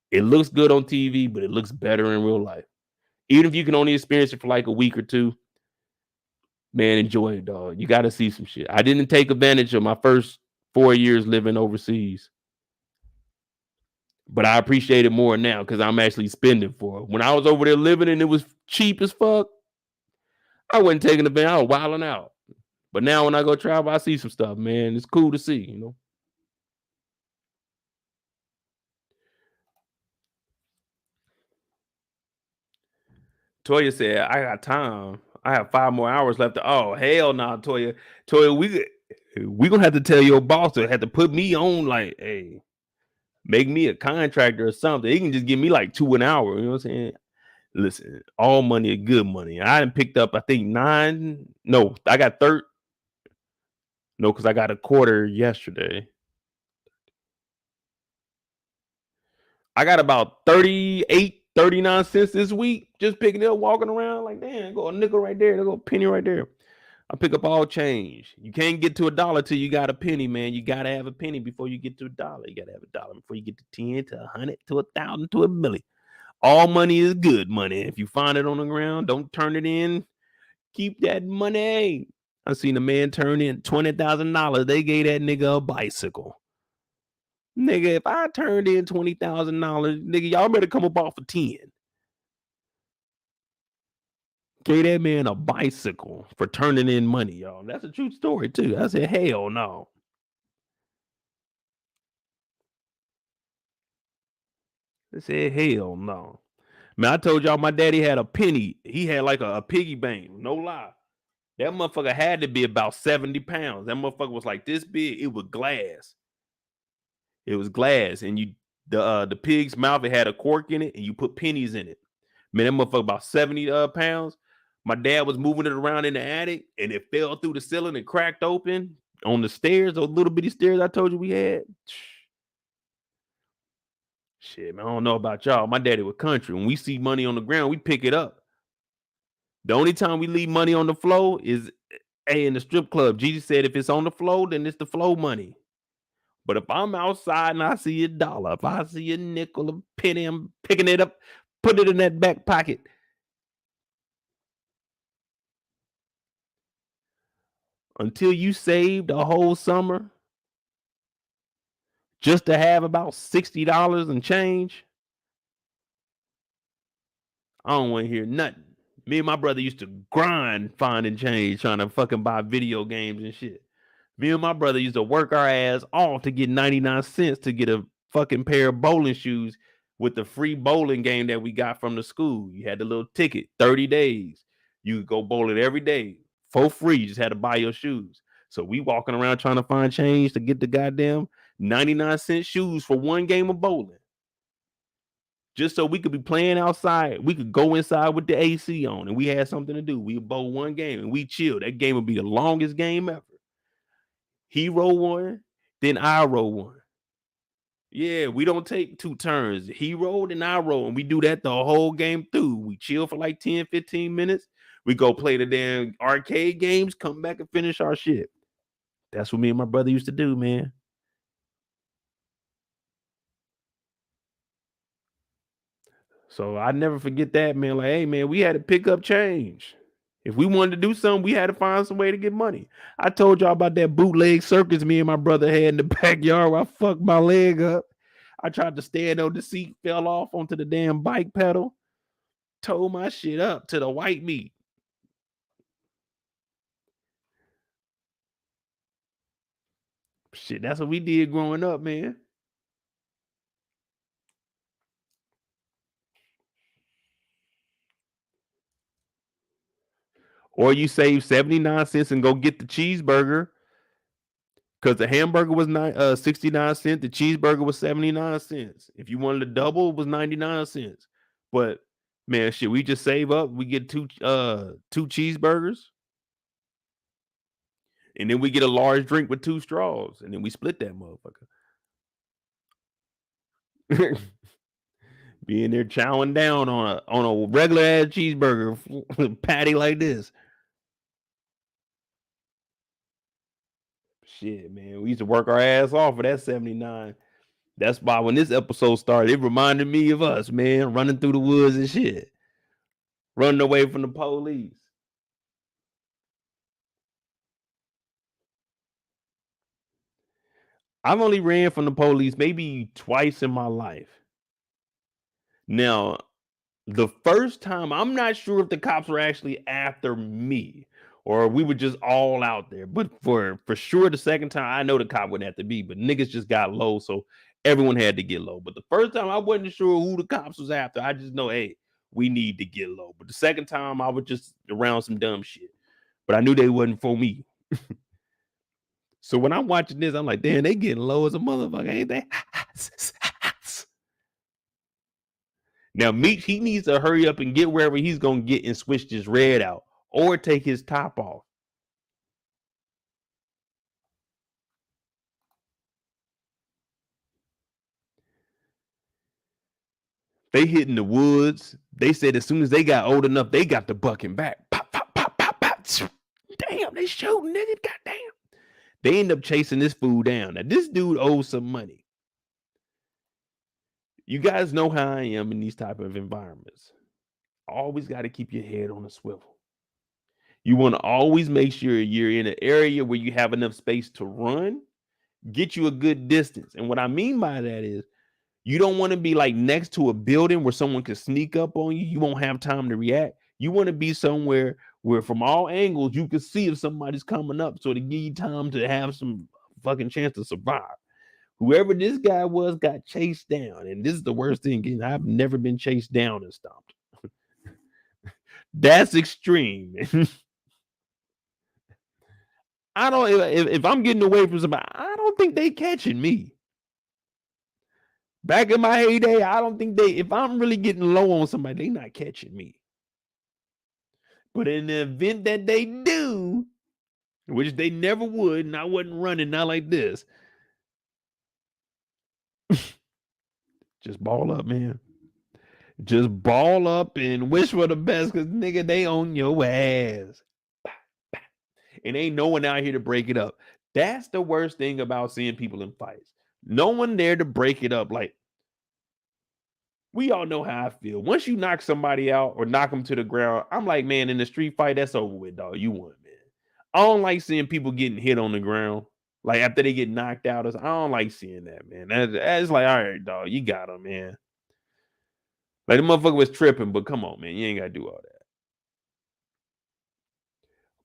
It looks good on TV, but it looks better in real life. Even if you can only experience it for like a week or two, man, enjoy it, dog. You got to see some shit. I didn't take advantage of my first 4 years living overseas, but I appreciate it more now because I'm actually spending for it. When I was over there living and it was cheap as fuck, I wasn't taking advantage. I was wilding out. But now when I go travel, I see some stuff, man. It's cool to see, you know. Toya said, I got time. I have 5 more hours left. Oh, hell no, Toya. Toya, we gonna have to tell your boss to have to put me on, like, hey, make me a contractor or something. He can just give me like 2 an hour. You know what I'm saying? Listen, all money is good money. I done picked up, I think 9. No, I got 30. No, because I got a quarter yesterday. I got about 38, 39 cents this week. Just picking it up, walking around like, damn, go a nickel right there. There go a penny right there. I pick up all change. You can't get to $1 till you got a penny, man. You got to have a penny before you get to $1. You got to have $1 before you get to 10 to 100 to 1,000 to a million. All money is good money. If you find it on the ground, don't turn it in. Keep that money. I seen a man turn in $20,000. They gave that nigga a bicycle. Nigga, if I turned in $20,000, nigga, y'all better come up off of 10. Gave that man a bicycle for turning in money, y'all. That's a true story, too. I said, hell no. I said, hell no. Man, I told y'all my daddy had a penny. He had like a piggy bank. No lie. That motherfucker had to be about 70 pounds. That motherfucker was like this big. It was glass. It was glass. And the pig's mouth, it had a cork in it, and you put pennies in it. Man, that motherfucker about 70 pounds. My dad was moving it around in the attic, and it fell through the ceiling and cracked open on the stairs, those little bitty stairs I told you we had. Shit, man, I don't know about y'all. My daddy was country. When we see money on the ground, we pick it up. The only time we leave money on the floor is in the strip club. Jesus said if it's on the floor, then it's the flow money. But if I'm outside and I see $1, if I see a nickel, a penny, I'm picking it up, put it in that back pocket. Until you saved a whole summer just to have about $60 and change, I don't want to hear nothing. Me and my brother used to grind finding change, trying to fucking buy video games and shit. Me and my brother used to work our ass off to get 99 cents to get a fucking pair of bowling shoes with the free bowling game that we got from the school. You had the little ticket, 30 days. You could go bowling every day for free. You just had to buy your shoes. So we walking around trying to find change to get the goddamn 99-cent shoes for one game of bowling. Just so we could be playing outside. We could go inside with the AC on and we had something to do. We would bowl one game and we chill. That game would be the longest game ever. He roll one, then I roll one. Yeah, we don't take two turns. He rolled and I roll, and we do that the whole game through. We chill for like 10, 15 minutes. We go play the damn arcade games, come back and finish our shit. That's what me and my brother used to do, man. So I never forget that, man. Like, hey, man, we had to pick up change. If we wanted to do something, we had to find some way to get money. I told y'all about that bootleg circus me and my brother had in the backyard where I fucked my leg up. I tried to stand on the seat, fell off onto the damn bike pedal, tore my shit up to the white meat. Shit, that's what we did growing up, man. Or you save 79 cents and go get the cheeseburger. Because the hamburger was 69 cents, the cheeseburger was 79 cents. If you wanted a double, it was 99 cents. But man, shit, we just save up. We get two cheeseburgers. And then we get a large drink with 2 straws. And then we split that motherfucker. Being there chowing down on a regular ass cheeseburger patty like this. Shit, man. We used to work our ass off for that 79. That's why when this episode started, it reminded me of us, man, running through the woods and shit. Running away from the police. I've only ran from the police maybe twice in my life. Now, the first time, I'm not sure if the cops were actually after me or we were just all out there. But for sure, the second time, I know the cop wouldn't have to be, but niggas just got low, so everyone had to get low. But the first time, I wasn't sure who the cops was after. I just know, hey, we need to get low. But the second time, I was just around some dumb shit. But I knew they wasn't for me. So when I'm watching this, I'm like, damn, they getting low as a motherfucker, ain't they? Now, Meech, he needs to hurry up and get wherever he's going to get and switch this red out or take his top off. They hit in the woods. They said as soon as they got old enough, they got the bucking back. Pop, pop, pop, pop, pop. Damn, they shooting, nigga. Goddamn. They end up chasing this fool down. Now, this dude owes some money. You guys know how I am in these type of environments. Always got to keep your head on a swivel. You want to always make sure you're in an area where you have enough space to run, get you a good distance. And what I mean by that is you don't want to be like next to a building where someone could sneak up on you. You won't have time to react. You want to be somewhere where from all angles you can see if somebody's coming up so to give you time to have some fucking chance to survive. Whoever this guy was got chased down. And this is the worst thing. I've never been chased down and stopped. That's extreme. I don't, if I'm getting away from somebody, I don't think they catching me. Back in my heyday, I don't think if I'm really getting low on somebody, they not catching me. But in the event that they do, which they never would, and I wasn't running, not like this. Just ball up, man. Just ball up and wish for the best, because nigga, they on your ass. And ain't no one out here to break it up. That's the worst thing about seeing people in fights. No one there to break it up. Like, we all know how I feel. Once you knock somebody out or knock them to the ground, I'm like, man, in the street fight, that's over with, dog. You won, man. I don't like seeing people getting hit on the ground. Like, after they get knocked out. I don't like seeing that, man. That's like, all right, dog, you got him, man. Like, the motherfucker was tripping, but come on, man. You ain't got to do all that.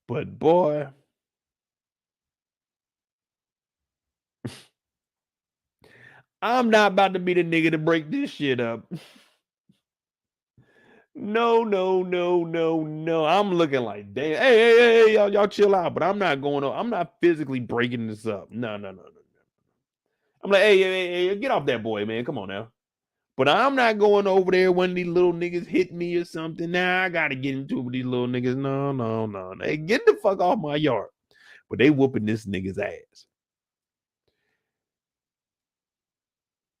But, boy, I'm not about to be the nigga to break this shit up. No. I'm looking like, damn. Hey, y'all chill out. But I'm not going on. I'm not physically breaking this up. No. I'm like, hey, get off that boy, man. Come on now. But I'm not going over there when these little niggas hit me or something. Nah, I gotta get into it with these little niggas. No. Hey, get the fuck off my yard. But they whooping this nigga's ass.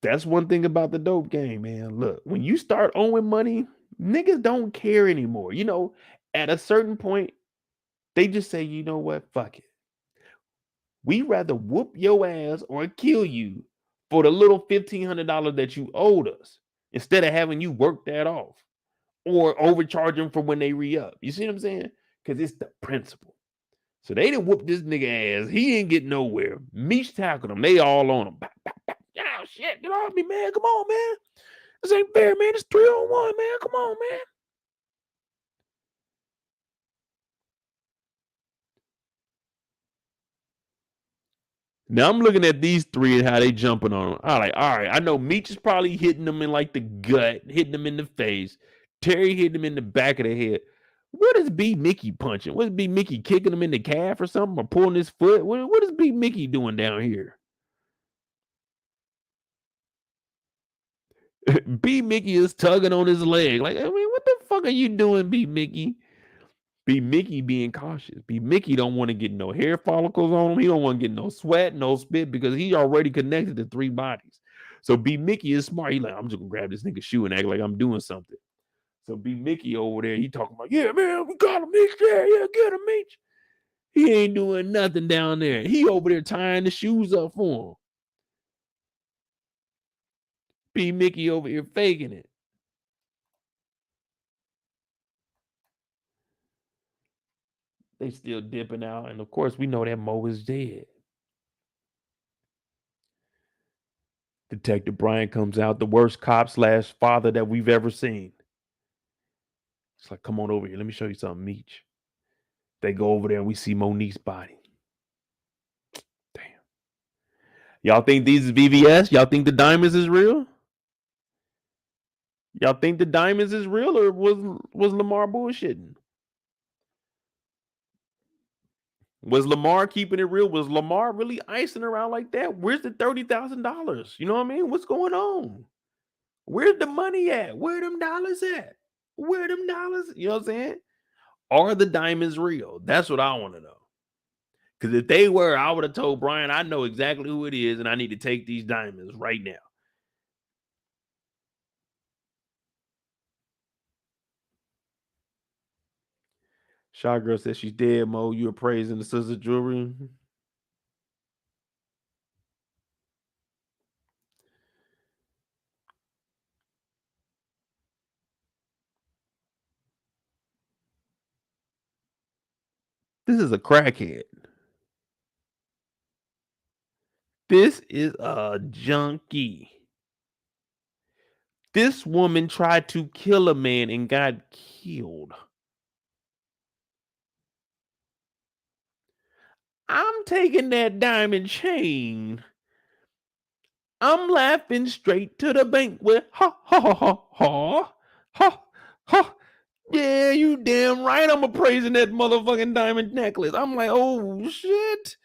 That's one thing about the dope game, man. Look, when you start owing money, niggas don't care anymore. You know, at a certain point, they just say, you know what? Fuck it. We rather whoop your ass or kill you for the little $1,500 that you owed us instead of having you work that off or overcharge them for when they re-up. You see what I'm saying? Because it's the principle. So they done whooped this nigga ass. He ain't getting nowhere. Meech tackled him. They all on him. Oh, shit. Get off me, man. Come on, man. This ain't fair, man. It's 3-on-1, man. Come on, man. Now I'm looking at these three and how they jumping on them. I'm like, all right, I know Meech is probably hitting them in like the gut, hitting them in the face. Terry hitting him in the back of the head. What is B-Mickey punching? What is B-Mickey kicking him in the calf or something or pulling his foot? What is B-Mickey doing down here? B-Mickey is tugging on his leg. Like, I mean, what the fuck are you doing, B-Mickey? B-Mickey being cautious. B-Mickey don't want to get no hair follicles on him. He don't want to get no sweat, no spit, because he already connected to 3 bodies. So B-Mickey is smart. He like, I'm just gonna grab this nigga's shoe and act like I'm doing something. So B-Mickey over there, he talking about, yeah, man, we got him, Meech. Yeah, get him, Meech. He ain't doing nothing down there. He over there tying the shoes up for him. B-Mickey over here faking it. They still dipping out. And of course, we know that Mo is dead. Detective Bryant comes out, the worst cop / father that we've ever seen. It's like, come on over here. Let me show you something, Meech. They go over there and we see Monique's body. Damn. Y'all think these is VVS? Y'all think the diamonds is real? Y'all think the diamonds is real, or was Lamar bullshitting? Was Lamar keeping it real? Was Lamar really icing around like that? Where's the $30,000? You know what I mean? What's going on? Where's the money at? Where them dollars at? Where them dollars? You know what I'm saying? Are the diamonds real? That's what I want to know. Because if they were, I would have told Brian, I know exactly who it is, and I need to take these diamonds right now. Shy Girl says she's dead, Mo. You appraising the sister jewelry? This is a crackhead. This is a junkie. This woman tried to kill a man and got killed. I'm taking that diamond chain. I'm laughing straight to the bank with ha ha ha ha ha ha ha. Yeah, you damn right. I'm appraising that motherfucking diamond necklace. I'm like, oh shit.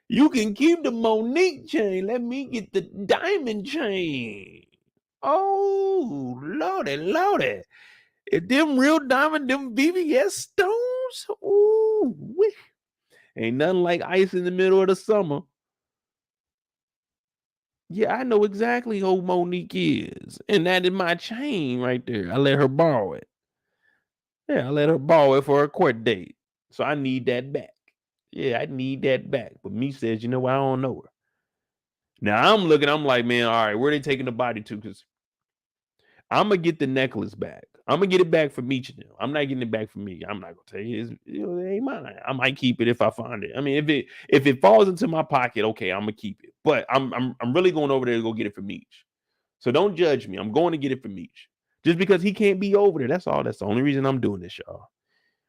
You can keep the Monique chain. Let me get the diamond chain. Oh, lordy. If them real diamond, them VVS stones, ooh, ain't nothing like ice in the middle of the summer. Yeah, I know exactly who Monique is. And that is my chain right there. I let her borrow it. Yeah, I let her borrow it for a court date. So I need that back. Yeah, I need that back. But me says, you know what? I don't know her. Now I'm looking, I'm like, man, all right, where they taking the body to? Because I'm gonna get the necklace back. I'm gonna get it back for Meech and them. I'm not getting it back for me. I'm not gonna tell you, it ain't mine. I might keep it if I find it. I mean, if it falls into my pocket, okay, I'm gonna keep it. But I'm really going over there to go get it for Meech. So don't judge me. I'm going to get it for Meech. Just because he can't be over there. That's all. That's the only reason I'm doing this, y'all.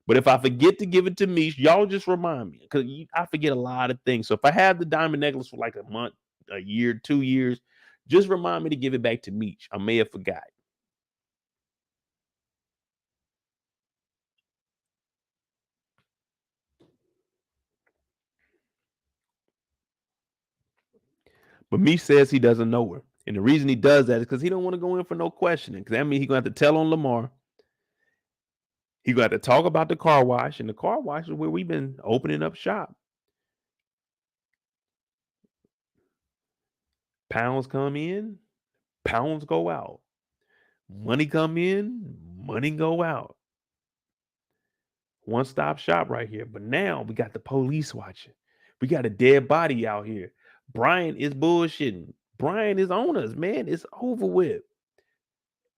But if I forget to give it to Meech, y'all just remind me, because I forget a lot of things. So if I have the diamond necklace for like a month, a year, 2 years, just remind me to give it back to Meech. I may have forgot. But Meech says he doesn't know her. And the reason he does that is because he don't want to go in for no questioning. Because that means he's going to have to tell on Lamar. He got to talk about the car wash. And the car wash is where we've been opening up shop. Pounds come in, pounds go out. Money come in, money go out. One-stop shop right here. But now we got the police watching. We got a dead body out here. Bryant is bullshitting. Bryant is on us, man. It's over with.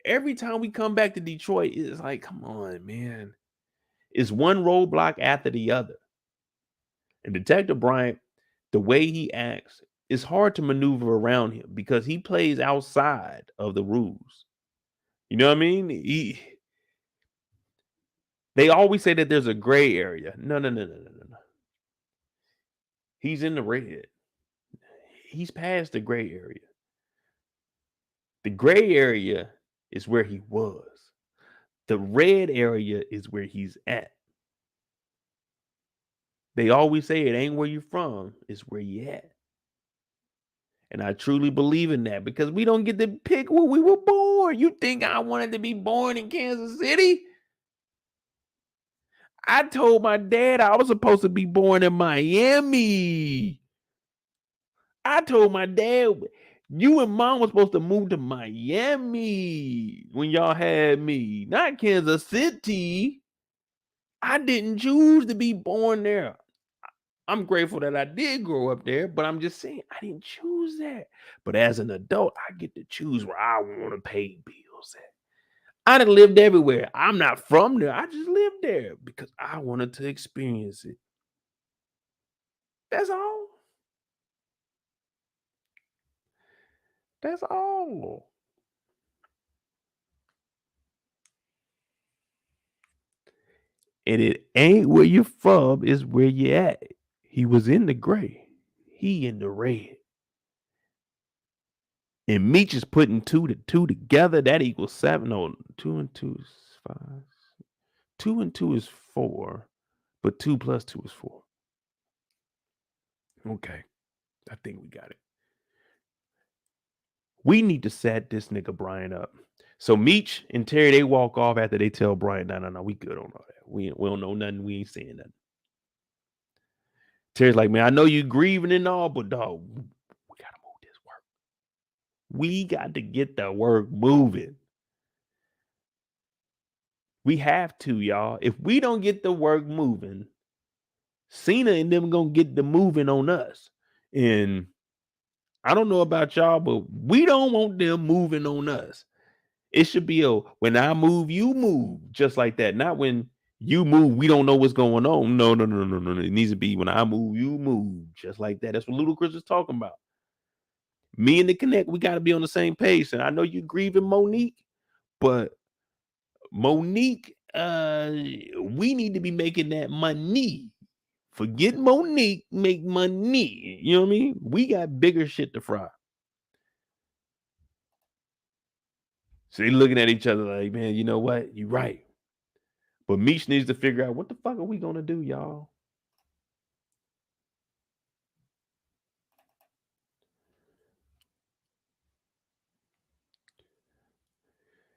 Every time we come back to Detroit, it's like, come on, man. It's one roadblock after the other. And Detective Bryant, the way he acts, it's hard to maneuver around him because he plays outside of the rules. You know what I mean? They always say that there's a gray area. No. He's in the red. He's past the gray area. The gray area is where he was. The red area is where he's at. They always say it ain't where you're from, it's where you at. And I truly believe in that because we don't get to pick where we were born. You think I wanted to be born in Kansas City? I told my dad I was supposed to be born in Miami. I told my dad, you and mom was supposed to move to Miami when y'all had me, not Kansas City. I didn't choose to be born there. I'm grateful that I did grow up there, but I'm just saying I didn't choose that. But as an adult, I get to choose where I want to pay bills at. I done lived everywhere. I'm not from there. I just lived there because I wanted to experience it. That's all. That's all. And it ain't where you're from, it's where you at. He was in the gray. He in the red. And Meech is putting 2 to 2 together. That equals 7. No, 2 and 2 is 5. 2 and 2 is 4. But 2 plus 2 is 4. Okay. I think we got it. We need to set this nigga Bryant up. So Meech and Terry, they walk off after they tell Bryant, no, we good on all that. We don't know nothing. We ain't saying nothing. Terry's like, man, I know you grieving and all, but dog, we got to move this work. We got to get the work moving. We have to, y'all. If we don't get the work moving, Cena and them gonna get the moving on us. And I don't know about y'all, but we don't want them moving on us. It should be when I move, you move, just like that. Not when you move, we don't know what's going on. No. It needs to be when I move, you move, just like that. That's what Ludacris is talking about. Me and the Connect, we got to be on the same page. And I know you're grieving Monique, but Monique, we need to be making that money. Forget Monique, make money. You know what I mean? We got bigger shit to fry. So they looking at each other like, man, you know what? You're right. But Meech needs to figure out what the fuck are we gonna do, y'all?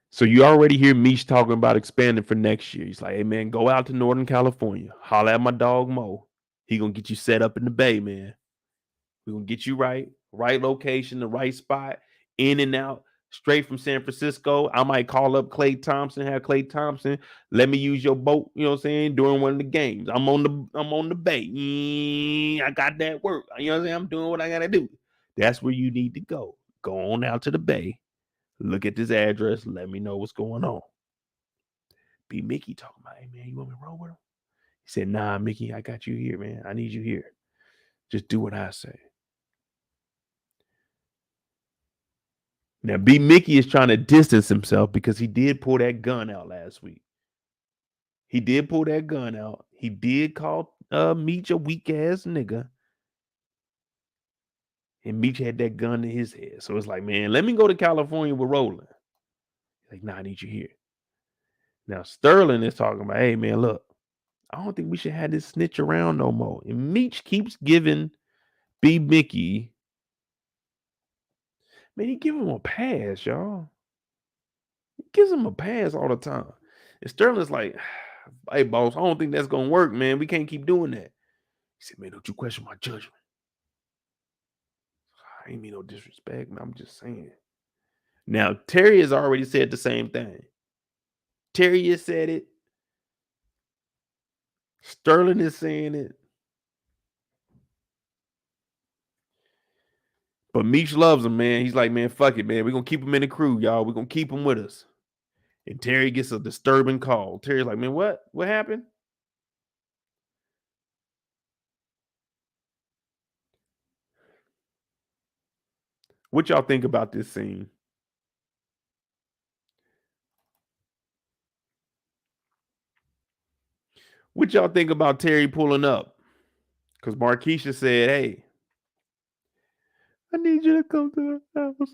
So you already hear Meech talking about expanding for next year. He's like, hey man, go out to Northern California. Holla at my dog Mo. He gonna get you set up in the Bay, man. We're gonna get you right location, the right spot, in and out. Straight from San Francisco. I might call up Clay Thompson, have Clay Thompson let me use your boat, you know what I'm saying, during one of the games. I'm on the Bay. I got that work. You know what I'm saying? I'm doing what I gotta do. That's where you need to go. Go on out to the Bay. Look at this address. Let me know what's going on. B-Mickey talking about, hey man, you want me to roll with him? He said, nah, Mickey, I got you here, man. I need you here. Just do what I say. Now, B-Mickey is trying to distance himself because he did pull that gun out last week. He did pull that gun out. He did call Meech a weak ass nigga. And Meech had that gun in his head. So it's like, man, let me go to California with Roland. Like, nah, I need you here. Now, Sterling is talking about, hey, man, look, I don't think we should have this snitch around no more. And Meech keeps giving B-Mickey Man, he give him a pass, y'all. He gives him a pass all the time. And Sterling's like, hey, boss, I don't think that's going to work, man. We can't keep doing that. He said, man, don't you question my judgment. I ain't mean no disrespect, man. I'm just saying. Now, Terry has already said the same thing. Terry has said it. Sterling is saying it. But Meech loves him, man. He's like, man, fuck it, man. We're going to keep him in the crew, y'all. We're going to keep him with us. And Terry gets a disturbing call. Terry's like, man, what? What happened? What y'all think about this scene? What y'all think about Terry pulling up? Because Marquisha said, hey, I need you to come to the house.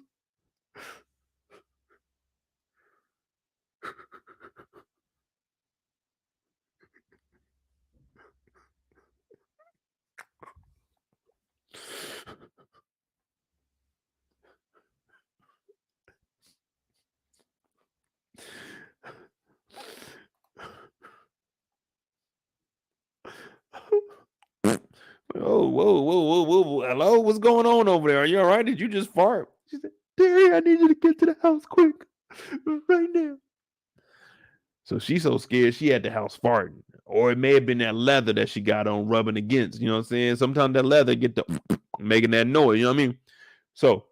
Oh, whoa. Hello, what's going on over there? Are you all right? Did you just fart? She said, Terry, I need you to get to the house quick. Right now. So she's so scared she had the house farting. Or it may have been that leather that she got on rubbing against. You know what I'm saying? Sometimes that leather get the making that noise. You know what I mean? So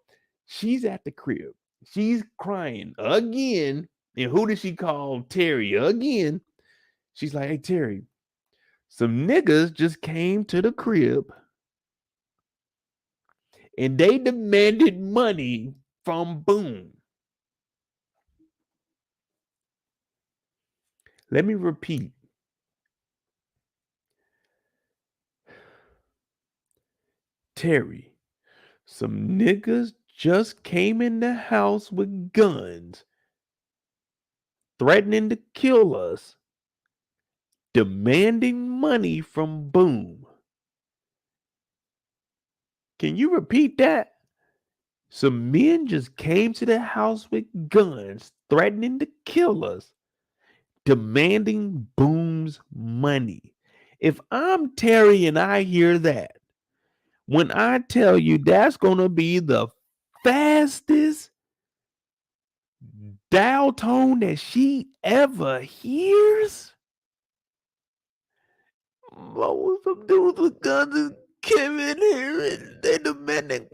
she's at the crib. She's crying again. And who did she call? Terry again. She's like, hey, Terry, some niggas just came to the crib and they demanded money from Boom. Let me repeat. Terry, some niggas just came in the house with guns, threatening to kill us, demanding money from Boom. Can you repeat that? Some men just came to the house with guns, threatening to kill us, demanding Boom's money. If I'm Terry and I hear that, when I tell you that's going to be the fastest dial tone that she ever hears, some dudes with guns came in here and they demanding.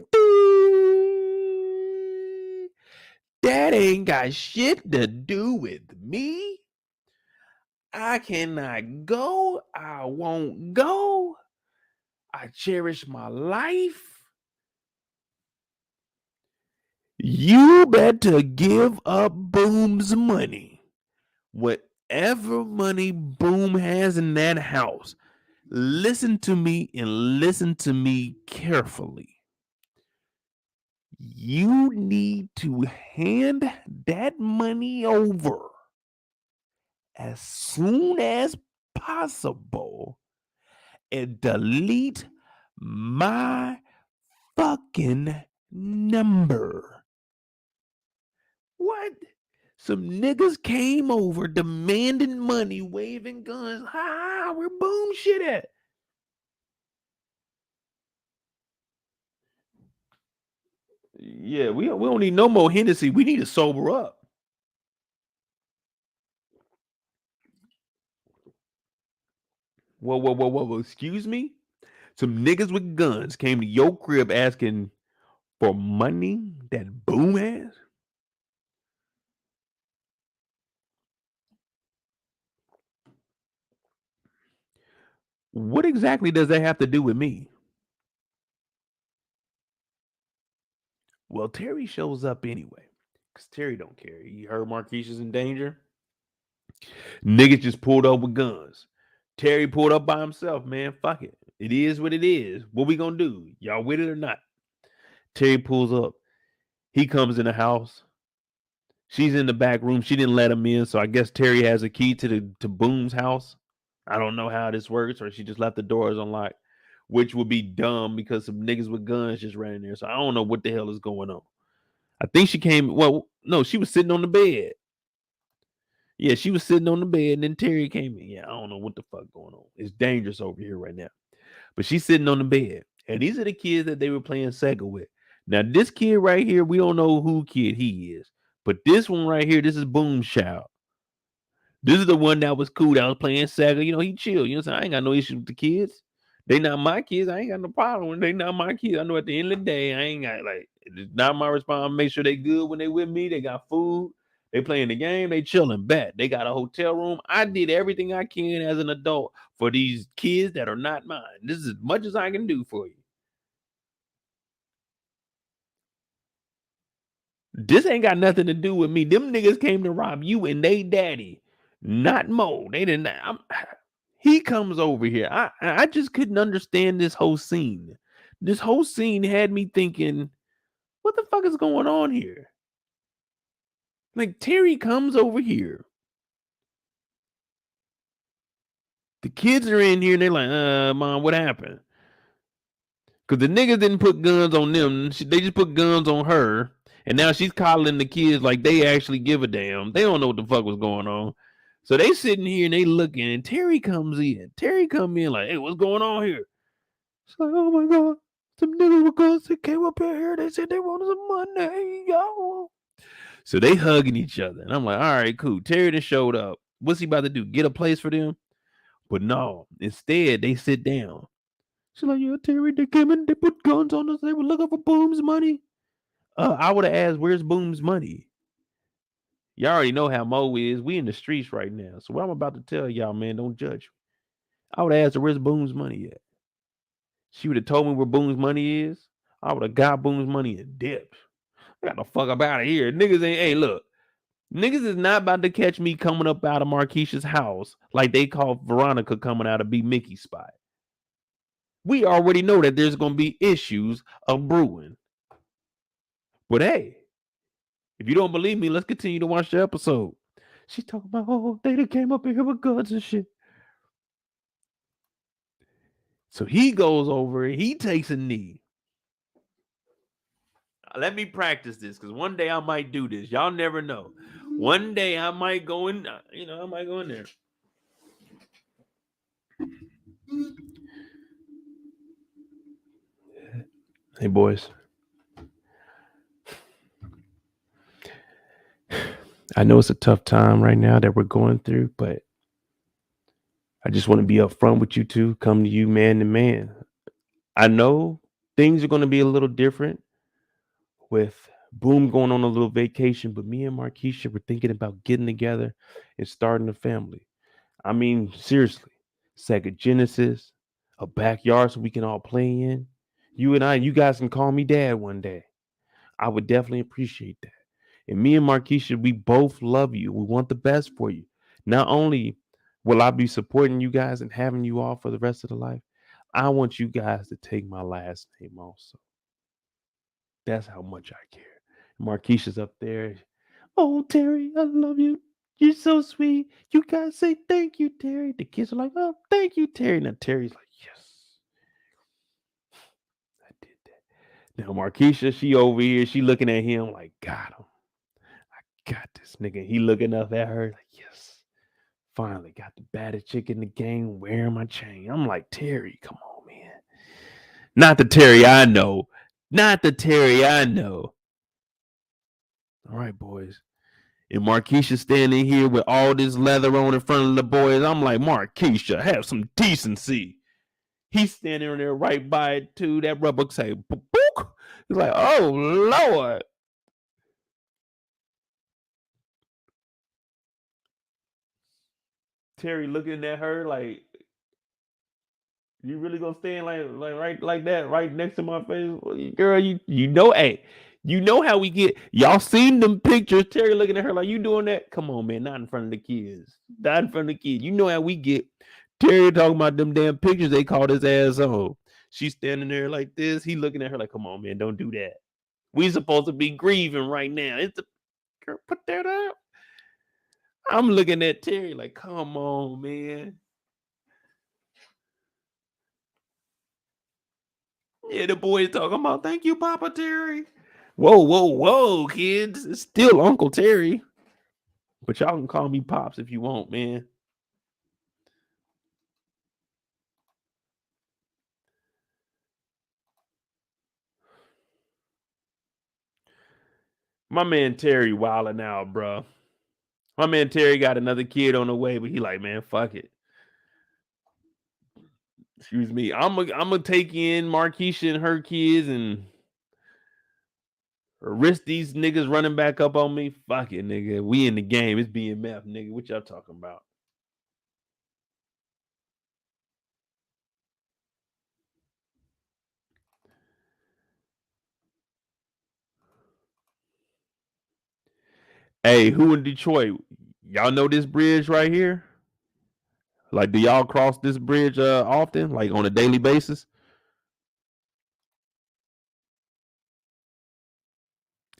That ain't got shit to do with me. I cannot go. I won't go. I cherish my life. You better give up Boom's money. Whatever money Boom has in that house, listen to me and listen to me carefully. You need to hand that money over as soon as possible and delete my fucking number. What? Some niggas came over demanding money, waving guns. Ha, where Boom shit at? Yeah, we don't need no more Hennessy. We need to sober up. Whoa. Excuse me? Some niggas with guns came to your crib asking for money that Boom has? What exactly does that have to do with me? Well, Terry shows up anyway. Because Terry don't care. He heard Marquisha's in danger. Niggas just pulled up with guns. Terry pulled up by himself, man. Fuck it. It is what it is. What we gonna do? Y'all with it or not? Terry pulls up. He comes in the house. She's in the back room. She didn't let him in, so I guess Terry has a key to Boom's house. I don't know how this works, or she just left the doors unlocked, which would be dumb because some niggas with guns just ran in there. So I don't know what the hell is going on. I think she came. Well, no, she was sitting on the bed. Yeah, she was sitting on the bed, and then Terry came in. Yeah, I don't know what the fuck going on. It's dangerous over here right now. But she's sitting on the bed, and these are the kids that they were playing Sega with. Now, this kid right here, we don't know who kid he is, but this one right here, this is Boom's child. This is the one that was cool, that was playing Sega. He chill. You know what I'm saying? I ain't got no issue with the kids. They not my kids. I ain't got no problem when they not my kids. I know at the end of the day, I ain't got it's not my responsibility. Make sure they good when they with me. They got food. They playing the game. They chilling. Bet they got a hotel room. I did everything I can as an adult for these kids that are not mine. This is as much as I can do for you. This ain't got nothing to do with me. Them niggas came to rob you and they daddy, not Mo. They didn't. He comes over here. I just couldn't understand this whole scene. This whole scene had me thinking, what the fuck is going on here? Like, Terry comes over here. The kids are in here and they're like, Mom, what happened? Because the niggas didn't put guns on them. They just put guns on her. And now she's coddling the kids like they actually give a damn. They don't know what the fuck was going on. So they sitting here and they looking, and Terry comes in. Terry come in like, hey, what's going on here? It's like, oh my God. Some niggas with guns that came up in here. They said they wanted some money, yo. So they hugging each other. And I'm like, all right, cool. Terry done showed up. What's he about to do? Get a place for them? But no. Instead, they sit down. She's like, yeah, Terry, they came in, they put guns on us. They were looking for Boom's money. I would have asked, where's Boom's money? Y'all already know how Mo is. We in the streets right now. So what I'm about to tell y'all, man, don't judge me. I would have asked her, where's Boom's money at? She would have told me where Boom's money is. I would have got Boom's money and dipped. I got the fuck up out of here. Niggas ain't, hey, look. Niggas is not about to catch me coming up out of Marquisha's house like they call Veronica coming out of B-Mickey's spot. We already know that there's going to be issues of brewing. But hey, if you don't believe me, let's continue to watch the episode. She's talking about, oh, they done came up in here with guns and shit. So he goes over and he takes a knee. Let me practice this because one day I might do this. Y'all never know. One day I might go in, I might go in there. Hey, boys. I know it's a tough time right now that we're going through, but I just want to be upfront with you two, come to you man to man. I know things are going to be a little different with Boom going on a little vacation, but me and Marquisha were thinking about getting together and starting a family. I mean, seriously, Sega Genesis, a backyard so we can all play in. You and I, you guys can call me dad one day. I would definitely appreciate that. And me and Marquisha, we both love you. We want the best for you. Not only will I be supporting you guys and having you all for the rest of the life, I want you guys to take my last name also. That's how much I care. Marquisha's up there. Oh, Terry, I love you. You're so sweet. You guys say thank you, Terry. The kids are like, oh, thank you, Terry. Now Terry's like, yes, I did that. Now Marquisha, she over here, she looking at him like, got him. I got this nigga. He looking up at her like, yes. Finally got the baddest chick in the game wearing my chain. I'm like, Terry, come on, man. Not the Terry I know. Not the Terry I know. All right, boys. And Marquisha standing here with all this leather on in front of the boys. I'm like, Marquisha, have some decency. He's standing there right by it too. That rubber say, book. He's like, oh Lord. Terry looking at her like, you really gonna stand like right like that right next to my face, girl? You know, hey, you know how we get. Y'all seen them pictures? Terry looking at her like, you doing that? Come on, man, not in front of the kids. Not in front of the kids. You know how we get. Terry talking about them damn pictures they called his ass on. She's standing there like this. He looking at her like, come on, man, don't do that. We supposed to be grieving right now. It's the girl, put that up. I'm looking at Terry like, come on, man. Yeah, the boys talking about, thank you, Papa Terry. Whoa, kids. It's still Uncle Terry. But y'all can call me Pops if you want, man. My man Terry wilding out, bro. My man Terry got another kid on the way, but he like, man, fuck it. Excuse me. I'm gonna take in Marquisha and her kids and risk these niggas running back up on me. Fuck it, nigga. We in the game. It's BMF, nigga. What y'all talking about? Hey, who in Detroit? Y'all know this bridge right here? Like, do y'all cross this bridge often? Like on a daily basis?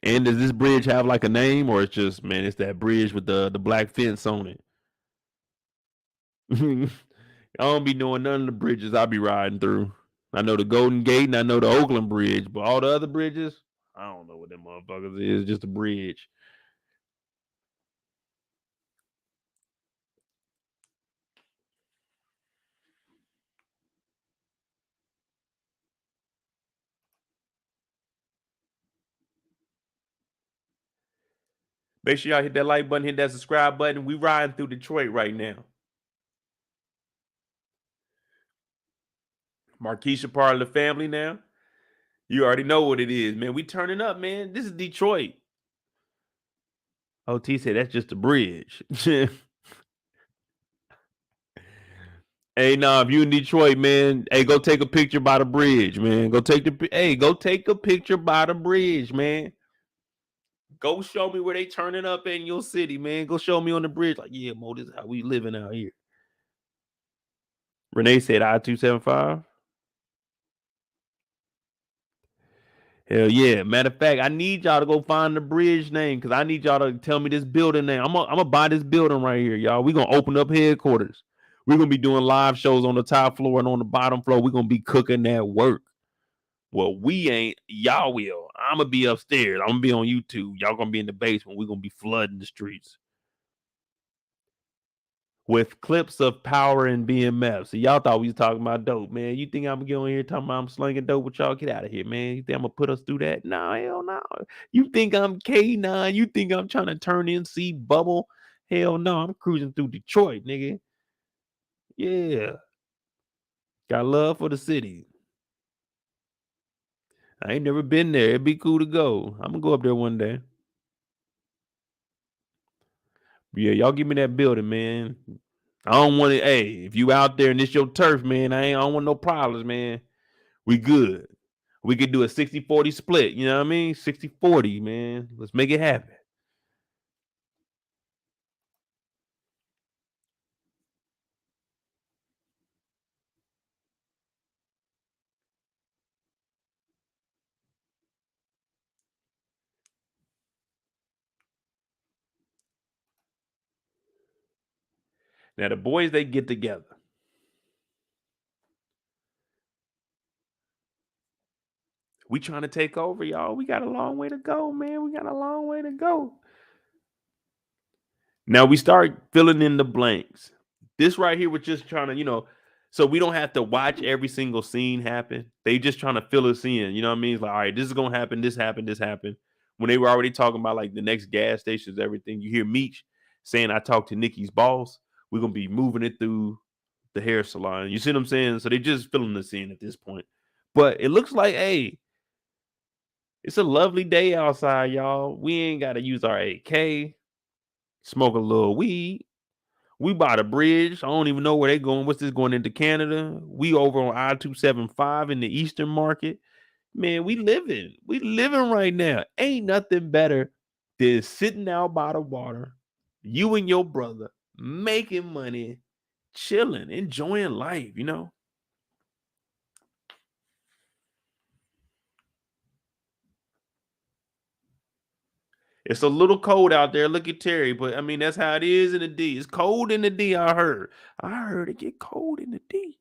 And does this bridge have like a name, or it's just, man, it's that bridge with the black fence on it? I don't be knowing none of the bridges I be riding through. I know the Golden Gate and I know the Oakland Bridge, but all the other bridges, I don't know what them motherfuckers is. Just a bridge. Make sure y'all hit that like button, hit that subscribe button. We riding through Detroit right now. Marquisha part of the family now. You already know what it is, man. We turning up, man. This is Detroit. OT said that's just a bridge. Hey, nah, if you in Detroit, man, hey, go take a picture by the bridge, man. Go take a picture by the bridge, man. Go show me where they turning up in your city, man. Go show me on the bridge. Like, yeah, Mo, this is how we living out here. Renee said I-275. Hell yeah. Matter of fact, I need y'all to go find the bridge name because I need y'all to tell me this building name. I'm gonna buy this building right here, y'all. We're gonna open up headquarters. We're gonna be doing live shows on the top floor and on the bottom floor. We're gonna be cooking that work. Well, we ain't. Y'all will. I'm gonna be upstairs. I'm gonna be on YouTube. Y'all gonna be in the basement. We're gonna be flooding the streets with clips of Power and BMF. So y'all thought we was talking about dope, man. You think I'm gonna get on here talking about I'm slinging dope with y'all? Get out of here, man. You think I'm gonna put us through that? No, hell no. You think I'm K9? You think I'm trying to turn NC bubble? Hell no. I'm cruising through Detroit, nigga. Yeah. Got love for the city. I ain't never been there. It'd be cool to go. I'm gonna go up there one day. Yeah, y'all give me that building, man. I don't want it. Hey, if you out there and it's your turf, man, I don't want no problems, man. We good. We could do a 60-40 split. You know what I mean? 60-40, man. Let's make it happen. Now the boys, they get together. We trying to take over, y'all. We got a long way to go, man. We got a long way to go. Now we start filling in the blanks. This right here, we're just trying to, so we don't have to watch every single scene happen. They just trying to fill us in. You know what I mean? It's like, all right, this is gonna happen. This happened. This happened. When they were already talking about like the next gas stations, everything. You hear Meech saying, "I talked to Nikki's boss. We're gonna be moving it through the hair salon." You see what I'm saying? So they just filling us in at this point. But it looks like, hey, it's a lovely day outside, y'all. We ain't got to use our AK. Smoke a little weed. We bought a bridge. I don't even know where they going. What's this going into Canada? We over on I-275 in the Eastern Market. Man, we living. We living right now. Ain't nothing better than sitting out by the water, you and your brother, making money, chilling, enjoying life, It's a little cold out there. Look at Terry, but I mean that's how it is in the D. It's cold in the D. I heard it get cold in the D.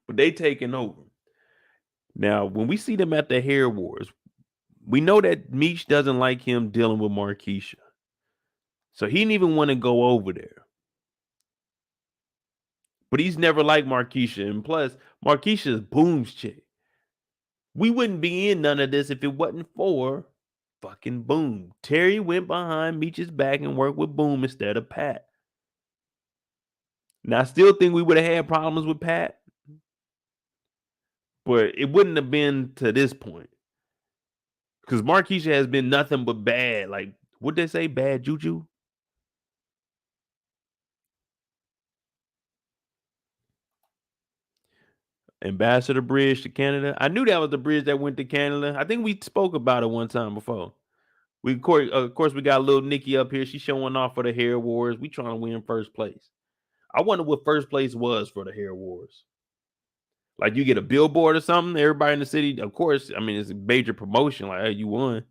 But they taking over. Now, when we see them at the hair wars, we know that Meech doesn't like him dealing with Marquisha. So he didn't even want to go over there. But he's never liked Marquisha. And plus, Marquisha's Boom's chick. We wouldn't be in none of this if it wasn't for fucking Boom. Terry went behind Meech's back and worked with Boom instead of Pat. Now, I still think we would have had problems with Pat. But it wouldn't have been to this point. Because Marquisha has been nothing but bad. Like, what'd they say? Bad juju? Ambassador Bridge to Canada. I knew that was the bridge that went to Canada. I think we spoke about it one time before. Of course, we got little Nikki up here. She's showing off for the hair wars. We trying to win first place. I wonder what first place was for the hair wars. Like you get a billboard or something. Everybody in the city, of course. I mean, it's a major promotion. Like, hey, you won.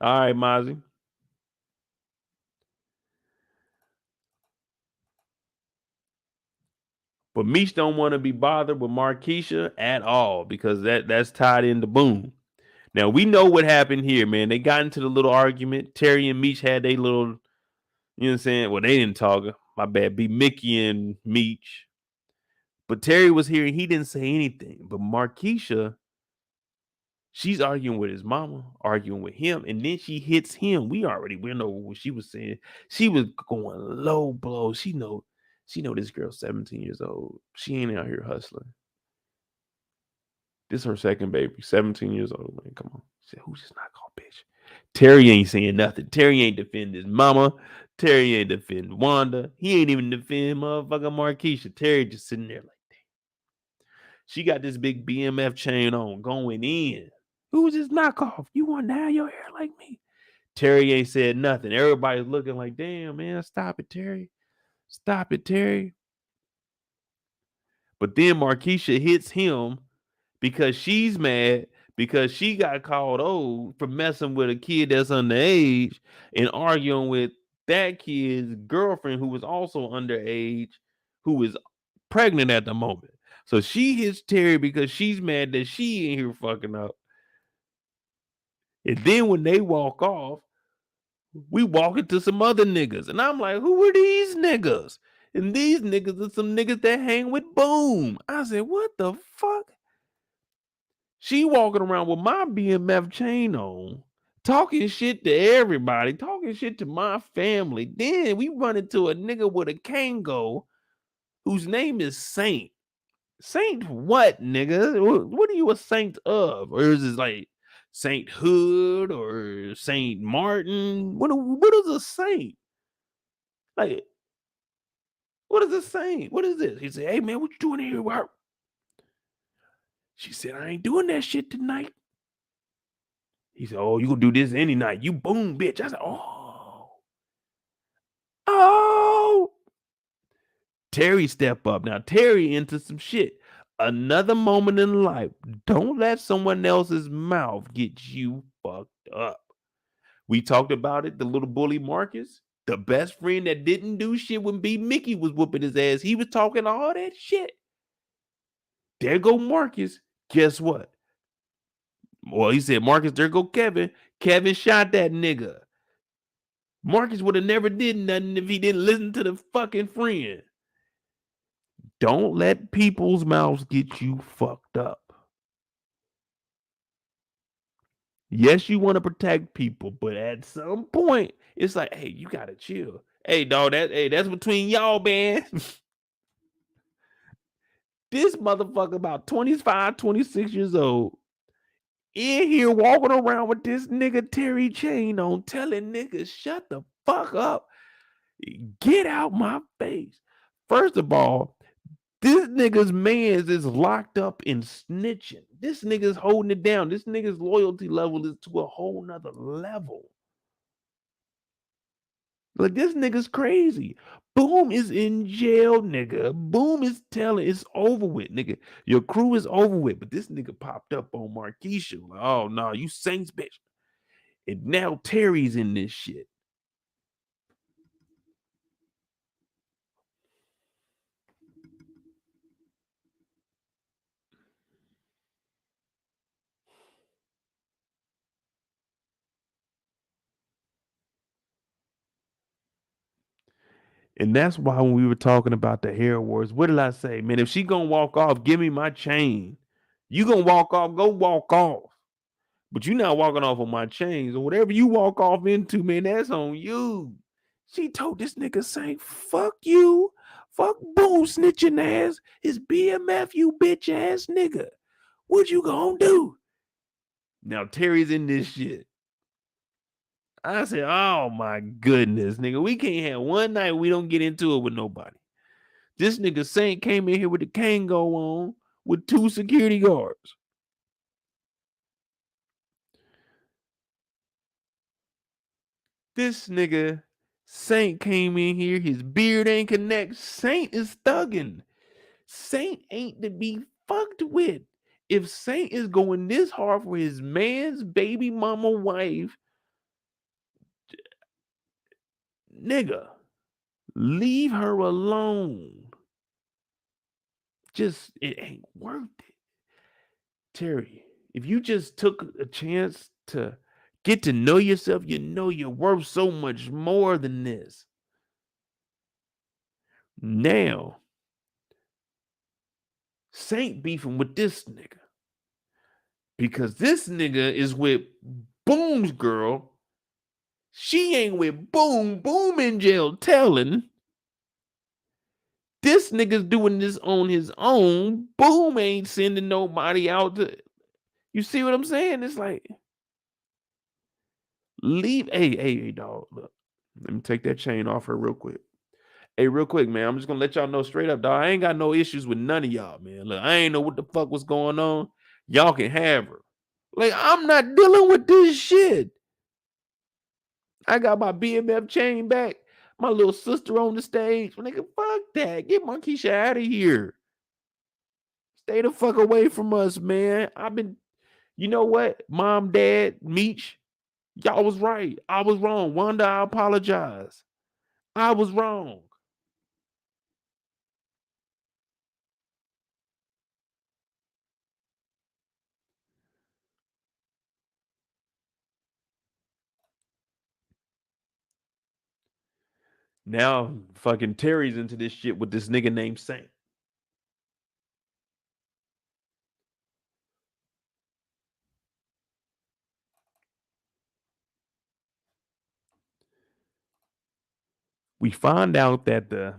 All right, Mozzie. But Meech don't want to be bothered with Marquisha at all because that's tied into Boom. Now we know what happened here, man. They got into the little argument. Terry and Meech had their little, you know what I'm saying? Well, they didn't talk. My bad. B-Mickey and Meech. But Terry was here and he didn't say anything. But Marquisha, she's arguing with his mama, arguing with him, and then she hits him. We know what she was saying. She was going low blows. She know this girl's 17 years old. She ain't out here hustling. This is her second baby, 17 years old, man. Come on. She said, who's this not called bitch? Terry ain't saying nothing. Terry ain't defend his mama. Terry ain't defend Wanda. He ain't even defend motherfucking Marquisha. Terry just sitting there like, damn. She got this big BMF chain on, going in. Who's this knockoff? You want to have your hair like me? Terry ain't said nothing. Everybody's looking like, damn, man, stop it, Terry. Stop it, Terry. But then Marquisha hits him because she's mad because she got called old for messing with a kid that's underage and arguing with that kid's girlfriend who was also underage, who is pregnant at the moment. So she hits Terry because she's mad that she ain't here fucking up. And then when they walk off, we walk into some other niggas. And I'm like, who are these niggas? And these niggas are some niggas that hang with Boom. I said, what the fuck? She walking around with my BMF chain on, talking shit to everybody, talking shit to my family. Then we run into a nigga with a Kango whose name is Saint. Saint what, nigga? What are you a saint of? Or is it like Saint Hood or Saint Martin? What is a saint? Like, what is a saint? What is this? He said, hey man, what you doing here? She said, I ain't doing that shit tonight. He said, oh, you gonna do this any night. You Boom, bitch. I said, oh. Terry step up. Now, Terry into some shit. Another moment in life. Don't let someone else's mouth get you fucked up. We talked about it. The little bully Marcus, the best friend that didn't do shit when B-Mickey was whooping his ass. He was talking all that shit. There go Marcus. Guess what? Well, he said, Marcus, there go Kevin. Kevin shot that nigga. Marcus would have never did nothing if he didn't listen to the fucking friend. Don't let people's mouths get you fucked up. Yes, you want to protect people, but at some point, it's like, hey, you gotta chill. Hey, dog, that's between y'all, man. This motherfucker about 25, 26 years old, in here walking around with this nigga Terry chain on, telling niggas, shut the fuck up. Get out my face. First of all, this nigga's mans is locked up in snitching. This nigga's holding it down. This nigga's loyalty level is to a whole nother level. Like, this nigga's crazy. Boom is in jail, nigga. Boom is telling it's over with, nigga. Your crew is over with. But this nigga popped up on Marquisha. Like, oh, no, you Saints, bitch. And now Terry's in this shit. And that's why when we were talking about the hair wars, what did I say? Man, if she gonna walk off, give me my chain. You gonna walk off, go walk off. But you not walking off on my chains or whatever you walk off into, man, that's on you. She told this nigga saying, fuck you, fuck boom snitching ass, his BMF, you bitch ass nigga. What you gonna do? Now Terry's in this shit. I said, oh my goodness, nigga. We can't have one night we don't get into it with nobody. This nigga Saint came in here with the Kango on with 2 security guards. This nigga Saint came in here, his beard ain't connect. Saint is thugging. Saint ain't to be fucked with. If Saint is going this hard for his man's baby mama wife, nigga, leave her alone. Just, it ain't worth it. Terry, if you just took a chance to get to know yourself, you know you're worth so much more than this. Now, Saint beefing with this nigga because this nigga is with Boom's girl. She ain't with Boom. Boom in jail telling. This nigga's doing this on his own. Boom ain't sending nobody out to. You see what I'm saying? It's like, leave. Hey, dog. Look, let me take that chain off her real quick. Hey, real quick, man. I'm just gonna let y'all know straight up, dog. I ain't got no issues with none of y'all, man. Look, I ain't know what the fuck was going on. Y'all can have her. Like, I'm not dealing with this shit. I got my BMF chain back. My little sister on the stage. Nigga, fuck that. Get Marquisha out of here. Stay the fuck away from us, man. You know what? Mom, Dad, Meech, y'all was right. I was wrong. Wanda, I apologize. I was wrong. Now fucking Terry's into this shit with this nigga named Saint. We find out that the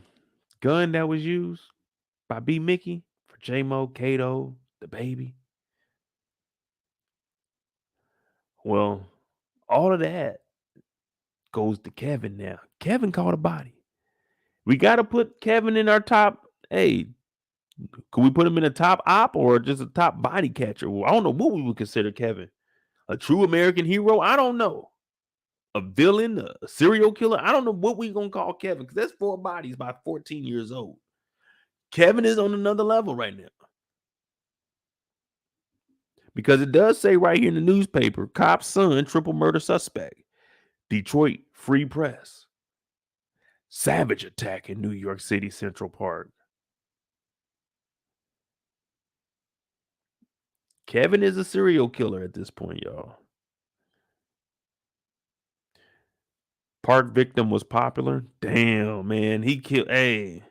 gun that was used by B-Mickey for J-Mo, Kato, the baby. Well, all of that goes to Kevin now. Kevin caught a body. We got to put Kevin in our top. Hey, could we put him in a top op or just a top body catcher? Well, I don't know what we would consider Kevin. A true American hero? I don't know. A villain? A serial killer? I don't know what we're going to call Kevin because that's 4 bodies by 14 years old. Kevin is on another level right now. Because it does say right here in the newspaper, cop's son, triple murder suspect. Detroit Free Press. Savage attack in New York City Central Park. Kevin is a serial killer at this point, y'all. Park victim was popular. Damn, man. He killed. Hey.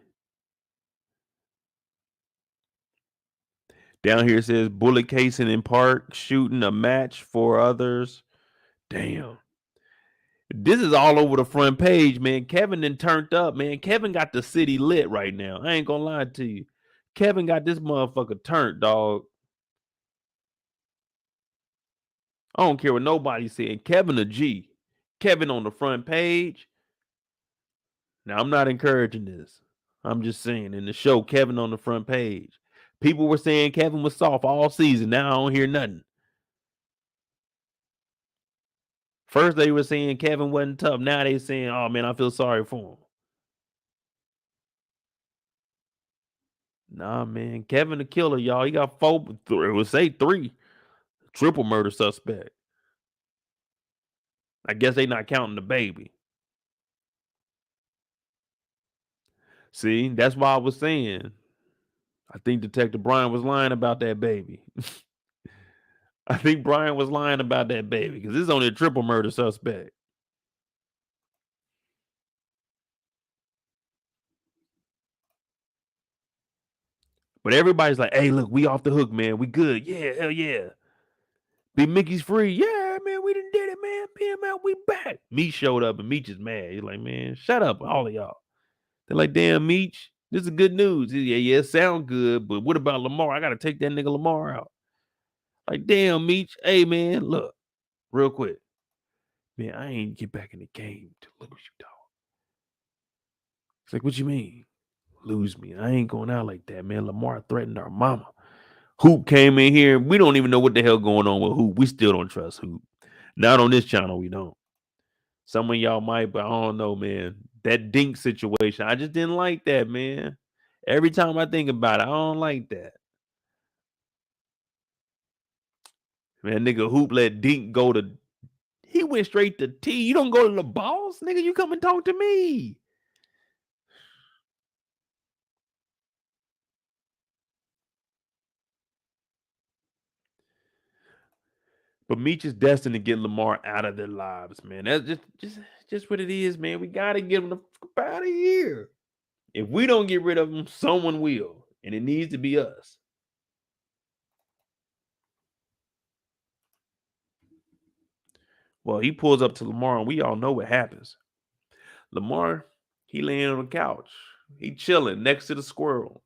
Down here it says bullet casing in park, shooting a match for others. Damn. This is all over the front page, man. Kevin then turned up, man. Kevin got the city lit right now. I ain't gonna lie to you. Kevin got this motherfucker turned, dog. I don't care what nobody said. Kevin a G. Kevin on the front page. Now, I'm not encouraging this. I'm just saying in the show, Kevin on the front page. People were saying Kevin was soft all season. Now I don't hear nothing. First they were saying Kevin wasn't tough. Now they saying, oh man, I feel sorry for him. Nah, man. Kevin the killer, y'all. He got 4, it would say 3. Triple murder suspect. I guess they not counting the baby. See, that's why I was saying. I think Detective Bryant was lying about that baby. I think Bryant was lying about that baby because this is only a triple murder suspect. But everybody's like, hey, look, we off the hook, man. We good. Yeah, hell yeah. B-Mickey's free. Yeah, man, we done did it, man. BMF, we back. Meech showed up and Meech is mad. He's like, man, shut up, all of y'all. They're like, damn, Meech, this is good news. Yeah, it sound good, but what about Lamar? I got to take that nigga Lamar out. Like, damn, Meech. Hey, man, look, real quick. Man, I ain't get back in the game to lose you, dog. It's like, what you mean? Lose me. I ain't going out like that, man. Lamar threatened our mama. Hoop came in here. We don't even know what the hell going on with Hoop. We still don't trust Hoop. Not on this channel, we don't. Some of y'all might, but I don't know, man. That Dink situation, I just didn't like that, man. Every time I think about it, I don't like that. Man, nigga, Hoop let Dink go to... He went straight to T. You don't go to the boss? Nigga, you come and talk to me. But Meech is destined to get Lamar out of their lives, man. That's just what it is, man. We got to get him the fuck out of here. If we don't get rid of him, someone will. And it needs to be us. Well, he pulls up to Lamar, and we all know what happens. Lamar, he laying on the couch. He chilling next to the squirrel.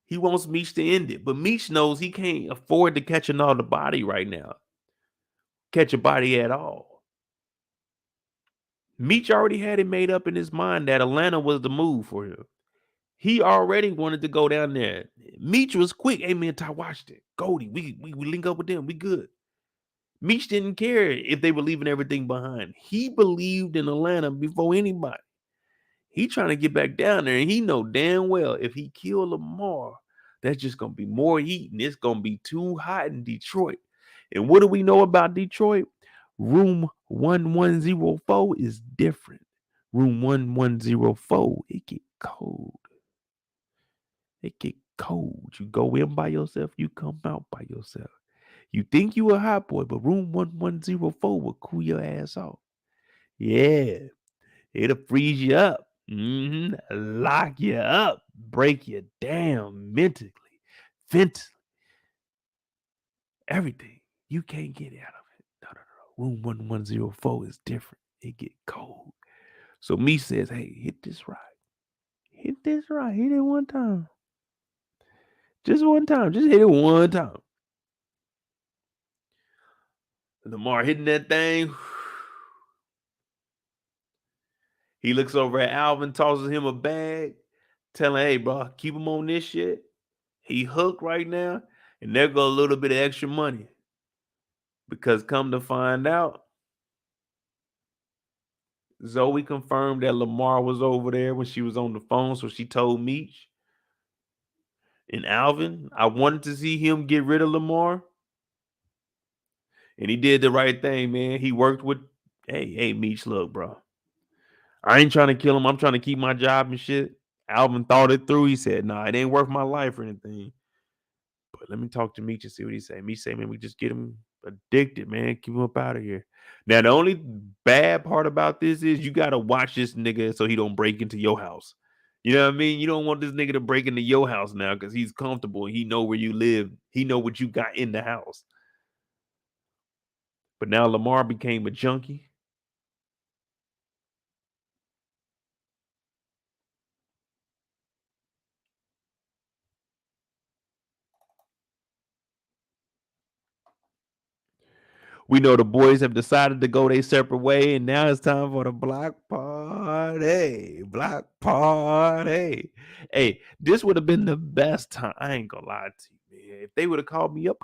He wants Meech to end it, but Meech knows he can't afford to catch another body right now. Catch a body at all. Meech already had it made up in his mind that Atlanta was the move for him. He already wanted to go down there. Meech was quick. Hey, man, Ty watched it. Goldie, we link up with them. We good. Meech didn't care if they were leaving everything behind. He believed in Atlanta before anybody. He trying to get back down there, and he know damn well if he kill Lamar, that's just going to be more heat, and it's going to be too hot in Detroit. And what do we know about Detroit? Room 1104 is different. Room 1104, it get cold. It get cold. You go in by yourself, you come out by yourself. You think you a hot boy, but room 1104 will cool your ass off. Yeah, it'll freeze you up. Lock you up, break you down mentally, physically, everything. You can't get out of it. No. Room 1104 is different. It get cold. So me says, hey, hit this right. Hit this right. Hit it one time. Just one time. Just hit it one time. Lamar hitting that thing. He looks over at Alvin, tosses him a bag, telling, hey, bro, keep him on this shit. He hooked right now, and there go a little bit of extra money. Because come to find out, Zoe confirmed that Lamar was over there when she was on the phone, so she told Meech and Alvin, I wanted to see him get rid of Lamar. And he did the right thing, man. He worked with, hey, Meech, look, bro. I ain't trying to kill him. I'm trying to keep my job and shit. Alvin thought it through. He said, nah, it ain't worth my life or anything. But let me talk to Meech and see what he say. Meech say, man, we just get him addicted, man. Keep him up out of here. Now, the only bad part about this is you got to watch this nigga so he don't break into your house. You know what I mean? You don't want this nigga to break into your house now because he's comfortable. He know where you live. He know what you got in the house. But now Lamar became a junkie. We know the boys have decided to go their separate way, and now it's time for the block party. Block party. Hey, this would have been the best time. I ain't gonna lie to you, man. If they would have called me up,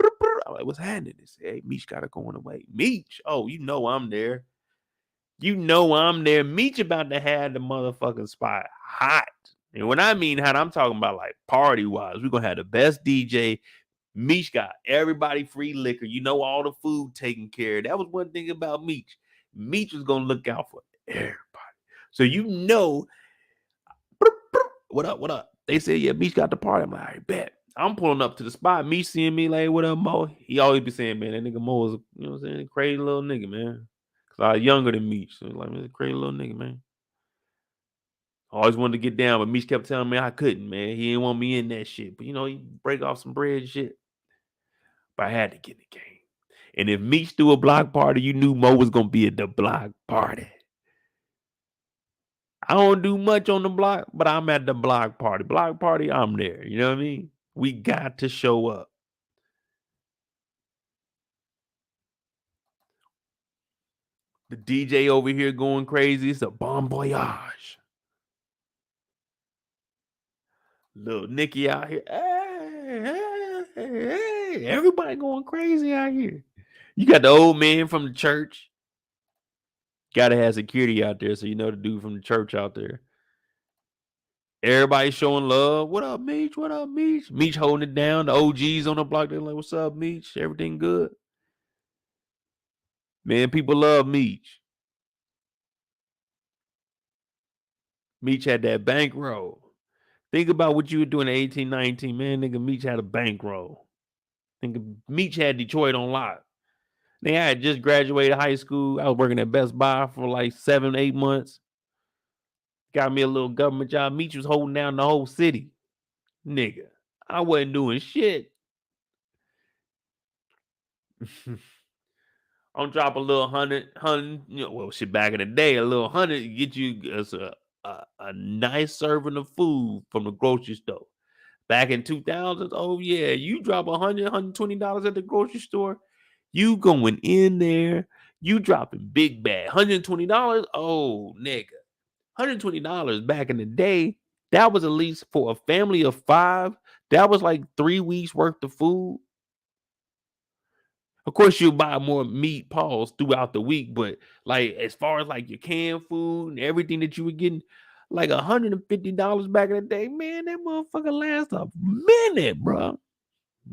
I'm like, what's happening? They say, hey, Meech gotta go on away. Meech, oh, you know I'm there. You know I'm there. Meech about to have the motherfucking spot hot. And when I mean hot, I'm talking about like party-wise. We're gonna have the best DJ. Meech got everybody free liquor. You know, all the food taken care of. That was one thing about Meech. Meech was going to look out for everybody. So you know, what up? They said, yeah, Meech got the party. I'm like, I bet. I'm pulling up to the spot. Meech seeing me like, what up, Mo? He always be saying, man, that nigga Mo is, you know what I'm saying, a crazy little nigga, man. Because I was younger than Meech. So like, man, a crazy little nigga, man. I always wanted to get down, but Meech kept telling me I couldn't, man. He didn't want me in that shit. But, he break off some bread and shit. But I had to get in the game. And if Meech threw a block party, you knew Mo was going to be at the block party. I don't do much on the block, but I'm at the block party. Block party, I'm there. You know what I mean? We got to show up. The DJ over here going crazy. It's a bon voyage. Little Nicky out here. Hey, everybody going crazy out here. You got the old man from the church. Gotta have security out there, so you know the dude from the church out there. Everybody showing love. What up, Meech? What up, Meech? Meech holding it down. The OGs on the block, they're like, what's up, Meech? Everything good? Man, people love Meech. Meech had that bankroll. Think about what you were doing in 1819, man. Nigga, Meech had a bankroll. Think Meech had Detroit on lock. I had just graduated high school. I was working at Best Buy for like 7-8 months. Got me a little government job. Meech was holding down the whole city. Nigga, I wasn't doing shit. I'm drop a little hundred, well, shit, back in the day, a little 100 get you a nice serving of food from the grocery store. Back in 2000s, oh yeah, you drop $100, $120 at the grocery store, you going in there, you dropping big bag, $120. Oh nigga, $120 back in the day, that was at least for a family of 5. That was like 3 weeks worth of food. Of course, you buy more meat paws throughout the week, but like as far as like your canned food and everything that you were getting, like $150 back in the day, man, that motherfucker lasts a minute, bro.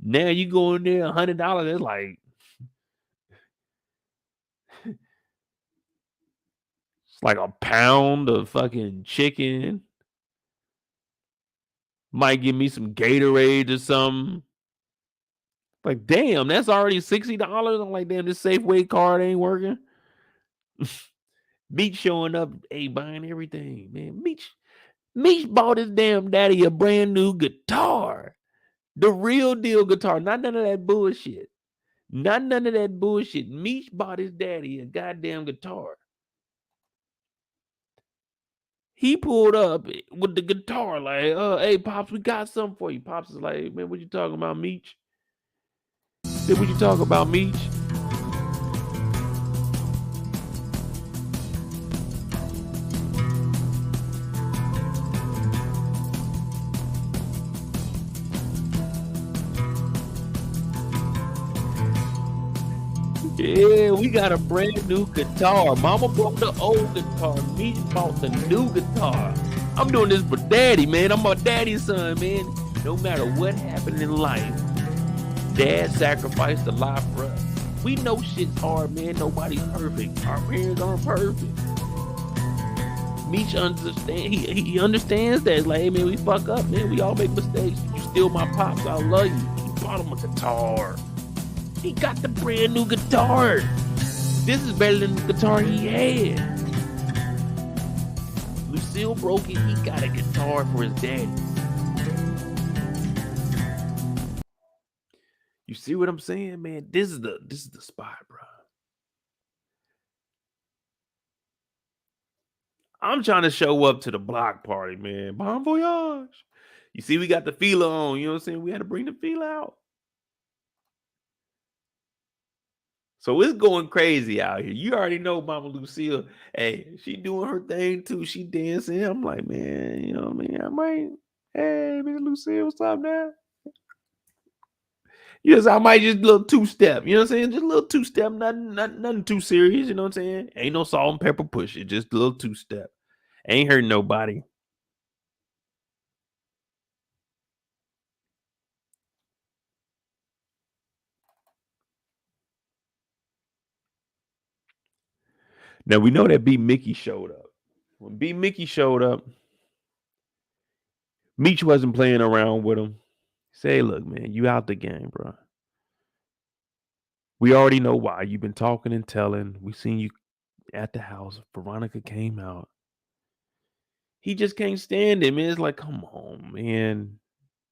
Now you go in there $100, it's like it's like a pound of fucking chicken. Might give me some Gatorade or something. Like, damn, that's already $60. I'm like, damn, this Safeway card ain't working. Meech showing up, buying everything, man. Meech bought his damn daddy a brand new guitar. The real deal guitar, not none of that bullshit. Not none of that bullshit. Meech bought his daddy a goddamn guitar. He pulled up with the guitar, like, hey, Pops, we got something for you. Pops is like, man, what you talking about, Meech? Said, what you talking about, Meech? Yeah, we got a brand new guitar. Mama bought the old guitar. Meech bought the new guitar. I'm doing this for daddy, man. I'm my daddy's son, man. No matter what happened in life, dad sacrificed a life for us. We know shit's hard, man. Nobody's perfect. Our parents aren't perfect. Meech understand. He understands that. It's like, hey, man, we fuck up, man. We all make mistakes. You still my pops. I love you. He bought him a guitar. He got the brand new guitar. This is better than the guitar he had. Lucille broke it. He got a guitar for his daddy. You see what I'm saying, man? This is the spot, bro. I'm trying to show up to the block party, man. Bon voyage. You see, we got the feeler on. You know what I'm saying? We had to bring the feeler out. So it's going crazy out here. You already know Mama Lucille. Hey, she doing her thing too. She dancing. I'm like, man, you know what I mean? I might, hey, Miss Lucille, what's up now? Yes, I might just a little 2-step. You know what I'm saying? Just a little 2-step. Nothing too serious. You know what I'm saying? Ain't no salt and pepper push it. Just a little 2-step. Ain't hurting nobody. Now we know that B-Mickey showed up. When B-Mickey showed up, Meech wasn't playing around with him. Say, look, man, you out the game, bro. We already know why. You've been talking and telling. We seen you at the house. Veronica came out. He just can't stand it, man. It's like, come on, man.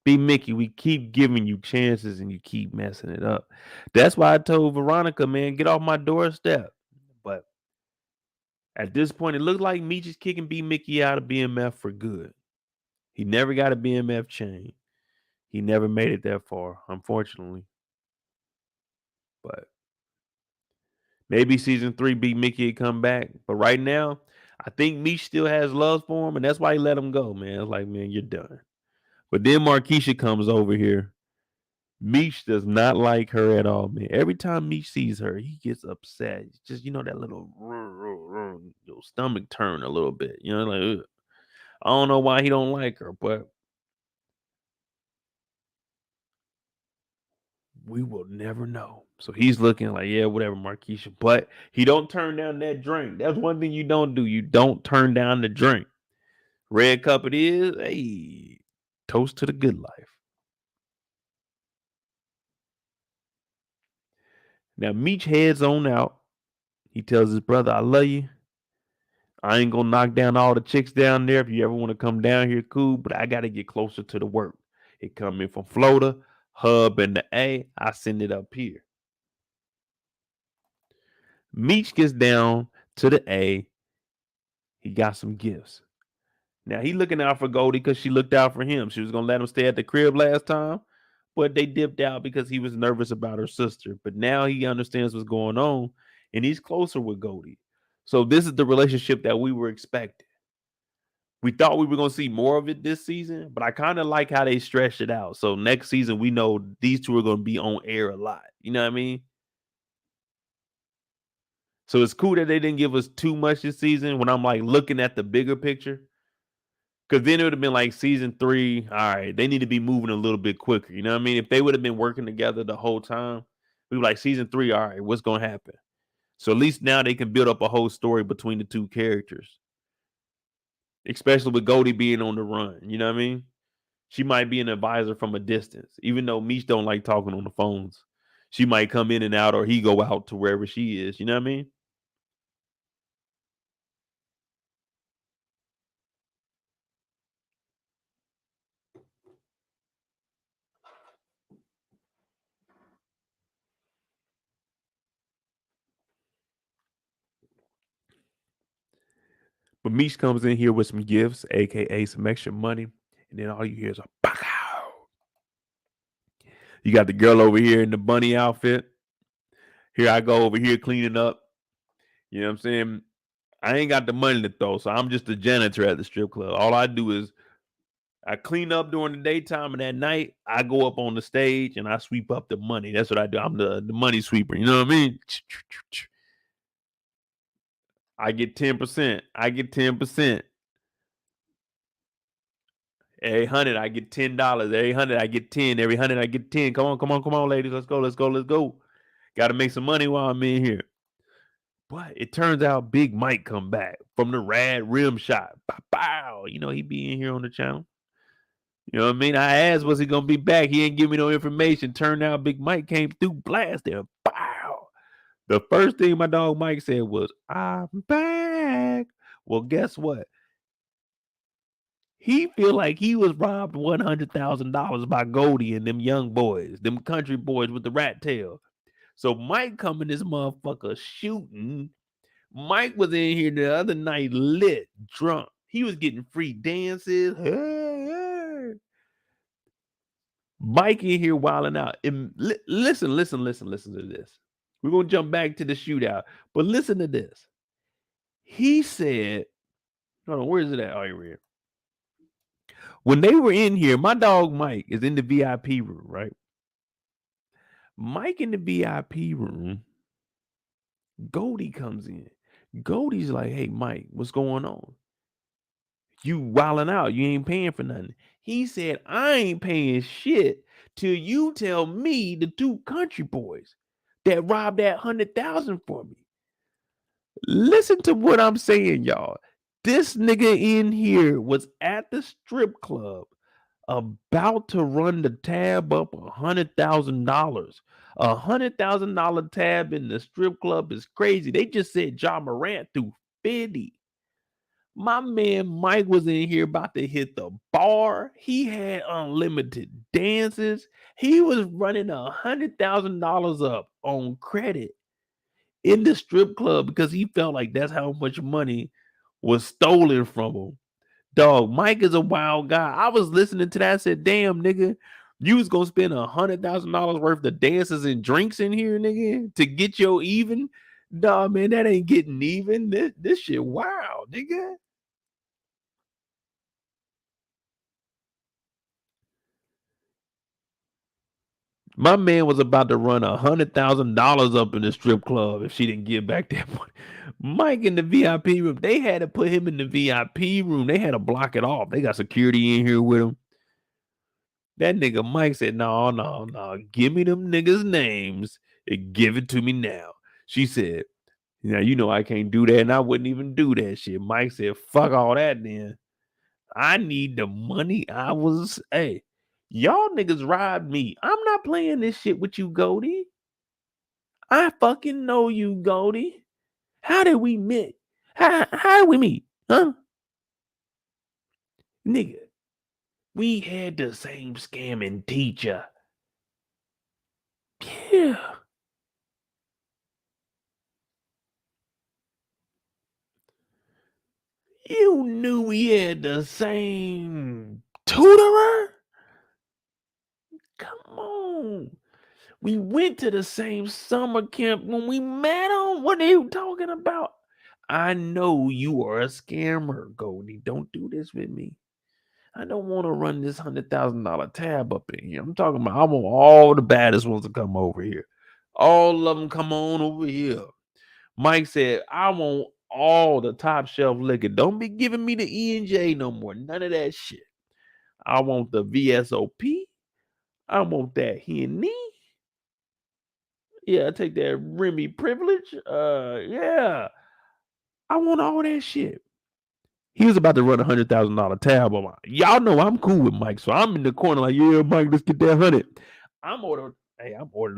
B-Mickey, we keep giving you chances and you keep messing it up. That's why I told Veronica, man, get off my doorstep. But at this point, it looked like Meech is kicking B-Mickey out of BMF for good. He never got a BMF chain. He never made it that far, unfortunately. But maybe season 3 B-Mickey come back. But right now, I think Meech still has love for him, and that's why he let him go, man. It's like, man, you're done. But then Marquisha comes over here. Meech does not like her at all, man. Every time Meech sees her, he gets upset. It's just, that little your stomach turn a little bit. Like, ugh. I don't know why he don't like her, but we will never know. So he's looking like, yeah, whatever, Marquisha. But he don't turn down that drink. That's one thing you don't do. You don't turn down the drink. Red cup it is. Hey, toast to the good life. Now, Meech heads on out. He tells his brother, I love you. I ain't gonna knock down all the chicks down there. If you ever want to come down here, cool. But I got to get closer to the work. It coming from Florida, Hub, and the A. I send it up here. Meech gets down to the A. He got some gifts. Now, he looking out for Goldie because she looked out for him. She was going to let him stay at the crib last time, but they dipped out because he was nervous about her sister. But now he understands what's going on, and he's closer with Goldie. So this is the relationship that we were expecting. We thought we were going to see more of it this season, but I kind of like how they stretched it out. So next season, we know these two are going to be on air a lot. You know what I mean? So it's cool that they didn't give us too much this season when I'm like looking at the bigger picture. Because then it would have been like season 3. All right, they need to be moving a little bit quicker. You know what I mean? If they would have been working together the whole time, we were like season 3. All right, what's going to happen? So at least now they can build up a whole story between the two characters, especially with Goldie being on the run. You know what I mean? She might be an advisor from a distance, even though Meech don't like talking on the phones. She might come in and out, or he go out to wherever she is. You know what I mean? But Meech comes in here with some gifts, aka some extra money, and then all you hear is a pow. You got the girl over here in the bunny outfit. Here I go over here cleaning up. You know what I'm saying? I ain't got the money to throw, so I'm just a janitor at the strip club. All I do is I clean up during the daytime, and at night I go up on the stage and I sweep up the money. That's what I do. I'm the money sweeper. You know what I mean? I get 10%. I get 10%. Every 100, I get $10. Every 100, I get 10. Every 100, I get 10. Come on, ladies. Let's go. Got to make some money while I'm in here. But it turns out Big Mike come back from the rad rim shot. Pow. He be in here on the channel. You know what I mean? I asked, was he going to be back? He ain't give me no information. Turned out Big Mike came through blast there. Pow. The first thing my dog Mike said was, I'm back. Well, guess what? He feel like he was robbed $100,000 by Goldie and them young boys, them country boys with the rat tail. So Mike coming this motherfucker shooting. Mike was in here the other night lit, drunk. He was getting free dances. Hey. Mike in here wilding out. And listen to this. We're going to jump back to the shootout. But listen to this. He said, hold on, where is it at? Oh, here. When they were in here, my dog Mike is in the VIP room, right? Mike in the VIP room, Goldie comes in. Goldie's like, hey, Mike, what's going on? You wilding out. You ain't paying for nothing. He said, I ain't paying shit till you tell me the 2 country boys that robbed that 100,000 for me. Listen to what I'm saying, y'all. This nigga in here was at the strip club about to run the tab up $100,000. $100,000 tab in the strip club is crazy. They just said John Morant threw 50. My man Mike was in here about to hit the bar. He had unlimited dances. He was running $100,000 up on credit in the strip club because he felt like that's how much money was stolen from him. Dog, Mike is a wild guy. I was listening to that. I said, damn, nigga, you was gonna spend $100,000 worth of dances and drinks in here, nigga, to get your even. Dog, man, that ain't getting even. This shit wild, nigga. My man was about to run $100,000 up in the strip club if she didn't give back that money. Mike in the VIP room, they had to put him in the VIP room. They had to block it off. They got security in here with him. That nigga Mike said, no, give me them niggas' names and give it to me now. She said, now you know I can't do that, and I wouldn't even do that shit. Mike said, fuck all that then. I need the money. Hey, y'all niggas robbed me. I'm not playing this shit with you, Goldie. I fucking know you, Goldie. How did we meet? How did we meet? Huh? Nigga, we had the same scamming teacher. Yeah. You knew we had the same tutorer? Come on. We went to the same summer camp when we met him. What are you talking about? I know you are a scammer, Goldie. Don't do this with me. I don't want to run this $100,000 tab up in here. I'm talking about I want all the baddest ones to come over here. All of them come on over here. Mike said, I want all the top shelf liquor. Don't be giving me the E&J no more. None of that shit. I want the VSOP. I want that Henny. Yeah, I take that Remy privilege. Yeah. I want all that shit. He was about to run $100,000 tab on my. Y'all know I'm cool with Mike, so I'm in the corner like, yeah, Mike, let's get that 100. I'm ordered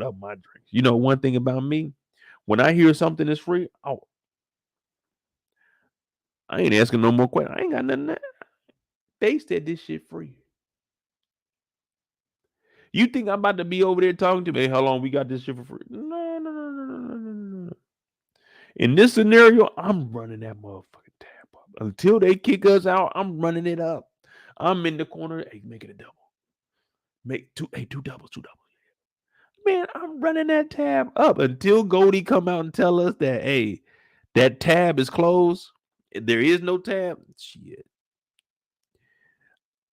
up my drinks. You know one thing about me, when I hear something is free, I ain't asking no more questions. I ain't got nothing. They said this shit free. You think I'm about to be over there talking to me? Hey, how long we got this shit for free? No. In this scenario, I'm running that motherfucking tab up. Until they kick us out, I'm running it up. I'm in the corner. Hey, make it a double. Make two doubles. Man, I'm running that tab up until Goldie come out and tell us that, hey, that tab is closed. There is no tab. Shit.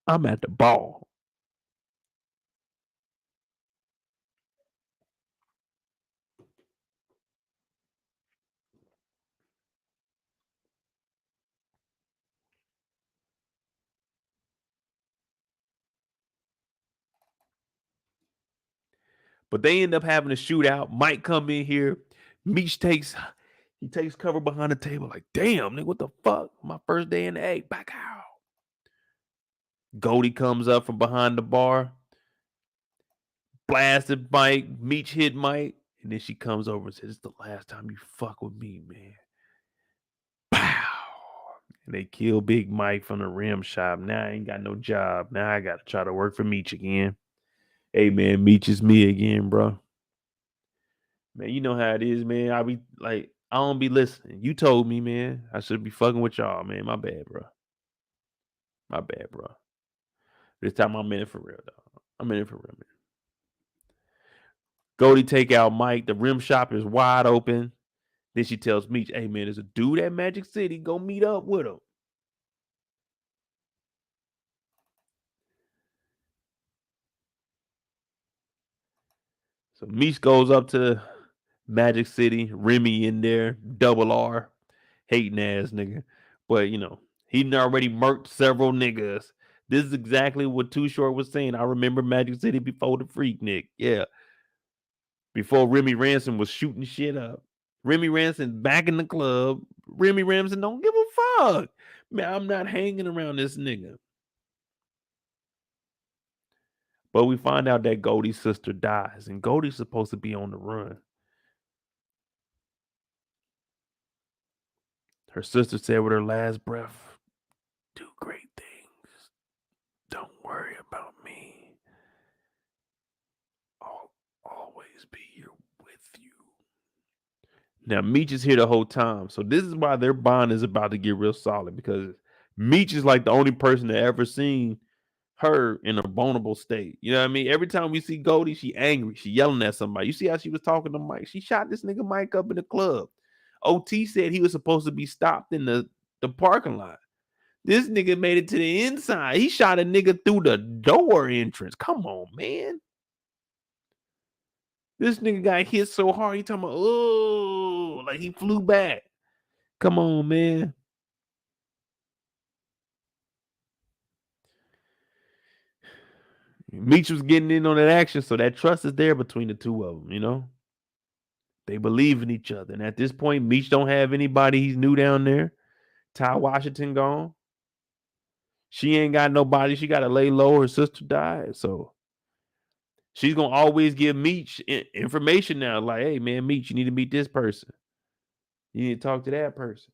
I'm at the ball. But they end up having a shootout. Mike come in here. Meech takes cover behind the table. Like, damn, nigga, what the fuck? My first day in the A. Back out. Goldie comes up from behind the bar. Blasted Mike. Meech hit Mike. And then she comes over and says, it's the last time you fuck with me, man. Pow. And they kill Big Mike from the rim shop. Now I ain't got no job. Now I got to try to work for Meech again. Hey, man, Meech is me again, bro. Man, you know how it is, man. I be like, I don't be listening. You told me, man. I should be fucking with y'all, man. My bad, bro. This time I'm in it for real, dog. I'm in it for real, man. Goldie take out Mike. The rim shop is wide open. Then she tells Meech, hey, man, there's a dude at Magic City. Go meet up with him. So Meech goes up to Magic City. Remy in there. Double R. Hating ass nigga. But, you know, he already murked several niggas. This is exactly what Too Short was saying. I remember Magic City before the Freaknik. Yeah. Before Remy Ransom was shooting shit up. Remy Ransom back in the club. Remy Ransom don't give a fuck. Man, I'm not hanging around this nigga. But we find out that Goldie's sister dies. And Goldie's supposed to be on the run. Her sister said with her last breath, Now, Meech is here the whole time. So this is why their bond is about to get real solid, because Meech is like the only person that ever seen her in a vulnerable state. You know what I mean? Every time we see Goldie, she angry. She yelling at somebody. You see how she was talking to Mike? She shot this nigga Mike up in the club. OT said he was supposed to be stopped in the parking lot. This nigga made it to the inside. He shot a nigga through the door entrance. Come on, man. This nigga got hit so hard, he talking about, oh, like he flew back. Come on, man. Meech was getting in on that action, so that trust is there between the two of them, you know? They believe in each other. And at this point, Meech don't have anybody he's new down there. Ty Washington gone. She ain't got nobody. She got to lay low. Her sister died. So she's going to always give Meech information now. Like, hey, man, Meech, you need to meet this person. You need to talk to that person.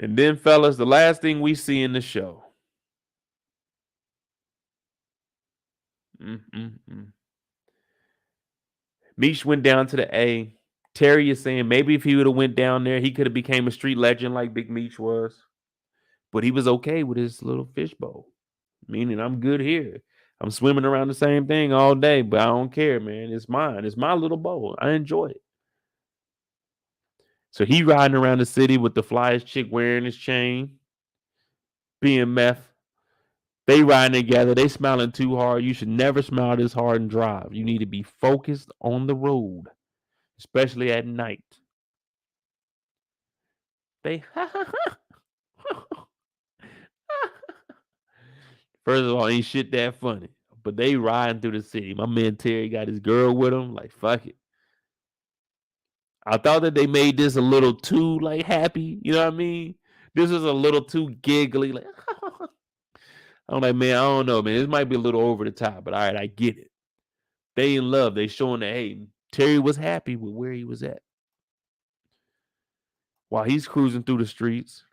And then, fellas, the last thing we see in the show. Meech went down to the A. Terry is saying maybe if he would have went down there, he could have became a street legend like Big Meech was. But he was okay with his little fishbowl. Meaning, I'm good here. I'm swimming around the same thing all day, but I don't care, man. It's mine. It's my little bowl. I enjoy it. So he riding around the city with the flyest chick wearing his chain. BMF. They riding together. They smiling too hard. You should never smile this hard and drive. You need to be focused on the road, especially at night. They first of all, ain't shit that funny. But they riding through the city. My man Terry got his girl with him. Like, fuck it. I thought that they made this a little too, like, happy. You know what I mean? This is a little too giggly. Like, I'm like, man, I don't know, man. This might be a little over the top, but all right, I get it. They in love. They showing that, hey, Terry was happy with where he was at. While he's cruising through the streets,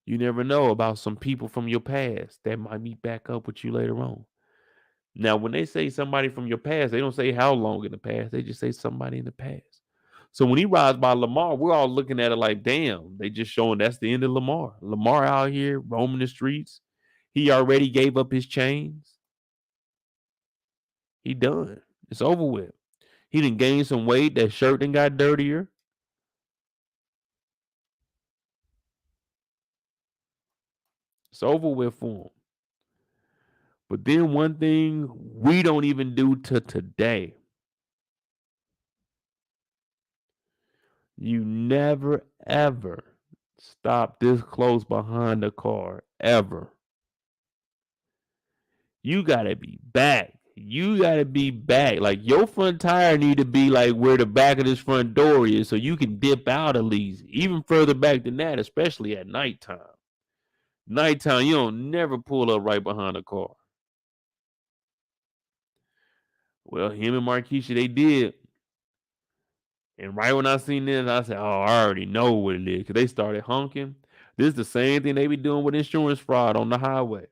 you never know about some people from your past that might meet back up with you later on. Now, when they say somebody from your past, they don't say how long in the past. They just say somebody in the past. So when he rides by Lamar, we're all looking at it like, damn, they just showing that's the end of Lamar. Lamar out here roaming the streets. He already gave up his chains. He done. It's over with. He done gained some weight. That shirt done got dirtier. It's over with for him. But then one thing we don't even do to today. You never, ever stop this close behind the car, ever. You got to be back. You got to be back. Like, your front tire need to be like where the back of this front door is so you can dip out at least. Even further back than that, especially at nighttime. Nighttime, you don't never pull up right behind the car. Well, him and Marquisha, they did. And right when I seen this, I said, oh, I already know what it is. Because they started honking. This is the same thing they be doing with insurance fraud on the highway.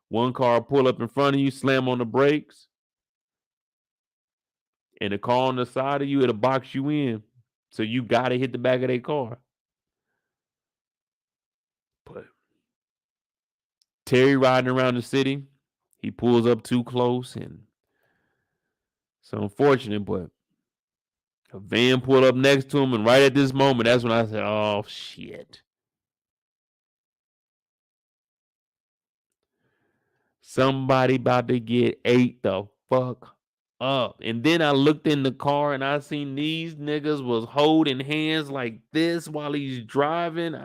One car pull up in front of you, slam on the brakes. And the car on the side of you, it'll box you in. So you got to hit the back of their car. But Terry riding around the city, he pulls up too close. And it's unfortunate, but a van pulled up next to him. And right at this moment, that's when I said, oh, shit. Somebody about to get ate the fuck up. And then I looked in the car and I seen these niggas was holding hands like this while he's driving.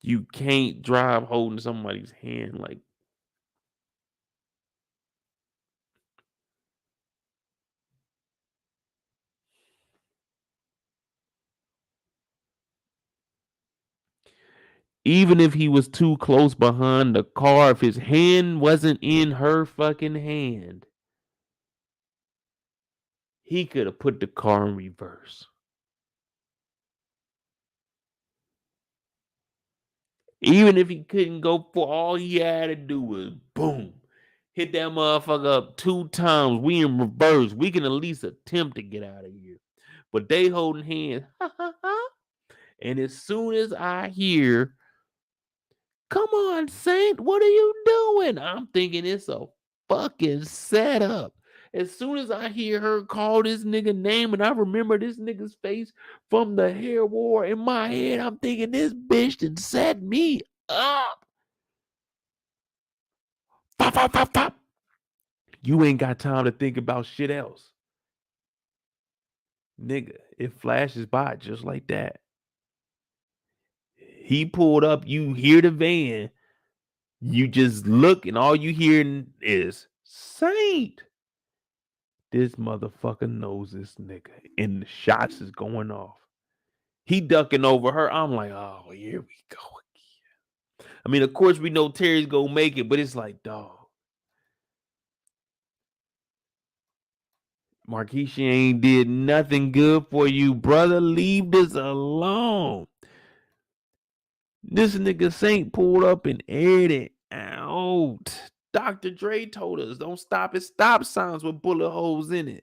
You can't drive holding somebody's hand like. Even if he was too close behind the car, if his hand wasn't in her fucking hand, He could have put the car in reverse. Even if he couldn't go for, all he had to do was boom, hit that motherfucker up 2 times. We in reverse. We can at least attempt to get out of here. But they holding hands. And as soon as I hear, come on, Saint, what are you doing? I'm thinking it's a fucking setup. As soon as I hear her call this nigga name and I remember this nigga's face from the hair war in my head, I'm thinking this bitch done set me up. Pop, pop, pop, pop. You ain't got time to think about shit else. Nigga, it flashes by just like that. He pulled up, you hear the van, you just look, and all you hear is Saint. This motherfucker knows this nigga, and the shots is going off. He ducking over her. I'm like, oh, here we go again. I mean, of course, we know Terry's gonna make it, but it's like, dog. Marquisha ain't did nothing good for you, brother. Leave this alone. This nigga Saint pulled up and aired it out. Dr. Dre told us, don't stop at stop signs with bullet holes in it.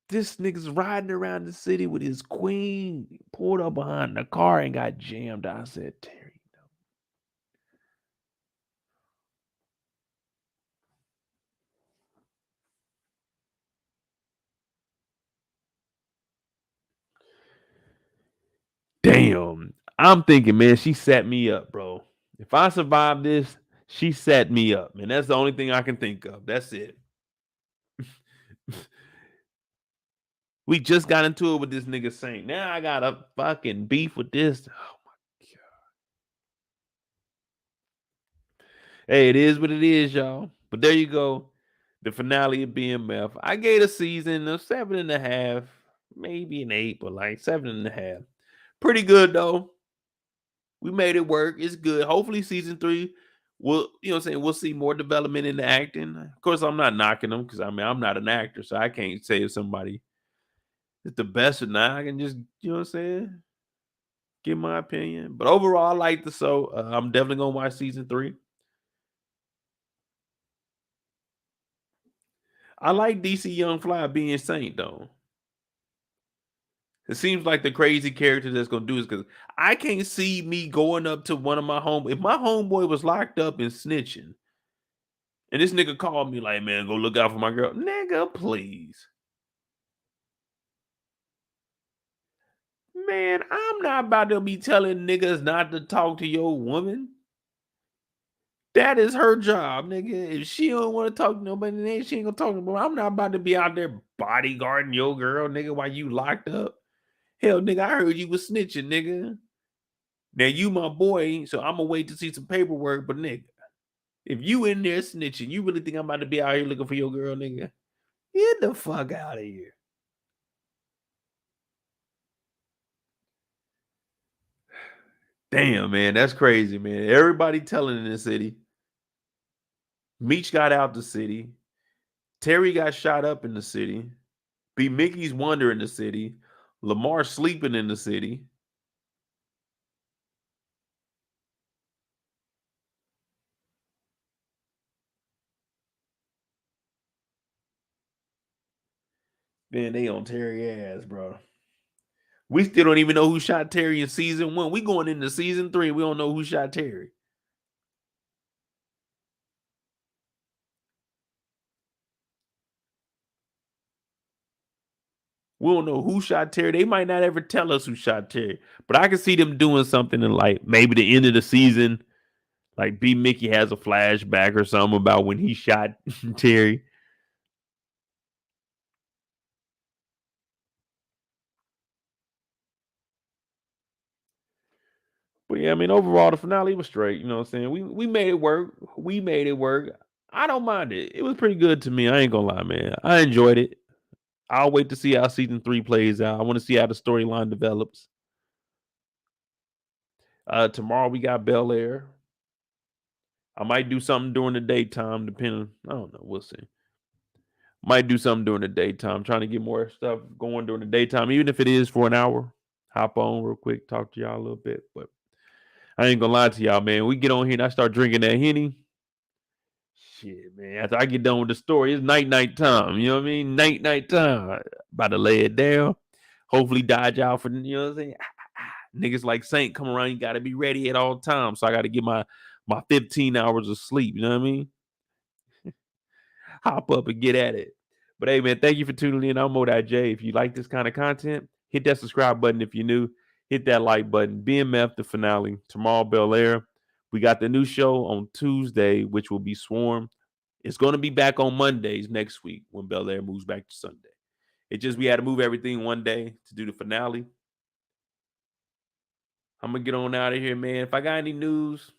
This nigga's riding around the city with his queen. He pulled up behind the car and got jammed. I said, Terry, no. Damn. I'm thinking, man, she set me up, bro. If I survive this, she set me up, man. That's the only thing I can think of. That's it. We just got into it with this nigga Saint. Now I got a fucking beef with this. Oh my God. Hey, it is what it is, y'all. But there you go. The finale of BMF. I gave a season of 7.5, maybe an 8, but like 7.5. Pretty good though. We made it work. It's good. Hopefully season 3 will, you know what I'm saying, we'll see more development in the acting. Of course, I'm not knocking them because I mean I'm not an actor, so I can't say if somebody is the best or not. I can just, you know what I'm saying, give my opinion. But overall, I like the show. I'm definitely gonna watch season 3. I like DC Young Fly being Saint though. It seems like the crazy character that's gonna do is because I can't see me going up to one of my home. If my homeboy was locked up and snitching, and this nigga called me like, man, go look out for my girl. Nigga, please. Man, I'm not about to be telling niggas not to talk to your woman. That is her job, nigga. If she don't want to talk to nobody, then she ain't gonna talk to nobody. I'm not about to be out there bodyguarding your girl, nigga, while you locked up. Hell, nigga, I heard you was snitching, nigga. Now you my boy, so I'm gonna wait to see some paperwork. But nigga, if you in there snitching, you really think I'm about to be out here looking for your girl, nigga? Get the fuck out of here. Damn, man, that's crazy, man. Everybody telling in the city. Meech got out the city. Terry got shot up in the city. B-Mickey's wandering the city. Lamar sleeping in the city. Man, they on Terry ass, bro. We still don't even know who shot Terry in season 1. We going into season 3. We don't know who shot Terry. We don't know who shot Terry. They might not ever tell us who shot Terry. But I can see them doing something in like maybe the end of the season. Like B-Mickey has a flashback or something about when he shot Terry. But yeah, I mean, overall, the finale was straight. You know what I'm saying? We made it work. We made it work. I don't mind it. It was pretty good to me. I ain't gonna lie, man. I enjoyed it. I'll wait to see how season 3 plays out. I want to see how the storyline develops. Tomorrow we got Bel Air. I might do something during the daytime, depending. I don't know. We'll see. Might do something during the daytime. Trying to get more stuff going during the daytime, even if it is for an hour. Hop on real quick, talk to y'all a little bit. But I ain't gonna lie to y'all, man. We get on here and I start drinking that Henny. Shit, man. After I get done with the story, it's night time. You know what I mean? Night time. About to lay it down. Hopefully dodge out for, you know what I'm saying? Niggas like Saint come around, you gotta be ready at all times. So I gotta get my 15 hours of sleep. You know what I mean? Hop up and get at it. But hey, man, thank you for tuning in. I'm Mo.J. If you like this kind of content, hit that subscribe button if you're new. Hit that like button. BMF, the finale. Tomorrow, Bel Air. We got the new show on Tuesday, which will be Swarm. It's going to be back on Mondays next week when Bel Air moves back to Sunday. It just, we had to move everything one day to do the finale. I'm going to get on out of here, man. If I got any news,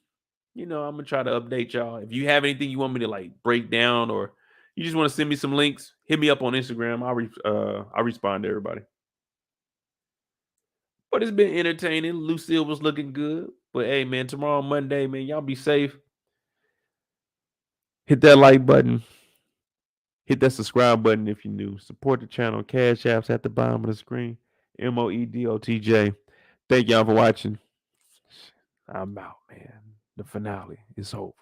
I'm going to try to update y'all. If you have anything you want me to like break down or you just want to send me some links, hit me up on Instagram. I'll respond to everybody. But it's been entertaining. Lucille was looking good. But hey, man, tomorrow Monday, man, y'all be safe. Hit that like button. Hit that subscribe button if you're new. Support the channel. Cash apps at the bottom of the screen. MOEDOTJ. Thank y'all for watching. I'm out, man. The finale is over.